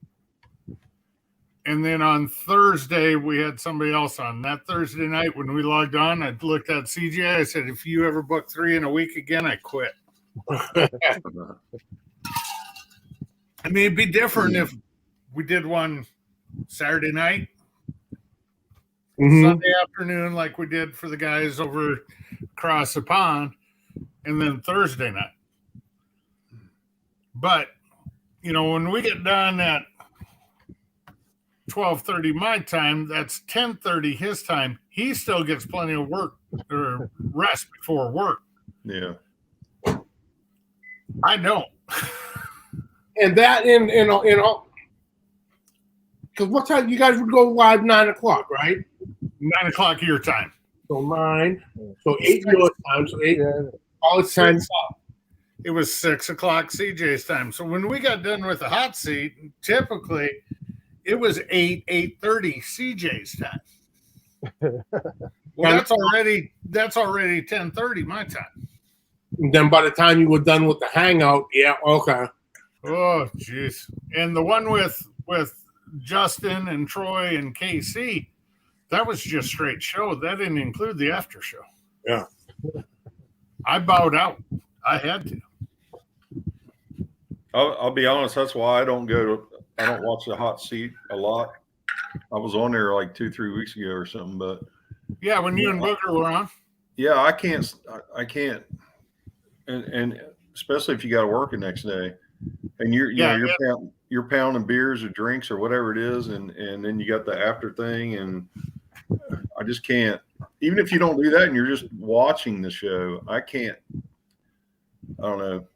And then on Thursday, we had somebody else on. That Thursday night when we logged on, I looked at CJ. I said, if you ever book 3 in a week again, I quit. I mean, it'd be different if we did one Saturday night, Sunday afternoon, like we did for the guys over across the pond, and then Thursday night. But, when we get done at 12:30 my time, that's 10:30 his time. He still gets plenty of work or rest before work. Yeah. I know. And that in all, because what time you guys would go live? 9 o'clock, right? 9 o'clock your time. So 9. So 8 your time. So 8. Yeah. All it's time. It was 6 o'clock CJ's time. So when we got done with the hot seat, typically it was 8:30 CJ's time. Well, that's already 10:30 my time. And then by the time you were done with the hangout, yeah, okay. Oh, jeez. And the one with Justin and Troy and KC, that was just straight show. That didn't include the after show. Yeah. I bowed out. I had to. I'll be honest. That's why I don't watch the hot seat a lot. I was on there like 2-3 weeks ago or something, but yeah, when you and Booker were on. Yeah, I can't, and especially if you got to work the next day, and you're pounding beers or drinks or whatever it is, and then you got the after thing, and I just can't. Even if you don't do that and you're just watching the show, I can't. I don't know.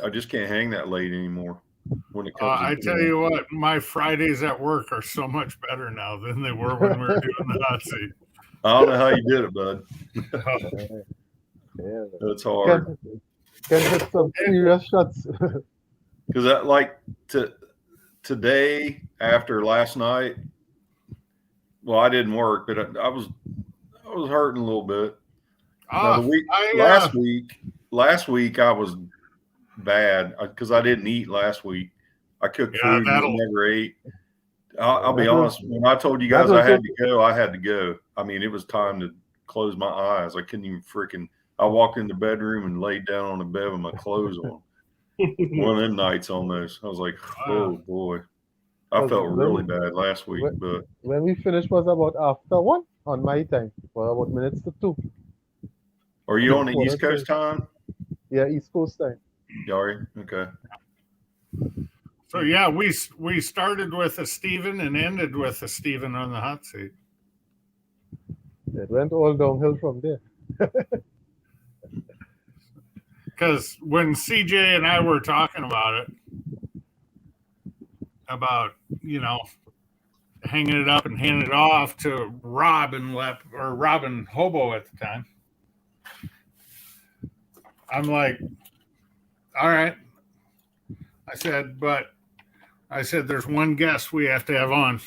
I just can't hang that late anymore. When it comes, I tell you what, my Fridays at work are so much better now than they were when we were doing the hot seat. I don't know how you did it, bud. Yeah. It's hard. Can hit some serious shots. Because today after last night, well, I didn't work, but I was hurting a little bit. Last week I was bad because I didn't eat last week. I cooked food and never ate. I'll be honest. When I told you guys I had to go, I had to go. I mean, it was time to close my eyes. I couldn't even I walked in the bedroom and laid down on the bed with my clothes on. One of them nights almost. I was like, oh boy. I felt really bad last week. But when we finished was about after 1 on my time. For about minutes to 2. Are you on the East Coast time? Yeah, East Coast time. Yari? Okay. So yeah, we started with a Steven and ended with a Steven on the hot seat. It went all downhill from there. Because when CJ and I were talking about hanging it up and handing it off to Robin Hobo at the time, I'm like, all right. I said, there's one guest we have to have on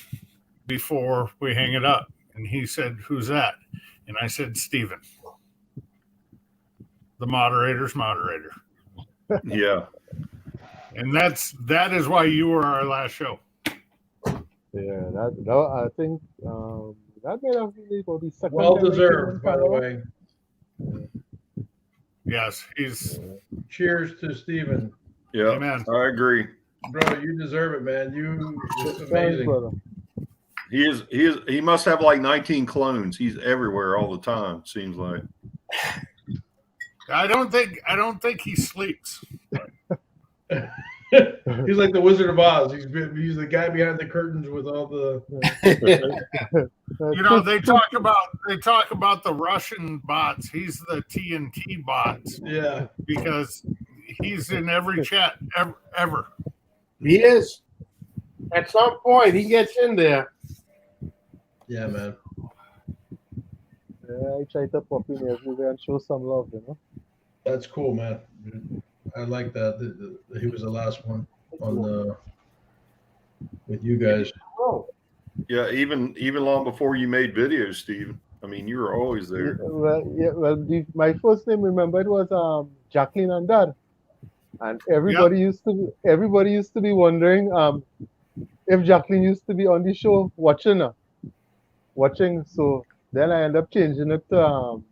before we hang it up. And he said, who's that? And I said, Steven. The moderator's moderator. Yeah. And that is why you were our last show. Yeah, that I think that may have been the second. Well deserved, by the way. Yes, he's. Cheers to Steven. Yeah, Amen. I agree. Bro, you deserve it, man. It's amazing. He must have like 19 clones. He's everywhere all the time, seems like. I don't think he sleeps. He's like the Wizard of Oz. He's the guy behind the curtains with all the. They talk about the Russian bots. He's the TNT bots. Yeah, because he's in every chat ever. He is. At some point, he gets in there. Yeah, man. Yeah, I try to pop in everywhere and show some love, That's cool, man. I like that. He was the last one on with you guys. Oh. Yeah, even long before you made videos, Steven. I mean, you were always there. My first name, remember, it was Jacqueline and Dad, and everybody used to be wondering if Jacqueline used to be on the show watching. So then I ended up changing it to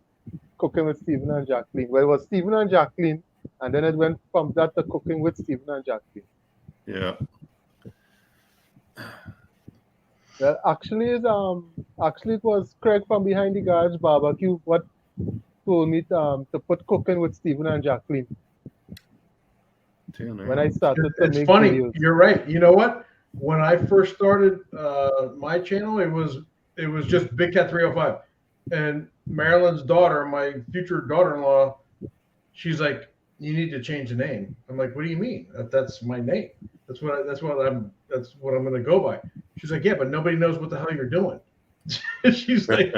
Cooking with Steven and Jacqueline. Well, it was Steven and Jacqueline, and then it went from that to Cooking with Steven and Jacqueline. Yeah. Well, actually, it was Craig from Behind the Garage Barbecue what told me to put Cooking with Steven and Jacqueline. When I started to make funny. Videos. You're right. You know what? When I first started my channel, it was just Big Cat 305, and Marilyn's daughter, my future daughter-in-law, she's like, "You need to change the name." I'm like, "What do you mean? That's my name. That's what I'm going to go by." She's like, yeah, but nobody knows what the hell you're doing. She's like,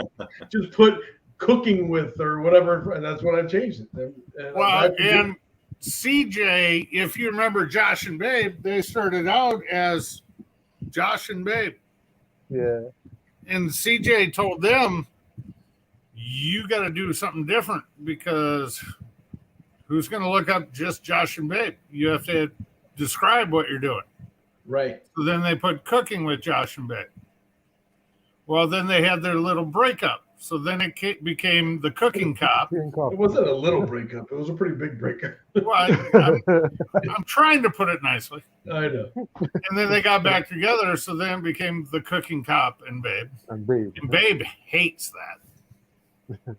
just put cooking with or whatever, and that's what I changed it. And Well, and CJ, if you remember Josh and Babe, they started out as Josh and Babe. Yeah. And CJ told them, you got to do something different because who's going to look up just Josh and Babe? You have to describe what you're doing. right. So then they put cooking with Josh and Babe. Well, then they had their little breakup. So then it became the cooking cop. It wasn't a little breakup. It was a pretty big breakup. Well, I'm trying to put it nicely. I know. And then they got back together. So then it became the cooking cop and Babe. And Babe. And Babe hates that.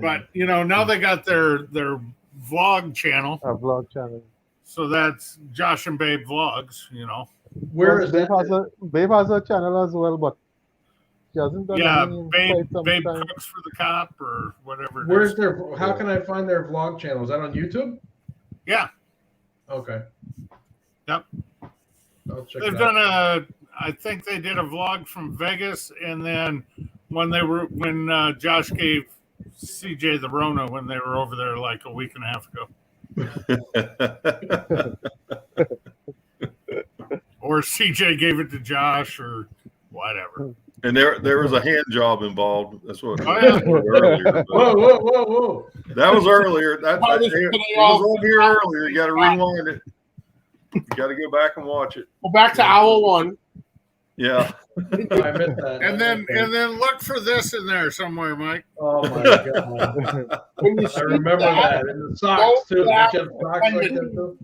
But, you know, now they got their vlog channel. A vlog channel. So that's Josh and Babe Vlogs, you know. Where is Babe that? Babe has a channel as well, but she hasn't done Yeah, any in Babe, quite some Babe time. cooks for the cop or whatever. it Where's is. their? How can I find their vlog channel? Is that on YouTube? Yeah, Okay. Yep. I'll check they've it done out. I think they did a vlog from Vegas, and then when Josh gave CJ the Rona when they were over there like a week and a half ago. Or CJ gave it to Josh or whatever. And there was a hand job involved. That's what Oh, yeah. earlier. but Whoa. That was earlier. It They was on here earlier. You got to rewind it. You got to go back and watch it. Go back to hour one. Yeah. I missed that. And then look for this in there somewhere, Mike. Oh my god. When you I see remember that. And the socks too. Don't Did you have socks like that too?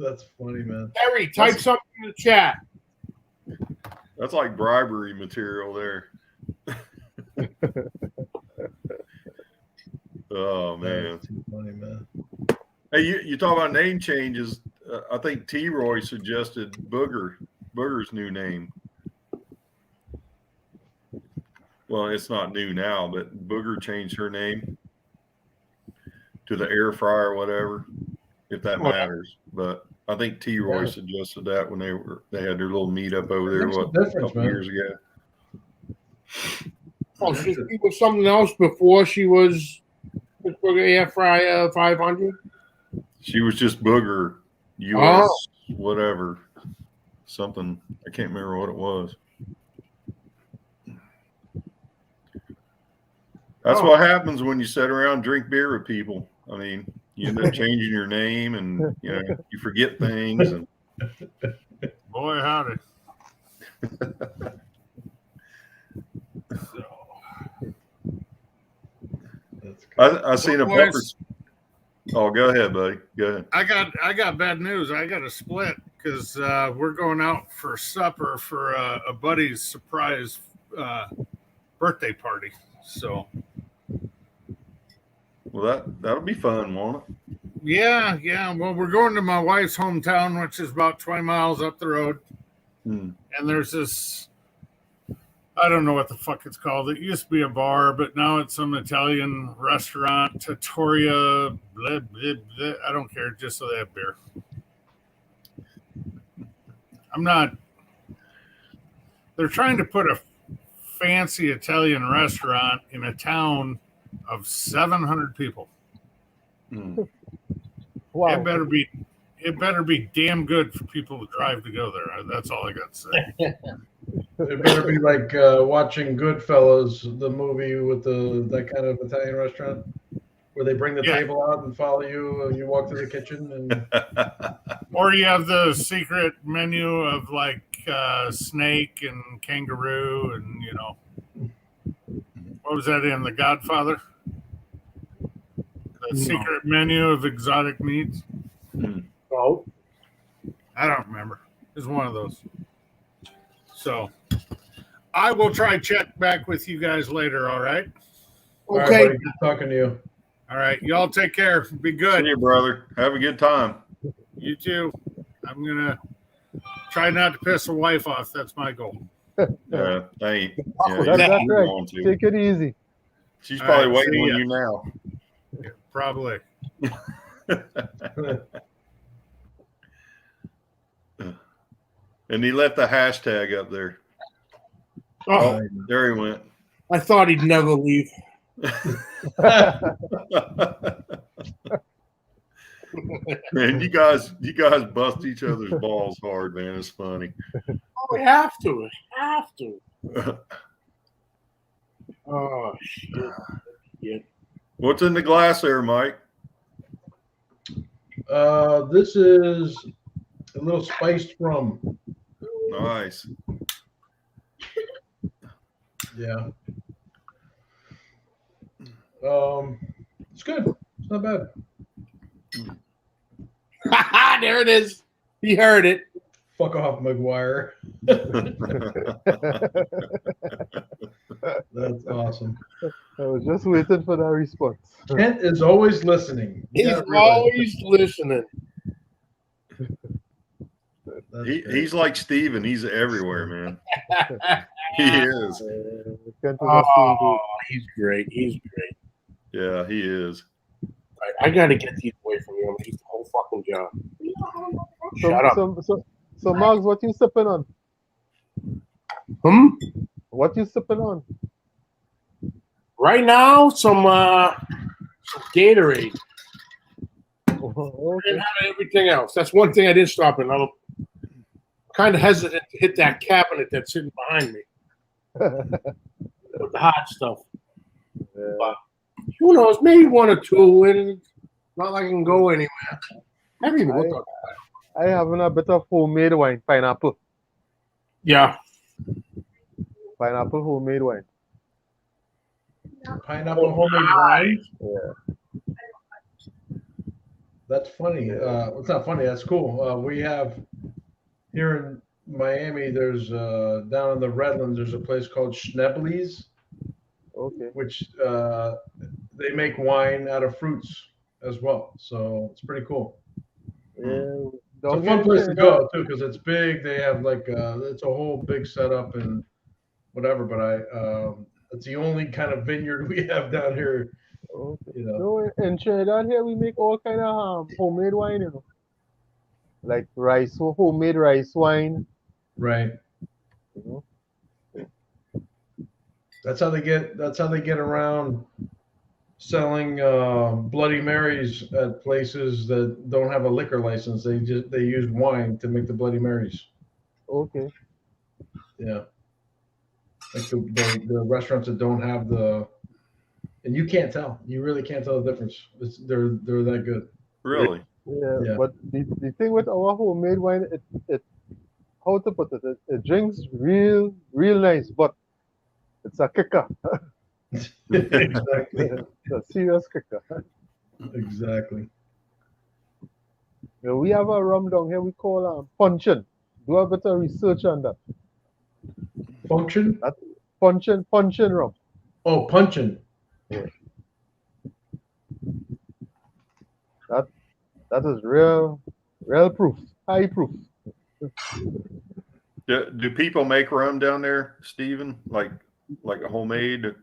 That's funny, man. Terry, type something in the chat. That's like bribery material there. Oh man. That's too funny, man. Hey, you talk about name changes. I think T-Roy suggested Booger's new name. Well, it's not new now, but Booger changed her name to the air fryer or whatever, if that matters. But I think T-Roy suggested that when they had their little meetup over there Makes a a difference, couple man. years ago. Oh, she was something else before she was for the air fryer 500. She was just Booger, U.S. whatever, something. I can't remember what it was. That's what happens when you sit around and drink beer with people. I mean, you end up changing your name, and you forget things. And Boy, howdy. I seen a bumper. Oh, go ahead, buddy. Go ahead. I got bad news. I got to split because we're going out for supper for a buddy's surprise birthday party. So, Well, that'll be fun, won't it? yeah. Well, we're going to my wife's hometown, which is about 20 miles up the road. And there's this, I don't know what the fuck it's called. It used to be a bar, but now it's some Italian restaurant, Trattoria, blah, blah, blah. I don't care, just so they have beer. They're trying to put a fancy Italian restaurant in a town of 700 people. Wow. It better be damn good for people to drive to go there. That's all I got to say. It better be like watching Goodfellas, the movie with that kind of Italian restaurant where they bring the table out and follow you and you walk through the kitchen and Or you have the secret menu of like snake and kangaroo and what was that in The Godfather? The secret menu of exotic meats. Oh, I don't remember. It's one of those. So I will try check back with you guys later. All right. All right, okay. buddy, good talking to you. All right. Y'all take care. Be good. See you, brother. Have a good time. You too. I'm going to try not to piss the wife off. That's my goal. Yeah, thank you. That's right. Take it easy. She's probably All right, waiting see on ya. you now. Probably. And he left the hashtag up there. Oh, There he went. I thought he'd never leave. Man, you guys bust each other's balls hard, man. It's funny. Oh, we have to. We have to. Oh, shit. Yeah. What's in the glass there, Mike? This is a little spiced rum. Nice. Yeah. It's good. It's not bad. There it is. He heard it. Fuck off, McGuire. That's awesome. I was just waiting for that response. Kent is always listening. You He's gotta realize always listening. that's He's like Steven. He's everywhere, man. He is. Kent is Oh, he's great. He's great. Yeah, he is. I got to get these away from you. I'm going to eat the whole fucking jar. Shut up. So, Marks, what you sipping on? What you sipping on? Right now, some Gatorade. Oh, okay. And everything else. That's one thing I didn't stop in. I'm kind of hesitant to hit that cabinet that's sitting behind me with the hot stuff. Yeah. But who knows? Maybe one or two. And it's not like I can go anywhere. I haven't even looked up. I having a bit of homemade wine, pineapple. Yeah. Pineapple homemade wine. pineapple homemade wine. Yeah. That's funny. It's not funny. That's cool. We have here in Miami. There's down in the Redlands. There's a place called Schnebley's, Okay. which they make wine out of fruits as well. So it's pretty cool. Yeah. It's a fun place to go too because it's big. They have like it's a whole big setup and whatever. But it's the only kind of vineyard we have down here. Okay. You know. No, in Trinidad here we make all kind of homemade wine, you know, like homemade rice wine. Right. You know? That's how they get around selling Bloody Marys at places that don't have a liquor license. They use wine to make the Bloody Marys. Okay. Yeah. Like the restaurants that don't have and you can't tell. You really can't tell the difference. They're that good. Really? Yeah. But the thing with our homemade wine, it how to put it, it drinks real nice, but it's a kicker. Exactly. It's a serious kicker. Exactly. You know, we have a rum down here we call punchin. Do a bit of research on that. Function? Punchin rum. Oh, punchin. Yeah. That is real proof. High proof. Do people make rum down there, Stephen? Like a homemade?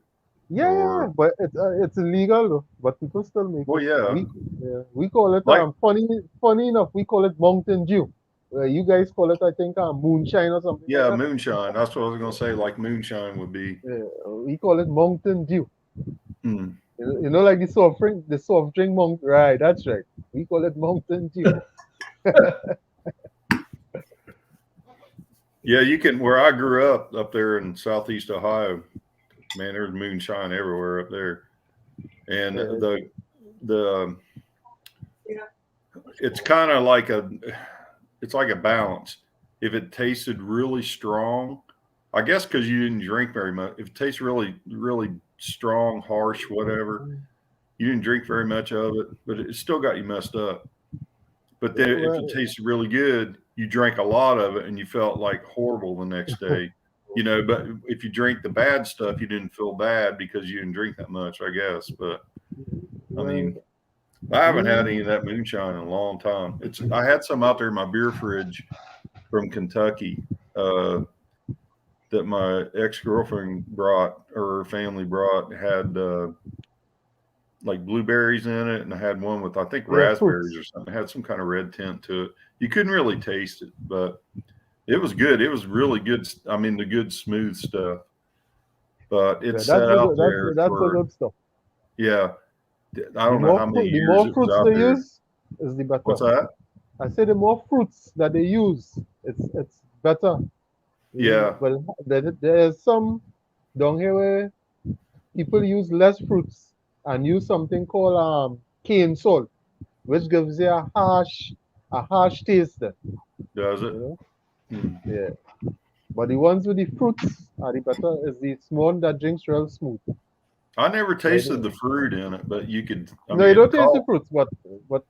Yeah, but it's illegal though. But people still make Well, it. yeah. We call it Like- funny enough, we call it Mountain Dew. You guys call it, I think, moonshine or something. Yeah, like that. moonshine. That's what I was gonna say. Like moonshine would be. Yeah, we call it Mountain Dew. Hmm. You know, like the soft drink monk. Right, that's right. We call it Mountain Dew. Yeah, you can. Where I grew up there in Southeast Ohio, man, there's moonshine everywhere up there, and the it's kind of like it's like a balance. If it tasted really strong, I guess because you didn't drink very much. If it tastes really strong, harsh, whatever, you didn't drink very much of it, but it still got you messed up. But then if it tasted really good, you drank a lot of it and you felt like horrible the next day, you know. But if you drink the bad stuff, you didn't feel bad because you didn't drink that much, I guess. But I mean, I haven't had any of that moonshine in a long time. I had some out there in my beer fridge from Kentucky that my ex-girlfriend brought, or her family brought, had like blueberries in it, and I had one with I think raspberries or something. It had some kind of red tint to it. You couldn't really taste it, but It was good. It was really good. I mean, the good smooth stuff. But Yeah, it's set out there that's the for, good stuff. yeah. I The don't know how many the years more it was fruits out they there. use, is the better. What's that? I say the more fruits that they use, it's better. Yeah. But there's some down here where people use less fruits and use something called cane salt, which gives you a harsh taste there. Does it? You know? Hmm. Yeah. But the ones with the fruits are the better. Is the small that drinks real smooth. I never tasted the fruit in it, but you could. I No, you mean, don't taste the fruits, but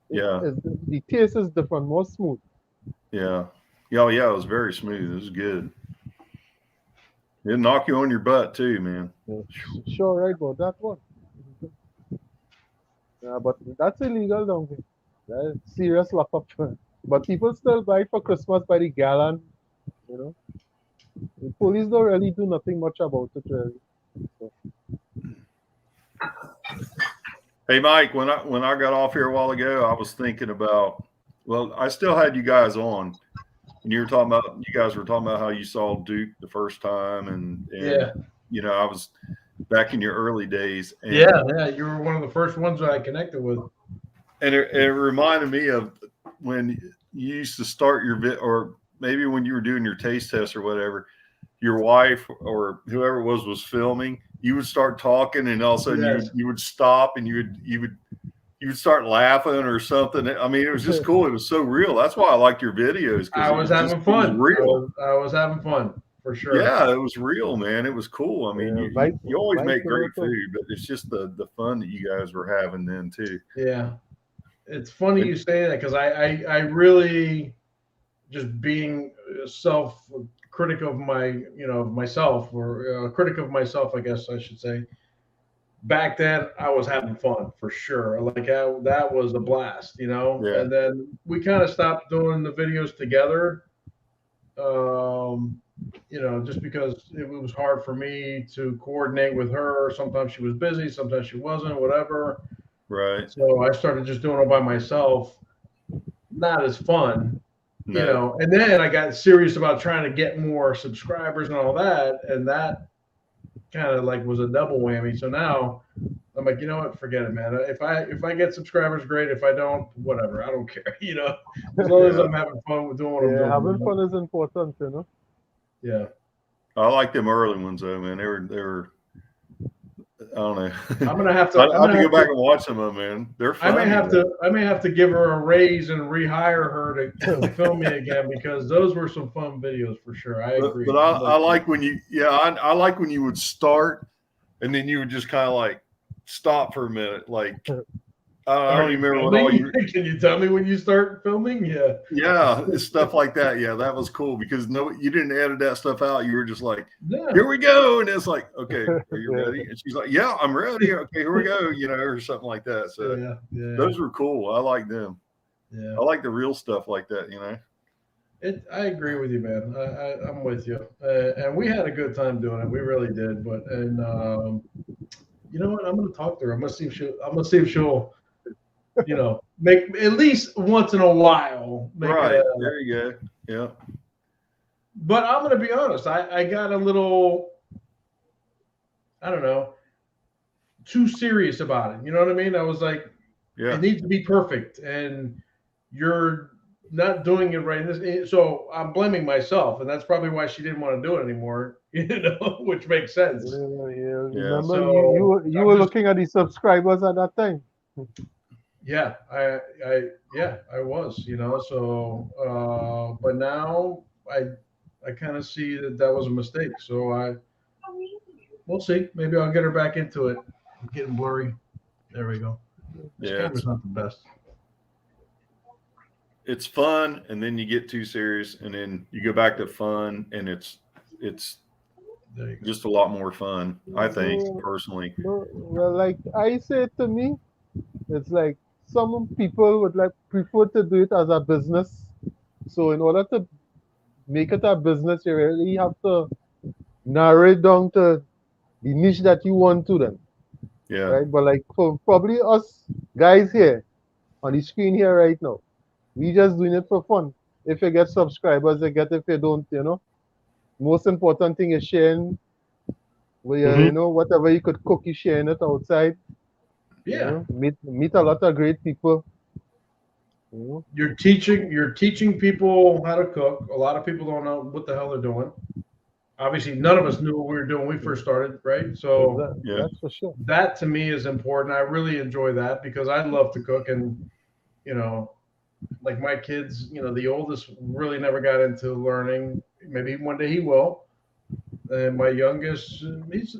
yeah, the taste is different, more smooth. yeah, yeah, yeah. It was very smooth. It was good. It'd knock you on your butt too, man. Yeah, sure, right about that one. Yeah, but that's illegal down here. That's serious lockup. But people still buy it for Christmas by the gallon. You know, the police don't really do nothing much about it, really. So, Hey, Mike, when I got off here a while ago, I was thinking about. Well, I still had you guys on, and you guys were talking about how you saw Duke the first time, and Yeah. you know, I was back in your early days. And, Yeah. You were one of the first ones that I connected with. and it reminded me of when you used to start your or maybe when you were doing your taste test or whatever, your wife or whoever it was filming, you would start talking, and all of a sudden Yes. you would stop, and you would start laughing or something. I mean, it was just cool. It was so real. That's why I liked your videos. I was having fun. It was real. I was having fun for sure. Yeah, it was real, man. It was cool. I mean, Yeah, you always Mike make great also. food, but it's just the fun that you guys were having then too. Yeah. It's funny you say that because I really just being self critic of myself or critic of myself, I guess I should say. Back then, I was having fun for sure. Like that was a blast, Yeah. And then we kind of stopped doing the videos together, just because it was hard for me to coordinate with her. Sometimes she was busy, sometimes she wasn't, whatever. Right. So I started just doing it by myself. Not as fun, No. And then I got serious about trying to get more subscribers and all that, and that kind of like was a double whammy. So now I'm like, you know what? Forget it, man. If I get subscribers, great. If I don't, whatever. I don't care. As long as Yeah. I'm having fun with doing what I'm Yeah, doing. having fun is important, Yeah. I like them early ones though, man. They were. I don't know. I'm gonna have to. I have to go back and watch some of them, man. They're funny. I may have to give her a raise and rehire her to film me again because those were some fun videos for sure. I agree. But I like when I like when you would start and then you would just kind of like stop for a minute. Like I don't even remember what all you. Can you tell me when you start filming? Yeah. Yeah, it's stuff like that. Yeah, that was cool because you didn't edit that stuff out. You were just like, No. here we go. And it's like, okay, are you ready? And she's like, yeah, I'm ready. Okay, here we go, or something like that. So Yeah. those were cool. I like them. Yeah. I like the real stuff like that, I agree with you, man. I'm with you. And we had a good time doing it. We really did. But you know what? I'm gonna talk to her. I'm gonna see if she'll make at least once in a while. Right. There you go. Yeah. But I'm going to be honest. I got a little, I don't know, too serious about it. You know what I mean? I was like, yeah, it needs to be perfect. And you're not doing it right. So I'm blaming myself. And that's probably why she didn't want to do it anymore, which makes sense. Yeah. Remember, So you were looking at the subscribers at that time. Yeah, I was, so, but now I kind of see that was a mistake. So we'll see. Maybe I'll get her back into it. It's getting blurry. There we go. This camera's not the best. It's fun, and then you get too serious, and then you go back to fun, and it's just a lot more fun, I think, personally. Well, like I say to me, it's like some people would prefer to do it as a business. So in order to make it a business, you really have to narrow it down to the niche that you want to then. Yeah. Right. But like for probably us guys here on the screen here right now, we just doing it for fun. If you get subscribers, you get. If you don't, most important thing is sharing. Where Mhm. whatever you could cook, you sharing it outside. Yeah. Meet a lot of great people. You know. You're teaching people how to cook. A lot of people don't know what the hell they're doing. Obviously, none of us knew what we were doing when we first started, right? So Yeah. That's for sure. that to me is important. I really enjoy that because I love to cook, and you know, like my kids, the oldest really never got into learning. Maybe one day he will. And my youngest, he's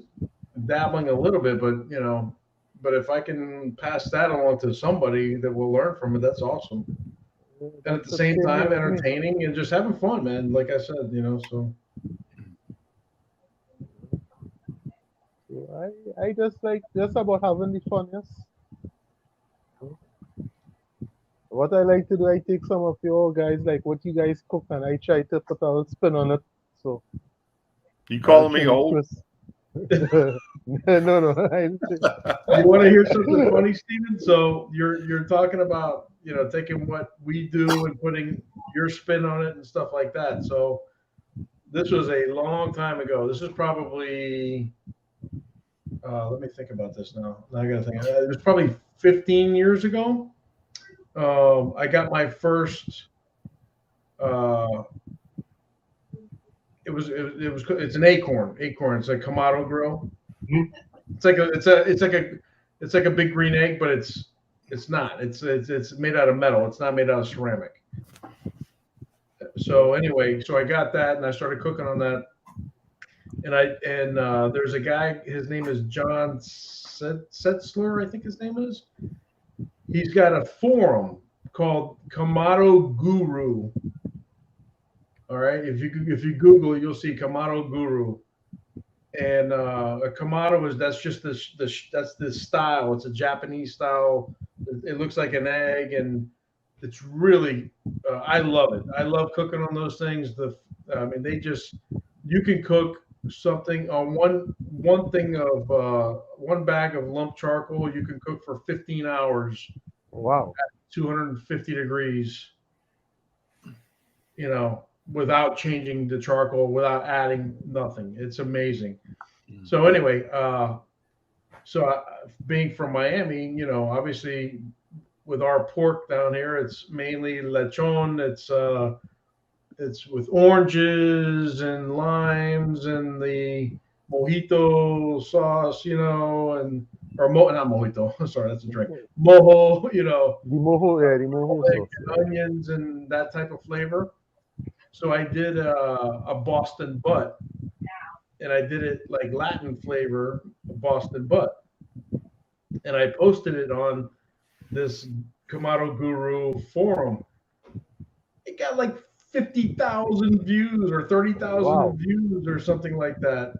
dabbling a little bit, but if I can pass that along to somebody that will learn from it, that's awesome. And at That's the the same same here time, with me. entertaining and just having fun, man. Like I said, so So I just like just about having the fun, yes. What I like to do, I take some of your guys, like what you guys cook, and I try to put a little spin on it. So You I'll calling me change old? twist. No, I didn't say. you want to hear something funny, Steven? So you're talking about taking what we do and putting your spin on it and stuff like that. So this was a long time ago. This is probably let me think about this now. Now I got to think. It was probably 15 years ago. I got my first. Uh, it's an acorn. Acorn. It's a Kamado grill. Mhm. It's like a big green egg, but it's not. It's made out of metal. It's not made out of ceramic. So anyway, so I got that and I started cooking on that. And there's a guy. His name is John Setzler, I think his name is. He's got a forum called Kamado Guru. All right, if you Google it, you'll see Kamado Guru. And a Kamado is that's just that's this style. It's a Japanese style. It looks like an egg, and it's really I love it. I love cooking on those things. I mean, you can cook something on one bag of lump charcoal. You can cook for 15 hours, Wow. 250 degrees. Without changing the charcoal, without adding nothing. It's amazing. So anyway, being from Miami, obviously with our pork down here, it's mainly lechon. It's with oranges and limes and the mojito sauce, and not mojito. Sorry, that's a drink. Mojo, The moho garlic sauce. and onions and that type of flavor. So I did a Boston butt, and I did it like Latin flavor Boston butt, and I posted it on this Kamado Guru forum. It got like 50,000 views or 30,000 Wow. views or something like that.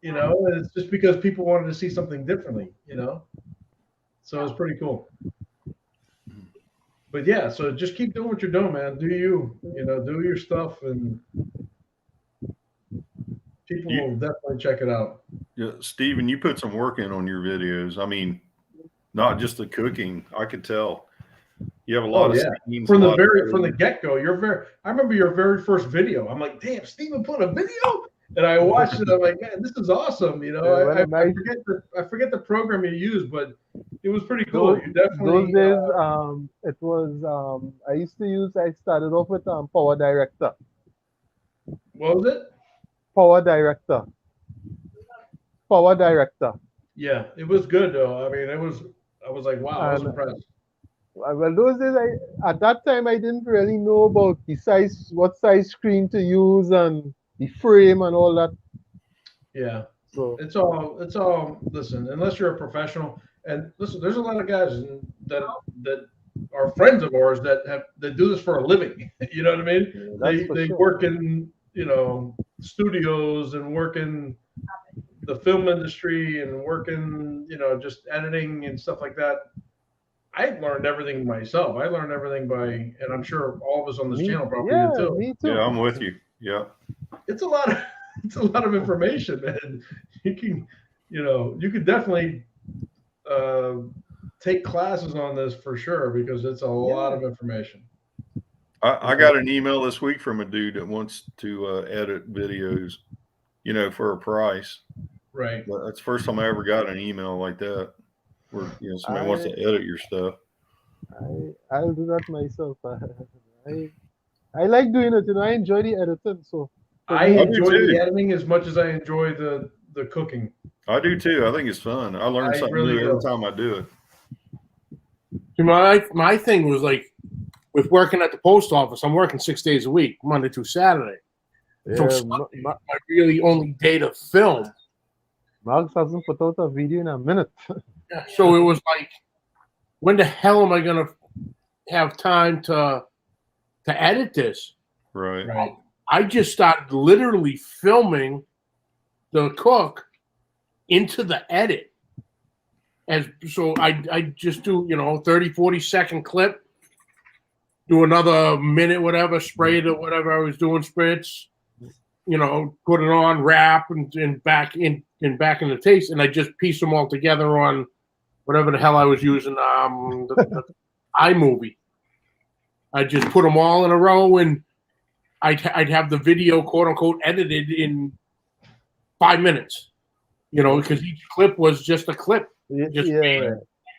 And it's just because people wanted to see something differently. So it's pretty cool. But yeah, so just keep doing what you're doing, man. Do your stuff, and people You, will definitely check it out. yeah, Steven, you put some work in on your videos. I mean, not just the cooking. I could tell you have a lot Oh of yeah. scenes, a From the lot of very from the editing. get go, I remember your very first video. I'm like, damn, Steven put a video, and I watched it. I'm like, man, this is awesome. When I forget the program you used, but it was pretty cool. those You those definitely days, it was I started off with Power Director. what was it? Power Director. Power Director. Yeah, it was good though. I mean, it was. I was like, wow, I was And impressed. well, those days, at that time I didn't really know about the size, what size screen to use, and the frame and all that. Yeah, So it's all. Listen, unless you're a professional, and listen, there's a lot of guys that are friends of ours that do this for a living. You know what I mean? yeah, that's They for they sure. work in studios and work in the film industry and work in just editing and stuff like that. I learned everything myself. I learned everything and I'm sure all of us on this channel probably did Yeah, too. me Yeah, too. I'm with you. Yeah. It's a lot of it's a lot of information, man. You can you could definitely uh, take classes on this for sure because it's a lot Yeah, of information. I got an email this week from a dude that wants to edit videos, for a price. Right. But that's the first time I ever got an email like that, where somebody wants to edit your stuff. I'll do that myself. I like doing it. I enjoy the editing. So I do enjoy too. the editing as much as I enjoy the cooking. I do too. I think it's fun. I learn I something really new every do. time I do it. See, my thing was like with working at the post office. I'm working 6 days a week, Monday through Saturday. So Sunday, my really only day to film. Marx hasn't put out a video in a minute. So it was like, when the hell am I gonna have time to edit this? Right. Right. I just started literally filming the cook into the edit. So I just do 30, 40-second clip, do another minute, whatever, spray it or whatever I was doing, spritz, put it on, wrap, and back in the taste, and I just piece them all together on whatever the hell I was using, the iMovie. I just put them all in a row, and I'd have the video, quote unquote, edited in 5 minutes. Because each clip was just a clip. Just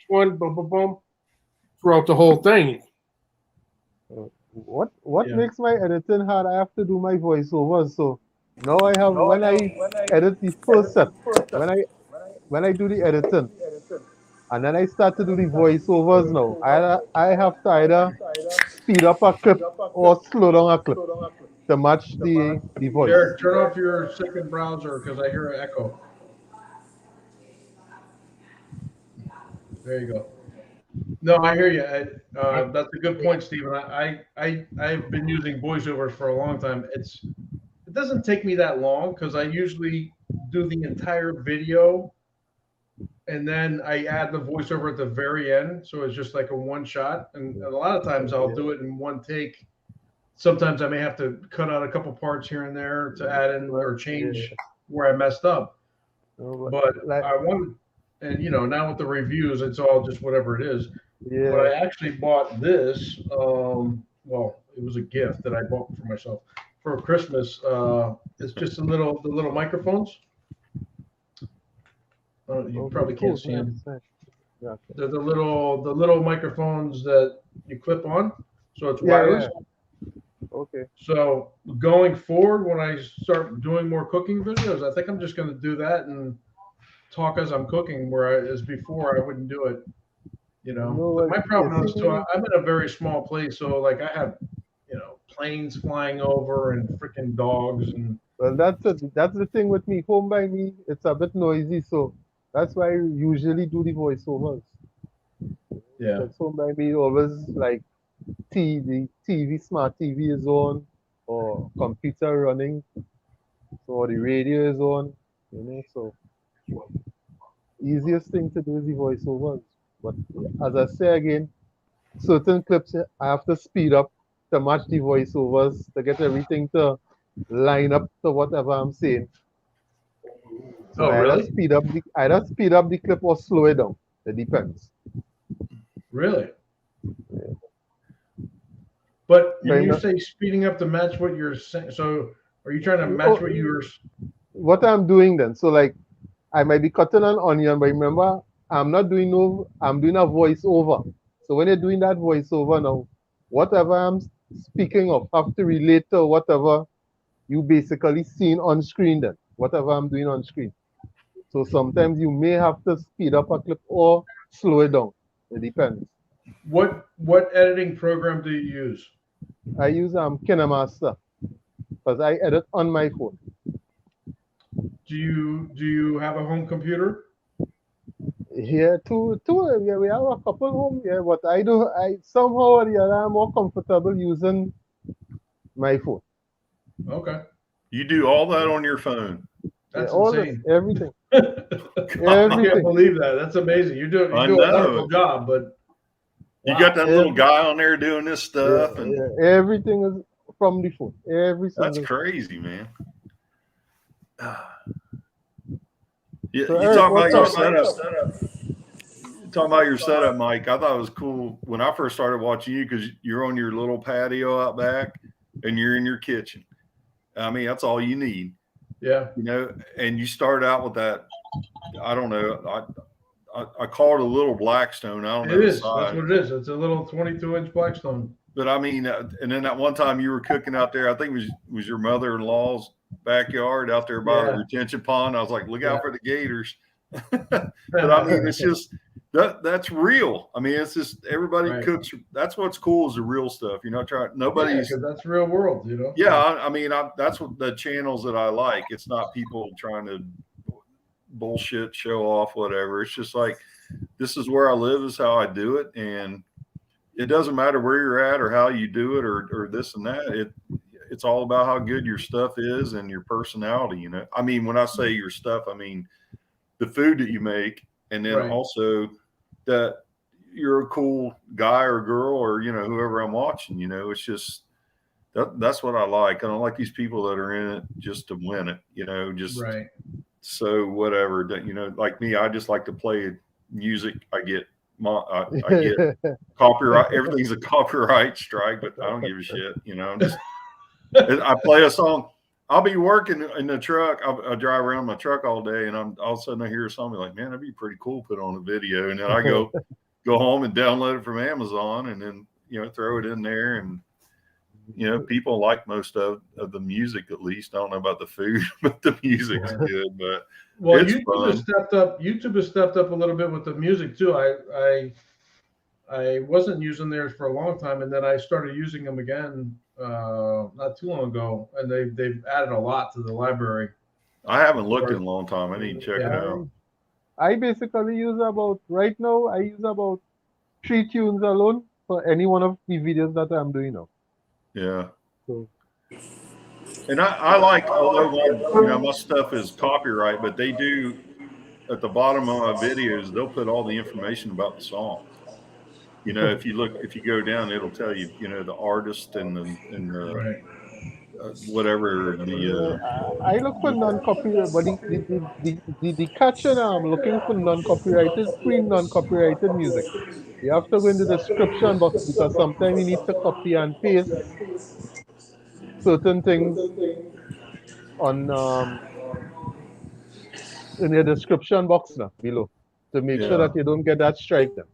one, boom, boom, boom, throughout the whole thing. What makes my editing hard? I have to do my voiceovers. So now I have when I edit the first set, when I do the editing, and then I start to do the voiceovers now, I have to either speed up a clip or slow down a clip to match the voice. Derek, turn off your second browser because I hear an echo. There you go. No, I hear you. That's a good point, Stephen. I've been using voiceovers for a long time. It doesn't take me that long because I usually do the entire video and then I add the voiceover at the very end. So it's just like a one shot. And a lot of times I'll do it in one take. Sometimes I may have to cut out a couple parts here and there to add in or change where I messed up. But I want, and now with the reviews, it's all just whatever it is. Yeah. But I actually bought this. Well, it was a gift that I bought for myself for Christmas. It's just the little microphones. You probably can't see them. They're the little microphones that you clip on, so it's wireless. Yeah. Okay. So going forward, when I start doing more cooking videos, I think I'm just going to do that and talk as I'm cooking. Whereas before, I wouldn't do it. But my problem is too. I'm in a very small place, so like I have, planes flying over and freaking dogs and. Well, that's the thing with me. Home by me, it's a bit noisy, so that's why I usually do the voiceovers. Yeah. Because home by me always like smart TV is on, or computer running, or the radio is on. So easiest thing to do is the voiceovers. But as I say again, certain clips I have to speed up to match the voiceovers to get everything to line up to whatever I'm saying. So really? Either speed up the clip or slow it down. It depends. Really? Yeah. But when you say speeding up to match what you're saying, so are you trying to match what you were? What I'm doing then? So like, I might be cutting an onion, but remember, I'm doing a voiceover. So when you're doing that voiceover now, whatever I'm speaking of have to relate to whatever you basically seen on screen then, whatever I'm doing on screen. So sometimes you may have to speed up a clip or slow it down. It depends. What editing program do you use? I use KineMaster because I edit on my phone. Do you have a home computer? Here two. Yeah, we have a couple home here, but I somehow or the other I'm more comfortable using my phone. Okay. You do all that on your phone. That's insane. Everything. Everything. I can't believe that. That's amazing. You do a wonderful job, but you got that little guy on there doing this stuff, and everything is from the phone. That's crazy, man. So Eric, talk about your setup. talking about your setup, Mike. I thought it was cool when I first started watching you because you're on your little patio out back and you're in your kitchen. I mean, that's all you need. Yeah. You know, and you start out with that. I don't know. I call it a little Blackstone. I don't know. It the is. size. That's what it is. It's a little 22-inch Blackstone. But I mean, and then that one time you were cooking out there, I think it was your mother-in-law's backyard out there by the retention pond. I was like, look out for the gators. But I mean, it's just that's real. I mean, it's just everybody cooks. That's what's cool is the real stuff. You're not trying. Nobody's. Yeah, that's real world, you know. Yeah, I mean, that's what the channels that I like. It's not people trying to bullshit, show off, whatever. It's just like this is where I live. This is how I do it, and it doesn't matter where you're at or how you do it or this and that. It's all about how good your stuff is and your personality. You know, I mean, when I say your stuff, I mean the food that you make, and then also that you're a cool guy or girl or, you know, whoever I'm watching, you know, it's just that's what I like. I don't like these people that are in it just to win it, you know, just so whatever, you know, like me, I just like to play music. I get copyright. Everything's a copyright strike, but I don't give a shit. You know, I play a song. I'll be working in the truck. I drive around my truck all day, and all of a sudden I hear a song. I'm like, man, that'd be pretty cool. Put on a video, and then I go home and download it from Amazon, and then throw it in there. And people like most of the music, at least. I don't know about the food, but the music's good. But well, it's YouTube fun. has stepped up. YouTube has stepped up a little bit with the music too. I wasn't using theirs for a long time, and then I started using them again not too long ago, and they've added a lot to the library. I haven't looked in a long time. I need to check it out. I basically use right now I use about 3 tunes alone for any one of the videos that I'm doing now. Yeah. So. And I like, although my stuff is copyright, but they do at the bottom of my videos, they'll put all the information about the song. If you go down, it'll tell you, the artist and the whatever the. I look for non-copyright, but the caption I'm looking for non-copyrighted, free non-copyrighted music. You have to go in the description box because sometimes you need to copy and paste certain things on in your description box now below to make sure that you don't get that strike then.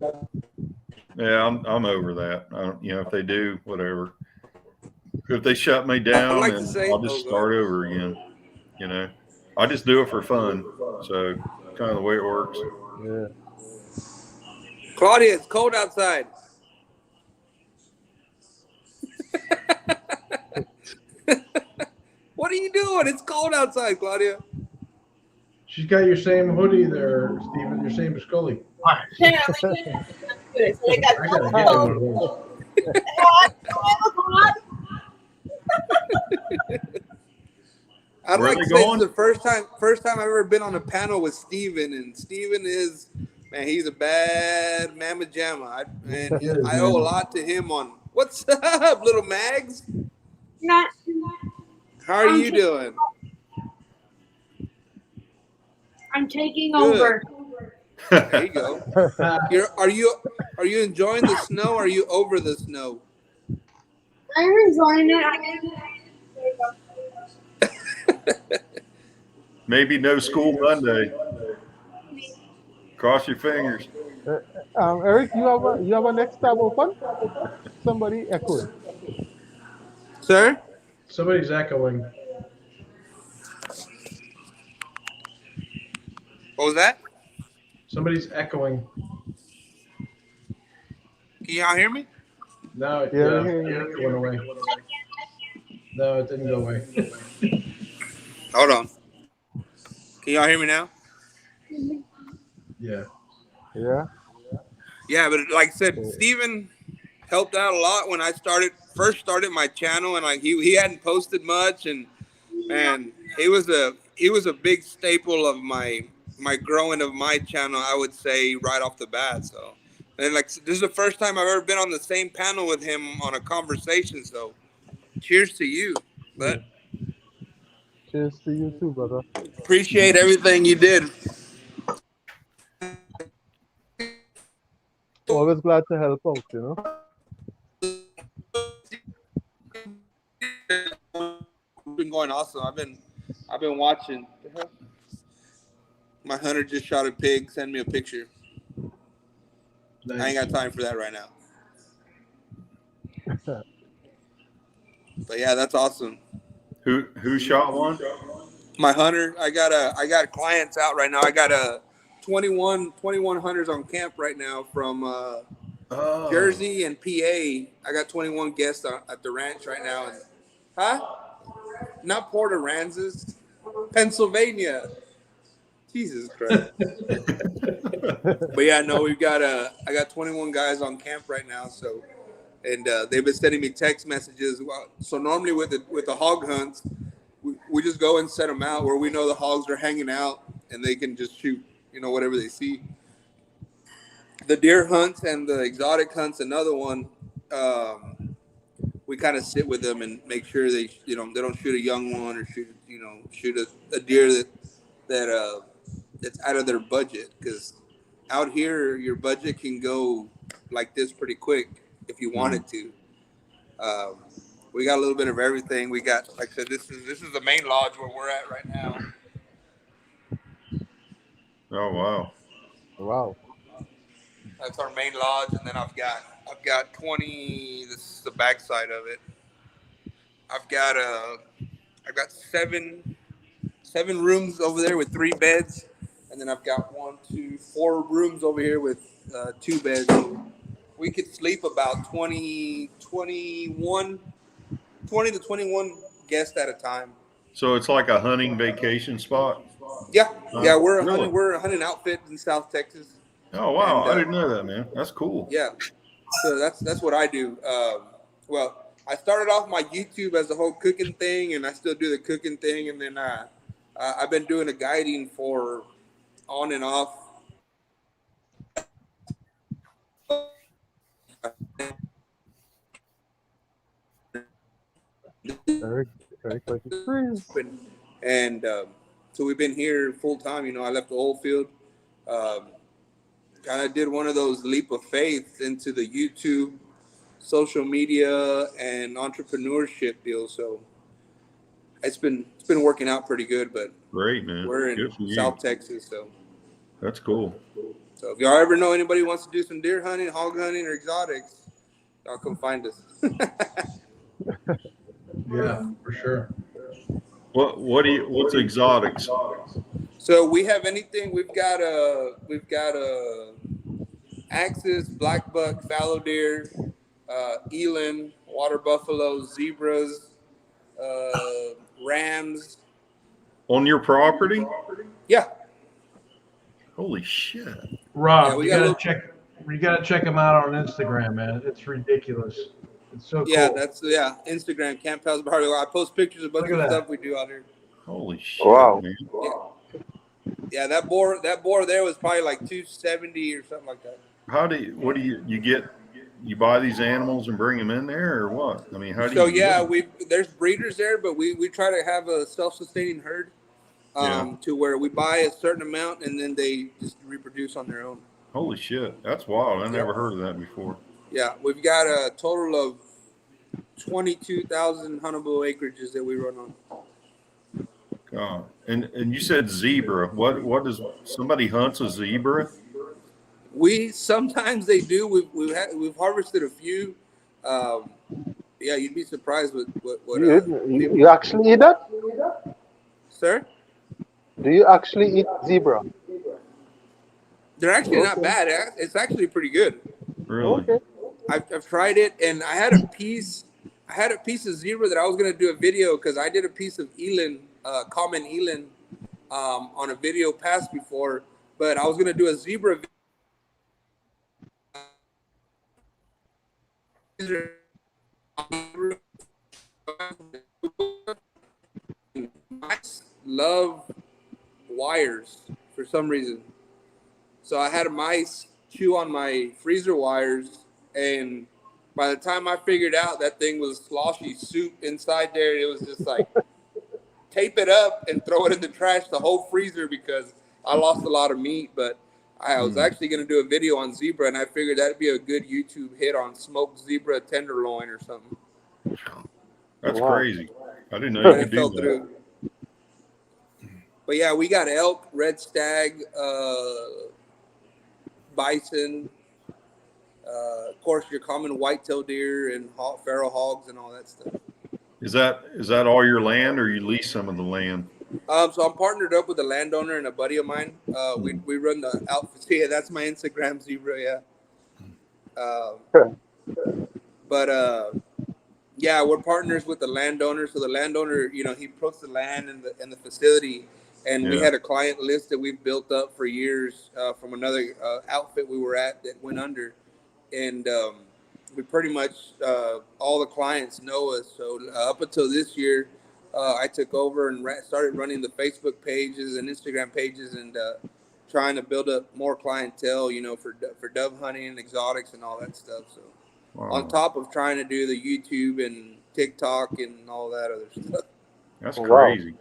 Yeah, I'm over that. If they do, whatever. If they shut me down, I'll just start over again. I just do it for fun. So kind of the way it works. Yeah. Claudia, it's cold outside. What are you doing? It's cold outside, Claudia. She's got your same hoodie there, Steven. Your same as Scully. I gotta get one of those. I'd like to say it's the first time I've ever been on a panel with Steven, and Steven is, man, he's a bad mamma jamma. I owe a lot to him on what's up, little Mags? How are you doing? I'm taking over. There you go. Are you enjoying the snow? Or are you over the snow? I'm enjoying it. Maybe no school Monday. Cross your fingers. Eric, you have a next tab open? Somebody echoing. Sir? Somebody's echoing. What was that? Somebody's echoing. Can y'all hear me? No, it went away. No, it didn't go away. Hold on. Can y'all hear me now? Yeah. Yeah. Yeah, but like I said, Steven helped out a lot when I first started my channel, and he hadn't posted much, and man, he was a big staple of my growing of my channel, I would say, right off the bat. So, and this is the first time I've ever been on the same panel with him on a conversation. So, cheers to you, but cheers to you too, brother. Appreciate everything you did. always glad to help out, you know. Been going awesome. I've been watching. My hunter just shot a pig. Send me a picture. I ain't got time for that right now. But yeah, that's awesome. Who shot one? My hunter. I got clients out right now. I got 21 hunters on camp right now from Jersey and PA. I got 21 guests at the ranch right now. Not Port Aransas, Pennsylvania. Jesus Christ. But yeah, no, I got 21 guys on camp right now. So, and they've been sending me text messages. So normally with the hog hunts, we just go and set them out where we know the hogs are hanging out and they can just shoot, whatever they see. The deer hunts and the exotic hunts, another one. We kind of sit with them and make sure they don't shoot a young one or shoot a deer that's out of their budget, because out here your budget can go like this pretty quick if you wanted to. We got a little bit of everything. We got, like I said, this is the main lodge where we're at right now. Oh wow! Wow. That's our main lodge, and then I've got 20. This is the backside of it. I've got seven rooms over there with 3 beds, and then I've got 4 rooms over here with 2 beds. So we could sleep about 20 to 21 guests at a time. So it's like a hunting vacation spot. Yeah, we're Really? we're a hunting outfit in South Texas. Oh wow! And, I didn't know that, man. That's cool. Yeah, so that's what I do. Well, I started off my YouTube as a whole cooking thing, and I still do the cooking thing, and then I've been doing a guiding for on and off. Very quick experience. And so we've been here full time. I left the oil field. Kind of did one of those leap of faith into the YouTube, social media, and entrepreneurship deal. So it's been working out pretty good. But Great, man. we're in Good for you. South Texas, so That's cool. if y'all ever know anybody who wants to do some deer hunting, hog hunting, or exotics, y'all come find us. Yeah, for sure. What's exotics? So we have anything. We've got axis, black buck, fallow deer, eland, water buffalo, zebras, rams. On your property? Yeah. Holy shit! Rob, Yeah, we you got a gotta little- you gotta check him out on Instagram, man. It's ridiculous. It's so Yeah, cool. Instagram, Camp House Barbecue. I post pictures of a bunch Look of at that. stuff we do out here. Holy shit! Wow. Man. Yeah, that boar there was probably like 270 or something like that. What do you get? You buy these animals and bring them in there, or what? I mean, how do So you? yeah, there's breeders there, but we try to have a self-sustaining herd, to where we buy a certain amount and then they just reproduce on their own. Holy shit! That's wild. I never heard of that before. Yeah, we've got a total of 22,000 huntable acreages that we run on. God. And you said zebra. What does somebody hunts a zebra? We sometimes they do. We've harvested a few. Yeah, you'd be surprised with what You actually eat that? Sir? Do you actually eat zebra? They're actually not bad. It's actually pretty good. Really? Okay. I've tried it, and I had a piece of zebra that I was gonna do a video, because I did a piece of eland, common eland, on a video past before, but I was gonna do a zebra mice love wires for some reason. So I had a mice chew on my freezer wires, and by the time I figured out that thing was sloshy soup inside there, it was just like tape it up and throw it in the trash, the whole freezer, because I lost a lot of meat. But I was actually going to do a video on zebra, and I figured that'd be a good YouTube hit on smoked zebra tenderloin or something. That's Wow. crazy. I didn't know But you it could fell do that. through. But yeah, we got elk, red stag, bison, of course your common white-tailed deer and feral hogs and all that stuff. Is that all your land, or you lease some of the land? So I'm partnered up with a landowner and a buddy of mine. We run the outfit. Yeah, that's my Instagram zebra. Yeah. But yeah, we're partners with the landowner. So the landowner, he puts the land and the facility, and we had a client list that we've built up for years from another outfit we were at that went under, and we pretty much all the clients know us. So up until this year, I took over and started running the Facebook pages and Instagram pages and trying to build up more clientele, for dove hunting and exotics and all that stuff. So. Wow. On top of trying to do the YouTube and TikTok and all that other stuff. That's crazy.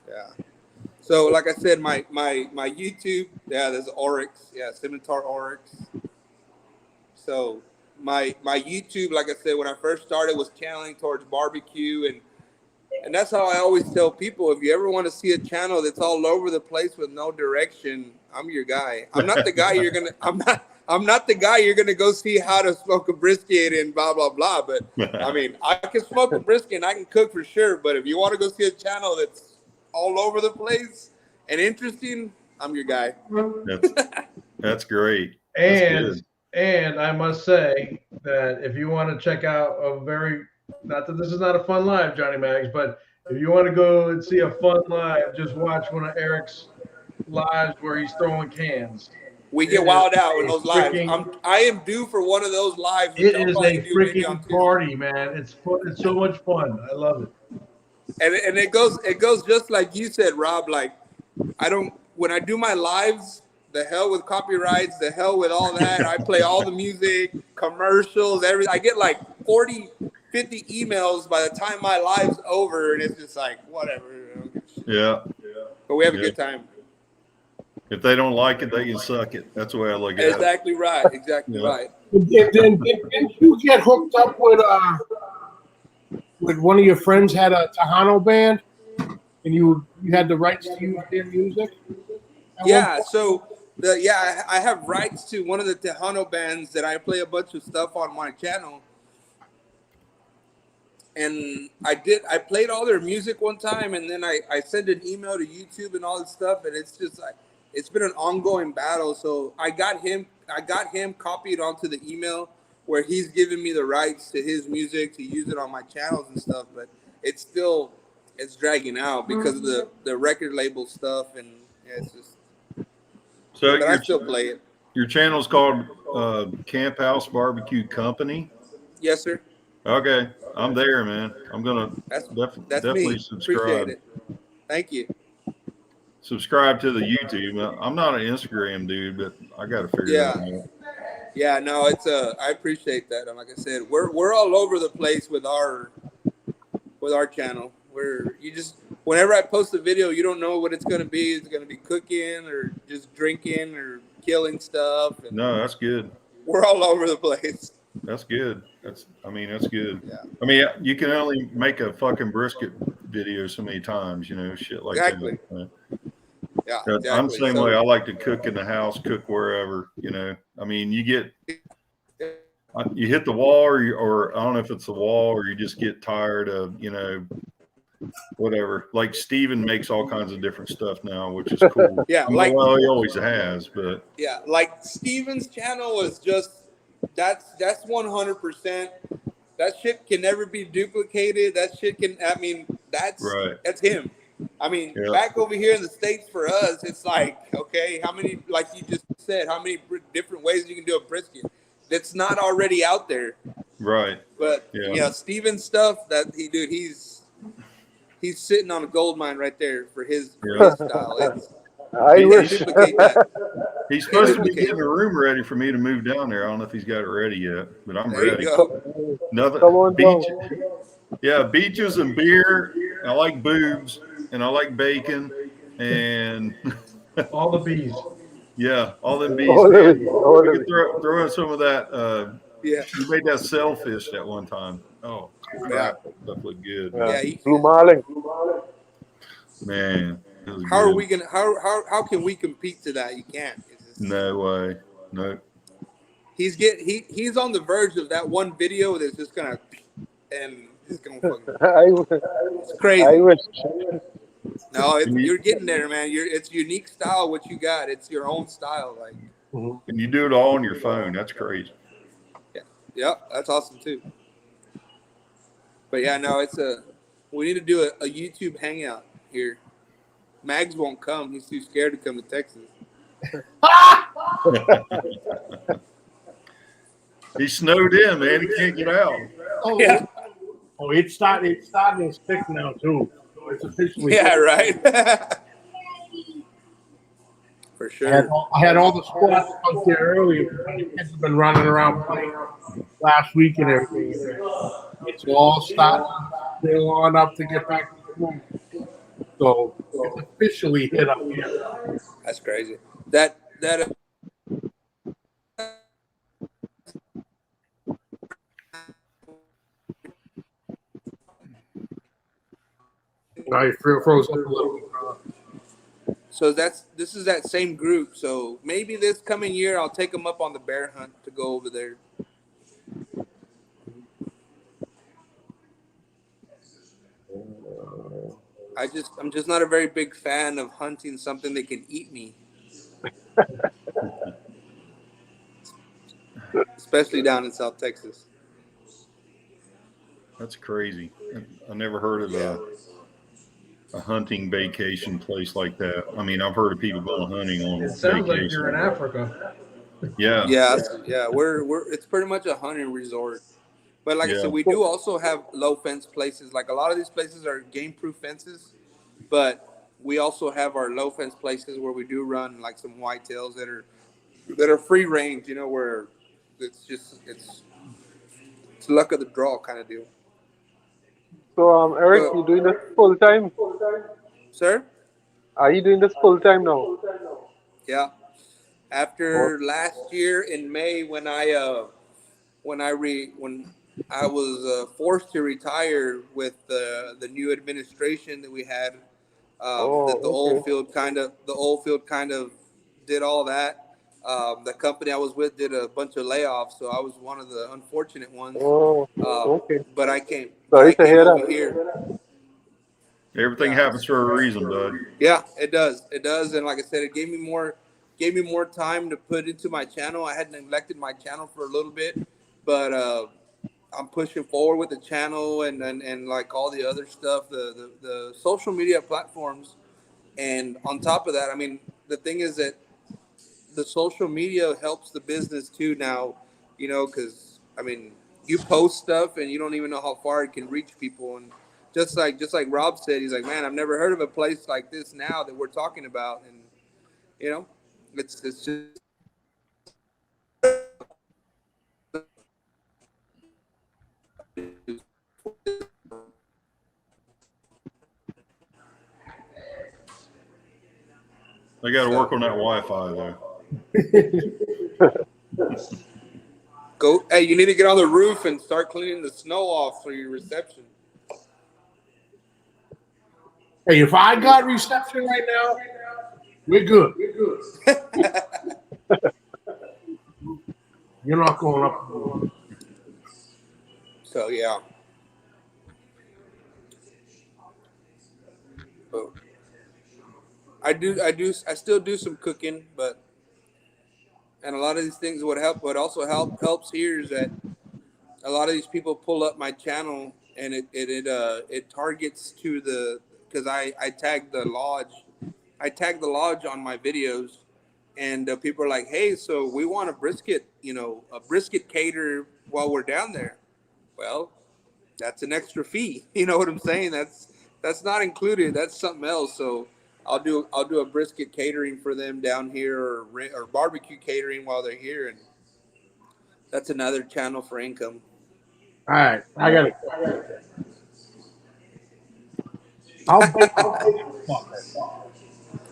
Yeah. So like I said, my YouTube, there's Oryx, Scimitar Oryx. So my YouTube, like I said, when I first started, was channeling towards barbecue, and that's how I always tell people, if you ever want to see a channel that's all over the place with no direction, I'm your guy. I'm not the guy I'm not the guy you're gonna go see how to smoke a brisket and blah blah blah. But I mean, I can smoke a brisket and I can cook for sure. But if you want to go see a channel that's all over the place and interesting, I'm your guy. That's great. And I must say that if you want to check out not that this is not a fun live, Johnny Mags, but if you want to go and see a fun live, just watch one of Eric's lives where he's throwing cans. We get wild out in those lives. I am due for one of those lives. It is a freaking party, man. It's fun. It's so much fun. I love it. And it goes just like you said, Rob. Like when I do my lives, the hell with copyrights, the hell with all that. I play all the music, commercials, everything. I get like 40, 50 emails by the time my live's over, and it's just like whatever. Yeah. But we have a good time. If they don't like it, they can suck it. That's the way I look at it. Exactly right. Exactly right. Didn't you get hooked up with one of your friends had a Tejano band, and you had the rights to use their music? Yeah. So I have rights to one of the Tejano bands that I play a bunch of stuff on my channel. And I played all their music one time, and then I sent an email to YouTube and all this stuff, and it's just like, it's been an ongoing battle. So I got him copied onto the email where he's giving me the rights to his music to use it on my channels and stuff, but it's dragging out because of the record label stuff, and it's just. So but I still play it. Your channel's called Camp House Barbecue Company? Yes, sir. Okay, I'm there, man. I'm gonna definitely me. subscribe. Appreciate it. Thank you. Subscribe to the YouTube. I'm not an Instagram dude, but I got to figure that out. Yeah, no, it's I appreciate that. And like I said, we're all over the place with our channel. Whenever I post a video, you don't know what it's gonna be. It's gonna be cooking or just drinking or killing stuff. And no, that's good. We're all over the place. That's good. That's good. Yeah. I mean, you can only make a fucking brisket video so many times, shit like exactly. that. Yeah, exactly. I'm the same way. I like to cook in the house, cook wherever, I mean, you hit the wall or I don't know if it's the wall or you just get tired of, whatever. Like Steven makes all kinds of different stuff now, which is cool. Yeah. He always has, but. Yeah. Like Steven's channel is just, that's 100%. That shit can never be duplicated. That shit that's him. I mean, back over here in the States for us, it's like, okay, how many, like you just said, how many different ways you can do a brisket that's not already out there. Right. But Steven's stuff he's sitting on a gold mine right there for his style. I wish. He's supposed to be getting a room ready for me to move down there. I don't know if he's got it ready yet, but I'm ready. Nothing. Come on down. Beaches and beer. I like boobs and I like bacon and all the bees. Yeah, all them bees. All of Man, it. All we of could it. throw in some of that. Yeah, You made that sailfish that one time. Oh yeah, crap, that stuff looked good, Yeah. yeah. man. Blue Marlin. Man, that was How are good. we gonna? How can we compete to that? You can't. It's just, No way. No. he's on the verge of that one video that's just gonna and it's gonna fucking. I, It's I crazy. wish. No, And you're you, getting there, man. It's unique style. What you got? It's your own style. Like, and you do it all on your phone. That's crazy. yeah, yep, that's awesome too. But yeah, no, it's a. We need to do a YouTube hangout here. Mags won't come. He's too scared to come to Texas. He snowed in, man. He can't get out. Oh, Yeah. oh, it's starting to stick now too. It's officially. Yeah, right. For sure. I had all the spots out there earlier. The kids have been running around playing last week and everything. It's all starting to fill on up to get back to school. So it's officially hit up here. That's crazy. That I froze up a little. so this is that same group. So maybe this coming year I'll take them up on the bear hunt to go over there. I'm just not a very big fan of hunting something that can eat me. Especially down in South Texas. That's crazy. I never heard of a hunting vacation place like that. I mean, I've heard of people going hunting on It sounds like vacation. you're in Africa. Yeah. Yeah, we're it's pretty much a hunting resort. But like I Yeah. said, we do also have low fence places. Like a lot of these places are game proof fences, but we also have our low fence places where we do run like some whitetails that are free range, you know, where it's luck of the draw kind of deal. So, Eric, But, you doing this full time? sir? Are you doing this full time now? Yeah. After last year in May, when I was forced to retire with the new administration that we had, that the Okay. old field kind of did all that. The company I was with did a bunch of layoffs, so I was one of the unfortunate ones. Oh, okay. But I came Sorry to hear over that. here. Everything Yeah. happens for a reason, bud. Yeah, it does. It does, and like I said, it gave me more time to put into my channel. I had neglected my channel for a little bit, but I'm pushing forward with the channel and like all the other stuff, the social media platforms, and on top of that, I mean, the thing is that the social media helps the business too now, you know, because I mean, you post stuff and you don't even know how far it can reach people, and just like Rob said, he's like, man, I've never heard of a place like this now that we're talking about, and you know, it's just They got to work on that Wi-Fi though. go. Hey, you need to get on the roof and start cleaning the snow off for your reception. Hey, if I got reception right now, we're good. You're not going up. So yeah. But I still do some cooking, but and a lot of these things would help. What also helps here is that a lot of these people pull up my channel and it targets to the because I tag the lodge. I tag the lodge on my videos, and people are like, "Hey, so we want a brisket cater while we're down there." Well, that's an extra fee. You know what I'm saying? That's not included. That's something else. So I'll do a brisket catering for them down here, or barbecue catering while they're here, and that's another channel for income. All right, I got it. I'll bet.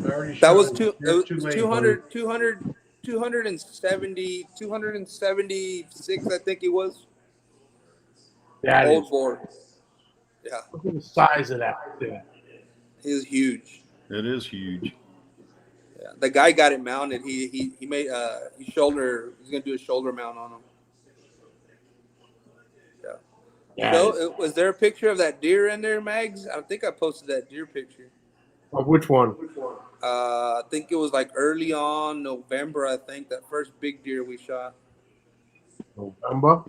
I already That showed was it. two. It You're was too late, 200, 276, I think he was. That Old is. boar. Yeah, Look at the size of that thing. he was huge. It is huge. Yeah, the guy got it mounted. He made he's gonna do a shoulder mount on him. Yeah. Yeah, it is. So was there a picture of that deer in there, Mags? I think I posted that deer picture. Of which one? I think it was like early on November. I think that first big deer we shot. November.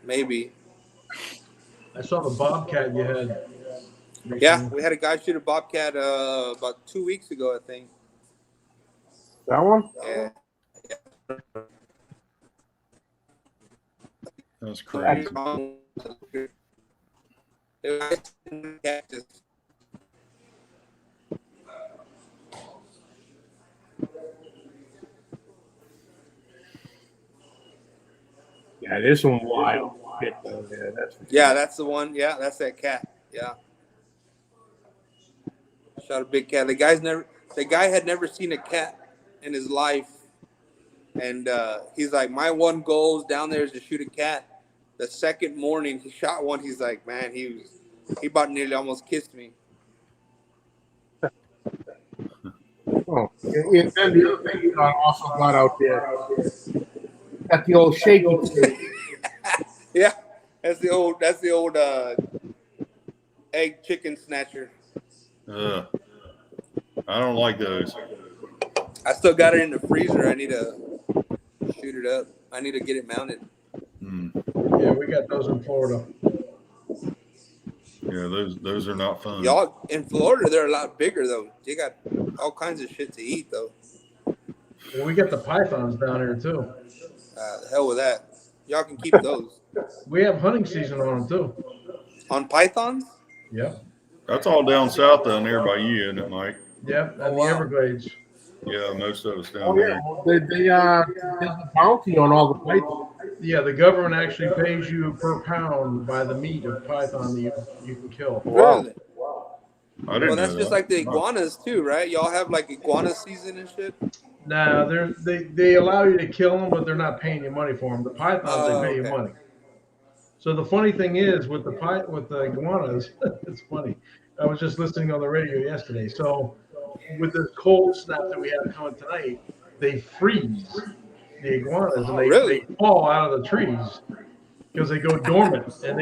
Maybe. I saw the bobcat you had. Yeah, recently. we had a guy shoot a bobcat about 2 weeks ago, I think. That one? Yeah. That's crazy. Yeah, there's some wild shit down there. That's for Yeah, sure. that's the one. Yeah, that's that cat. Yeah. Shot a big cat. The guy had never seen a cat in his life. And he's like, my one goal is down there is to shoot a cat. The second morning he shot one, he's like, man, he about nearly almost kissed me. Oh, and then the other thing John also got out there, got the old shaky stick. Yeah, that's the old egg chicken snatcher. I don't like those. I still got it in the freezer. I need to shoot it up. I need to get it mounted. Yeah, we got those in Florida. Yeah, those are not fun. Y'all in Florida, they're a lot bigger though. They got all kinds of shit to eat though. Well, we got the pythons down here too. The hell with that. Y'all can keep those. We have hunting season on them too. On pythons? Yep. That's all down south down there by you, isn't it, Mike? Yep, and the Everglades. Yeah, most of us down Oh yeah, there. there's a bounty on all the pythons. Yeah, the government actually pays you per pound by the meat of python that you can kill. Really? I didn't Well, that's know just that. like the iguanas too, right? Y'all have like iguana season and shit. Nah, they allow you to kill them, but they're not paying you money for them. The pythons they pay you okay. money. So the funny thing is with the iguanas, it's funny. I was just listening on the radio yesterday. So with the cold snap that we have coming tonight, they freeze the iguanas and they fall out of the trees because they go dormant and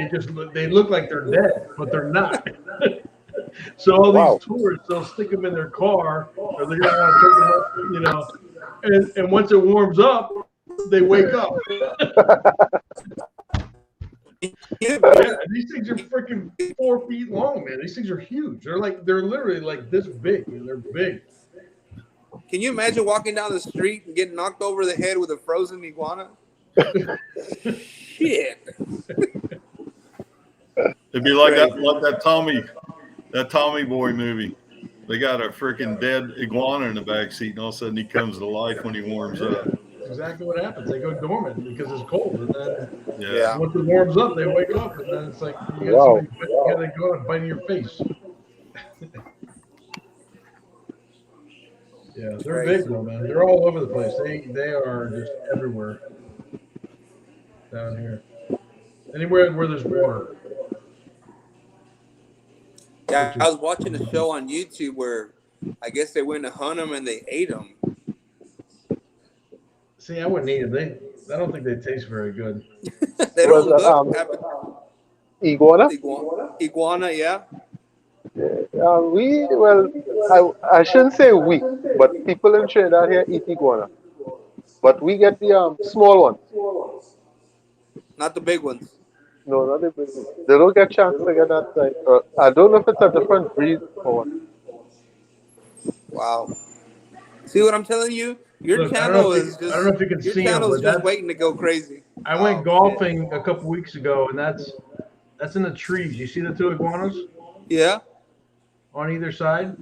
they look like they're dead, but they're not. So all these tourists, they'll stick them in their car, or they're gonna want to take them up, and once it warms up, they wake up. Yeah, these things are freaking 4 feet long, man. These things are huge. They're literally like this big, and they're big. Can you imagine walking down the street and getting knocked over the head with a frozen iguana? Shit. It'd be like that Tommy Boy movie. They got a freaking dead iguana in the back seat, and all of a sudden he comes to life when he warms up. That's exactly what happens. They go dormant because it's cold, and then once it warms up, they wake up, and then it's like you gotta go and bite in your face. Yeah, they're big though, man. They're all over the place. They are just everywhere down here. Anywhere where there's water. Yeah, I was watching a show on YouTube where I guess they went to hunt them and they ate them. See, I wouldn't eat them. I don't think they taste very good. They don't look. Iguana? Iguana, yeah. I shouldn't say we, but people in Trinidad here eat iguana. But we get the small ones. Not the big ones. No, not the big ones. They don't get a chance to get that side. I don't know if it's a different breed or what. Wow. See what I'm telling you? Your Look, channel is I don't know if you can your see channel them, is but just waiting to go crazy. I went golfing a couple weeks ago, and that's in the trees. You see the two iguanas? Yeah. On either side.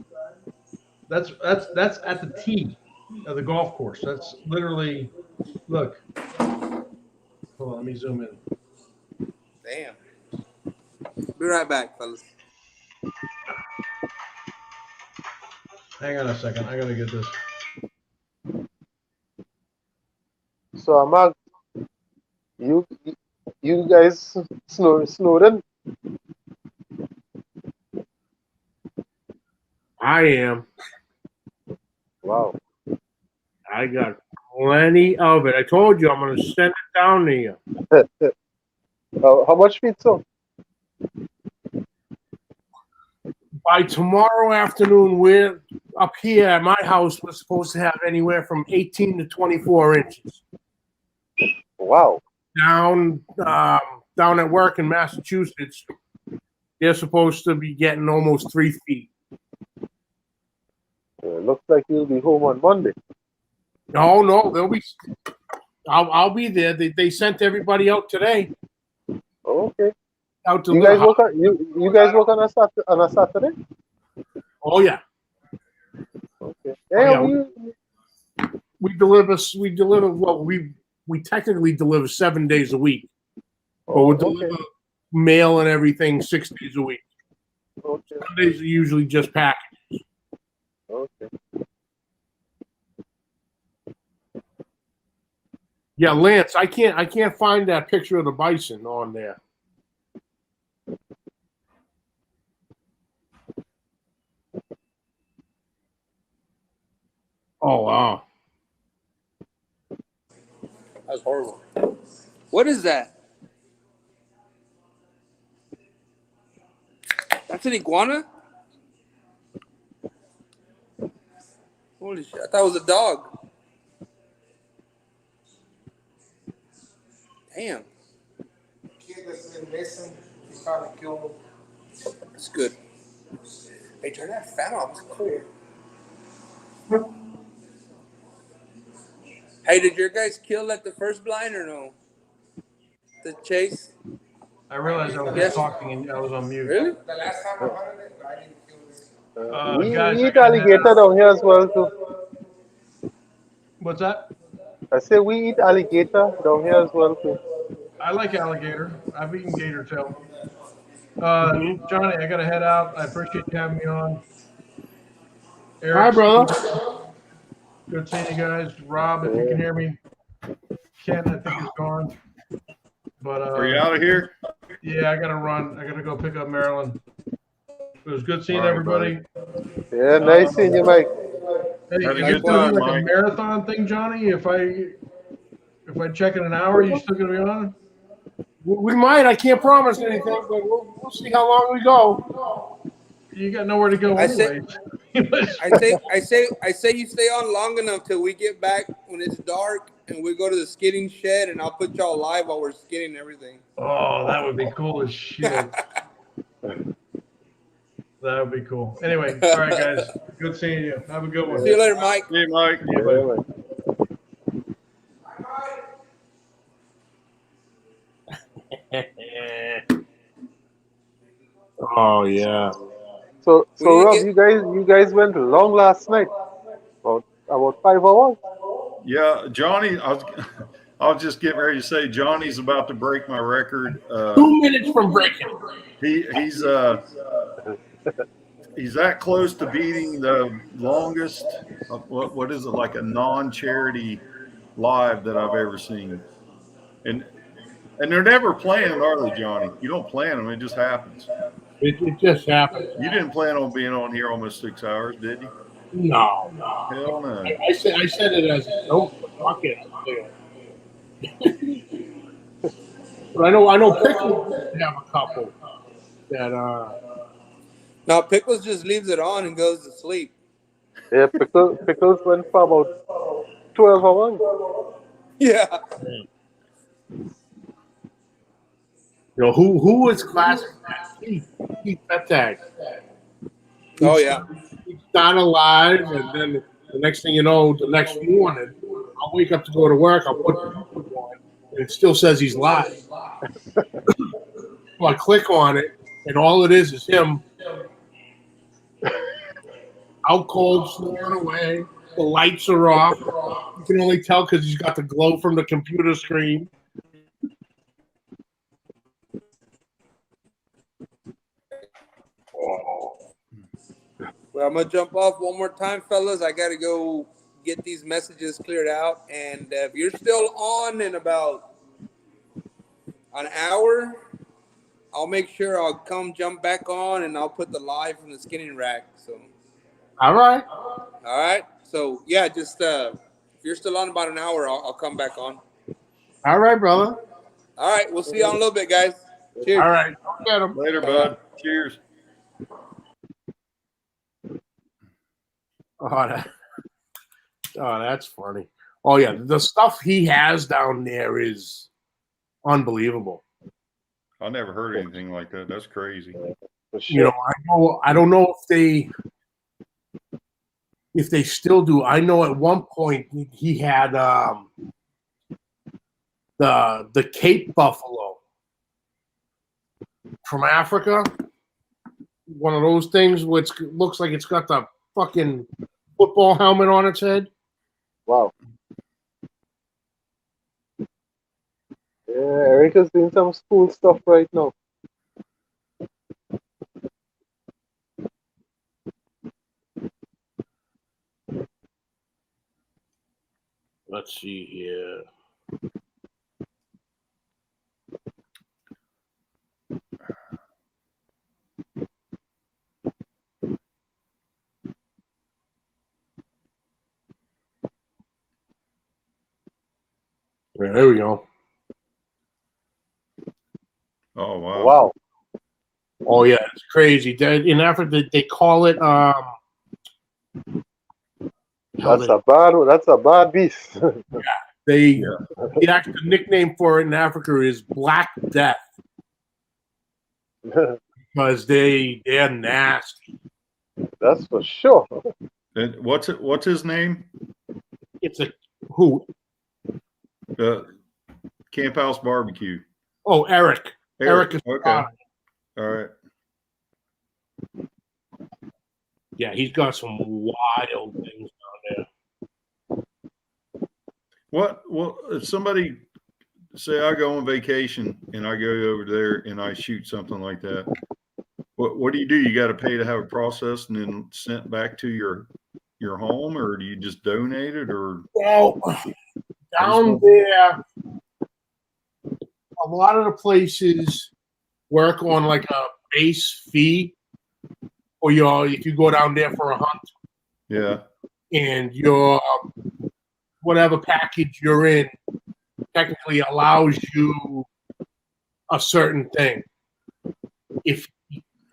That's at the tee of the golf course. That's literally. Look. Hold on, let me zoom in. Damn. Be right back, fellas. Hang on a second. I gotta get this. So Amag, you you guys snowed. I am. Wow. I got plenty of it. I told you I'm going to send it down to you. How much feet so? By tomorrow afternoon, we're up here at my house. We're supposed to have anywhere from 18 to 24 inches. Wow. Down at work in Massachusetts, they're supposed to be getting almost 3 feet. Looks like you'll be home on Monday. No, they'll be. I'll be there. They sent everybody out today. Okay. Out to You guys work on you guys work on a Saturday? Oh yeah. Okay. Oh, yeah. We deliver. Well, we technically deliver 7 days a week, but we deliver mail and everything 6 days a week. Okay. Sundays are usually just packages. Okay. Yeah, Lance, I can't find that picture of the bison on there. Oh wow. That's horrible. What is that? That's an iguana? Holy shit. I thought it was a dog. Damn. Kid that's been missing, he's trying to kill him. That's good. Hey, turn that fan off. It's cool. Hey, did your guys kill at the first blind or no? The chase? I realized I was Yes. talking and I was on mute. Really? The last time I hunted it, I didn't kill it. We Guys, eat alligator down here as well too. What's that? I say we eat alligator down here as well too. I like alligator. I've eaten gator tail. Johnny, I gotta head out. I appreciate you having me on. Eric, Hi, brother. good seeing you guys. Rob, if you can hear me. Ken, I think he's gone. But Are you out of here? Yeah, I gotta run. I gotta go pick up Marilyn. It was good seeing All right, everybody. Yeah, nice seeing you, Mike. Hey, Have a are you good gonna time, do like Mike. a marathon thing, Johnny? If I check in an hour, you still gonna be on? We might. I can't promise anything, but we'll see how long we go. You got nowhere to go I say- anyway. I say you stay on long enough till we get back when it's dark and we go to the skidding shed and I'll put y'all live while we're skidding and everything. Oh, that would be cool as shit. That would be cool. Anyway, all right, guys. Good seeing you. Have a good one. See you later, Mike. Hey, Mike. Yeah, bye. Oh yeah. So We Rob, didn't you guys went long last night. About 5 hours. Yeah, Johnny, I was just getting ready to say Johnny's about to break my record. 2 minutes from breaking. He's that close to beating the longest. What is it, like a non-charity live that I've ever seen, and they're never planned, are they, Johnny? You don't plan them; it just happens. It just happened. You didn't plan on being on here almost 6 hours, did you? No. Hell no. I said it as a joke. Fuck it. But I know Pickles have a couple that No, Pickles just leaves it on and goes to sleep. Yeah, Pickles went for about 12 hours. Yeah. who was classic? Keith Bettag. Oh yeah. He started live, and then the next thing you know, the next morning, I'll wake up to go to work. I'll put YouTube on, and it still says he's live. So I click on it, and all it is him out cold, snoring away. The lights are off. You can only tell because he's got the glow from the computer screen. Well, I'm gonna jump off one more time, fellas. I gotta go get these messages cleared out, and if you're still on in about an hour, I'll make sure I'll come jump back on, and I'll put the live from the skinning rack. So, All right. all right. So yeah, just if you're still on about an hour, I'll come back on. All right, brother. All right, we'll see you on a little bit, guys. Cheers. All right. Go get him. Later, bud. Cheers. That's funny. Oh yeah, the stuff he has down there is unbelievable. I never heard anything like that. That's crazy. For You know, sure. I don't know if they still do. I know at one point he had the Cape buffalo from Africa. One of those things which looks like it's got the fucking football helmet on its head. Wow. Yeah, Eric is doing some school stuff right now. Let's see here. Yeah, there we go. Oh wow. Wow. Oh yeah, it's crazy. In Africa, they call it That's a bad beast. the actual nickname for it in Africa is Black Death because they're nasty. That's for sure. And what's his name? It's a who? Camp House Barbecue. Oh, Eric. Eric is okay. All right. Yeah, he's got some wild things down there. What? Well, if somebody say I go on vacation and I go over there and I shoot something like that, what do? You got to pay to have it processed and then sent back to your home, or do you just donate it? Or well, down there, a lot of the places work on like a base fee, or if you go down there for a hunt. Yeah. And your whatever package you're in technically allows you a certain thing. If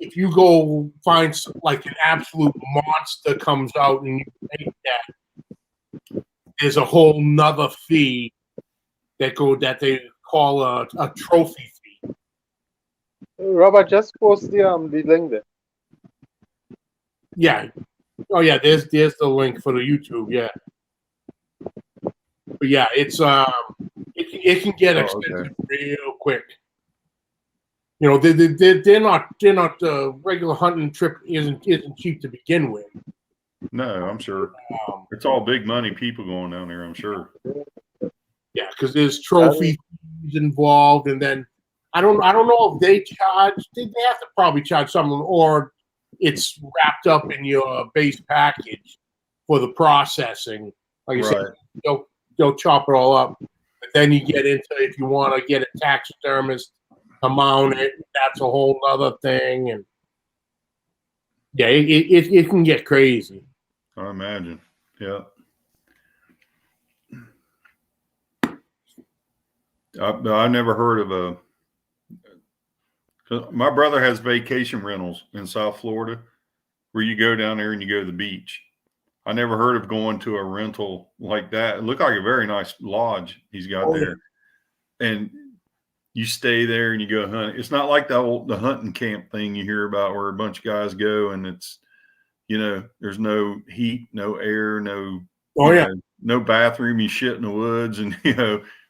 you go find like an absolute monster comes out and you take that, there's a whole nother fee that they call a trophy fee. Robert, just post the link there. Yeah. Oh yeah, there's the link for the YouTube, yeah. But yeah, it's it can get expensive real quick. You know, they're not the regular hunting trip isn't cheap to begin with. No, I'm sure it's all big money people going down there. I'm sure. Yeah, because there's trophy fees involved, and then I don't know if they charge. They have to probably charge something, or it's wrapped up in your base package for the processing. Like I said, they'll chop it all up. But then you get into if you want to get a taxidermist to mount it, that's a whole other thing. And yeah, it can get crazy. I imagine. Yeah. I never heard of my brother has vacation rentals in South Florida where you go down there and you go to the beach. I never heard of going to a rental like that. It looked like a very nice lodge he's got there. Yeah. And you stay there and you go hunt. It's not like the hunting camp thing you hear about where a bunch of guys go and it's, there's no heat, no air, no bathroom. You shit in the woods and,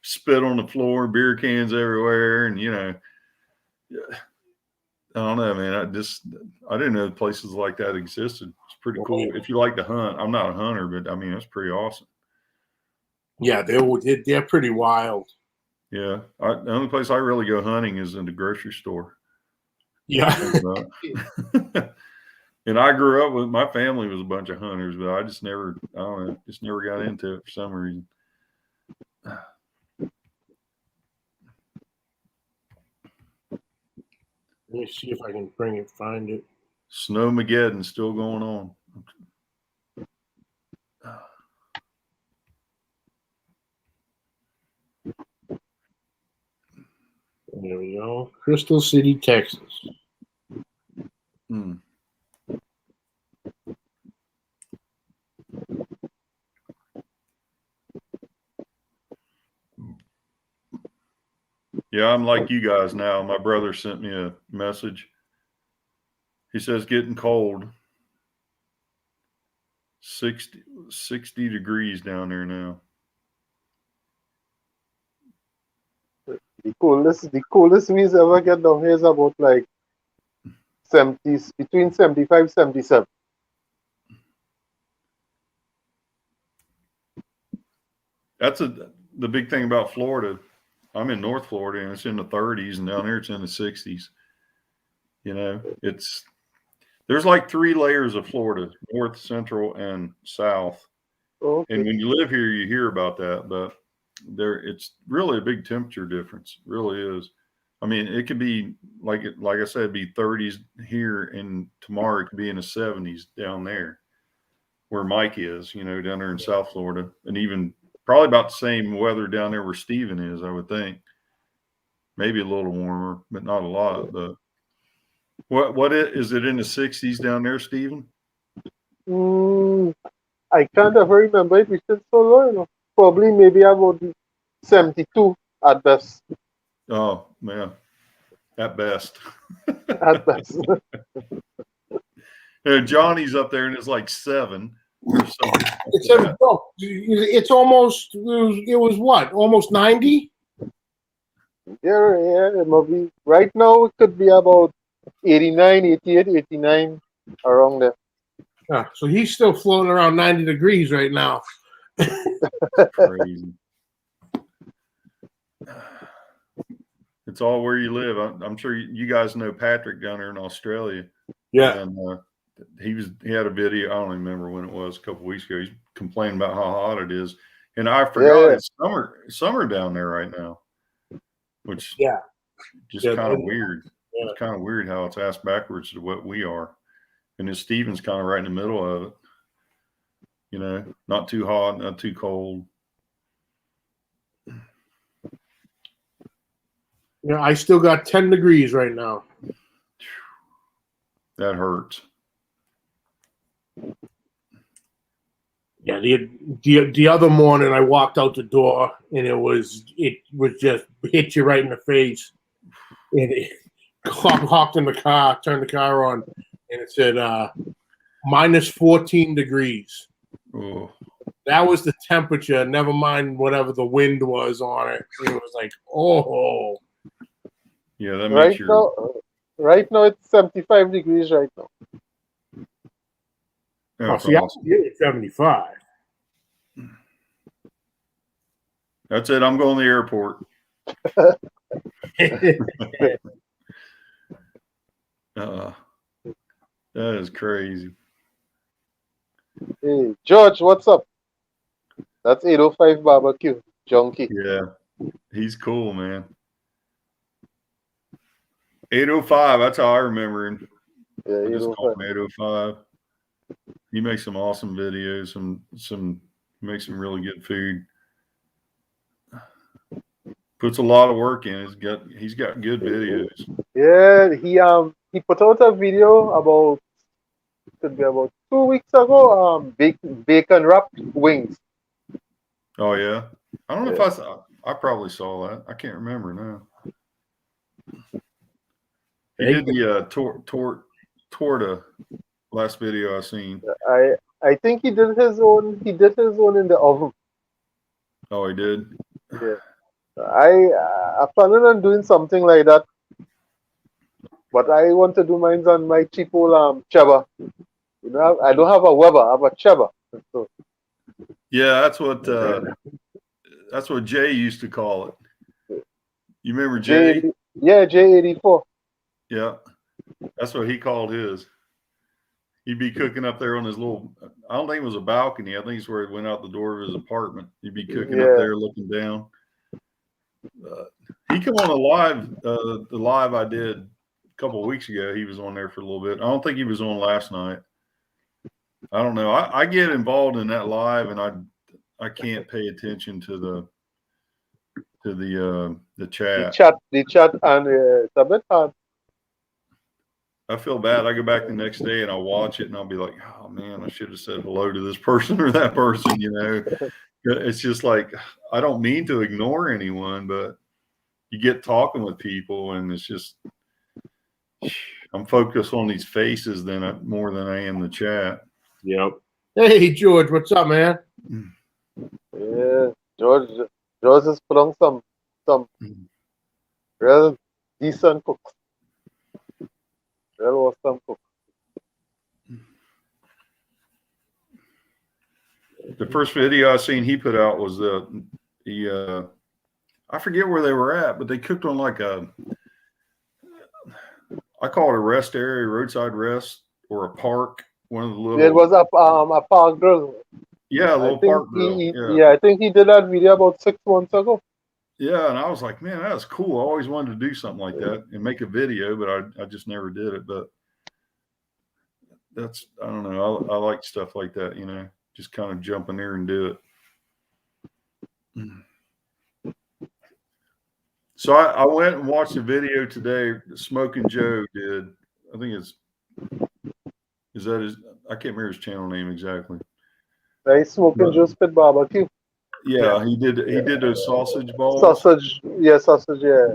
spit on the floor, beer cans everywhere. And, I don't know, man. I didn't know places like that existed. It's pretty cool. If you like to hunt, I'm not a hunter, but I mean, that's pretty awesome. Yeah, they're pretty wild. Yeah. The only place I really go hunting is in the grocery store. Yeah. And I grew up with my family was a bunch of hunters, but I don't know, just never got into it for some reason. Let me see if I can find it. Snowmageddon still going on. There we go. Crystal City, Texas. Hmm. Yeah, I'm like you guys now. My brother sent me a message. He says getting cold. 60 degrees down there now. The coolest we's ever get down here is about like 70s, between 75, 77. That's the big thing about Florida. I'm in North Florida and it's in the 30s, and down here it's in the 60s. You know, there's like 3 layers of Florida: north, central, and south. Okay. And when you live here, you hear about that, but it's really a big temperature difference. It really is. I mean, it could be like I said, be 30s here, and tomorrow it could be in the 70s down there where Mike is, you know, down there in South Florida, and even probably about the same weather down there where Steven is, I would think. Maybe a little warmer, but not a lot. But is it in the 60s down there, Steven? I can't ever remember it. It's been so long, you know. Probably maybe about 72 at best. Oh, man. At best. At best. And Johnny's up there and it's like 7 or something. It's almost, it was what? Almost 90? Yeah, it might be. Right now, it could be about 89, 88, 89, around there. Yeah, so he's still floating around 90 degrees right now. Crazy. It's all where you live. I'm sure you guys know Patrick down there in Australia. Yeah. And he had a video. I don't remember when it was, a couple weeks ago. He's complaining about how hot it is. And I forgot it's summer down there right now, which just kind of weird. Yeah. It's kind of weird how it's asked backwards to what we are. And then Steven's kind of right in the middle of it. You know, not too hot, not too cold. Yeah, I still got 10 degrees right now. That hurts. Yeah, the other morning I walked out the door and it was just hit you right in the face. And it hopped in the car, turned the car on, and it said minus 14 degrees. Oh. That was the temperature, never mind whatever the wind was on it. It was like, oh. Yeah, that makes right now it's 75 degrees right now. Oh, see, I was getting 75. That's it. I'm going to the airport. That is crazy. Hey, George, what's up? That's 805 Barbecue, Junkie. Yeah, he's cool, man. 805, that's how I remember him. Yeah, I just call him 805. He makes some awesome videos, makes some really good food. Puts a lot of work in. He's got good videos. Yeah, he put out a video could be about 2 weeks ago. Bacon wrapped wings. Oh yeah, I don't know if I probably saw that. I can't remember now. He did the torta last video I seen. I think he did his own. He did his own in the oven. Oh, he did. Yeah, I planning on doing something like that, but I want to do mine on my cheap old Cheba. You know, I don't have a Weber. I have a Cheba. So. Yeah, that's what Jay used to call it. You remember Jay? Yeah, J84. Yeah, that's what he called his. He'd be cooking up there on his little. I don't think it was a balcony. I think it's where he went out the door of his apartment. He'd be cooking up there, looking down. He come on a live. The live I did a couple of weeks ago. He was on there for a little bit. I don't think he was on last night. I don't know. I get involved in that live, and I can't pay attention to the chat. The chat, and it's a bit hard. I feel bad. I go back the next day and I'll watch it and I'll be like, oh man, I should have said hello to this person or that person, you know. It's just like, I don't mean to ignore anyone, but you get talking with people and it's just, I'm focused on these faces more than I am the chat. Yep. Hey George, what's up, man? Yeah, George has put on some real decent cooks. Real awesome cook. The first video I seen he put out was I forget where they were at, but they cooked on like I call it a rest area, roadside rest, or a park. One of the little. It was a park grill. Yeah, a little park grill. Yeah, I think he did that video about 6 months ago. Yeah, and I was like, man, that was cool. I always wanted to do something like that and make a video, but I just never did it. But that's, I don't know. I like stuff like that, you know, just kind of jump in there and do it. So I went and watched a video today. Smoking Joe did. I think is that his? I can't remember his channel name exactly. Right, Smoking Joe Spit Barbecue. Yeah, he did those sausage balls. Sausage, yeah.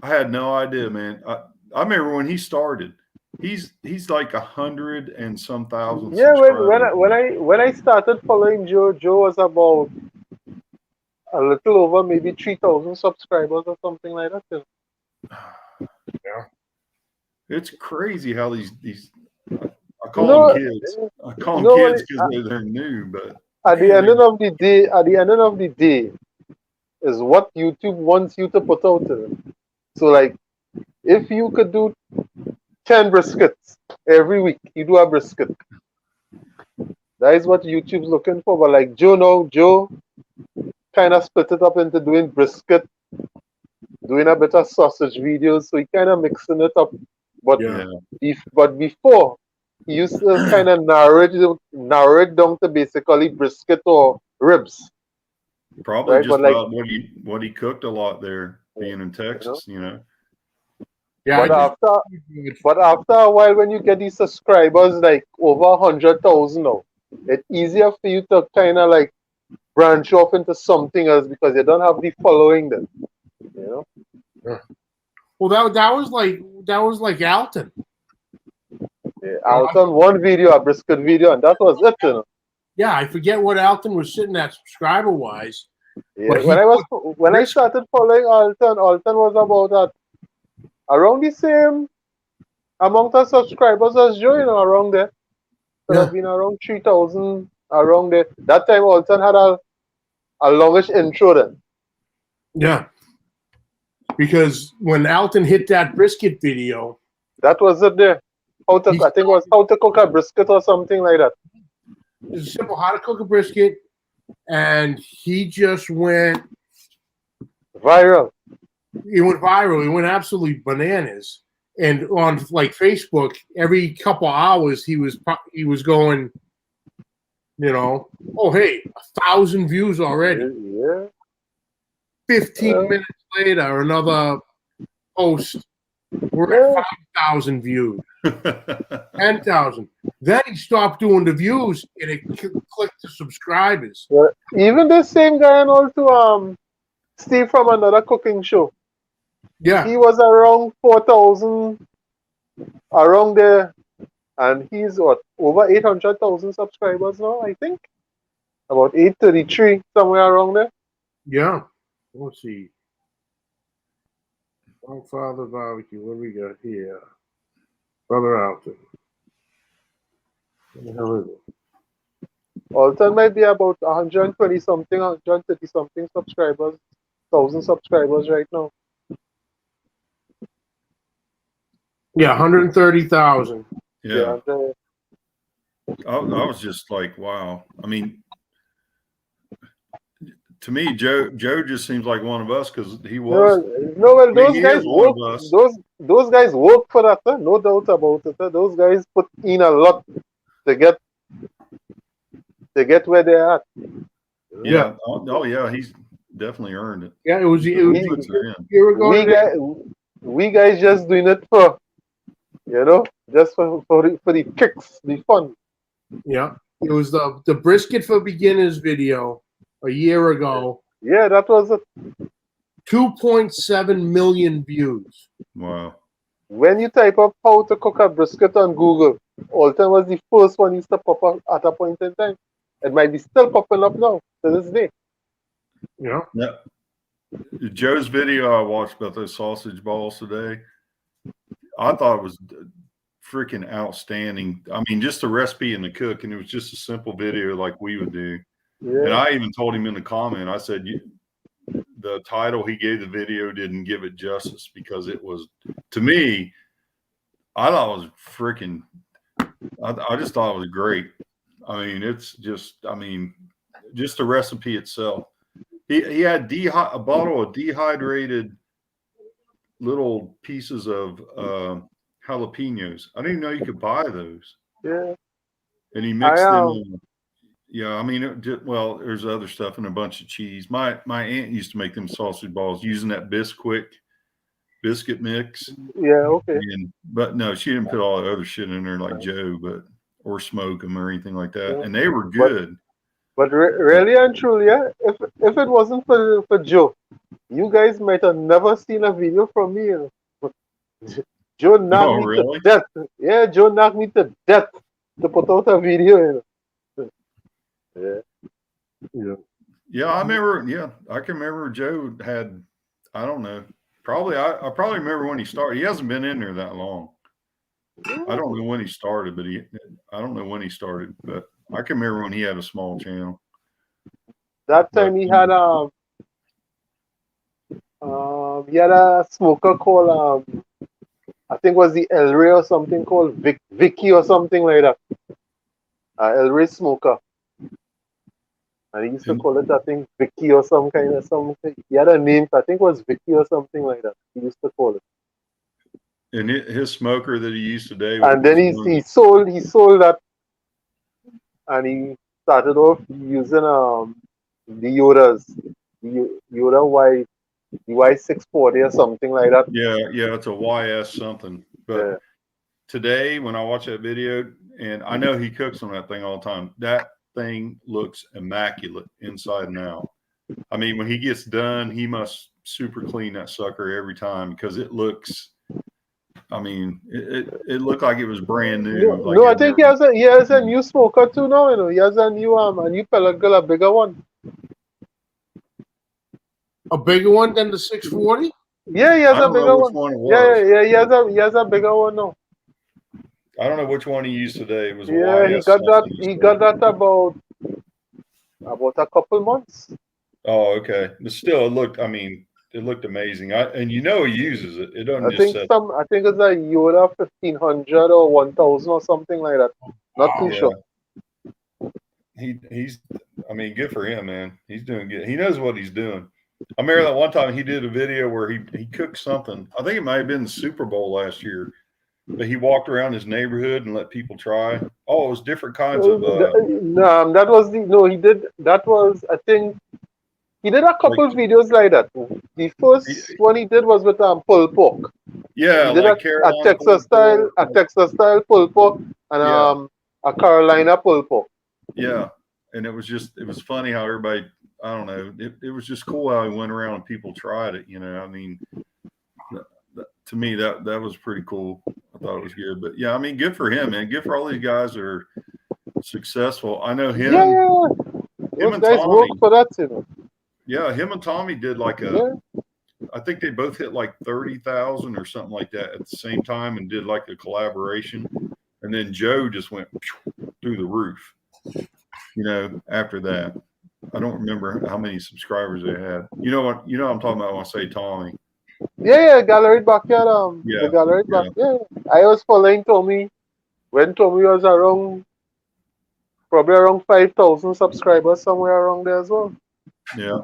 I had no idea, man. I remember when he started. He's like 100 and some thousand. Yeah, when I started following Joe was about a little over maybe 3,000 subscribers or something like that. Yeah, it's crazy how these I call them kids. I call them kids because they're new, but. At the end of the day, is what YouTube wants you to put out there. So, like, if you could do 10 briskets every week, you do a brisket. That is what YouTube's looking for. But like Joe kind of split it up into doing brisket, doing a bit of sausage videos. So he kind of mixing it up. But before, he used to kind of narrow it down to basically brisket or ribs. Probably right? Just about what he cooked a lot there, being in Texas, you know. Yeah. But after a while, when you get these subscribers like over 100,000 now, it's easier for you to kind of like branch off into something else because you don't have the following then. You know. Well, that was like Alton. Yeah, Alton one video, a brisket video, and that was it, you know. Yeah, I forget what Alton was sitting at subscriber wise. Yeah, when I started following Alton was about around the same amount of subscribers as Joe, you know, around there. So have been around 3,000 around there. That time Alton had a longish intro then. Yeah. Because when Alton hit that brisket video, that was it there. I think it was how to cook a brisket or something like that. It's simple how to cook a brisket, and he just went viral. He went viral. He went absolutely bananas. And on like Facebook, every couple hours he was going, you know, oh hey, 1,000 views already. Yeah. 15 minutes later, another post. We're at 5,000 views. 10,000. Then he stopped doing the views and it clicked to subscribers. Yeah. Even the same guy and also Steve from another cooking show. Yeah. He was around 4,000 around there. And he's over 800,000 subscribers now, I think. About 833, somewhere around there. Yeah. Let's see. Father Barbecue. What do we got here? Brother Alton. What the hell is it? Alton might be about 120 something, 130 something subscribers, 1,000 subscribers right now. Yeah, 130,000. Yeah. I was just like, wow. I mean, to me, Joe just seems like one of us because he was. Well, I mean, those he guys is one work. of us. Those guys work for that. No doubt about it. Those guys put in a lot to get where they're at. Yeah. Oh, yeah. He's definitely earned it. Yeah, it was a We, year ago. we guys just doing it for, just for the kicks, the fun. Yeah, it was the brisket for beginners video a year ago. Yeah, that was it. 2.7 million views. Wow. When you type up how to cook a brisket on Google, Alton was the first one used to pop up at a point in time. It might be still popping up now to this day. Yeah. Yeah. Joe's video I watched about those sausage balls today, I thought it was freaking outstanding. I mean, just the recipe and the cook, and it was just a simple video like we would do. Yeah. And I even told him in the comment, I said, the title he gave the video didn't give it justice because it was, to me, I thought it was freaking, I just thought it was great. I mean, it's just, just the recipe itself. He had a bottle of dehydrated little pieces of jalapenos. I didn't even know you could buy those. Yeah. And he mixed them in. Yeah, I mean, well, there's other stuff and a bunch of cheese. My aunt used to make them sausage balls using that biscuit mix. Yeah, okay. But no, she didn't put all the other shit in there like Joe, or smoke them or anything like that. Yeah. And they were good. But really and truly, yeah, if it wasn't for Joe, you guys might have never seen a video from me. Joe knocked me to death. Yeah, Joe knocked me to death to put out a video. Yeah, I remember. Yeah, I can remember Joe had, I don't know, probably I probably remember when he started. He hasn't been in there that long. I don't know when he started, but I don't know when he started, but I can remember when he had a small channel. That time he had a smoker called I think it was the El Rey or something called Vicky or something like that. El Rey smoker. And he used to call it, I think, Vicky or some kind of something. He had a name, I think it was Vicky or something like that. He used to call it. And his smoker that he used today. And then he sold that, and he started off using the Yodas, the Yoda the Y640 or something like that. Yeah, it's a YS something. But today, when I watch that video, and I know he cooks on that thing all the time, that thing looks immaculate inside and out. I mean, when he gets done, he must super clean that sucker every time because it looks. I mean, it looked like it was brand new. No, I think he has a new smoker too now. You know, he has a new pellet grill, a bigger one. A bigger one than the 640? Yeah, he has a bigger one. Yeah, he has a bigger one now. I don't know which one he used today. It was he got that about a couple months. Oh, okay. But still, it looked amazing. And he uses it. It doesn't I think it's a Yoda 1500 or 1000 or something like that. Not too sure. He's good for him, man. He's doing good. He knows what he's doing. I remember that one time he did a video where he cooked something. I think it might have been the Super Bowl last year. But he walked around his neighborhood and let people try. Oh, it was different kinds of. I think he did a couple of videos like that. The first one he did was with pulled pork. Yeah, he did a Texas style pulled pork and a Carolina pulled pork. Yeah, and it was funny how everybody. I don't know. It was just cool how he went around and people tried it. I mean, to me that was pretty cool. I thought it was good, but yeah, good for him, man. Good for all these guys that are successful. I know him. Yeah, those guys work for that, Yeah, him and Tommy did I think they both hit like 30,000 or something like that at the same time and did like a collaboration. And then Joe just went through the roof, after that. I don't remember how many subscribers they had. You know what I'm talking about when I say Tommy. Yeah, Gallery Backyard. The Gallery Backyard. Yeah. I was following Tommy when Tommy was around probably around 5,000 subscribers somewhere around there as well. Yeah.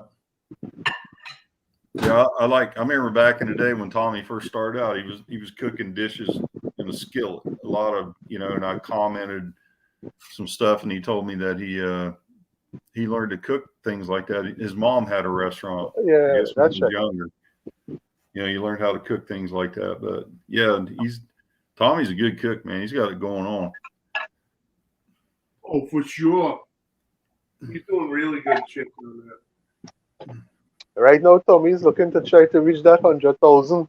Yeah, I remember back in the day when Tommy first started out, he was cooking dishes in a skillet. A lot of, and I commented some stuff, and he told me that he learned to cook things like that. His mom had a restaurant. Yeah, When that's he was right. younger. You learned how to cook things like that. But yeah, Tommy's a good cook, man. He's got it going on. Oh, for sure. He's doing really good shit on that. Right now, Tommy's looking to try to reach that 100,000.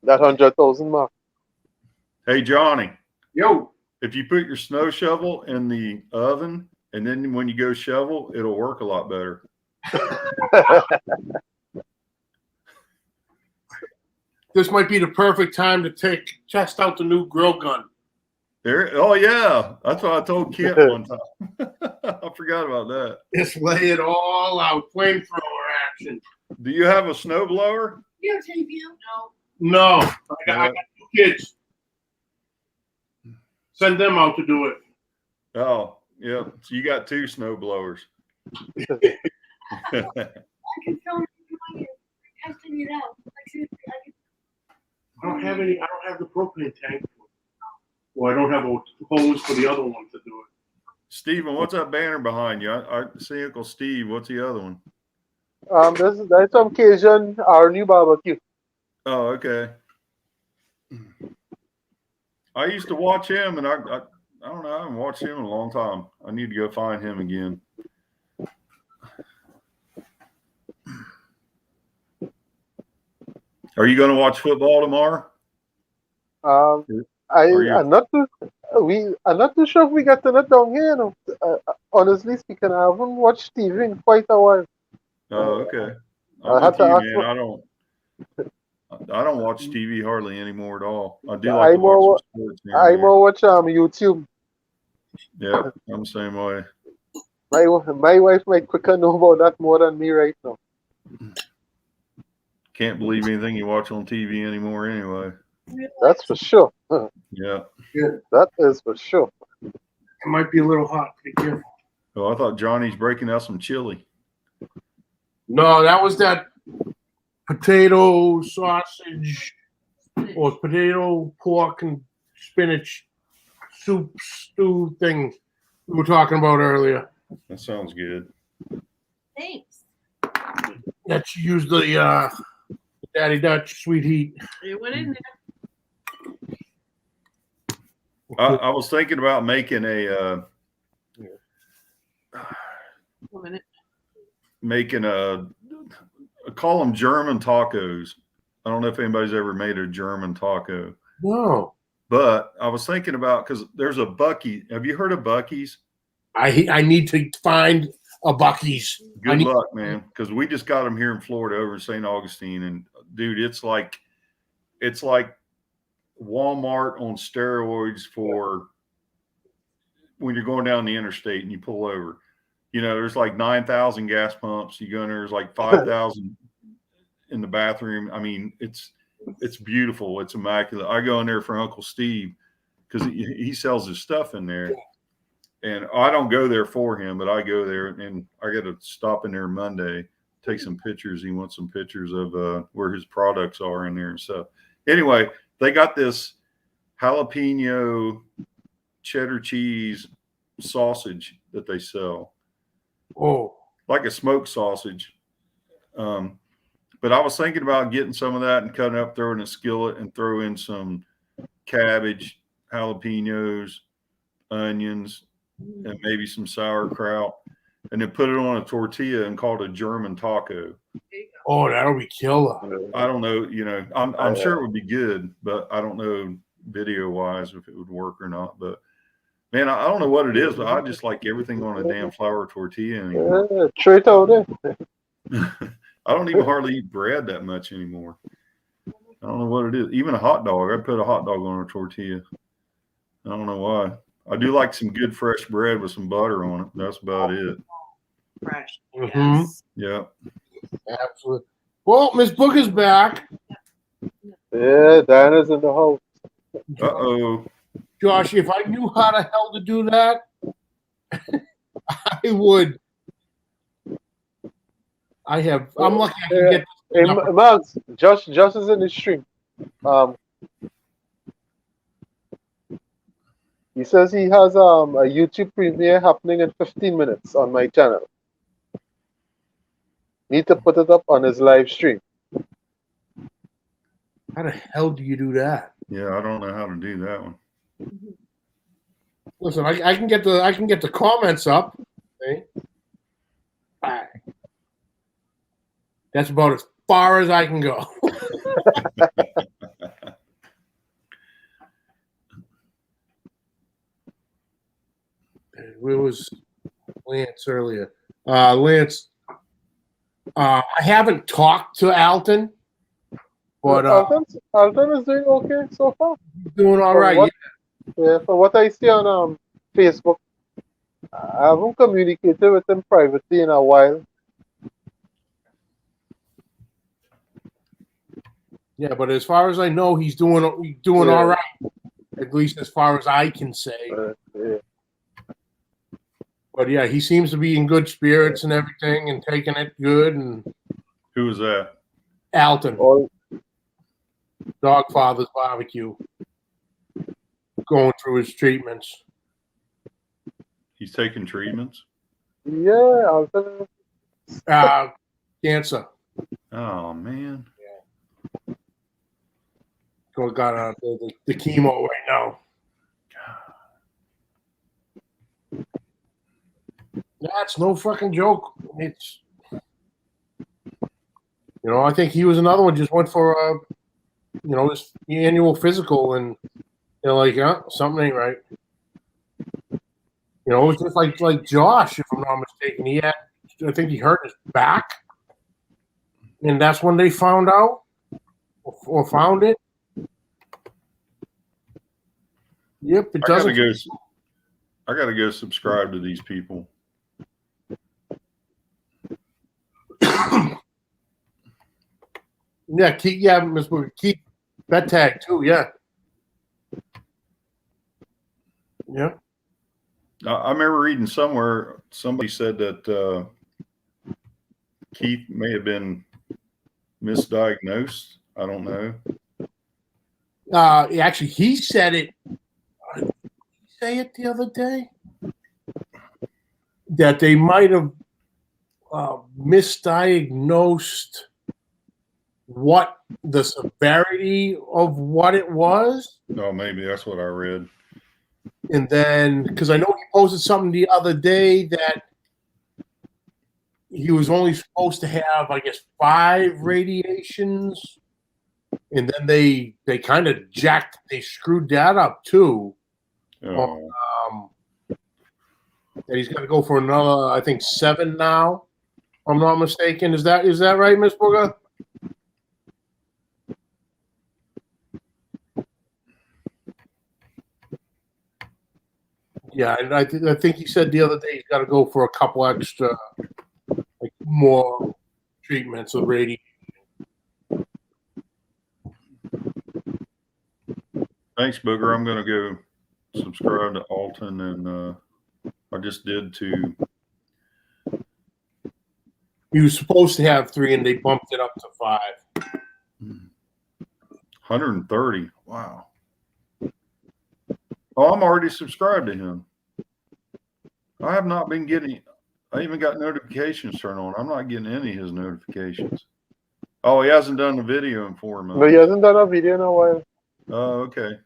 That 100,000 mark. Hey, Johnny. Yo. If you put your snow shovel in the oven and then when you go shovel, it'll work a lot better. This might be the perfect time to test out the new grill gun. Oh yeah, that's what I told Kit one time. I forgot about that. Just lay it all out, flamethrower action. Do you have a snow blower? You tape you? No, I got 2 kids. Send them out to do it. Oh yeah, so you got 2 snow blowers. I can film you testing it out. I don't have any. I don't have the propane tank. Well, I don't have a hose for the other one to do it. Steven, what's that banner behind you? I see Uncle Steve. What's the other one? That's from Cajun, our new barbecue. Oh, okay. I used to watch him, and I don't know. I haven't watched him in a long time. I need to go find him again. Are you going to watch football tomorrow? I'm not too sure if we got to it down here. Honestly speaking, I haven't watched TV in quite a while. Oh, okay. I have to ask. Man. I don't watch TV hardly anymore at all. I do like to watch some sports. I more watch YouTube. Yeah, I'm the same way. My wife might quicker know about that more than me right now. Can't believe anything you watch on TV anymore anyway. That's for sure. Yeah. That is for sure. It might be a little hot. Be careful. Oh, I thought Johnny's breaking out some chili. No, that was that potato sausage or potato, pork, and spinach soup stew thing we were talking about earlier. That sounds good. Thanks. That you used the Daddy Dutch sweet heat. It went in there. I was thinking about making a call them German tacos. I don't know if anybody's ever made a German taco. No. But I was thinking about, because there's a Bucky. Have you heard of Bucky's? I need to find a Bucky's. Good luck, man, because we just got them here in Florida over in St. Augustine, and dude, it's like Walmart on steroids for when you're going down the interstate and you pull over. There's like 9,000 gas pumps. You go in there, there's like 5,000 in the bathroom. I mean, it's beautiful. It's immaculate. I go in there for Uncle Steve because he sells his stuff in there. And I don't go there for him, but I go there, and I got to stop in there Monday, take some pictures. He wants some pictures of where his products are in there and stuff. Anyway, they got this jalapeno cheddar cheese sausage that they sell. Oh, like a smoked sausage. But I was thinking about getting some of that and cutting up, throwing in a skillet, and throw in some cabbage, jalapenos, onions, and maybe some sauerkraut, and then put it on a tortilla and call it a German taco. Oh, that'll be killer. I don't know, I'm sure it would be good, but I don't know video wise if it would work or not. But man, I don't know what it is, but I just like everything on a damn flour tortilla anymore. Try it out there. I don't even hardly eat bread that much anymore. I don't know what it is. Even a hot dog, I put a hot dog on a tortilla. I don't know why. I do like some good fresh bread with some butter on it. That's about it. Fresh. Mm-hmm. Yes. Yeah. Absolutely. Well, Miss Booker's back. Yeah, Diana's in the house. Uh-oh. Josh, if I knew how the hell to do that, I would. I'm lucky I can get Hey, this number. Max, Josh is in the stream. He says he has a YouTube premiere happening in 15 minutes on my channel. Need to put it up on his live stream. How the hell do you do that? Yeah, I don't know how to do that one. Listen, I can get the comments up. Okay? Bang. That's about as far as I can go. Where was Lance earlier? Lance, I haven't talked to Alton, but Alton is doing okay so far. doing all From right. what- Yeah, from what I see on Facebook, I haven't communicated with him privately in a while. Yeah, but as far as I know, he's doing Yeah. all right. At least as far as I can say. Yeah. But yeah, he seems to be in good spirits and everything, and taking it good. And Who was that? Alton, All, Dogfather's Barbecue, going through his treatments. He's taking treatments. yeah, Alton. Cancer. Oh man. Got the chemo right now. That's no fucking joke. It's, I think he was another one. Just went for this annual physical, and they're like, something ain't right. It's just like Josh, if I'm not mistaken. I think he hurt his back, and that's when they found out or found it. Yep, it doesn't. I gotta go subscribe to these people. Yeah, Miss Booker, keep that tag too. Yeah. I remember reading somewhere somebody said that Keith may have been misdiagnosed. I don't know. Actually, he said it. Did he say it the other day? That they might have misdiagnosed what the severity of what it was. Oh, maybe that's what I read. And then, because I know he posted something the other day that he was only supposed to have, I guess, 5 radiations. And then they kind of they screwed that up too. Oh. And he's going to go for another, I think, 7 now. If I'm not mistaken. Is that right, Miss Booger? Yeah, and I think he said the other day he's got to go for a couple extra, more treatments of radiation. Thanks, Booger. I'm going to go subscribe to Alton, and I just did to. He was supposed to have 3, and they bumped it up to 5. 130. Wow. Oh, I'm already subscribed to him. I have not been getting. I even got notifications turned on. I'm not getting any of his notifications. Oh, he hasn't done the video in 4 months. No, he hasn't done a video in a while. Oh, okay.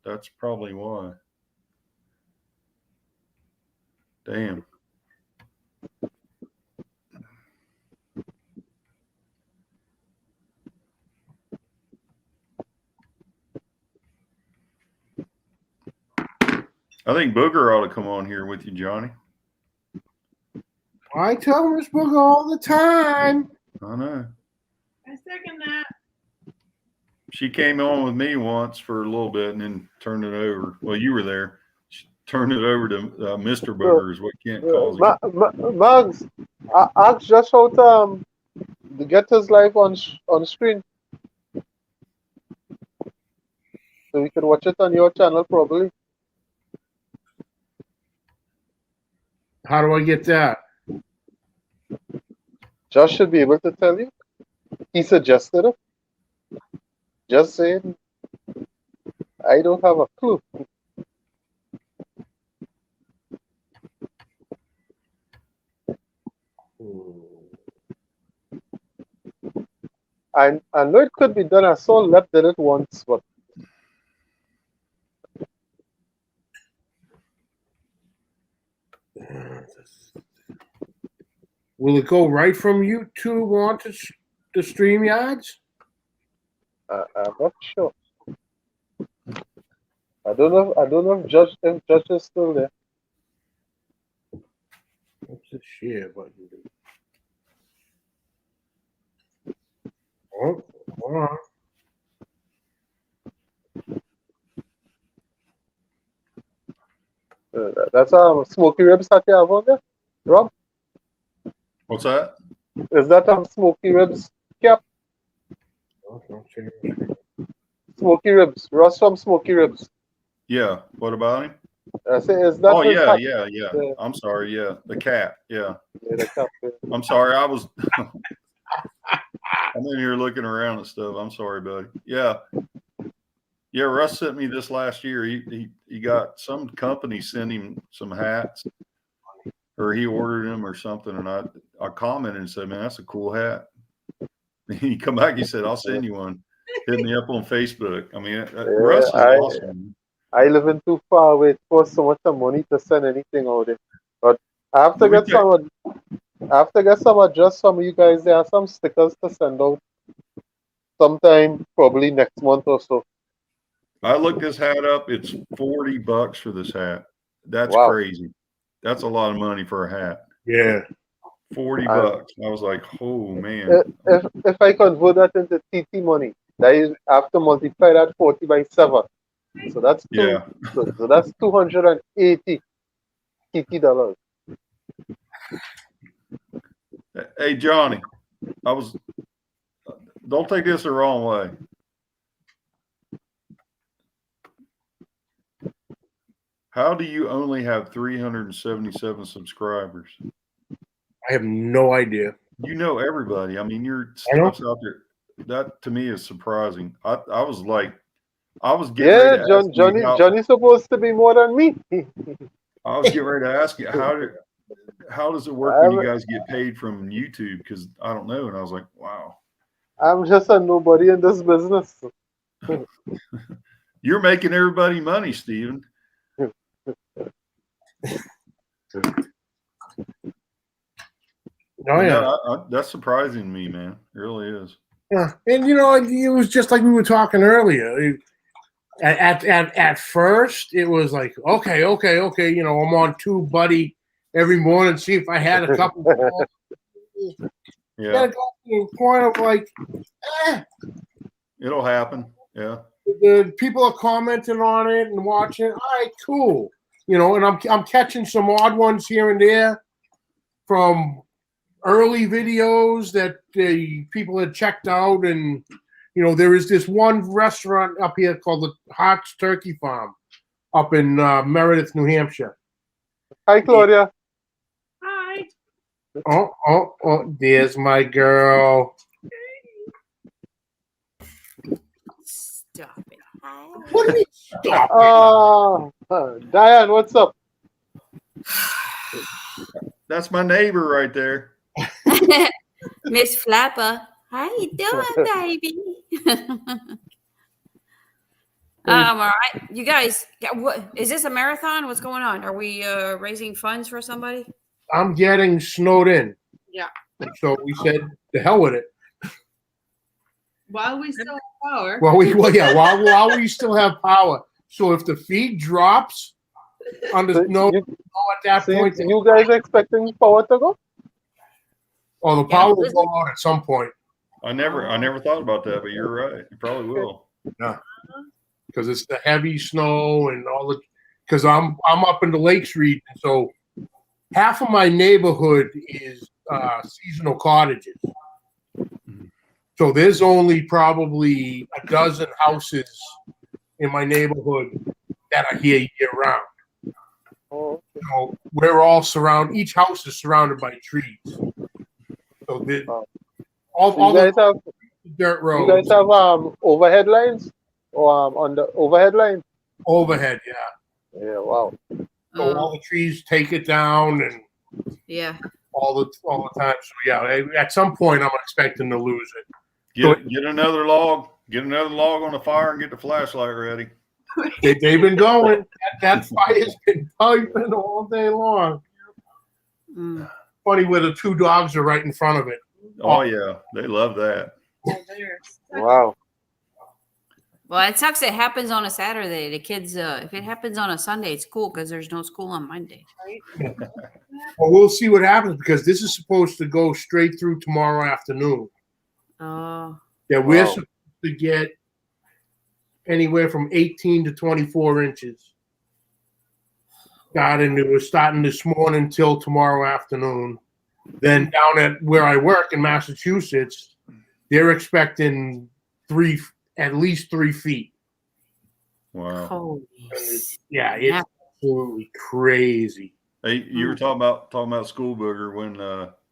That's probably why. Damn. I think Booger ought to come on here with you, Johnny. I tell Miss Booger all the time. I know. I second that. She came on with me once for a little bit and then turned it over. Well, you were there. She turned it over to Mr. Booger, is what Kent calls him. Mags, ask just how to get his live on screen. So we can watch it on your channel probably. How do I get that? Josh should be able to tell you. He suggested it. Just saying. I don't have a clue. I know it could be done. I saw Lep did it once, but Will it go right from YouTube onto the StreamYards? I'm not sure. I don't know. I don't know if Judge is still there. What's the share button do? Oh, hold on. That's Smoky Ribs that you have on there, Rob. What's that? Is that Smoky Ribs cap? Smoky Ribs. Ross from Smoky Ribs. Yeah. What about him? I say, is that? Oh his hat? yeah. I'm sorry. Yeah, the cat. Yeah. Yeah, the cap. I'm sorry. I was. I'm in here looking around at stuff. I'm sorry, buddy. Yeah. Yeah, Russ sent me this last year. He got some company sent him some hats, or he ordered them or something, and I commented and said, "Man, that's a cool hat." He come back. He said, "I'll send you one." Hit me up on Facebook. I mean, Russ is awesome. I live in too far away. It costs so much money to send anything out there. But I have to get some. I have to get some address from you guys. There are some stickers to send out sometime, probably next month or so. I looked this hat up. It's $40 for this hat. That's crazy. That's a lot of money for a hat. Yeah. $40. I was like, oh man. If I convert that into TT money, that is, I have to multiply that 40 by 7. So that's so that's 280 TT dollars. Hey Johnny, don't take this the wrong way. How do you only have 377 subscribers? I have no idea. You know everybody. I mean, your stuff's out there. That to me is surprising. I was getting ready to ask you Johnny's supposed to be more than me. I was getting ready to ask you how does it work when you guys get paid from YouTube? Because I don't know. And I was like, wow. I'm just a nobody in this business. You're making everybody money, Steven. Oh yeah, that's surprising to me, man. It really is. Yeah, and it was just like we were talking earlier. At first, it was like, okay. I'm on TubeBuddy every morning, see if I had a couple. Yeah. Got to go to the point of like, it'll happen. Yeah. The people are commenting on it and watching. All right, cool. And I'm catching some odd ones here and there from early videos that people had checked out, and there is this one restaurant up here called the Hart's Turkey Farm up in Meredith, New Hampshire. Hi, Claudia. Hi. Oh, there's my girl. Stop it. What do you mean stop it? Diane, what's up? That's my neighbor right there. Miss Flapper. How you doing, baby? All right. You guys, what is this a marathon? What's going on? Are we raising funds for somebody? I'm getting snowed in. Yeah. So we said, the hell with it. While we still have power. While we still have power. So if the feed drops on the snow at that point, you guys expecting power to go? Oh, the power will go out at some point. I never thought about that, but you're right. It probably will. Yeah. Because it's the heavy snow and all the. Because I'm up in the Lakes region, so half of my neighborhood is seasonal cottages. So there's only probably a dozen houses in my neighborhood that are here year round. Oh, So we're all surrounded. Each house is surrounded by trees. So wow. all You guys the have dirt you guys roads have overhead lines or on the overhead line? overhead. Yeah. Yeah, wow. So all the trees take it down and Yeah. all the time. So yeah, at some point I'm expecting to lose it. Get another log. Get another log on the fire and get the flashlight ready. They've been going. That fire's been piping all day long. Mm. Funny where the two dogs are right in front of it. Oh yeah, they love that. Wow. Well, it sucks. It happens on a Saturday. The kids, if it happens on a Sunday, it's cool because there's no school on Monday. Well, we'll see what happens because this is supposed to go straight through tomorrow afternoon. Oh. Yeah, we're Wow. supposed to get anywhere from 18 to 24 inches. God, and it was starting this morning till tomorrow afternoon. Then down at where I work in Massachusetts, they're expecting at least 3 feet. Wow. Holy. Yeah, it's absolutely crazy. Hey, you were talking about school booger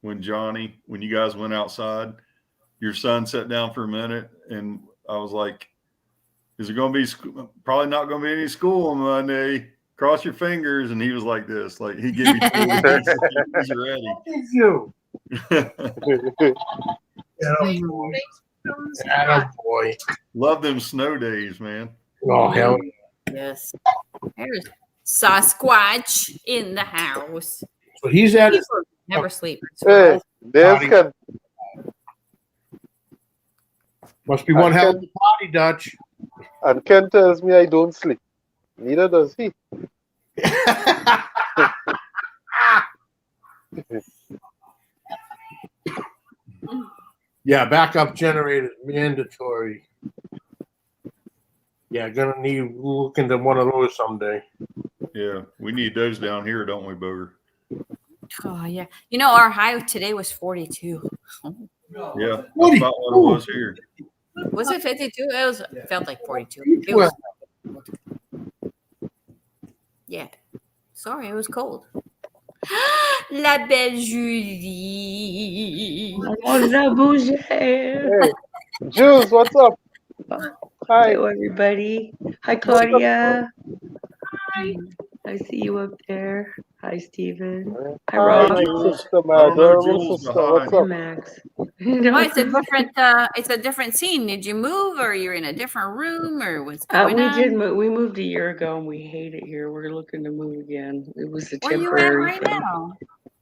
when Johnny, when you guys went outside, your son sat down for a minute, and I was like, "Is there going to be probably not going to be any school on Monday? Cross your fingers." And he was like this, like he gave me he's ready. You. Boy. Love them snow days, man. Oh hell. Yes. There's Sasquatch in the house. So he's at his Never sleep. Hey, there's Ken. must be one hell of a party, Dutch. And Ken tells me I don't sleep. Neither does he. Yeah, backup generators mandatory. Yeah, gonna need look into one of those someday. Yeah, we need those down here, don't we, Booger? Oh yeah. You know, our high today was 42. Yeah, that's about what it was here. Was it 52? It felt like 42. It was, yeah. Sorry, it was cold. La belle Julie. Hey, Jules, what's up? Hi. Hello, everybody. Hi, Claudia. Hi. I see you up there. Hi, Stephen. Hi, Hi, Rob. my sister, my I don't know adorable Jules, sister. but What's Hi, up? Max. Oh, it's a different scene. Did you move or you're in a different room or what's going on? We moved a year ago and we hate it here. We're looking to move again. It was a Where you at temporary right thing. now?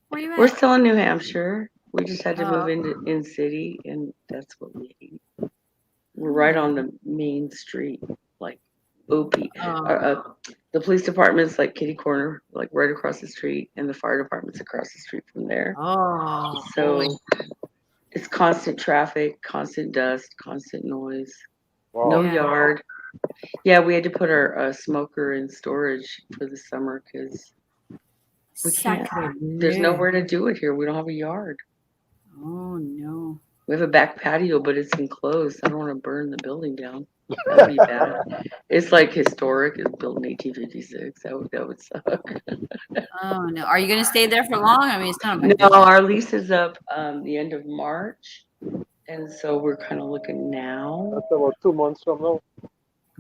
Where you at? We're still in New Hampshire. We just had to Oh. move into in city, and that's what we hate. We're right on the main street, like OP. The police department's like kitty corner, like right across the street, and the fire department's across the street from there. Oh, So boy. it's constant traffic, constant dust, constant noise. Wow. No Yeah. yard. Yeah, we had to put our smoker in storage for the summer because we can't. There's nowhere to do it here. We don't have a yard. Oh no. We have a back patio, but it's enclosed. I don't want to burn the building down. That would be bad. It's like historic. It's built in 1856. That would suck. Oh no. Are you gonna stay there for long? I mean, it's not a big No, deal. our lease is up the end of March, and so we're kind of looking now. That's about 2 months from now.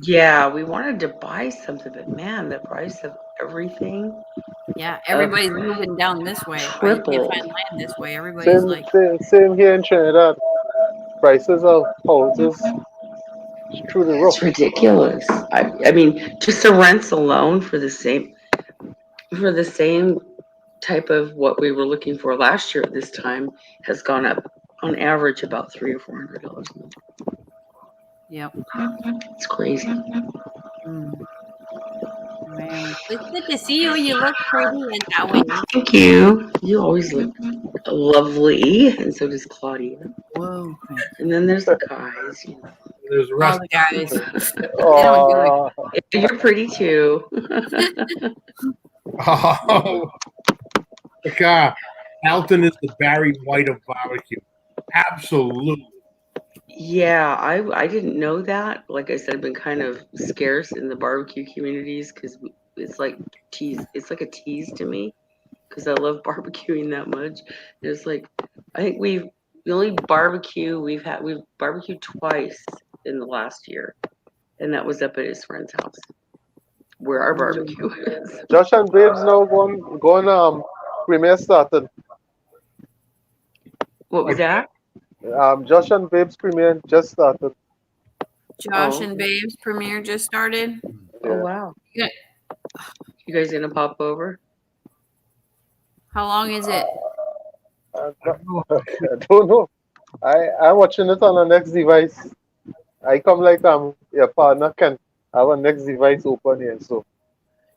Yeah, we wanted to buy something, but man, the price of everything. Yeah, everybody's moving down this way. Right? You Tripled. can't find land this way. Everybody's like, Same here in Trinidad. Prices of houses through the roof. It's ridiculous. I mean, just the rents alone for the same type of what we were looking for last year at this time has gone up on average about $300 or $400 a month. yep. It's crazy. Man, it's good to see you. You look pretty and that way. Thank you. You always look lovely, and so does Claudia. Whoa. And then there's the guys. You know. There's the All rest. the guys. Oh, You're pretty too. Oh, the Alton is the Barry White of barbecue. Absolutely. Yeah, I didn't know that. Like I said, I've been kind of scarce in the barbecue communities because it's like tease. It's like a tease to me because I love barbecuing that much. It's like I think the only barbecue we've barbecued twice in the last year, and that was up at his friend's house where our barbecue is. Josh and Babes now going premiere started. What was that? Josh and Babes premiere just started. Josh and Babes premiere just started. Oh wow! Yeah. You guys gonna pop over? How long is it? I don't know. I'm watching it on a next device. I come like your partner can have a next device open here, so.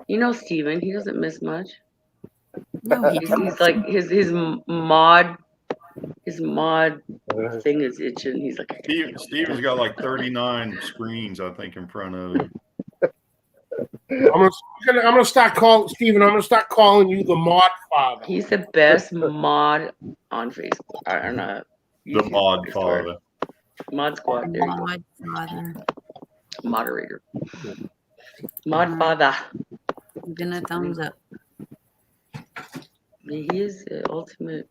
You know Steven, he doesn't miss much. No, He's like his mod thing is itching. He's like Steven's got like 39 screens, I think, in front of him. I'm gonna start calling Steven. I'm gonna start calling you the mod father. He's the best mod on Facebook. I don't know. The mod father. Mod squad. There you go. Mod father. Moderator. Mod father. Giving a thumbs up. He is the ultimate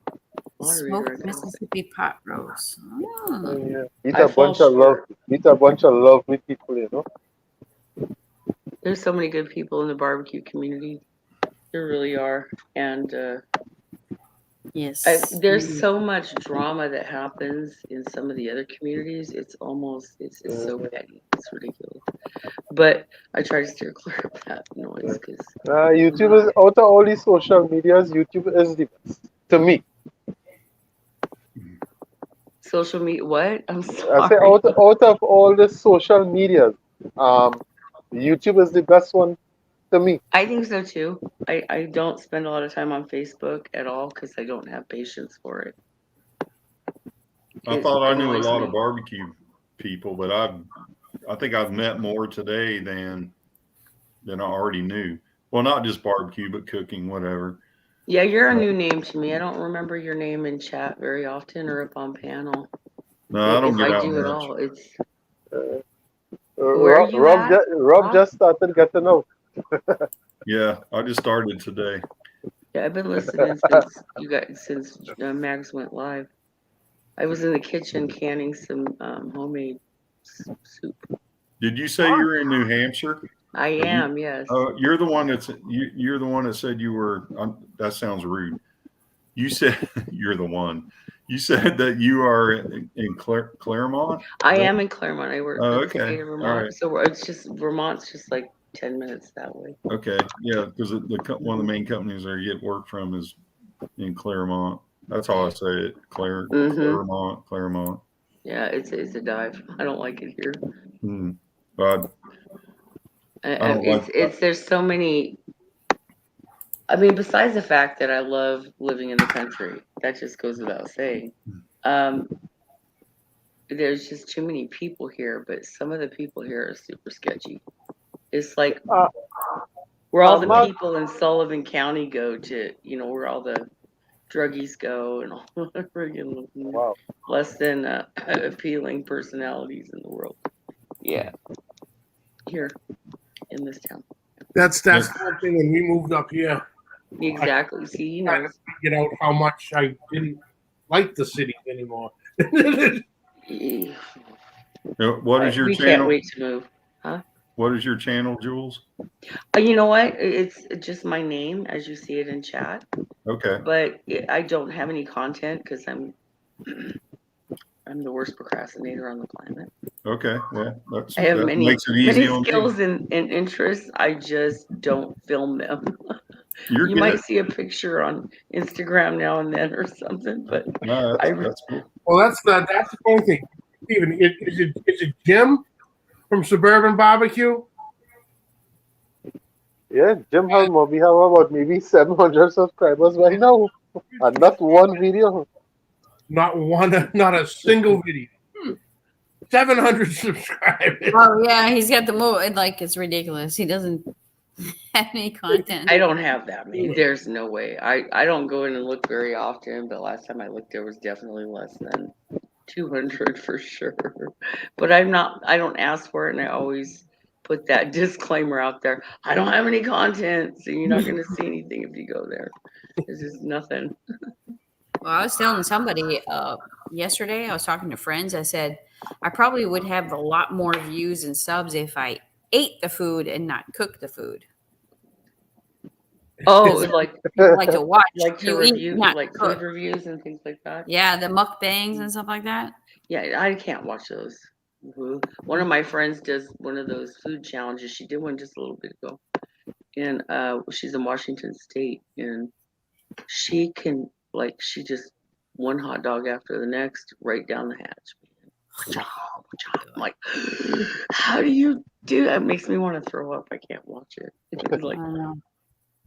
moderator. Smoked Mississippi pot roast. Yeah. Meet a bunch of lovely people, you know. There's so many good people in the barbecue community. There really are. And yes, there's so much drama that happens in some of the other communities. It's so petty. It's ridiculous. But I try to steer clear of that noise because YouTube is, out of all these social medias, YouTube is the best to me. Social media, what? I'm sorry. I say out of all the social medias, YouTube is the best one to me. I think so too. I don't spend a lot of time on Facebook at all because I don't have patience for it. I thought I knew a lot of barbecue people, but I think I've met more today than I already knew. Well, not just barbecue, but cooking, whatever. Yeah, you're a new name to me. I don't remember your name in chat very often or up on panel. No, I don't get out do much. At all. It's Rob just started getting out. Yeah, I just started today. Yeah, I've been listening since Mags went live. I was in the kitchen canning some homemade soup. Did you say you're in New Hampshire? I am, yes. Oh, you're the one you're the one that said you were. That sounds rude. You said you're the one. You said that you are in Claremont. I am in Claremont. I work for the state of Vermont. All right. So it's just Vermont's just like 10 minutes that way. Okay, yeah, because one of the main companies I get work from is in Claremont. That's how I say it. Claremont. Yeah, it's a dive. I don't like it here. But there's so many. I mean, besides the fact that I love living in the country, that just goes without saying. There's just too many people here, but some of the people here are super sketchy. It's like where all the people in Sullivan County go to, where all the druggies go and all the friggin' less than appealing personalities in the world. Yeah. Here in this town. That's the one thing when we moved up here. Exactly. See, I figured out how much I didn't like the city anymore. What is your we channel? Can't wait to move. Huh? What is your channel, Jules? You know what? It's just my name as you see it in chat. Okay. But I don't have any content because I'm the worst procrastinator on the planet. Okay. Well, I have many on skills and interests. I just don't film them. You might see a picture on Instagram now and then or something, but that's cool. Well, that's the funny thing. Steven, is it Jim from Suburban Barbecue? Yeah, Jim has we have about maybe 700 subscribers right now, and not one video. Not a single video. 700 subscribers. Oh yeah, he's got the move. Like it's ridiculous. He doesn't have any content. I don't have that many. There's no way. I don't go in and look very often, but last time I looked, there was definitely less than 200 for sure. But I don't ask for it, and I always put that disclaimer out there. I don't have any content, so you're not going to see anything if you go there. There's just nothing. Well, I was telling somebody yesterday, I was talking to friends. I said, I probably would have a lot more views and subs if I ate the food and not cooked the food. Oh, like People like to watch like to you review, eat, not like cook. food reviews and things like that. Yeah, the mukbangs and stuff like that. Yeah, I can't watch those. One of my friends does one of those food challenges. She did one just a little bit ago, and she's in Washington State, and she can she just one hot dog after the next right down the hatch. I'm like, how do you do that? It makes me want to throw up. I can't watch it. It's like, I know.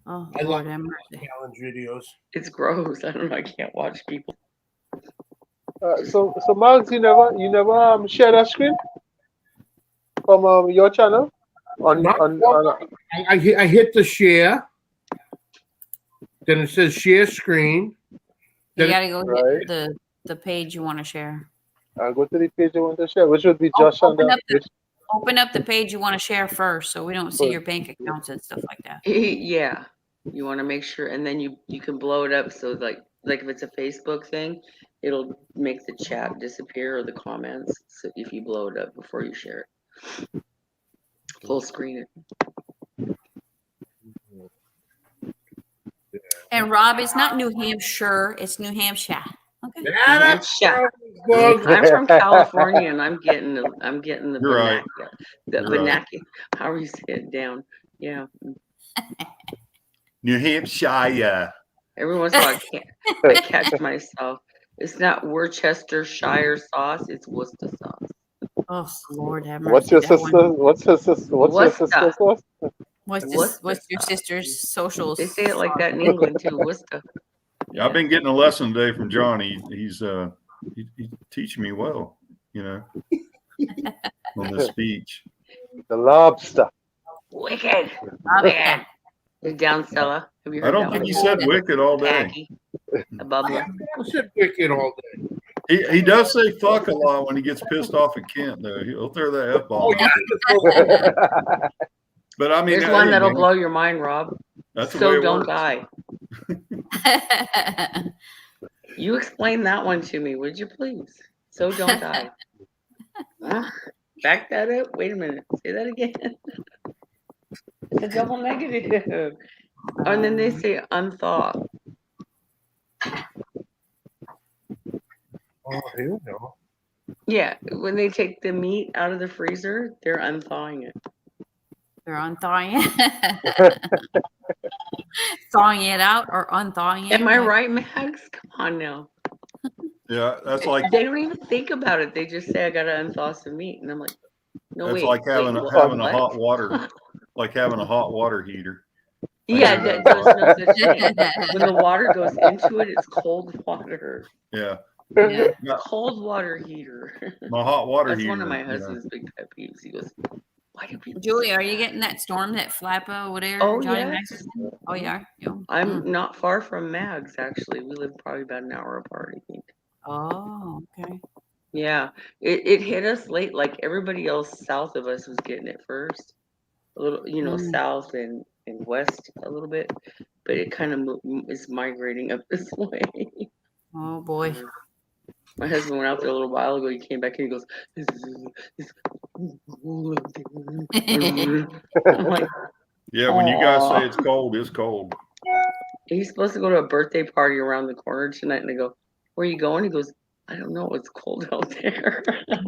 Oh, I Lord love have mercy. challenge videos. it's gross. I don't know. I can't watch people. So Max, you never share that screen from your channel on Not on, one. on I hit the share. Then it says share screen. You Then got to go Right. hit the page you want to share. I'll go to the page I want to share, which would be Oh, just on open up the page you want to share first, so we don't see your bank accounts and stuff like that. Yeah, you want to make sure, and then you can blow it up so like if it's a Facebook thing, it'll make the chat disappear or the comments. So if you blow it up before you share it, full screen it. And Rob, it's not New Hampshire, it's New Hampshire. Okay. Yeah, that's good. I'm from California, and I'm getting the You're right. the You're right. vernacular. How you say it down? Yeah. New Hampshire. Every once in a while, I catch myself. It's not Worcestershire sauce; it's Worcester sauce. Oh Lord have mercy. What's your that sister? one. What's your sister? What's your Worcester. sister's sauce? What's your sister's social? They say it like that in England too. Worcester. Yeah, I've been getting a lesson today from Johnny. He's teaching me well, on this speech. The lobster. Wicked. Lobster. The down cellar. Have you heard I don't that think one? he said wicked all day. Tacky. A bubbler. I said wicked all day. He does say fuck a lot when he gets pissed off at Kent, though. He'll throw that F-bomb. But I mean, There's one hey, that'll man, blow your mind, Rob. that's the way So it don't works. die. You explain that one to me, would you please? So don't die. Huh? Back that up. Wait a minute. Say that again. It's a double negative. And then they say unthaw. Oh, here we go. Yeah, when they take the meat out of the freezer, they're unthawing it. They're unthawing it. Thawing it out or unthawing it. Am I right, Max? Come on now. Yeah, that's like They don't even think about it. They just say, I got to unthaw some meat. And I'm like, no, that's wait. like having wait, having a what? hot water, like having a hot water heater. Yeah, Like, there's no such thing. When the water goes into it, it's cold water. Yeah, Yeah. Cold water heater. my hot water That's heater. one of my husband's big pet peeves. He goes, why do people Julie, are you getting that storm, that Flappa, whatever? Oh, Johnny yes. Max is in? Oh, yeah. I'm not far from Mags, actually. We live probably about an hour apart, I think. Oh, okay. Yeah, it hit us late. Like everybody else south of us was getting it first. A little, south and west a little bit. But it kind of is migrating up this way. Oh, boy. My husband went out there a little while ago. He came back and he goes, I'm like, Yeah, when you guys Aw. say it's cold, it's cold. he's supposed to go to a birthday party around the corner tonight. And I go, where are you going? He goes, I don't know. It's cold out there.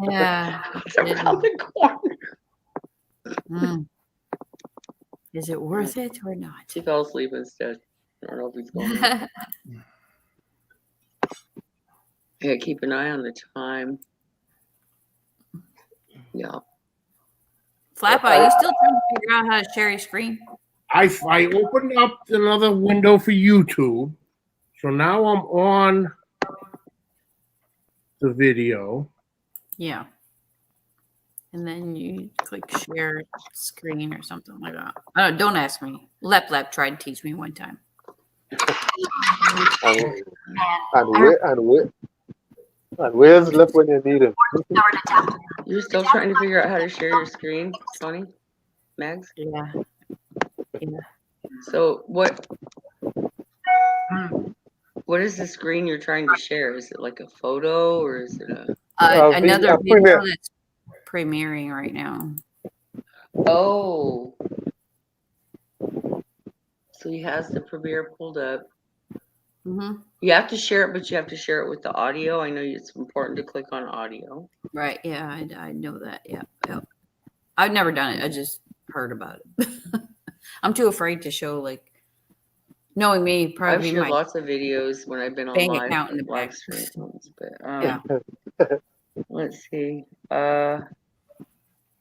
Yeah. It's around the corner. Mm. Is it worth it or not? He fell asleep instead. I don't know if he's going. Yeah, keep an eye on the time. Yeah. Flappa, are you still trying to figure out how to share your screen? I opened up another window for YouTube. So now I'm on the video. Yeah. And then you click share screen or something like that. Oh, don't ask me. Lep tried to teach me one time. And where's Lip when you need him? You're still trying to figure out how to share your screen, Tony? Mags? Yeah. Yeah. So what is the screen you're trying to share? Is it like a photo or is it a Another video Premiere. that's premiering right now. Oh. So he has the Premiere pulled up. Mm-hmm. You have to share it, but you have to share it with the audio. I know it's important to click on audio. Right. Yeah, I know that. Yeah. Yep. I've never done it. I just heard about it. I'm too afraid to show, like, knowing me, I've probably shared my lots of videos when I've been on bank account in the live back. streams, but Yeah. let's see.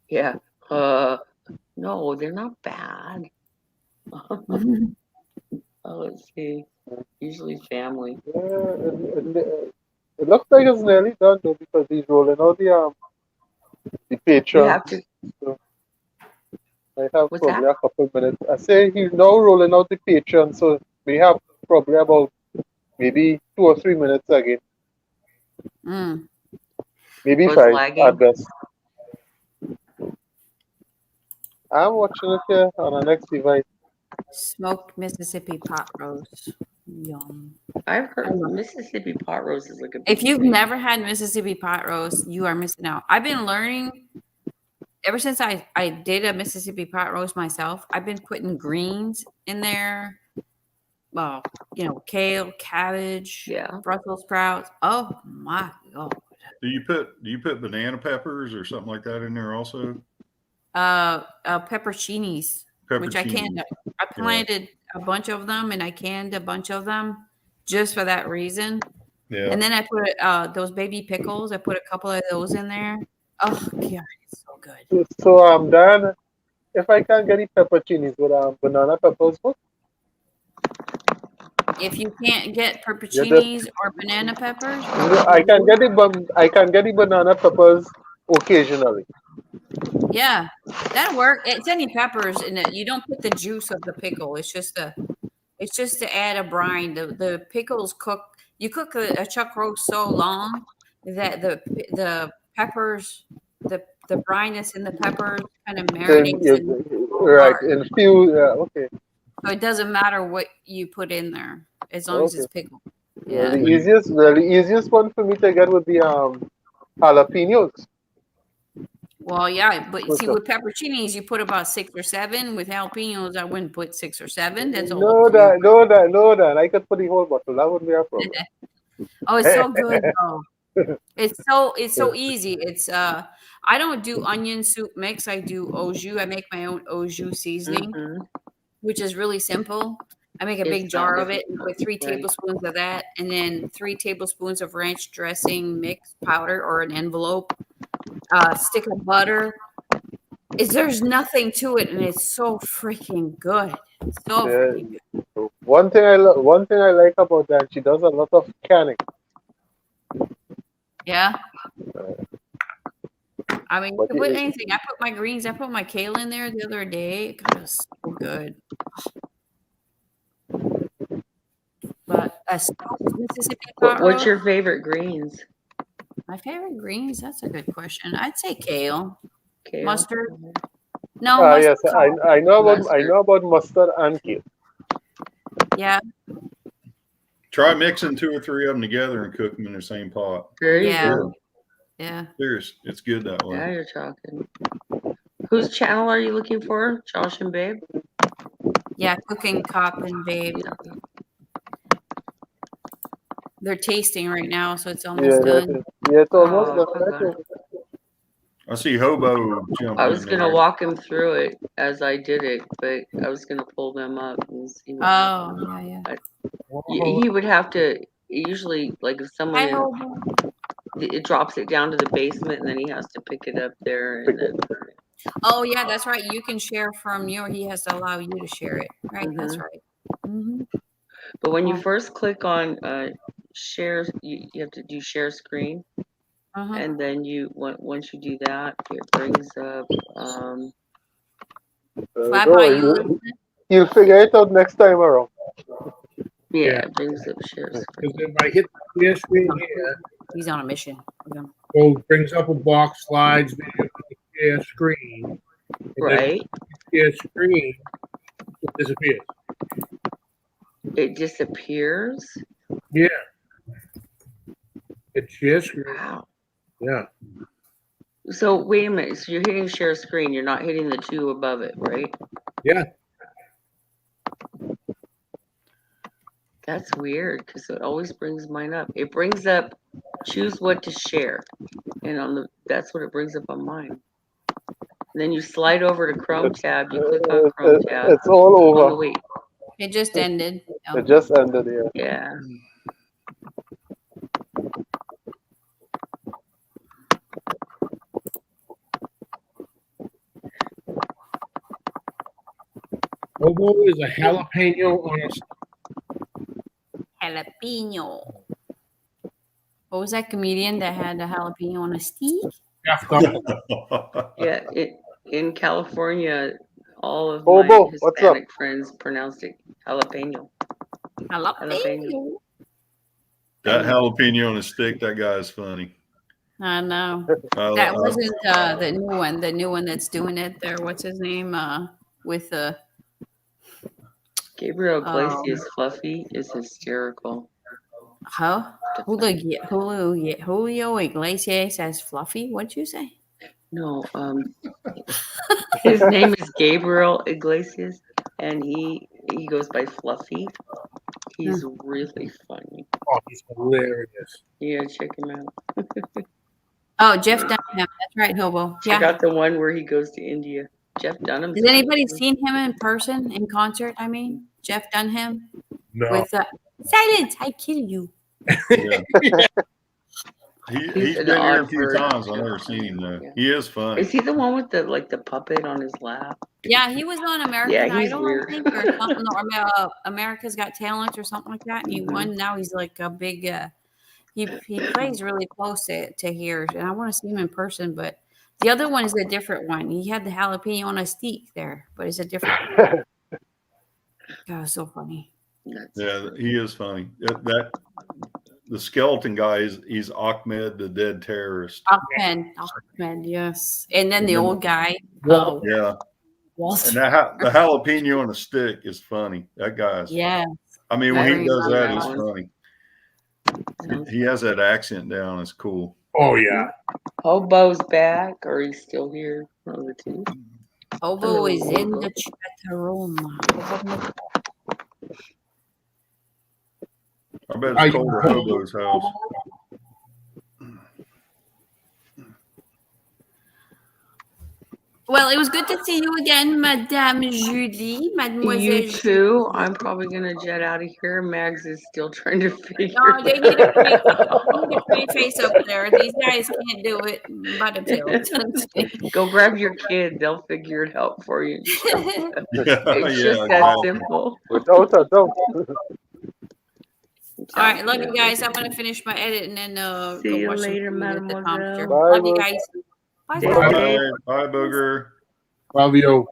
Yeah. No, they're not bad. Let's see. Usually family. It looks like it's nearly done though because he's rolling out the You Patreon. have to. So I have What's probably that? a couple minutes. I say he's now rolling out the Patreon, so we have probably about maybe 2 or 3 minutes again. Mm. Maybe Oh, it's 5 lagging. at best. I'm watching it here on the next device. Smoked Mississippi pot roast. Yum. I've heard Mississippi pot roast is like a big If you've thing. never had Mississippi pot roast, you are missing out. I've been learning ever since I did a Mississippi pot roast myself. I've been putting greens in there. Well, kale, cabbage, Yeah. Brussels sprouts. Oh my God. Do you put banana peppers or something like that in there also? Pepperoncinis, which I canned. Pepperoncinis. I planted a bunch of them and I canned a bunch of them just for that reason. Yeah. And then I put those baby pickles. I put a couple of those in there. Oh God, it's so good. So Dan, if I can get the pepperoncinis with banana peppers, what? If you can't get Yeah, pepperoncinis or banana peppers, I can get the banana peppers occasionally. yeah, that'll work. It's any peppers in it. You don't put the juice of the pickle. It's just to add a brine. The pickles cook. You cook a chuck roast so long that the peppers, the brine that's in the peppers kind of marinates in the Right, part. infuse. Yeah, okay. So it doesn't matter what you put in there as long as it's pickled. Well, Yeah. the easiest one for me to get would be jalapenos. Well, yeah, but see, Okay. with pepperoncinis, you put about 6 or 7. With jalapenos, I wouldn't put 6 or 7. That's all No, up to you. no, that. I could put the whole bottle. That wouldn't be a problem. Oh, it's so good though. It's so easy. It's I don't do onion soup mix. I do au jus. I make my own au jus seasoning, which is really simple. I make a big jar of it and put 3 tablespoons of that, and then 3 tablespoons of ranch dressing mix powder or an envelope. Stick of butter. There's nothing to it, and it's so freaking good. So freaking good. One thing I like about that, she does a lot of canning. Yeah. I mean, you But can put anything. I put my greens. I put my kale in there the other day. God, it was so good. But a smoked Mississippi pot What's roast. your favorite greens? My favorite greens? That's a good question. I'd say kale. Kale? Mustard. No, mustard. Yes, I know about mustard and kale. Yeah. Try mixing 2 or 3 of them together and cook them in the same pot. There you go. Yeah. Serious, it's good that way. Now you're talking. Whose channel are you looking for? Josh and Babe? Yeah, Cooking Cop and Babe. They're tasting right now, so it's almost done. Yeah, it's almost done. I see Hobo jumping. I was gonna walk him through it as I did it, but I was gonna pull them up and see what yeah. He would have to usually, like, if someone it drops it down to the basement and then he has to pick it up there and then Oh yeah, that's right. You can share from he has to allow you to share it. Right, that's right. But when you first click on share, you have to do share screen. And then once you do that, it brings up You'll figure it out next time around. Yeah, it brings up share screen. Because if I hit the share screen here, he's on a mission. It brings up a box, slides, video, share screen. Right. share screen, it disappears. It disappears. Yeah. It share screen. Wow. Yeah. So wait a minute. So you're hitting share screen. You're not hitting the two above it, right? Yeah. That's weird because it always brings mine up. It brings up choose what to share, and that's what it brings up on mine. And then you slide over to Chrome tab. You click on Chrome tab. It's all Oh, no, over. wait. It just ended. It just ended here. Yeah. Hobo is a jalapeno on a Jalapeno. What was that comedian that had a jalapeno on a steak? Yeah. In California, all of Hobo, my what's up? Hispanic friends pronounced it jalapeno. Jalapeno. That jalapeno on a stick, that guy is funny. I know. That wasn't the new one. The new one that's doing it there. What's his name? With the Gabriel Iglesias Fluffy is hysterical. Julio Iglesias as Fluffy. What'd you say? No, his name is Gabriel Iglesias, and he goes by Fluffy. He's really funny. Oh, he's hilarious. Yeah, check him out. Oh, Jeff Dunham. That's right, Hobo. Check out the one where he goes to India. Jeff Dunham. Has anybody seen him in person, in concert? I mean, Jeff Dunham. No. With silence, I kill you. Yeah. He's been here a few times. I've never seen him though. Yeah. He is funny. Is he the one with the puppet on his lap? Yeah, he was on American Idol, I think, or something, or America's Got Talent or something like that. And he won. Now he's like a big. He plays really close to here, and I want to see him in person. But the other one is a different one. He had the jalapeno on a steak there, but it's a different one. God, it's so funny. Yeah, he is funny. The skeleton guy he's Ahmed, the dead terrorist. Ahmed, yes. And then the old guy. Yeah. Walt. And the jalapeno on a stick is funny. That guy's funny. I mean, when he does that, it's funny. He has that accent down. It's cool. Oh, yeah. Hobo's back, or he's still here? One of the two. Hobo is in the chat room. I bet it's cold at Hobo's house. Well, it was good to see you again, Madame Julie, Mademoiselle. You too. I'm probably gonna jet out of here. Mags is still trying to figure. No, they need a pretty face up there. These guys can't do it by themselves. Go grab your kid. They'll figure it out for you. It's just that exactly. simple. Without a doubt. All right, love you guys. I'm gonna finish my edit and then See go you watch later, some at the mademoiselle. computer. Bye, Love you guys. Bye. Bye, Booger. Love you.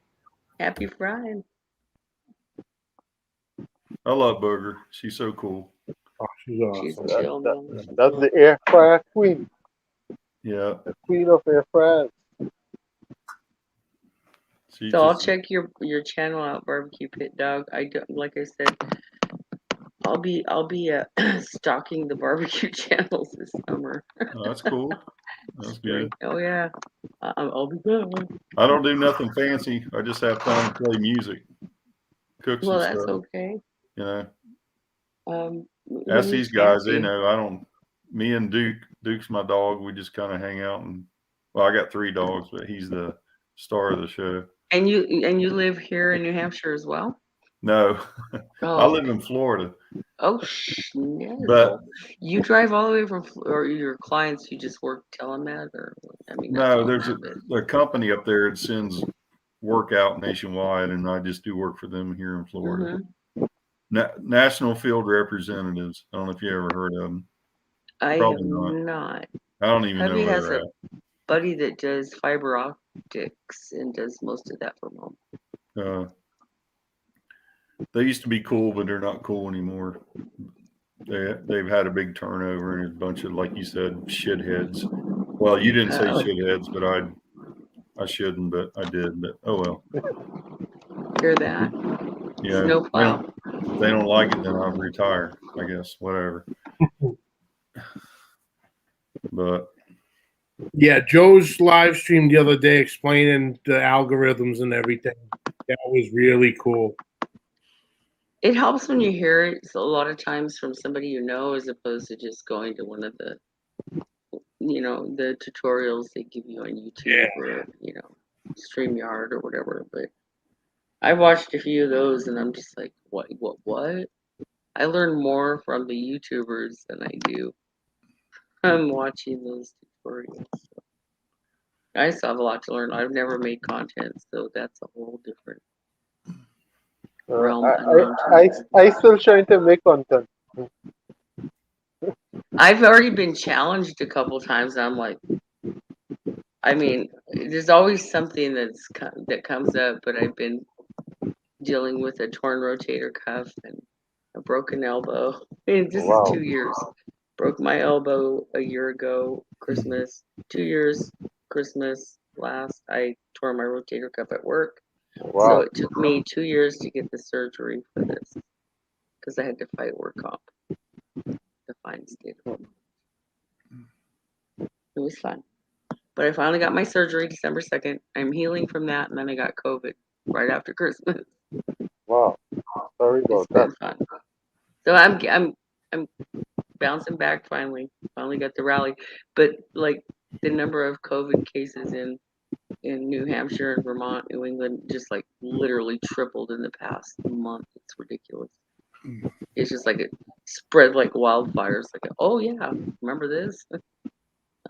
Happy Friday. I love Booger. She's so cool. Oh, she's awesome. She's chill, man. That's the air fryer queen. Yeah. The queen of air fryers. She's So I'll check your channel out, Barbecue Pit Dog. Like I said, I'll be stalking the barbecue channels this summer. Oh, that's cool. That's good. Oh yeah, I'll be good. I don't do nothing fancy. I just have fun and play music, cooks Well, and that's stuff. okay. You know, ask these guys. They know. I don't. Me and Duke's my dog. We just kind of hang out and. Well, I got 3 dogs, but he's the star of the show. And you live here in New Hampshire as well? No, Oh. I live in Florida. Oh, no. But You drive all the way from, or your clients, you just work telemed, or I mean. no, there's a company up there that sends work out nationwide, and I just do work for them here in Florida. National Field Representatives. I don't know if you ever heard of them. I Probably have not. not. I don't even Hubby know where has they're a buddy that does fiber optics and does most of that from home. at. They used to be cool, but they're not cool anymore. They've had a big turnover and a bunch of, like you said, shitheads. Well, you didn't say shitheads, but I shouldn't, but I did. But oh well. Hear that? Yeah. Snowplow. If they don't like it, then I'll retire. I guess whatever. But Yeah, Joe's live stream the other day explaining the algorithms and everything. That was really cool. It helps when you hear it a lot of times from somebody you know, as opposed to just going to one of the, the tutorials they give you on YouTube or, StreamYard or whatever. But I watched a few of those and I'm just like, what? I learn more from the YouTubers than I do from watching those tutorials. So I still have a lot to learn. I've never made content, so that's a whole different realm. I still trying to make content. I've already been challenged a couple times. And I'm like, I mean, there's always something that comes up, but I've been dealing with a torn rotator cuff and a broken elbow. And this is 2 years. Broke my elbow a year ago, Christmas. 2 years, Christmas last. I tore my rotator cuff at work. Wow. So it took me 2 years to get the surgery for this because I had to fight work comp. Defined state of mind. It was fun. But I finally got my surgery December 2nd. I'm healing from that, and then I got COVID right after Christmas. Wow. Sorry about that. It's been fun. So I'm bouncing back finally. Finally got the rally. But like the number of COVID cases in New Hampshire and Vermont, New England, just like literally tripled in the past month. It's ridiculous. It's just like it spread like wildfires. Like, oh yeah, remember this? Now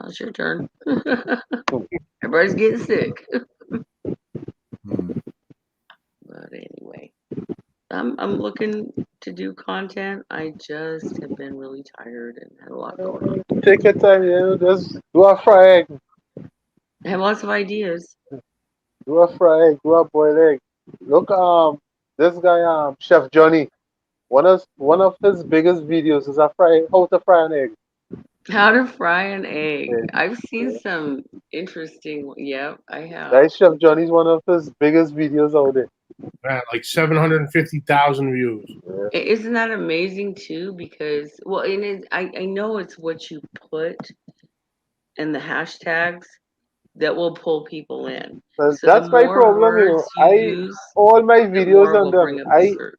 it's your turn. Everybody's getting sick. But anyway, I'm looking to do content. I just have been really tired and had a lot going on. Take your time, just do a fry egg. I have lots of ideas. Do a fry egg, do a boiled egg. Look, this guy, Chef Johnny, one of his biggest videos is how to fry an egg. How to fry an egg. Yeah. I've seen some interesting. Yep, I have. That Chef Johnny's one of his biggest videos out there. Like 750,000 views. Yeah. Isn't that amazing too? Because I know it's what you put in the hashtags that will pull people in. So that's my problem. All my videos on them.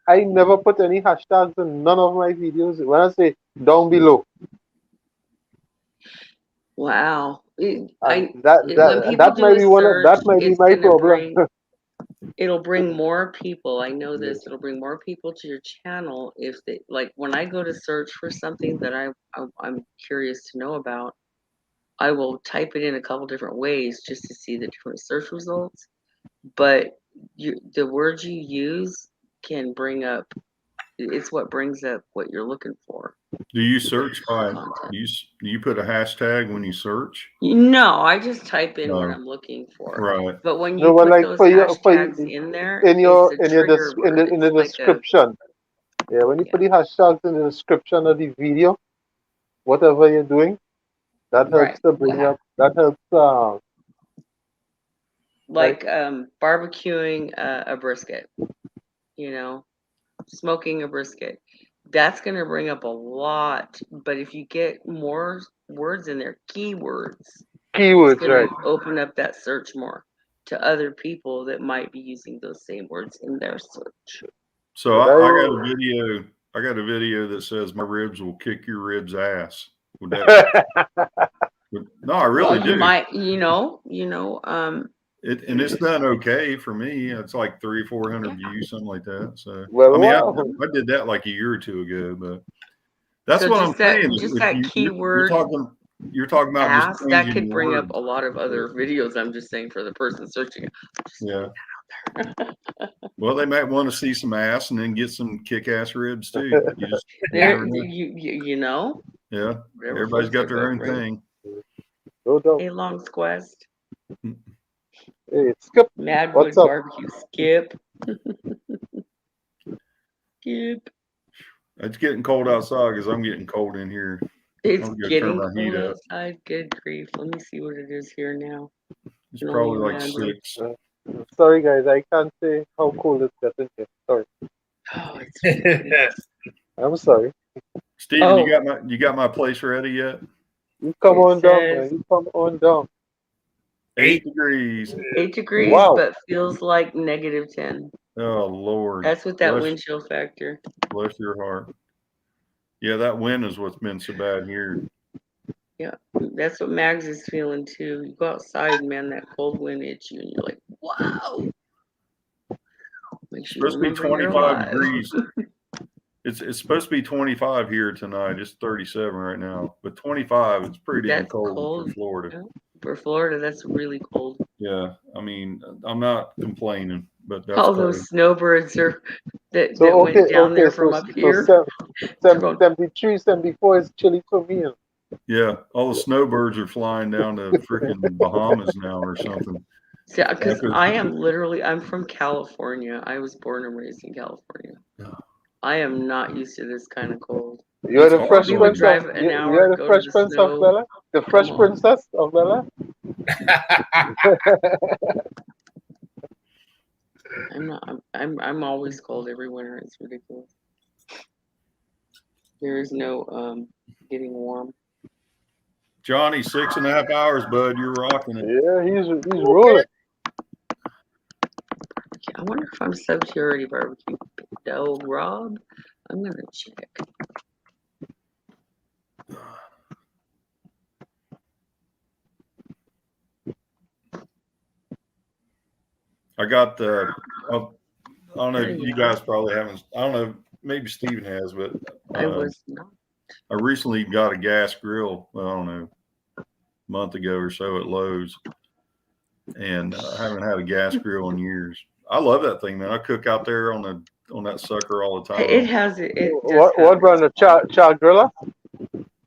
I never put any hashtags in none of my videos. When I say down below. Wow. That might be my problem. It'll bring more people. I know this. It'll bring more people to your channel if they like. When I go to search for something that I'm curious to know about, I will type it in a couple different ways just to see the different search results. But the words you use can bring up. It's what brings up what you're looking for. Do you search by? Do you put a hashtag when you search? No, I just type in what I'm looking for. Right. But when you put those hashtags in there, in the description. Yeah, when you put the hashtags in the description of the video, whatever you're doing, that helps to bring up. That helps. Barbecuing a brisket. Smoking a brisket. That's going to bring up a lot. But if you get more words in there, keywords, it's going to open up that search more to other people that might be using those same words in their search. So I got a video that says my ribs will kick your ribs ass. Would that? No, I really do. You might, and it's done okay for me. It's like 300-400 views, something like that. So I did that like a year or two ago, but that's what I'm saying. Just that keyword. You're talking about ask, just that could bring up a lot of other videos. I'm just saying for the person searching it. Yeah. Well, they might want to see some ass and then get some kick-ass ribs too. You know. Yeah. Everybody's got their own thing. Hey, Long Quest. Hey, Skip. Madwood Barbecue. Skip. Skip. It's getting cold outside because I'm getting cold in here. It's getting cold outside. Good grief. Let me see what it is here now. It's probably like 6. Sorry, guys, I can't say how cold it's getting here. Sorry. Oh, it's I'm sorry. Steven, Oh. you got my place ready yet? You come It on down, man. says You come on down. 8 degrees. 8 degrees, Wow. but feels like -10. Oh Lord. That's with that bless, wind chill factor. bless your heart. Yeah, that wind is what's been so bad here. Yeah, that's what Mags is feeling too. You go outside, man, that cold wind hits you, and you're like, wow. Makes It's you supposed to be remember you're 25 alive. degrees. It's supposed to be 25 here tonight. It's 37 right now, but 25. It's pretty damn That's cold cold. for Florida. Yeah. For Florida, that's really cold. Yeah, I mean, I'm not complaining, but that's All cold. those snowbirds are that So went down there from up here. So They're going, 73, 74 is chilly for me. Yeah, all the snowbirds are flying down to freaking Bahamas now or something. yeah, because I'm from California. I was born and raised in California. I am not used to this kind of cold. You're the Fresh We would Prince drive of an hour, you're the go Fresh to the Prince of snow. Bella? The Fresh on. Princess of Bella? I'm always cold every winter. It's ridiculous. There is no getting warm. Johnny, 6.5 hours, bud. You're rocking it. Yeah, he's rolling. I wonder if I'm subbed to already barbecue. No, Rob. I'm gonna check. I got the. I don't know if you guys probably haven't. I don't know. Maybe Steven has, but I was not. I recently got a gas grill. Well, I don't know, a month ago or so at Lowe's, and I haven't had a gas grill in years. I love that thing, man. I cook out there on that sucker all the time. It has it. What brand of Char Grilla?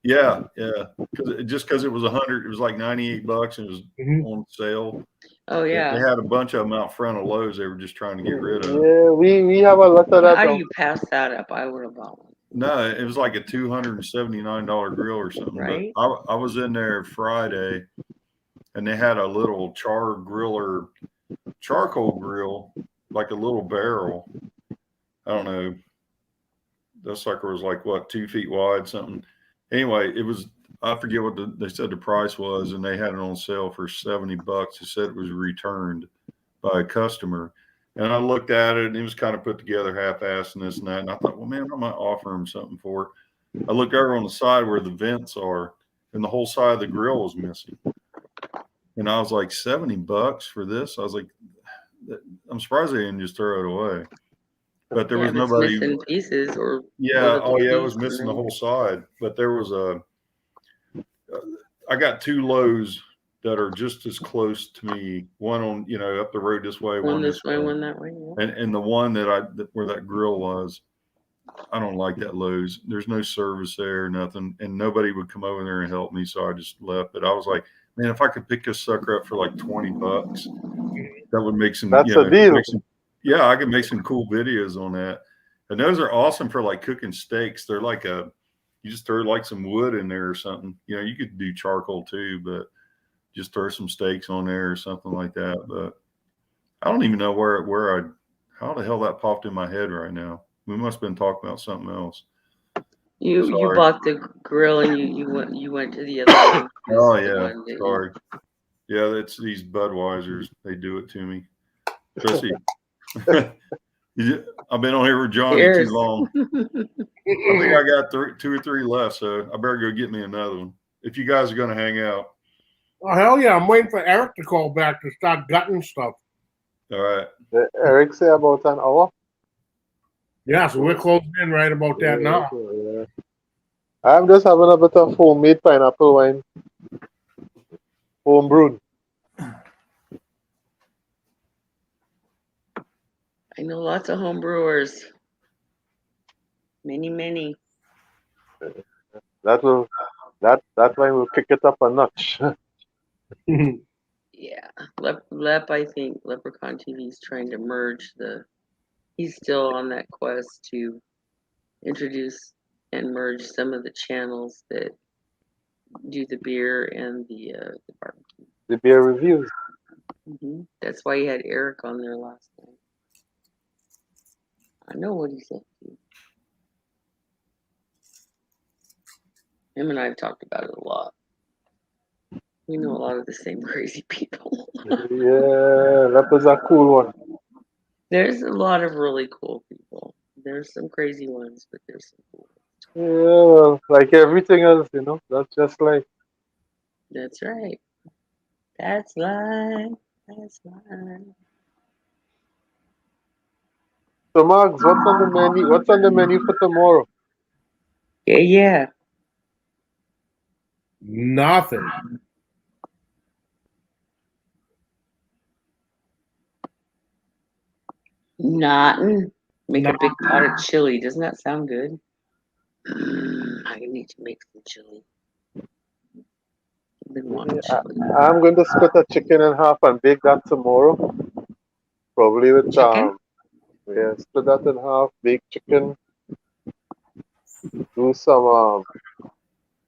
Yeah, because it was 100. It was like $98. It was on sale. Oh yeah. They had a bunch of them out front of Lowe's. They were just trying to get rid of. Yeah, we have a lot of that. How do you pass that up? I would have bought one. No, it was like a $279 grill or something. Right. But I was in there Friday, and they had a little charcoal grill, like a little barrel. I don't know. That sucker was like what, 2 feet wide, something. Anyway, it was. I forget what they said the price was, and they had it on sale for $70. They said it was returned by a customer. And I looked at it, and it was kind of put together half-assed and this and that. And I thought, well, man, I might offer him something for it. I looked over on the side where the vents are, and the whole side of the grill was missing. And I was like, $70 for this? I was like, I'm surprised they didn't just throw it away. But there was nobody. Missing pieces or. Yeah. Oh, yeah. It was missing the whole side. But there was I got 2 Lowe's that are just as close to me. One on, up the road this way. One this way, one that way. Yeah. And the one where that grill was, I don't like that Lowe's. There's no service there, nothing. And nobody would come over there and help me. So I just left. But I was like, man, if I could pick this sucker up for like $20, that would make some. That's a deal. Yeah, I could make some cool videos on that. And those are awesome for like cooking steaks. They're like you just throw like some wood in there or something. You could do charcoal too, but just throw some steaks on there or something like that. But I don't even know how the hell that popped in my head right now. We must have been talking about something else. You bought the grill and you went to the other one. Oh yeah, sorry. Yeah, it's these Budweisers. They do it to me. Especially, I've been on here with Johnny too long. I think I got 2 or 3 left, so I better go get me another one. If you guys are going to hang out. Oh hell yeah! I'm waiting for Eric to call back to start gutting stuff. All right. Eric say about an hour. Yeah, so we're closing in right about that now. Yeah. I'm just having a bit of homemade pineapple wine, home brewed. I know lots of home brewers. Many. That wine will kick it up a notch. Yeah, Lep, I think Leprechaun TV is trying to merge he's still on that quest to introduce and merge some of the channels that do the beer and the barbecue. The beer reviews. That's why you had Eric on there last night. I know what he said to you. Him and I have talked about it a lot. We know a lot of the same crazy people. Yeah, that was a cool one. There's a lot of really cool people. There's some crazy ones, but there's some cool ones. Yeah, well, like everything else, that's just like. That's right. That's life. That's life. So, Marks, what's on the menu? What's on the menu for tomorrow? Yeah. Nothing. Nothing. Make a big Nothing. pot of chili. Doesn't that sound good? I need to make some chili. I've been wanting chili. I'm going to split a chicken in half and bake that tomorrow. Probably with Chicken? yeah, split that in half, bake chicken, do some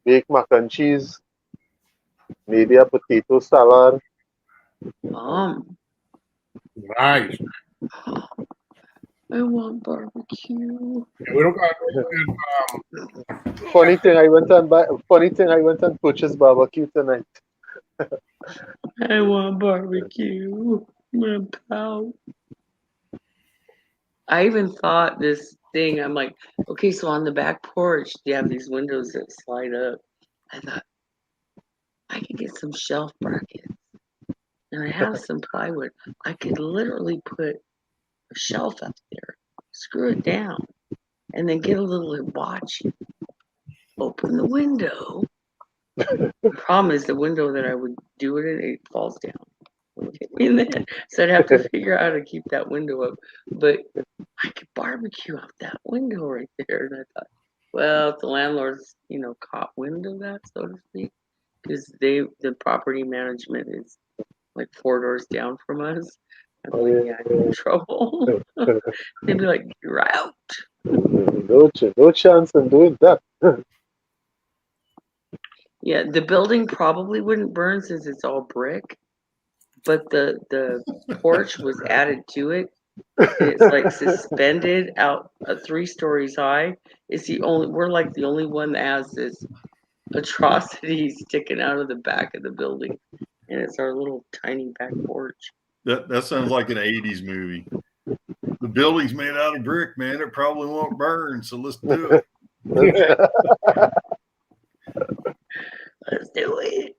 baked mac and cheese, maybe a potato salad. Nice. I want barbecue. We don't got. Funny thing, I went and purchased barbecue tonight. I want barbecue. I'm gonna pout. I even thought this thing, I'm like, okay, so on the back porch, they have these windows that slide up. I thought, I could get some shelf brackets. And I have some plywood. I could literally put a shelf up there, screw it down, and then get a little hibachi. Open the window. The problem is the window that I would do it in, it falls down. So I'd have to figure out how to keep that window up. But I could barbecue out that window right there. And I thought, well, if the landlord's, caught wind of that, so to speak, because the property management is like 4 doors down from us. I'm like, yeah, I'm in trouble. They'd be like, you're out. No chance in doing that. Yeah, the building probably wouldn't burn since it's all brick, but the porch was added to it. And it's like suspended out 3 stories high. We're like the only one that has this atrocity sticking out of the back of the building, and it's our little tiny back porch. That sounds like an 80s movie. The building's made out of brick, man. It probably won't burn, so let's do it. Let's do it.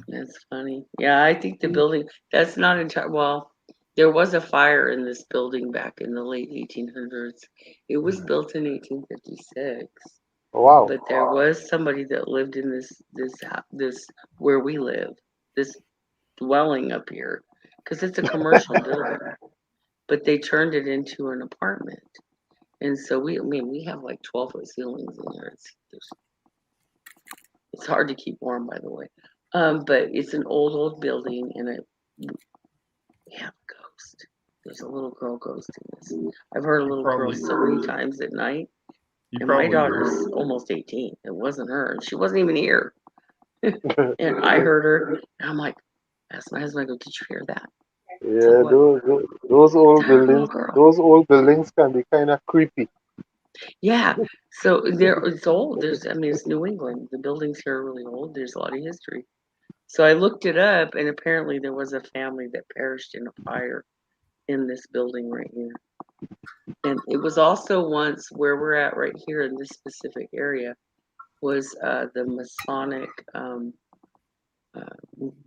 That's funny. Yeah, I think the building, that's not entirely, well, there was a fire in this building back in the late 1800s. It was built in 1856. Wow. But there was somebody that lived in this where we live, this dwelling up here, because it's a commercial building. But they turned it into an apartment. And so we have like 12-foot ceilings in there. It's hard to keep warm, by the way. But it's an old building, and we have a ghost. There's a little girl ghost in this. I've heard a little girl so many times at night. And my daughter's almost 18. It wasn't her. And she wasn't even here. And I heard her. And I'm like, asked my husband, I go, did you hear that? Yeah, those old buildings. Those old buildings can be kind of creepy. Yeah. So it's old. It's New England. The buildings here are really old. There's a lot of history. So I looked it up, and apparently there was a family that perished in a fire in this building right here. And it was also once where we're at right here in this specific area was the Masonic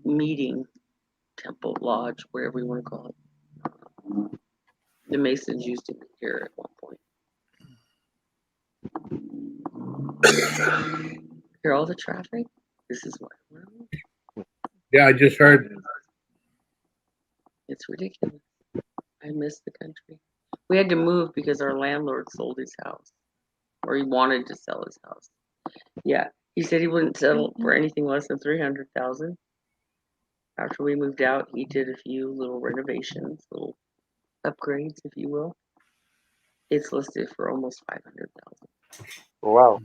meeting temple lodge, whatever you want to call it. The Masons used to be here at one point. Hear all the traffic? This is what. Yeah, I just heard. It's ridiculous. I miss the country. We had to move because our landlord sold his house, or he wanted to sell his house. Yeah, he said he wouldn't settle for anything less than $300,000. After we moved out, he did a few little renovations, little upgrades, if you will. It's listed for almost $500,000. Wow.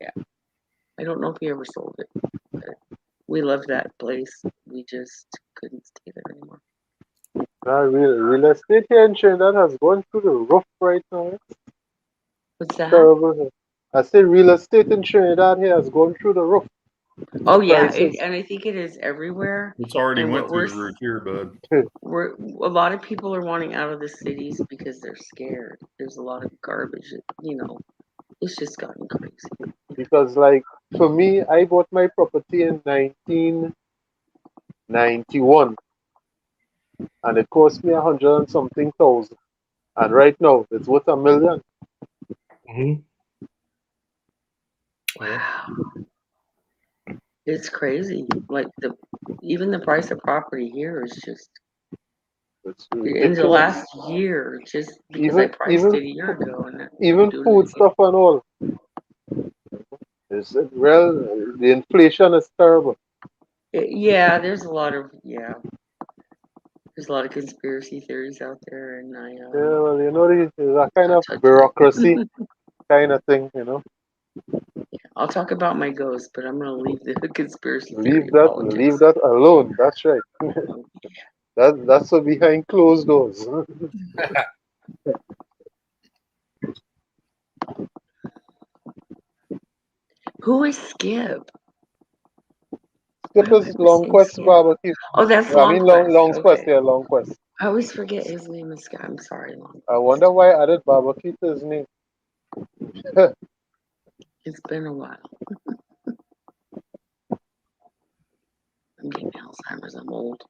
Yeah, I don't know if he ever sold it, but We loved that place. We just couldn't stay there anymore. Real estate here in Trinidad has gone through the roof right now. What's that? Terrible. I say real estate in Trinidad here has gone through the roof. Oh yeah, Prices. and I think it is everywhere. It's already And went what through the roof here, bud. A lot of people are wanting out of the cities because they're scared. There's a lot of garbage. It's just gotten crazy. Because, like, for me, I bought my property in 1991, and it cost me 100 and something thousand. And right now, it's worth $1 million. Mhm. Wow, it's crazy. Like even the price of property here is just It's in the ridiculous. last year, just because I priced it a year ago, and Even doing food it stuff and all. The inflation is terrible. yeah, there's a lot of conspiracy theories out there, and Yeah, well, there's a kind of touch it. bureaucracy kind of thing, I'll talk about my ghost, but I'm gonna leave the conspiracy theory Leave and that, politics. leave that alone. That's right. That's what behind closed doors. Who is Skip? Skip Why am I is Long missing Quest Skip? barbecue. Oh, that's I mean, Long Long Quest. Quest, Okay. yeah, Long Quest. I always forget his name is Skip. I'm sorry, Long I Quest. wonder why I added barbecue to his name. It's been a while. I'm getting Alzheimer's. I'm old.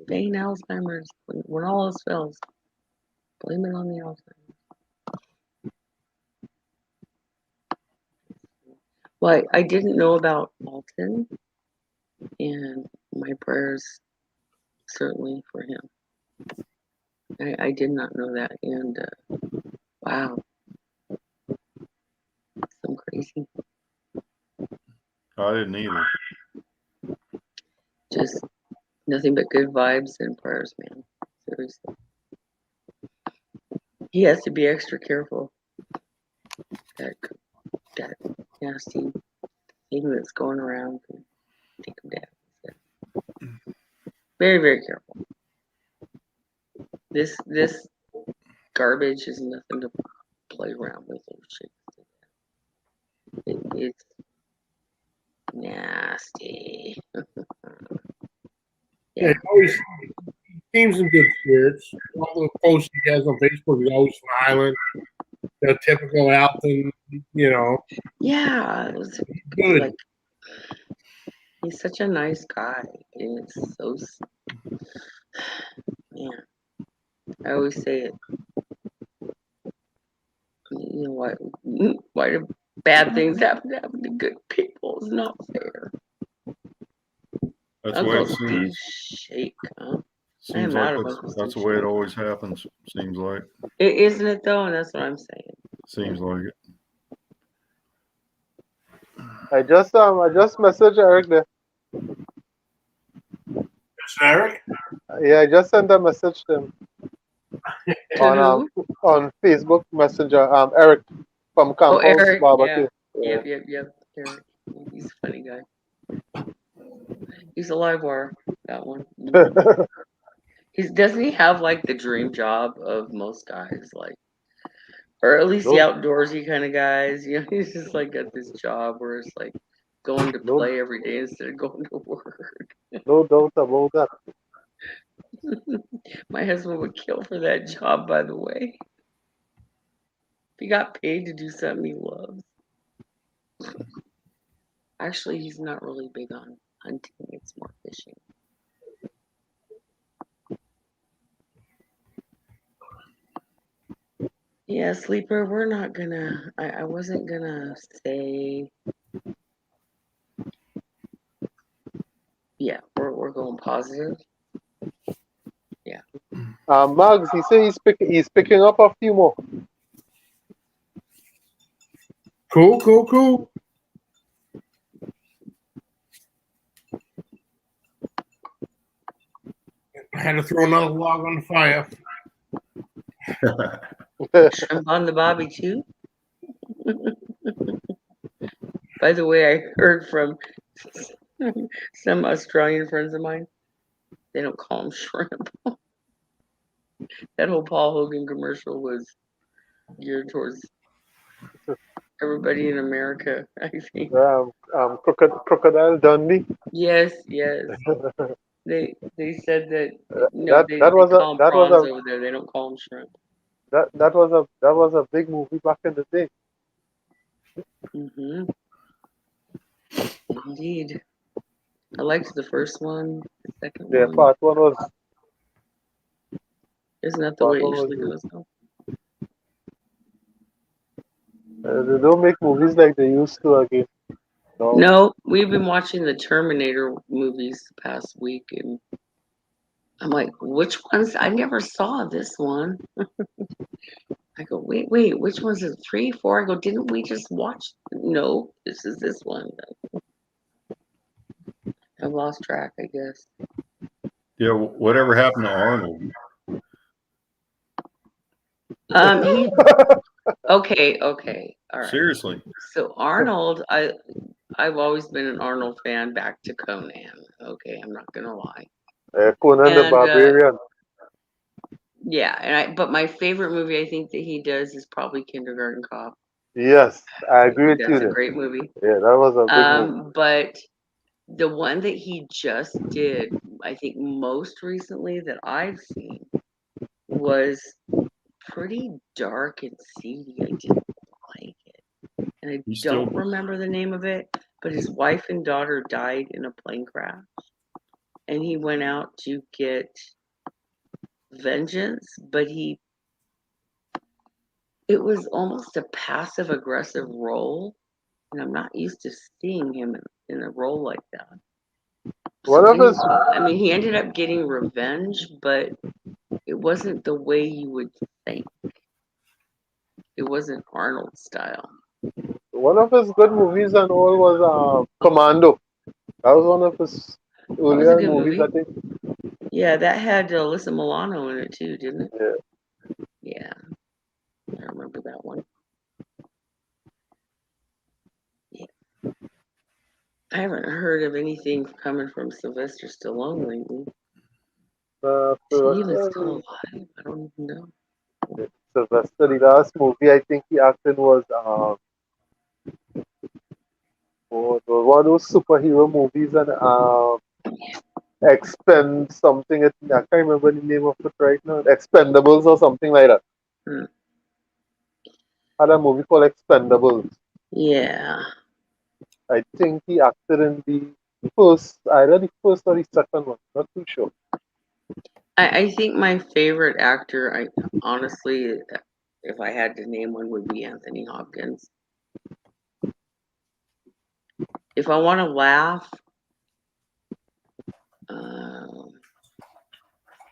Bane Alzheimer's. When all else fails, blame it on the Alzheimer's. Well, I didn't know about Alton, and my prayers certainly for him. I did not know that, and wow, some crazy. I didn't either. Just nothing but good vibes and prayers, man. Seriously. He has to be extra careful. That nasty thing that's going around can take him down. Very, very careful. This garbage is nothing to play around with or shit. It's nasty. Yeah, he always seems in good spirits. All the posts he has on Facebook, he's always smiling. The typical Alton, Yeah, it's good. like he's such a nice guy. And it's so man. I always say it. Why do bad things happen to good people? It's not fair. That's the way Uncle it Steve seems. Shake, huh? I Seems am like out of Uncle that's Steve the way it Shake. always happens. Seems like. Isn't it though? And that's what I'm saying. Seems like it. I just messaged Eric there. It's Eric. Yeah, I just sent a message to him on Facebook Messenger. Eric from Camp House Eric, Barbecue. yeah. Yep. Eric, he's a funny guy. He's a live wire. That one. Doesn't he have like the dream job of most guys, like, or at least the outdoorsy kind of guys? He's just like got this job where it's like going to play every day instead of going to work. No doubt about that. My husband would kill for that job, by the way. If he got paid to do something he loves. Actually, he's not really big on hunting. It's more fishing. Yeah, Sleeper, we're not gonna, I wasn't gonna say, yeah, we're going positive. Yeah. Mugs, he said he's picking up a few more. Cool. I had to throw another log on the fire. Shrimp on the bobby too. By the way, I heard from some Australian friends of mine. They don't call them shrimp. That whole Paul Hogan commercial was geared towards everybody in America, I think. Crocodile Dundee. Yes, yes. They said that they that was call them that was prawns a over there. They don't call them shrimp. that was a big movie back in the day. Hmm. Indeed. I liked the first one, the second Yeah, one. part one was Isn't that the part way it one usually was. goes though? They don't make movies like they used to again. No. No, we've been watching the Terminator movies the past week, and I'm like, which ones? I never saw this one. I go, wait, which one's it? 3, 4? I go, didn't we just watch? No, this is this one. I've lost track, I guess. Yeah, whatever happened to Arnold? He okay, all right. Seriously. So Arnold, I've always been an Arnold fan back to Conan. Okay, I'm not gonna lie. Conan the And Barbarian. yeah, but my favorite movie I think that he does is probably Kindergarten Cop. Yes, I agree with you That's a there. great movie. Yeah, that was a big movie. But the one that he just did, I think most recently that I've seen, was pretty dark and seedy. I didn't like it. And I don't remember the name of it, but his wife and daughter died in a plane crash. And he went out to get vengeance, but it was almost a passive aggressive role. And I'm not used to seeing him in a role like that. He ended up getting revenge, but it wasn't the way you would think. It wasn't Arnold style. One of his good movies and all was Commando. That was one of his earlier movies, I think. Yeah, that had Alyssa Milano in it too, didn't it? Yeah. Yeah, I remember that one. Yeah. I haven't heard of anything coming from Sylvester Stallone lately. He was still alive. I don't even know. Sylvester, the last movie I think he acted was one of those superhero movies and Expend something. I can't remember the name of it right now. Expendables or something like that. Had a movie called Expendables. Yeah. I think he acted in either the first or the second one. Not too sure. I think my favorite actor, honestly, if I had to name one, would be Anthony Hopkins. If I want to laugh,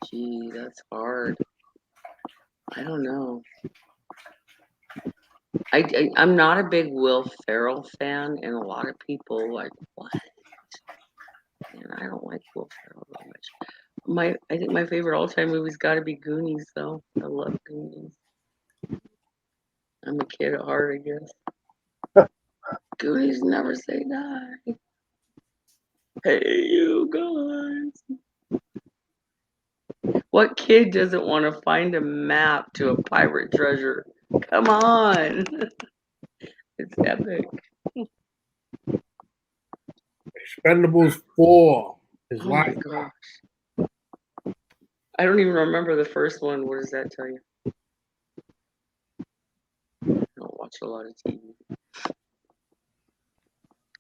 gee, that's hard. I don't know. I'm not a big Will Ferrell fan, and a lot of people like, what? And I don't like Will Ferrell very much. I think my favorite all-time movie's got to be Goonies, though. I love Goonies. I'm a kid at heart, I guess. Goonies never say die. Hey, you guys. What kid doesn't want to find a map to a pirate treasure? Come on. It's epic. Expendables 4 is Oh live. my gosh. I don't even remember the first one. What does that tell you? I don't watch a lot of TV.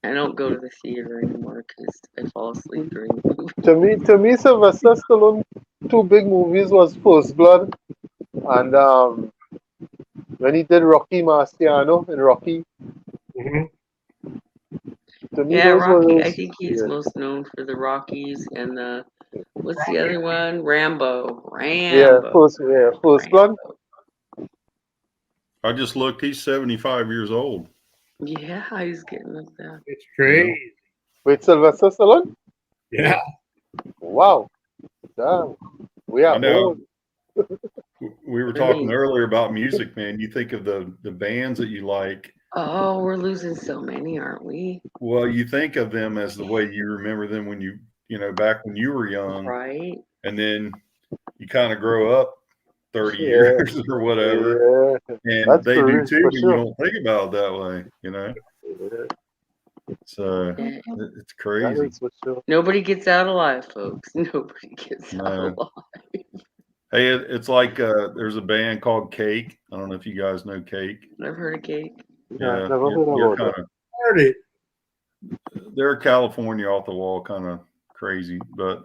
I don't go to the theater anymore because I fall asleep during the movie. To me, Sylvester Stallone, two big movies was First Blood and when he did Rocky Marciano in Rocky. Mm-hmm. To me, Yeah, those Rocky. were those, I think he's most known for the Rockies and the what's the other one? Rambo. Yeah, First Blood. I just looked. He's 75 years old. Yeah, he's getting up there. It's crazy. With Sylvester Stallone? Yeah. Wow. Damn. We are I know. old. We were talking earlier about music, man. You think of the bands that you like. Oh, we're losing so many, aren't we? Well, you think of them as the way you remember them when you back when you were young, Right. and then you kind of grow up 30 Yeah. years or whatever, Yeah. and That's they do for too, but you sure. don't think about it that way, Yeah, So Yeah. it's that crazy. is for sure. Nobody gets out alive, folks. Nobody gets out No. alive. Hey, it's like there's a band called Cake. I don't know if you guys know Cake. I've heard of cake. Yeah, Yeah, never heard you're about kind that. of Heard it. they're California off the wall, kind of crazy, but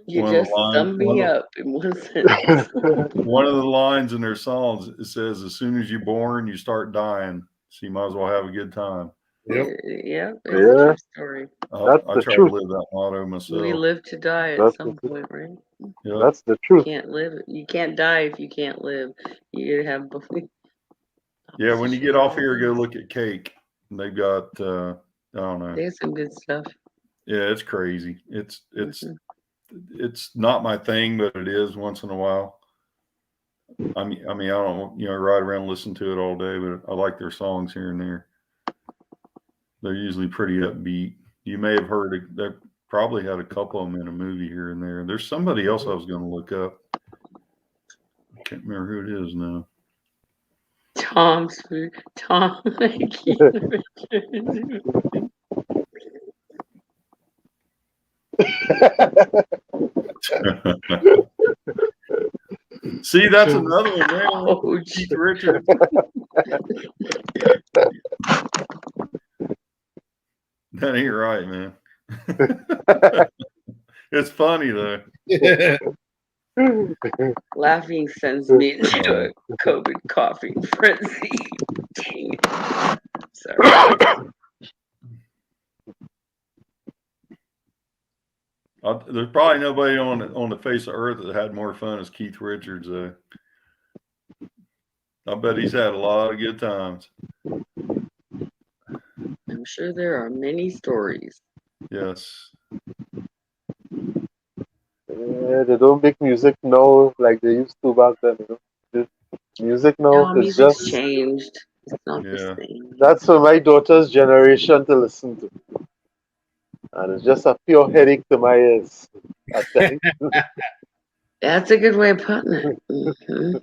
You one of just the lines, summed me up in one sentence. one of the lines in their songs, it says, "As soon as you're born, you start dying, so you might as well have a good time." Yep. Yeah, it's a Yeah, true story. that's I the try to truth. live that motto We myself. live to die at That's some the, point, right? Yeah, that's the truth. Can't live. You can't die if you can't live. You gotta have both. yeah. When you get off here, go look at Cake. They've got I don't know. They have some good stuff. Yeah, it's crazy. Mhm. It's not my thing, but it is once in a while. I mean, I don't ride around and listen to it all day, but I like their songs here and there. They're usually pretty upbeat. You may have heard they probably had a couple of them in a movie here and there. There's somebody else I was going to look up. I can't remember who it is now. Tom's food. Tom. See, that's another one, man. Ouch. Keith Richards. That ain't right, man. It's funny though. Laughing sends me into a COVID coughing frenzy. Dang it. Sorry. There's probably nobody on the face of earth that had more fun as Keith Richards. I bet he's had a lot of good times. I'm sure there are many stories. Yes. Yeah, they don't make music now like they used to back then. The music now No, is music's just changed. It's not the Yeah. same. that's for my daughter's generation to listen to, and it's just a pure headache to my ears. At times. That's a good way of putting it. Mhm.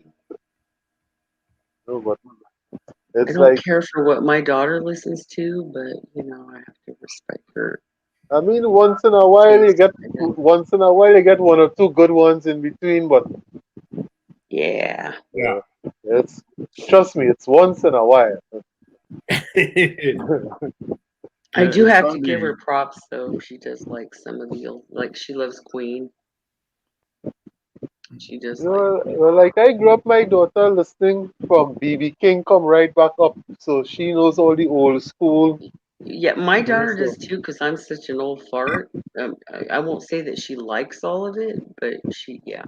No, but I it's don't like, care for what my daughter listens to, but I have to respect her. I mean, once in a while you get one or two good ones in between, but Yeah. Yeah. it's trust me, it's once in a while. I do It's have to Sunday. give her props though. She does like some of the old, like she loves Queen. She does Like I grew up, my daughter listening from BB King come right back up, so she knows all the old school. Yeah, my daughter So does too because I'm such an old fart. I won't say that she likes all of it, but yeah.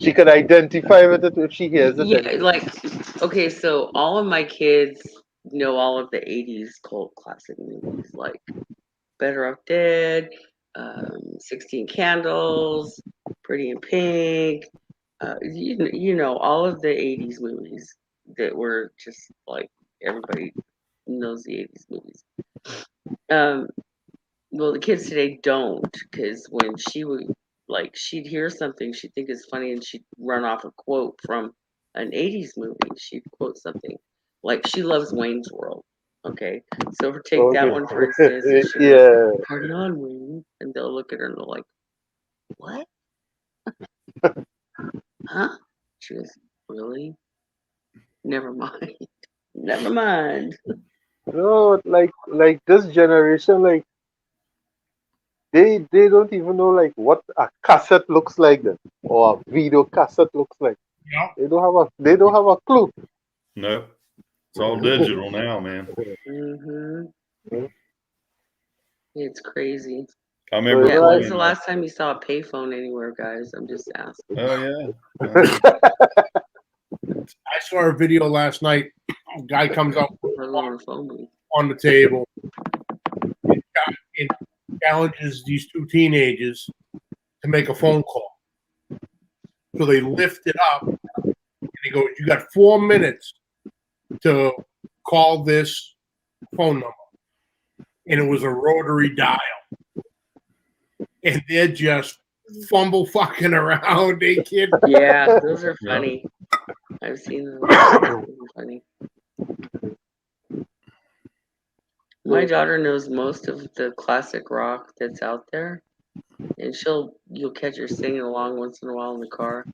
she can identify with it if she hears it. Yeah, Anyway. like, okay, so all of my kids know all of the 80s cult classic movies, like Better Off Dead, 16 Candles, Pretty in Pink, all of the 80s movies that were just like everybody knows the 80s movies. Well, the kids today don't, because when she would she'd hear something she'd think is funny and she'd run off a quote from an 80s movie. She'd quote something like she loves Wayne's World. Okay, so take that one for instance. And she'll Yeah. go, "Party on, Wayne," and they'll look at her and they're like, "What? Huh?" She goes, "Really? Never mind. Never mind." No, like this generation, like they don't even know like what a cassette looks like then, or a video cassette looks like. Yeah. They don't have a clue. No. It's all digital now, man. Mm-hmm. It's crazy. I remember Yeah, when's the playing. last time you saw a payphone anywhere, guys? I'm just asking. Oh yeah. I saw a video last night. A guy comes up On a phone booth. on the table and challenges these two teenagers to make a phone call. So they lift it up and he goes, "You got 4 minutes to call this phone number. And it was a rotary dial. And they're just fumble fucking around. They kid. Yeah, those are funny. I've seen those. Those are funny. My daughter knows most of the classic rock that's out there, and you'll catch her singing along once in a while in the car,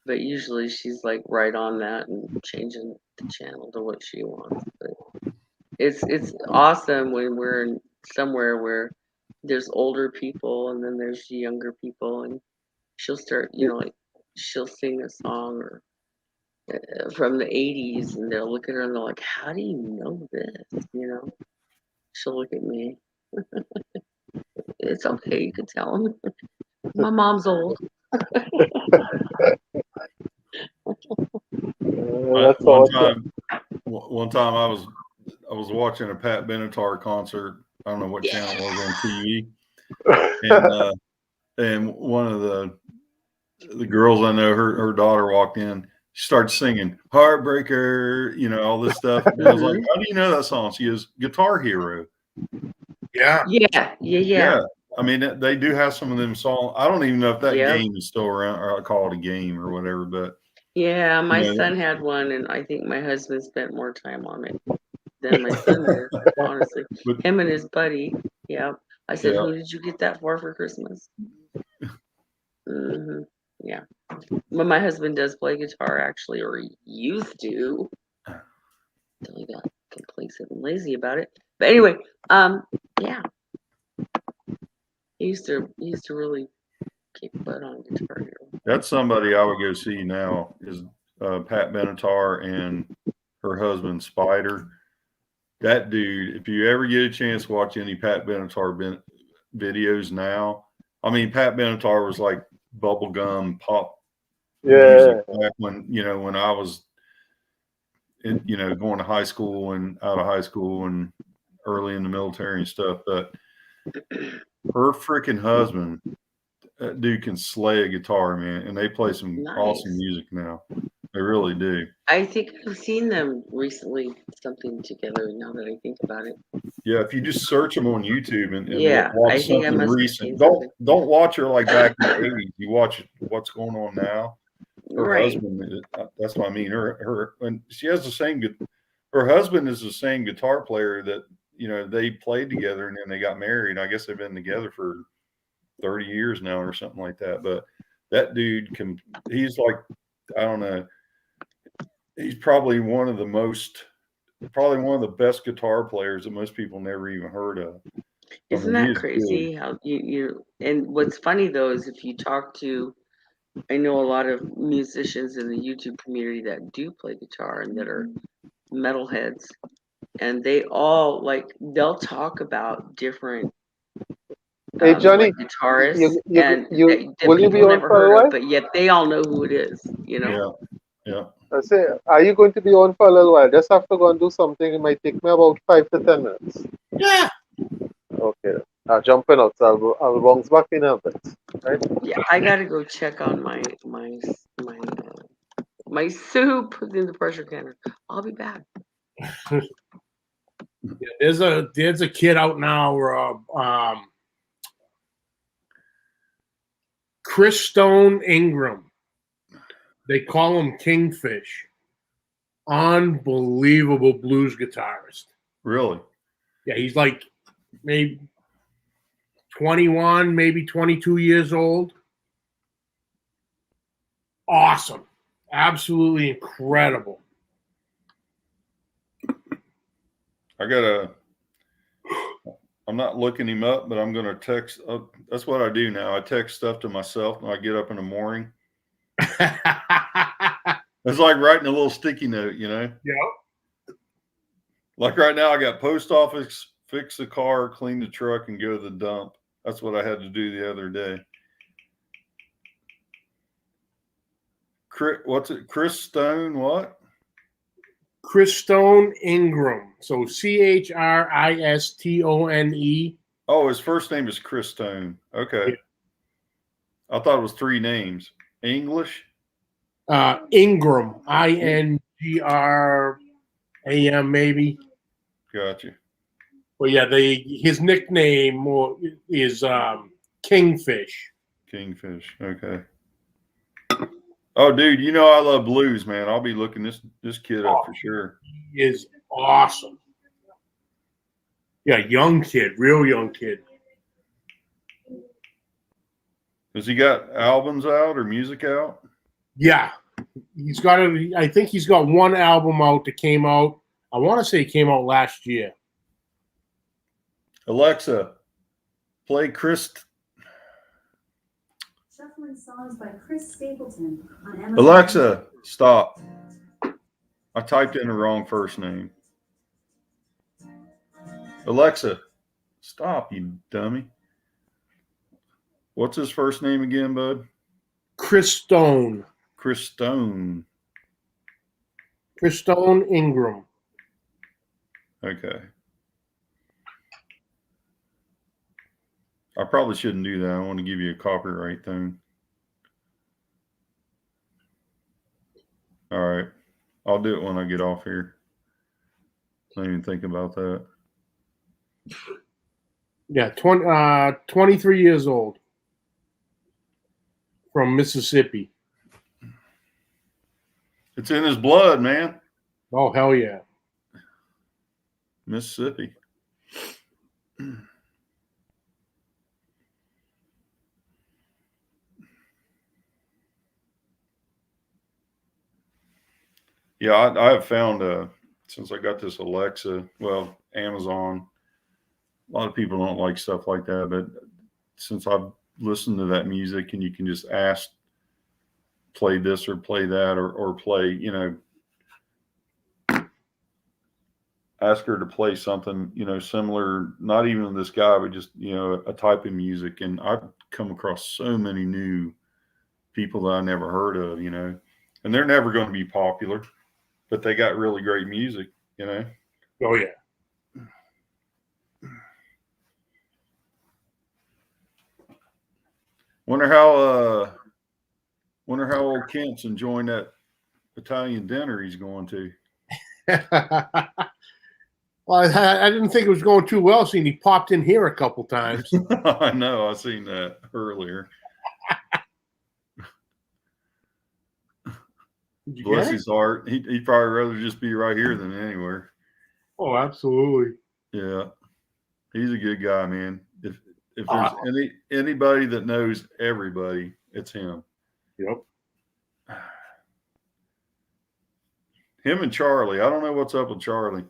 but usually she's like right on that and changing the channel to what she wants. But it's awesome when we're in somewhere where there's older people and then there's younger people, and she'll start, like she'll sing a song or from the 80s, and they'll look at her and they're like, "How do you know this?" She'll look at me. It's okay, you can tell them. My mom's old. That's One awesome. time I was watching a Pat Benatar concert. I don't know what channel it was on TV, and one of the girls I know, her daughter walked in. She started singing "Heartbreaker," all this stuff. And I was like, "How do you know that song?" She goes, "Guitar Hero." Yeah. Yeah. I mean, they do have some of them songs. I don't even know if that Yep. game is still around, or I call it a game or whatever. But Yeah, my son had one, and I think my husband spent more time on it than my son did, honestly. Him and his buddy. Yeah. I said, "Who did you get that for Christmas?" Yeah. But my husband does play guitar, actually, or he used to. Until he got complacent and lazy about it. But anyway, yeah. He used to really kick butt on Guitar Hero. That's somebody I would go see now is Pat Benatar and her husband Spider. That dude, if you ever get a chance to watch any Pat Benatar videos now, I mean, Pat Benatar was like bubblegum pop music back when I was going to high school and out of high school and early in the military and stuff. But her freaking husband, that dude can slay a guitar, man, and they play some awesome music now. They really do. I think I've seen them recently, something together. Now that I think about it. Yeah, if you just search them on YouTube and Yeah, watch I think I something must have recent, seen don't something. watch her like back in the 80s. You watch what's going on now. Her Right. husband, that's what I mean. Her and she has the same. Her husband is the same guitar player that they played together, and then they got married. I guess they've been together for 30 years now or something like that. But that dude he's like, I don't know. He's probably one of the best guitar players that most people never even heard of. Isn't that crazy how you and what's funny though is if you talk to, I know a lot of musicians in the YouTube community that do play guitar and that are metalheads, and they all they'll talk about different Hey Johnny, guitarists and will you be on never for a heard while? of, but yet they all know who it is, Yeah. I say, are you going to be on for a little while? Just have to go and do something. It might take me about 5 to 10 minutes. Yeah. Okay. I'll jump in out. So I'll bounce back in a bit. Right? Yeah, I gotta go check on my soup in the pressure canner. I'll be back. There's a kid out now, Chris Stone Ingram. They call him Kingfish. Unbelievable blues guitarist. Really? Yeah, he's like maybe 21, maybe 22 years old. Awesome. Absolutely incredible. I'm not looking him up, but I'm going to text. That's what I do now. I text stuff to myself when I get up in the morning. It's like writing a little sticky note, Yeah. Like right now, I got post office, fix the car, clean the truck, and go to the dump. That's what I had to do the other day. What's it? Chris Stone, what? Chris Stone Ingram. So Chrisstone. Oh, his first name is Chris Stone. Okay. Yeah. I thought it was 3 names. English? Ingram. INGR. a.m. maybe. Gotcha. But yeah, his nickname is Kingfish. Kingfish. Okay. Oh, dude, you know I love blues, man. I'll be looking this kid up for sure. He is awesome. Yeah, young kid, real young kid. Has he got albums out or music out? Yeah, I think he's got one album out that came out. I want to say it came out last year. Alexa, play Chris. Shuffling songs by Chris Stapleton on Amazon. Alexa, stop. I typed in the wrong first name. Alexa, stop, you dummy. What's his first name again, bud? Chris Stone. Chris Stone. Chris Stone Ingram. Okay. I probably shouldn't do that. I want to give you a copyright thing. All right. I'll do it when I get off here. I didn't even think about that. Yeah, 23 years old. From Mississippi. It's in his blood, man. Oh, hell yeah. Mississippi. Yeah, I have found, since I got this Alexa, well, Amazon, a lot of people don't like stuff like that, but since I've listened to that music and you can just ask, play this or play that or play, you know, ask her to play something, you know, similar, not even this guy, but just, you know, a type of music. And I've come across so many new people that I never heard of, you know, and they're never going to be popular, but they got really great music, you know? Oh, yeah. Wonder how old Kent's enjoying that Italian dinner he's going to. Well, I didn't think it was going too well, seeing he popped in here a couple times. I know. I seen that earlier. Bless his heart. He'd probably rather just be right here than anywhere. Oh, absolutely. Yeah. He's a good guy, man. If there's anybody that knows everybody, it's him. Yep. Him and Charlie. I don't know what's up with Charlie.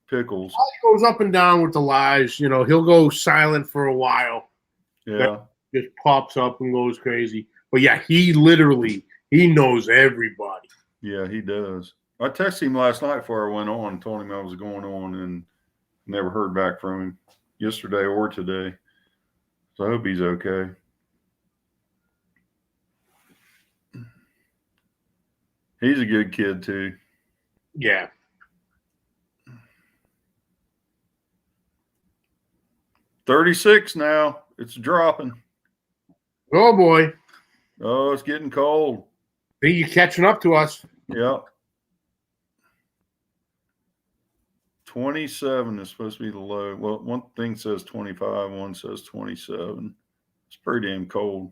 Pickles. He goes up and down with the lies. You know, he'll go silent for a while. Yeah. Just pops up and goes crazy. But yeah, he knows everybody. Yeah, he does. I texted him last night before I went on, told him I was going on, and never heard back from him yesterday or today. So I hope he's okay. He's a good kid too. Yeah. $36 now. It's dropping. Oh boy. Oh, it's getting cold. I think you're catching up to us. Yep. 27 is supposed to be the low. Well, one thing says 25, one says 27. It's pretty damn cold.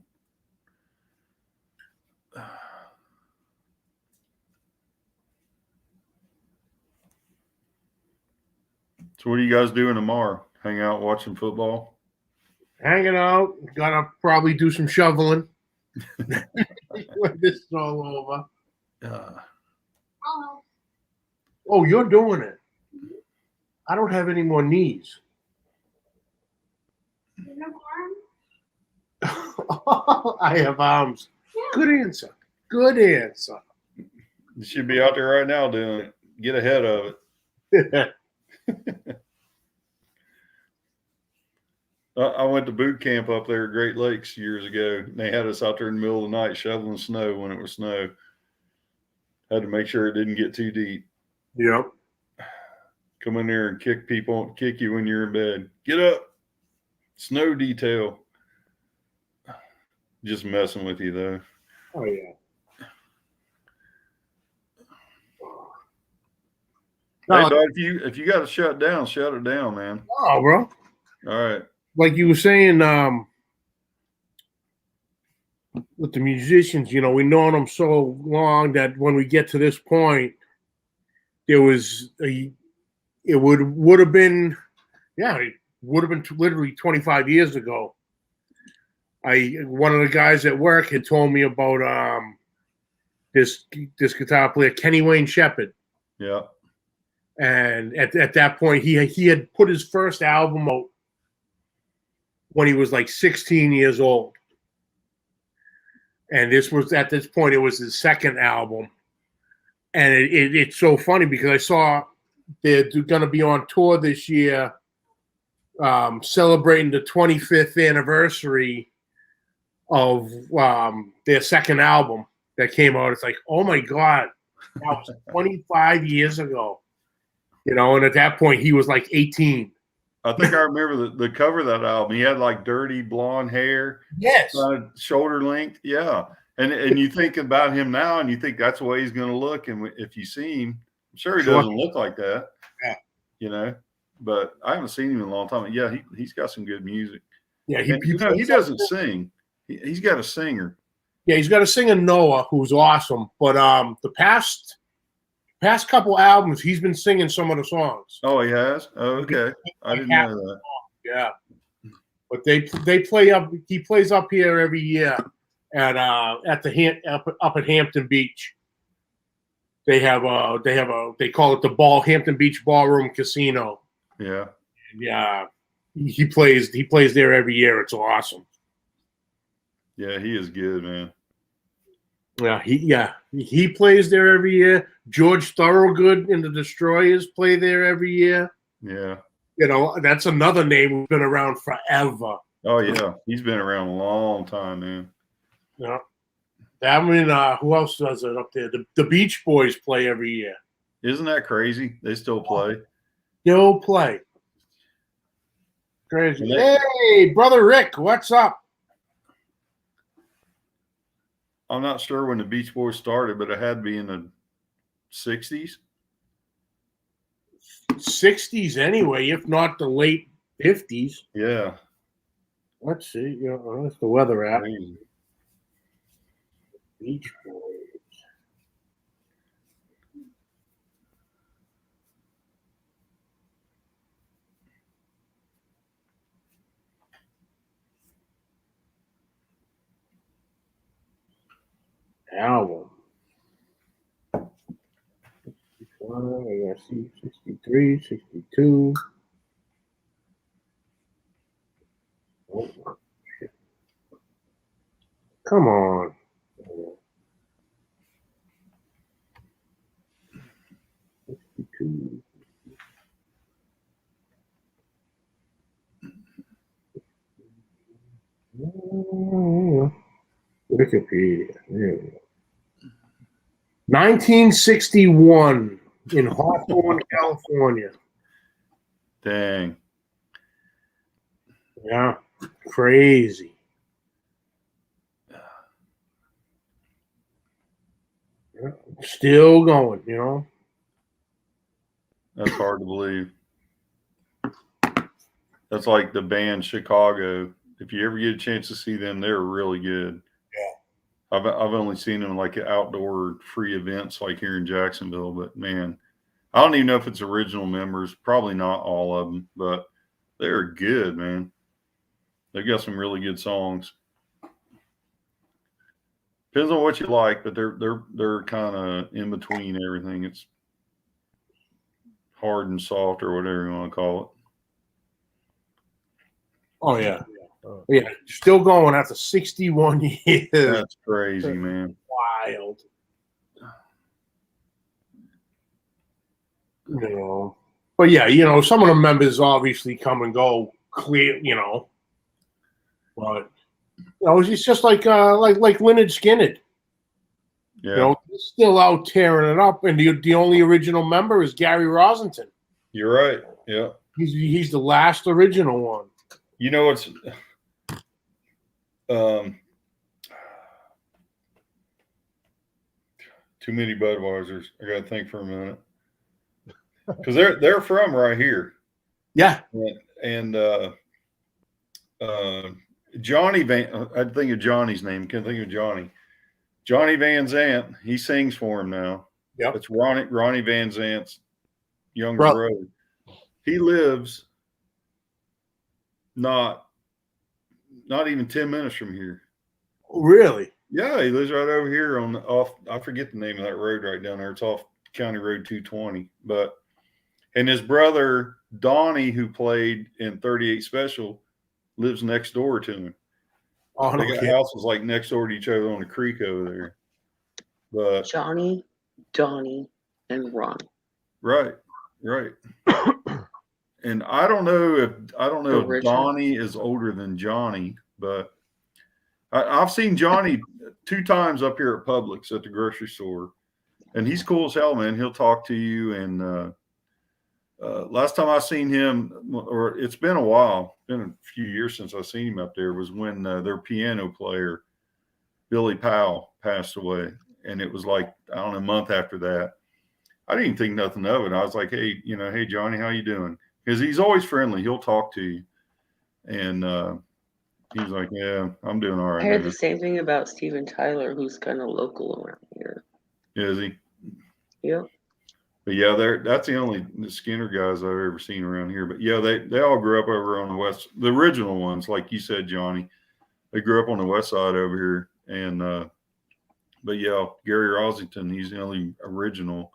So what are you guys doing tomorrow? Hang out watching football? Hanging out. Gotta probably do some shoveling. When this is all over. Oh, you're doing it. I don't have any more knees. I have arms. Good answer. Good answer. You should be out there right now doing it. Get ahead of it. I went to boot camp up there at Great Lakes years ago. And they had us out there in the middle of the night shoveling snow when it was snow. Had to make sure it didn't get too deep. Yep. Come in there and kick you when you're in bed. Get up. Snow detail. Just messing with you though. Oh yeah. No, Bud, if you got to shut it down, man. oh, bro. All right. Like you were saying, with the musicians, we known them so long that when we get to this point, there was it would have been, it would have been literally 25 years ago. One of the guys at work had told me about this guitar player, Kenny Wayne Shepherd. Yeah. And at that point, he had put his first album out when he was like 16 years old. And at this point, it was his second album. And it's so funny because I saw they're going to be on tour this year, celebrating the 25th anniversary of their second album that came out. It's like, oh my God, that was 25 years ago. And at that point, he was like 18. I think I remember the cover of that album. He had like dirty blonde hair. Yes. Shoulder length. Yeah. And you think about him now and you think that's the way he's going to look. And if you see him, I'm sure he doesn't look like that. Yeah. But I haven't seen him in a long time. Yeah, he's got some good music. Yeah. He doesn't sing. He's got a singer. Yeah, he's got a singer, Noah, who's awesome. But the past couple albums, he's been singing some of the songs. Oh, he has? Oh, okay. I didn't know that. Yeah. But they play up. He plays up here every year at up at Hampton Beach. They call it the Hampton Beach Ballroom Casino. Yeah. Yeah. He plays there every year. It's awesome. Yeah, he is good, man. Yeah, he plays there every year. George Thorogood and the Destroyers play there every year. Yeah. That's another name who's been around forever. Oh, yeah. He's been around a long time, man. Yeah. Who else does it up there? The Beach Boys play every year. Isn't that crazy? They still play. They'll play. Crazy. Hey, brother Rick, what's up? I'm not sure when the Beach Boys started, but it had to be in the 60s. 60s anyway, if not the late 50s. Yeah. Let's see. That's the weather app. Crazy. Beach Boys. Album. I gotta see 63, 62. Oh, shit. Come on. 62. Wikipedia. There we go. 1961 in Hawthorne, California. Dang. Yeah, crazy. Yeah, still going, That's hard to believe. That's like the band Chicago. If you ever get a chance to see them, they're really good. Yeah. I've only seen them like at outdoor free events like here in Jacksonville, but man, I don't even know if it's original members. Probably not all of them, but they're good, man. They've got some really good songs. Depends on what you like, but they're kind of in between everything. It's hard and soft or whatever you want to call it. Oh, yeah. Yeah, still going after 61 years. That's crazy, man. Wild. But yeah, some of the members obviously come and go clear, but it's just like Lynyrd Skynyrd. Yeah. They're still out tearing it up, and the only original member is Gary Rosenthal. You're right. Yeah. He's the last original one. It's too many Budweisers. I got to think for a minute. because they're from right here. Yeah. And Johnny Van, I'd think of Johnny's name. Can't think of Johnny. Johnny Van Zant. He sings for him now. Yep. It's Ronnie Van Zant's younger Brother. brother. He lives not even 10 minutes from here. Really? Yeah, he lives right over here I forget the name of that road right down there. It's off County Road 220. And his brother Donnie, who played in 38 Special, lives next door to him. Oh, They got houses like next door to each other on the creek over there. But Johnny, Donnie, and Ron. Right. And I don't know if Donnie is older than Johnny, but I've seen Johnny 2 times up here at Publix at the grocery store, and he's cool as hell, man. He'll talk to you. And last time I seen him, or it's been a while, been a few years since I seen him up there, was when their piano player Billy Powell passed away, and it was like, I don't know, a month after that. I didn't think nothing of it. I was like, hey Johnny, how you doing? Because he's always friendly. He'll talk to you. And he was like, yeah, I'm doing all right. I heard the same thing about Steven Tyler, who's kind of local around here. Is he? Yep. But yeah, that's the only Skinner guys I've ever seen around here. But yeah, they all grew up over on the west. The original ones, like you said, Johnny, they grew up on the west side over here. And but yeah, Gary Rosington, he's the only original.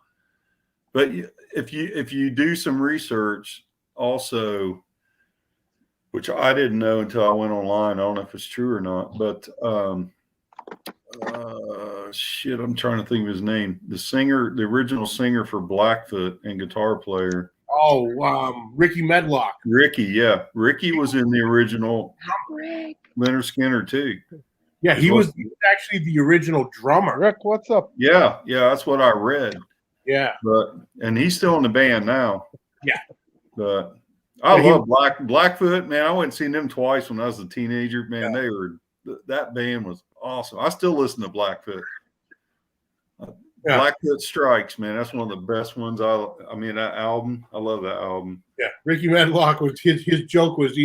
But if you do some research, also, which I didn't know until I went online. I don't know if it's true or not, but I'm trying to think of his name. The original singer for Blackfoot and guitar player. Oh, Ricky Medlock. Ricky, yeah. Ricky was in the original Leonard Skinner too. Yeah, he was actually the original drummer. Rick, what's up? Yeah, that's what I read. Yeah. And he's still in the band now. Yeah. But I love Blackfoot, man. I went and seen them twice when I was a teenager. Man, that band was awesome. I still listen to Blackfoot. Blackfoot Strikes, man. That's one of the best ones. That album. I love that album. Yeah. Ricky Medlock was his joke was,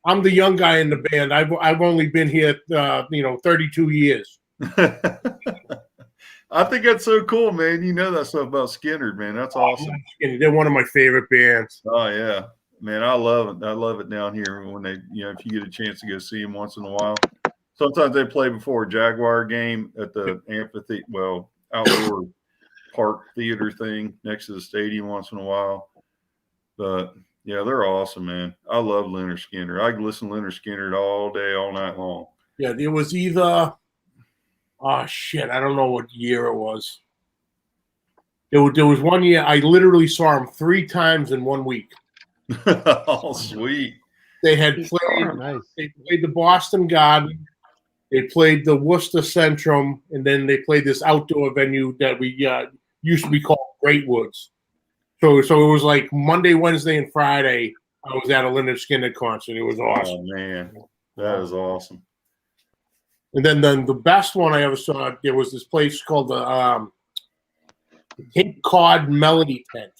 I'm the young guy in the band. I've only been here 32 years. I think that's so cool, man. You know that stuff about Skinner, man. That's awesome. They're one of my favorite bands. Oh yeah, man. I love it. I love it down here when they, if you get a chance to go see them once in a while. Sometimes they play before a Jaguar game at the amphitheater, outdoor park theater thing next to the stadium once in a while. But yeah, they're awesome, man. I love Leonard Skinner. I can listen to Leonard Skinner all day, all night long. Yeah, it was either. Oh shit! I don't know what year it was. There was one year I literally saw him 3 times in 1 week. Oh, sweet! They had played. Nice. They played the Boston Garden. They played the Worcester Centrum, and then they played this outdoor venue that we used to be called Great Woods. So it was like Monday, Wednesday, and Friday. I was at a Leonard Skinner concert. It was awesome. Oh man, that is awesome. And then the best one I ever saw, there was this place called the Cape Cod Melody Tent.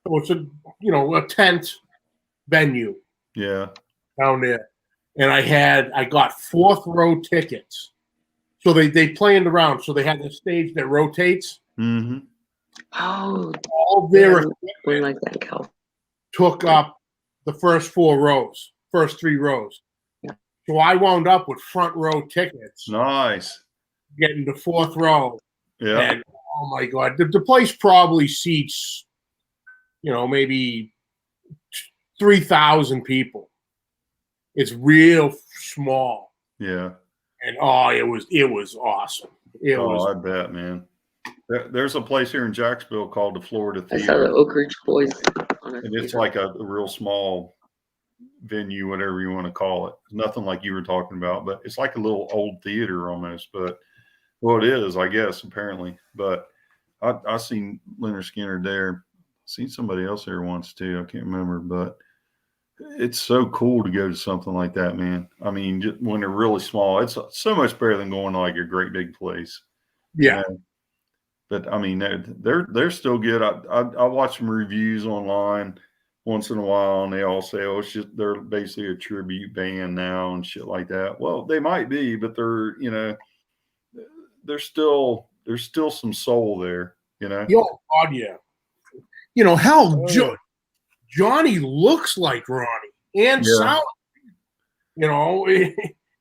So it's a tent venue. Yeah. Down there. And I got 4th row tickets. So they play in the round. So they had this stage that rotates. Mm-hmm. Oh, all their equipment like that, Cal. Took up the first 4 rows, first 3 rows. So I wound up with front row tickets. Nice. Getting the 4th row. Yeah. And oh my God, the place probably seats, maybe 3,000 people. It's real small. Yeah. And it was awesome. I bet, man. There's a place here in Jacksonville called the Florida Theater. I saw the Oak Ridge Boys. And it's like a real small venue, whatever you want to call it. Nothing like you were talking about, but it's like a little old theater almost. But it is, I guess, apparently. But I seen Leonard Skinner there. Seen somebody else there once too. I can't remember, but it's so cool to go to something like that, man. I mean, just when they're really small, it's so much better than going to like a great big place. Yeah. But I mean, they're still good. I watch some reviews online once in a while, and they all say, "Oh, shit, they're basically a tribute band now and shit like that." Well, they might be, but they're there's still some soul there. Yo, God, yeah. Hell, Oh, yeah. Johnny looks like Ronnie and Yeah. sounds.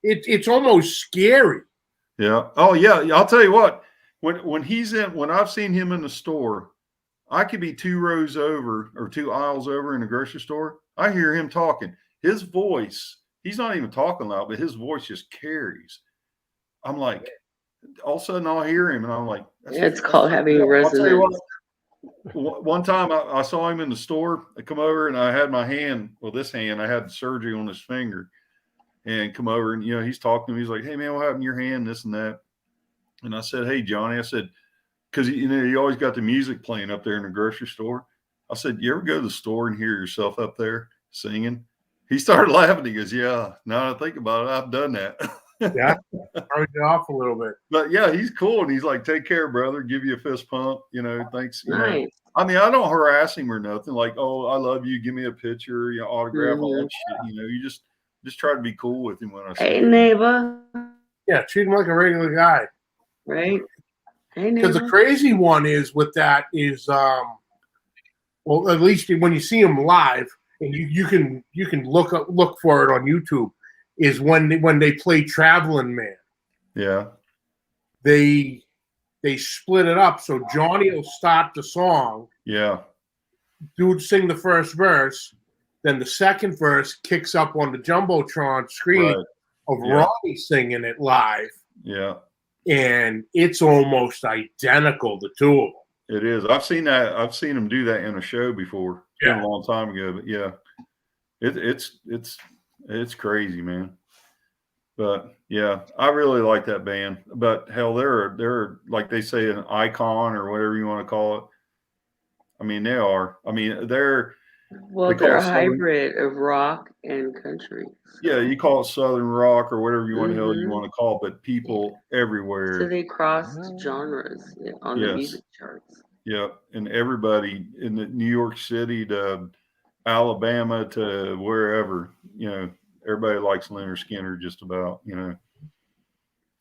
It's almost scary. Yeah. Oh yeah. I'll tell you what. When I've seen him in the store, I could be 2 rows over or 2 aisles over in a grocery store. I hear him talking. His voice, he's not even talking loud, but his voice just carries. I'm like, all of a sudden I'll hear him and I'm like, It's called having a I'll tell you resonance. what, one time I saw him in the store. I come over and I had my hand, this hand, I had surgery on his finger, and come over and, he's talking to me. He's like, "Hey man, what happened to your hand? This and that." And I said, "Hey Johnny," I said, because you always got the music playing up there in the grocery store. I said, "You ever go to the store and hear yourself up there singing?" He started laughing. He goes, "Yeah, now that I think about it, I've done that." Yeah, turned it off a little bit. But yeah, he's cool, and he's like, "Take care, brother. Give you a fist pump. Thanks." Nice. I mean, I don't harass him or nothing. Like, "Oh, I love you. Give me a picture, autograph, all that shit." You just try to be cool with him when I see Hey, him. neighbor. Yeah, treat him like a regular guy. Right. Hey, Because neighbor. the crazy one is with that is, well, at least when you see him live, and you can look for it on YouTube, is when they play Traveling Man. Yeah. They split it up, so Johnny will start the song. Yeah. Dude sing the first verse, then the second verse kicks up on the jumbotron screen of Ronnie singing it live. Yeah. And it's almost identical, the two of them. It is. I've seen that. I've seen him do that in a show before. It's been a long time ago, but yeah, it's crazy, man. But yeah, I really like that band. But hell, they're like they say an icon or whatever you want to call it. I mean, they are. I mean, they're They're a hybrid of rock and country. So. Yeah, you call it Southern rock or whatever you want to call it, but people everywhere. So they crossed genres on the music charts. Yeah, and everybody in the New York City to Alabama to wherever, everybody likes Leonard Skinner just about,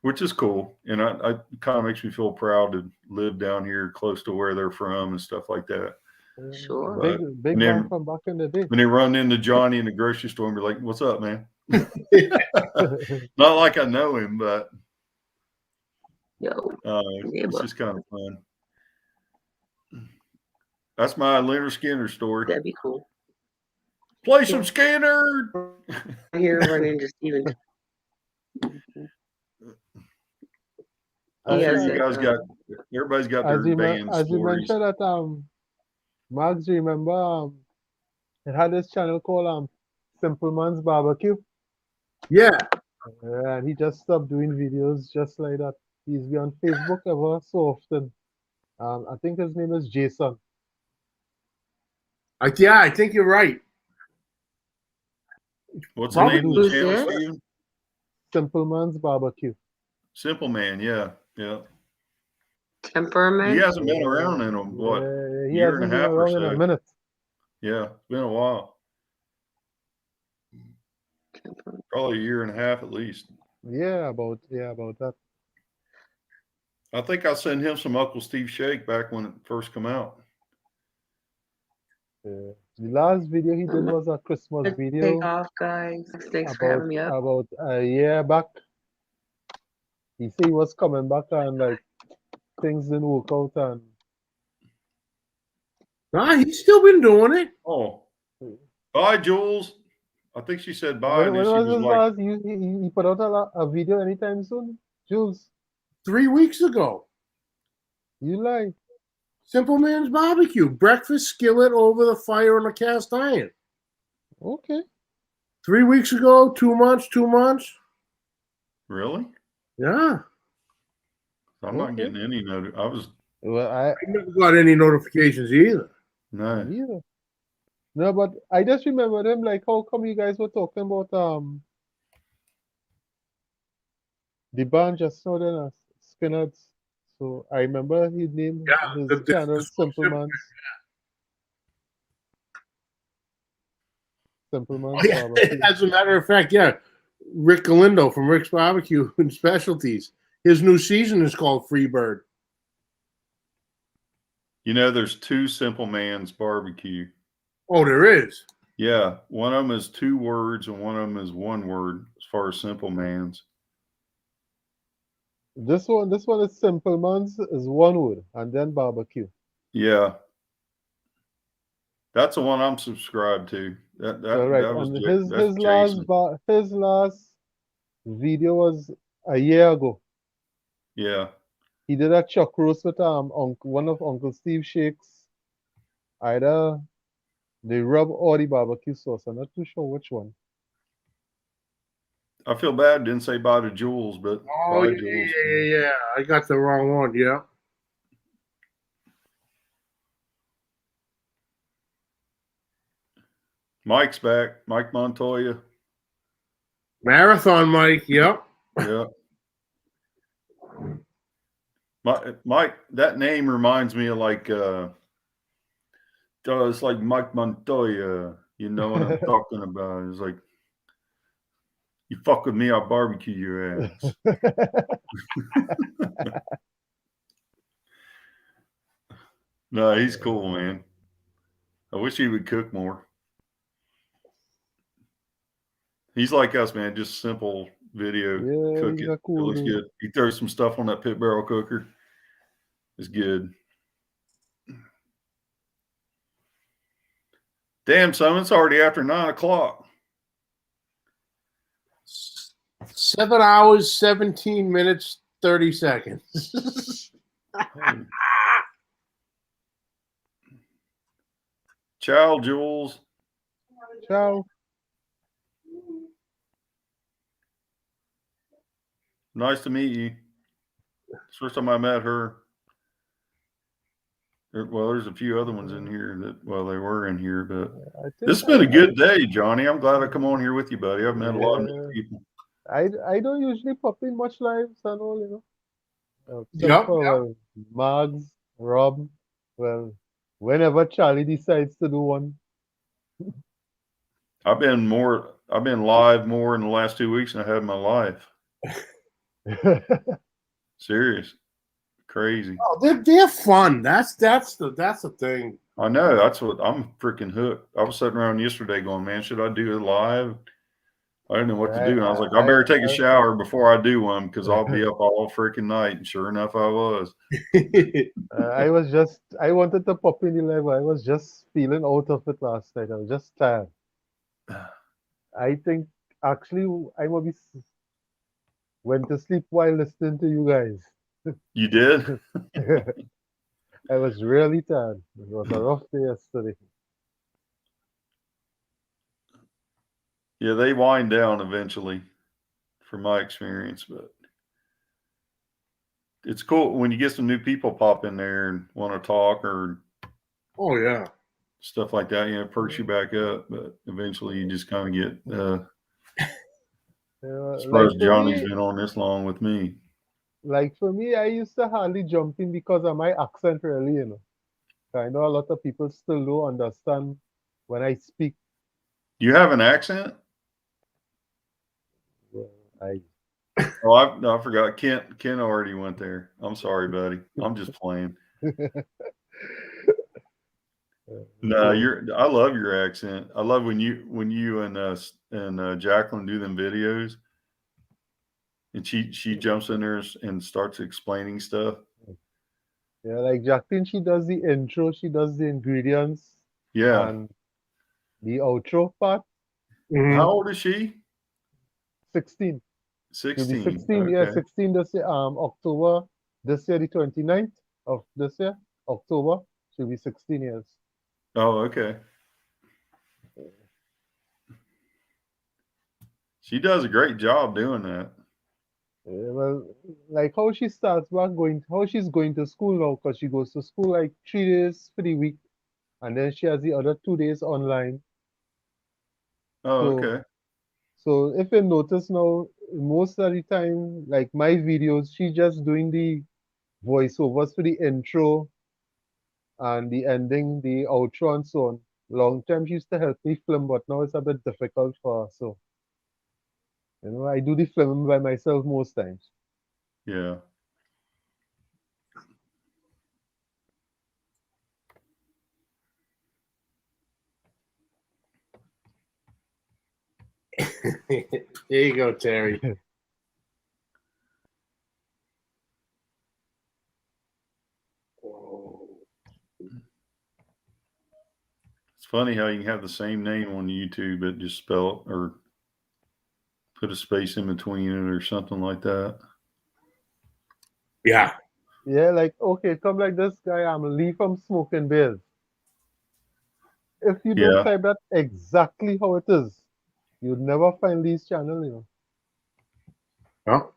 which is cool. And I kind of makes me feel proud to live down here close to where they're from and stuff like that. Sure. But Big man from back in the day. When they run into Johnny in the grocery store and be like, "What's up, man?" Not like I know him, but it's just kind of fun. That's my Leonard Skinner story. That'd be cool. Play some Skinner. Here running to Steven. Everybody's got their band as you stories. mentioned that Max, do you remember it had this channel called Simple Man's Barbecue? Yeah. And he just stopped doing videos just like that. He's been on Facebook ever so often. I think his name is Jason. I think you're right. What's the name of the channel, Steve? Simple Man's Barbecue. Simple Man, yeah. Temperament. He hasn't been around in a year and a half or so. In a minute. Yeah, it's been a while. Probably a year and a half at least. Yeah, about that. I think I sent him some Uncle Steve Shake back when it first came out. The last video he did was a Christmas video. Take off, guys. Thanks for having me up. About a year back. He said he was coming back and like things didn't work out and he's still been doing it. Oh. Bye, Jules. I think she said bye. When was his last? He put out a video anytime soon? Jules? 3 weeks ago. You lie. Simple Man's Barbecue. Breakfast skillet over the fire on a cast iron. Okay. 3 weeks ago, 2 months. Really? Yeah. I'm not getting any notice. I never got any notifications either. No. Either. No, but I just remember them like, how come you guys were talking about the band just now then, Skinner's So I remember he named Yeah, his channel Simple Man's Oh, yeah. Barbecue. As a matter of fact, yeah, Rick Galindo from Rick's Barbecue and Specialties. His new season is called Freebird. You know, there's two Simple Man's Barbecue. Oh, there is. Yeah, one of them is 2 words and one of them is 1 word as far as Simple Man's. This one is Simple Man's is 1 word and then barbecue. Yeah. That's the one I'm subscribed to. That Right. that was And that's his last video was a year ago. Yeah. He did a chuck roast with one of Uncle Steve Shakes. Either the rub or the barbecue sauce. I'm not too sure which one. I feel bad didn't say bye to Jules, but Oh, bye yeah, Jules. yeah. I got the wrong one. Yeah. Mike's back. Mike Montoya. Marathon Mike. Yep. Yeah. Mike, that name reminds me of like it's like Mike Montoya. You know what I'm talking about. It's like, you fuck with me, I'll barbecue your ass. No, he's cool, man. I wish he would cook more. He's like us, man. Just simple video, cook he's it. a cool It looks dude. good. He throws some stuff on that pit barrel cooker. It's good. Damn, son, it's already after 9 o'clock. 7 hours, 17 minutes, 30 seconds. Ciao, Jules. Ciao. Nice to meet you. It's the first time I met her. Well, there's a few other ones in here that, well, they were in here, but this has been a good day, Johnny. I'm glad I come on here with you, buddy. I've met a lot of new people. I don't usually pop in much lives and all, you know. Yep. Well, Mags, Rob, well, whenever Charlie decides to do one. I've been live more in the last 2 weeks than I had in my life. Serious. Crazy. Oh, they're fun. That's the thing. I know. That's what I'm freaking hooked. I was sitting around yesterday going, man, should I do it live? I didn't know what to do. And I was like, I better take a shower before I do one because I'll be up all freaking night. And sure enough, I was. I wanted to pop in the live. I was just feeling out of it last night. I was just tired. I think actually I went to sleep while listening to you guys. You did? I was really tired. It was a rough day yesterday. Yeah, they wind down eventually, from my experience, but it's cool when you get some new people pop in there and want to talk or oh yeah, stuff like that. You know, perks you back up, but eventually you just kind of get. Surprised Johnny's been on this long with me. Like for me, I used to hardly jump in because of my accent, really. You know, I know a lot of people still don't understand when I speak. You have an accent? Oh, I forgot. Ken already went there. I'm sorry, buddy. I'm just playing. No, I love your accent. I love when you and Jacqueline do them videos, and she jumps in there and starts explaining stuff. Yeah, like Jacqueline, she does the intro, she does the ingredients, yeah, and the outro part. How old is she? 16. 16. 16, okay. yeah, 16 this year, October, this year, the 29th of this year, October, she'll be 16 years. Oh, okay. She does a great job doing that. Yeah, well, like how she starts back how she's going to school now, because she goes to school like 3 days for the week, and then she has the other 2 days online. Oh, okay. So if you notice now, most of the time, like my videos, she's just doing the voiceovers for the intro and the ending, the outro, and so on. Long time she used to help me film, but now it's a bit difficult for her. So, I do the filming by myself most times. Yeah. There you go, Terry. It's funny how you can have the same name on YouTube, but just spell it or put a space in between it or something like that. Yeah. Yeah, like, okay, come like this guy, I'm Lee from Smoking Bears. If you don't Yeah. type that exactly how it is, you'd never find Lee's channel. Huh?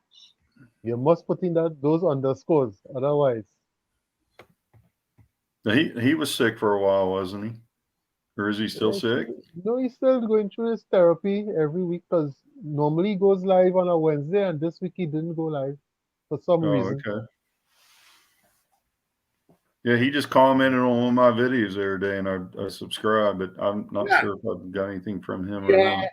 You must put in those underscores, otherwise. He was sick for a while, wasn't he? Or is he still sick? No, he's still going through his therapy every week because normally he goes live on a Wednesday, and this week he didn't go live for some Oh, reason. okay. Yeah, he just commented on one of my videos the other day, and I subscribed, but I'm not sure if I've got anything from him or not.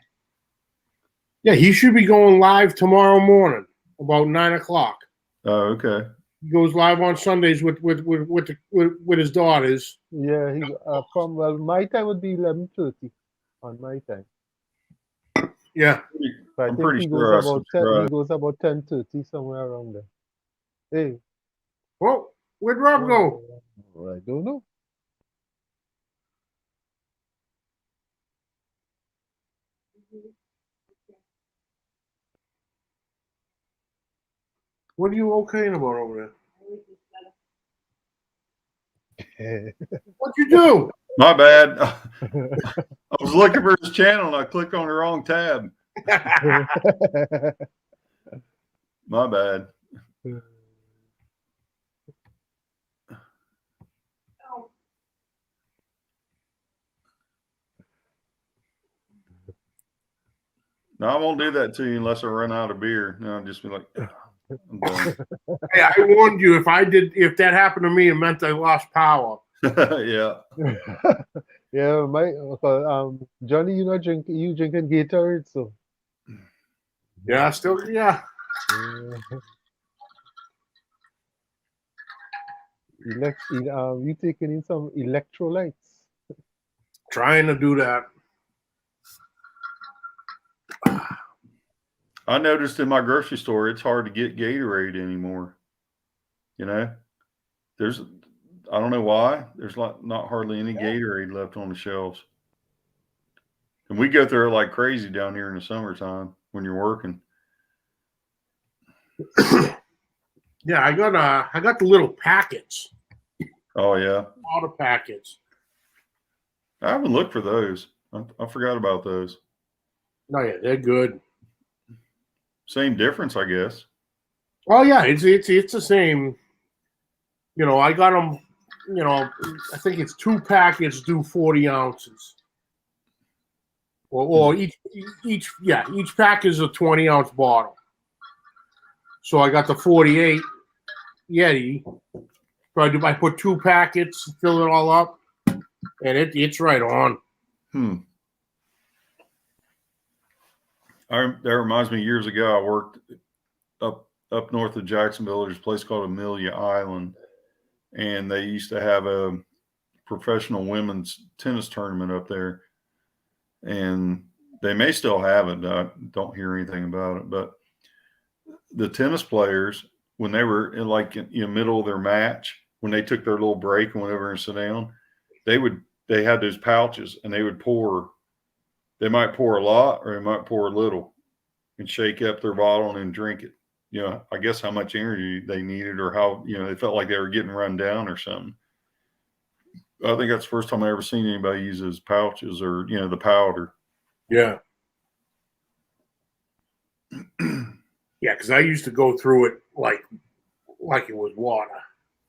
Yeah, he should be going live tomorrow morning about 9 o'clock. Oh, okay. He goes live on Sundays with his daughters. Yeah, he well, my time would be 11:30 on my time. Yeah, So I I'm think pretty he sure I goes about 10. He subscribed. goes about 10:30 somewhere around there. Hey, well, where'd Rob go? I don't know. What are you okaying about over there? What'd you do? My bad. I was looking for his channel and I clicked on the wrong tab. My bad. No, I won't do that to you unless I run out of beer. No, I'll just be like, I'm done. Hey, I warned you. If that happened to me, it meant I lost power. Yeah. Yeah, Johnny, you drinking Gatorade, so Yeah, still, yeah. You taking in some electrolytes? Trying to do that. I noticed in my grocery store, it's hard to get Gatorade anymore. I don't know why. There's not hardly any Gatorade left on the shelves. And we go through it like crazy down here in the summertime when you're working. Yeah, I got the little packets. Oh yeah, all the packets. I haven't looked for those. I forgot about those. No, yeah, they're good. Same difference, I guess. Oh yeah, it's the same. I got them. I think it's 2 packets do 40 ounces. Or each pack is a 20-ounce bottle. So I got the 48 Yeti. So I put 2 packets, fill it all up, and it's right on. That reminds me, years ago, I worked up north of Jacksonville. There's a place called Amelia Island, and they used to have a professional women's tennis tournament up there. And they may still have it. I don't hear anything about it. But the tennis players, when they were in the middle of their match, when they took their little break and went over and sit down, they had those pouches, and they would pour. They might pour a lot or they might pour a little and shake up their bottle and then drink it. I guess how much energy they needed or how, they felt like they were getting run down or something. I think that's the first time I ever seen anybody use those pouches or, the powder. Yeah. Yeah, because I used to go through it like it was water.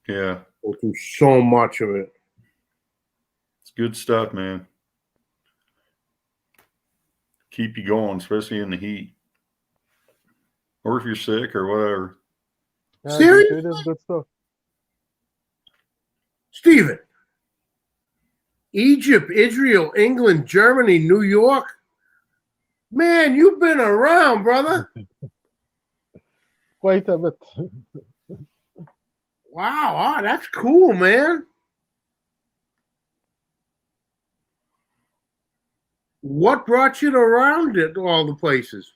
Yeah. Go through so much of it. It's good stuff, man. Keep you going, especially in the heat. Or if you're sick or whatever. Seriously? That's good stuff. Steven. Egypt, Israel, England, Germany, New York. Man, you've been around, brother. Quite a bit. Wow, that's cool, man. What brought you around it, all the places?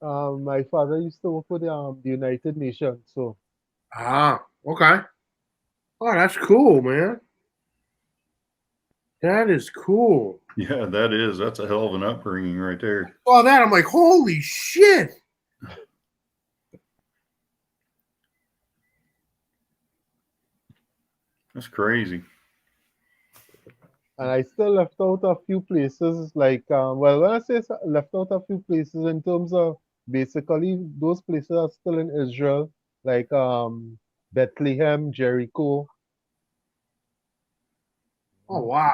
My father used to work for the United Nations, so Okay. Oh, that's cool, man. That is cool. Yeah, that is. That's a hell of an upbringing right there. Oh, that I'm like, holy shit. That's crazy. and I still left out a few places. Like, well, when I say left out a few places in terms of basically those places are still in Israel, like Bethlehem, Jericho. Oh, wow.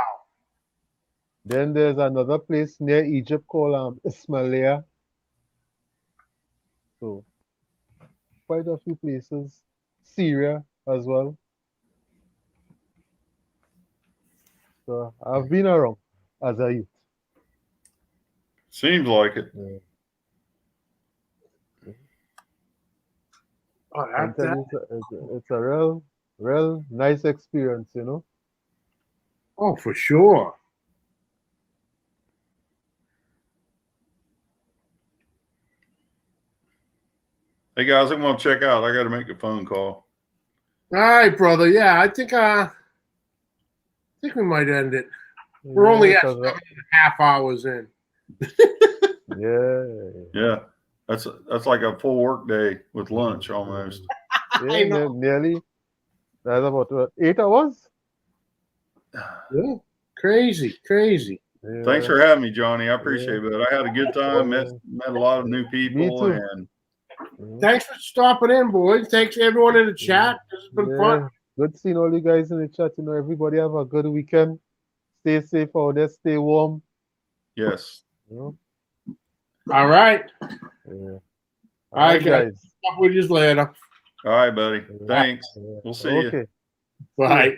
Then there's another place near Egypt called Ismailia. So quite a few places. Syria as well. So I've been around as a youth. Seems like it. Yeah. Oh, I'm telling you, it's a real nice experience, you know. Oh, for sure. Hey guys, I'm gonna check out. I got to make a phone call. All right, brother. Yeah, I think we might end it. We're only at 7.5 hours in. Yeah. That's like a full work day with lunch almost. Yeah, nearly. That's about 8 hours. Yeah, crazy. Yeah. Thanks for having me, Johnny. I appreciate it. I had a good time. Met a lot of new people. Me too. And thanks for stopping in, boys. Thanks to everyone in the chat. This has been fun. Good seeing all you guys in the chat. You know, everybody have a good weekend. Stay safe out there. Stay warm. yes. You know? All right. Yeah. All right, guys. Talk with you later. All right, buddy. Thanks. We'll see you. Okay. Bye.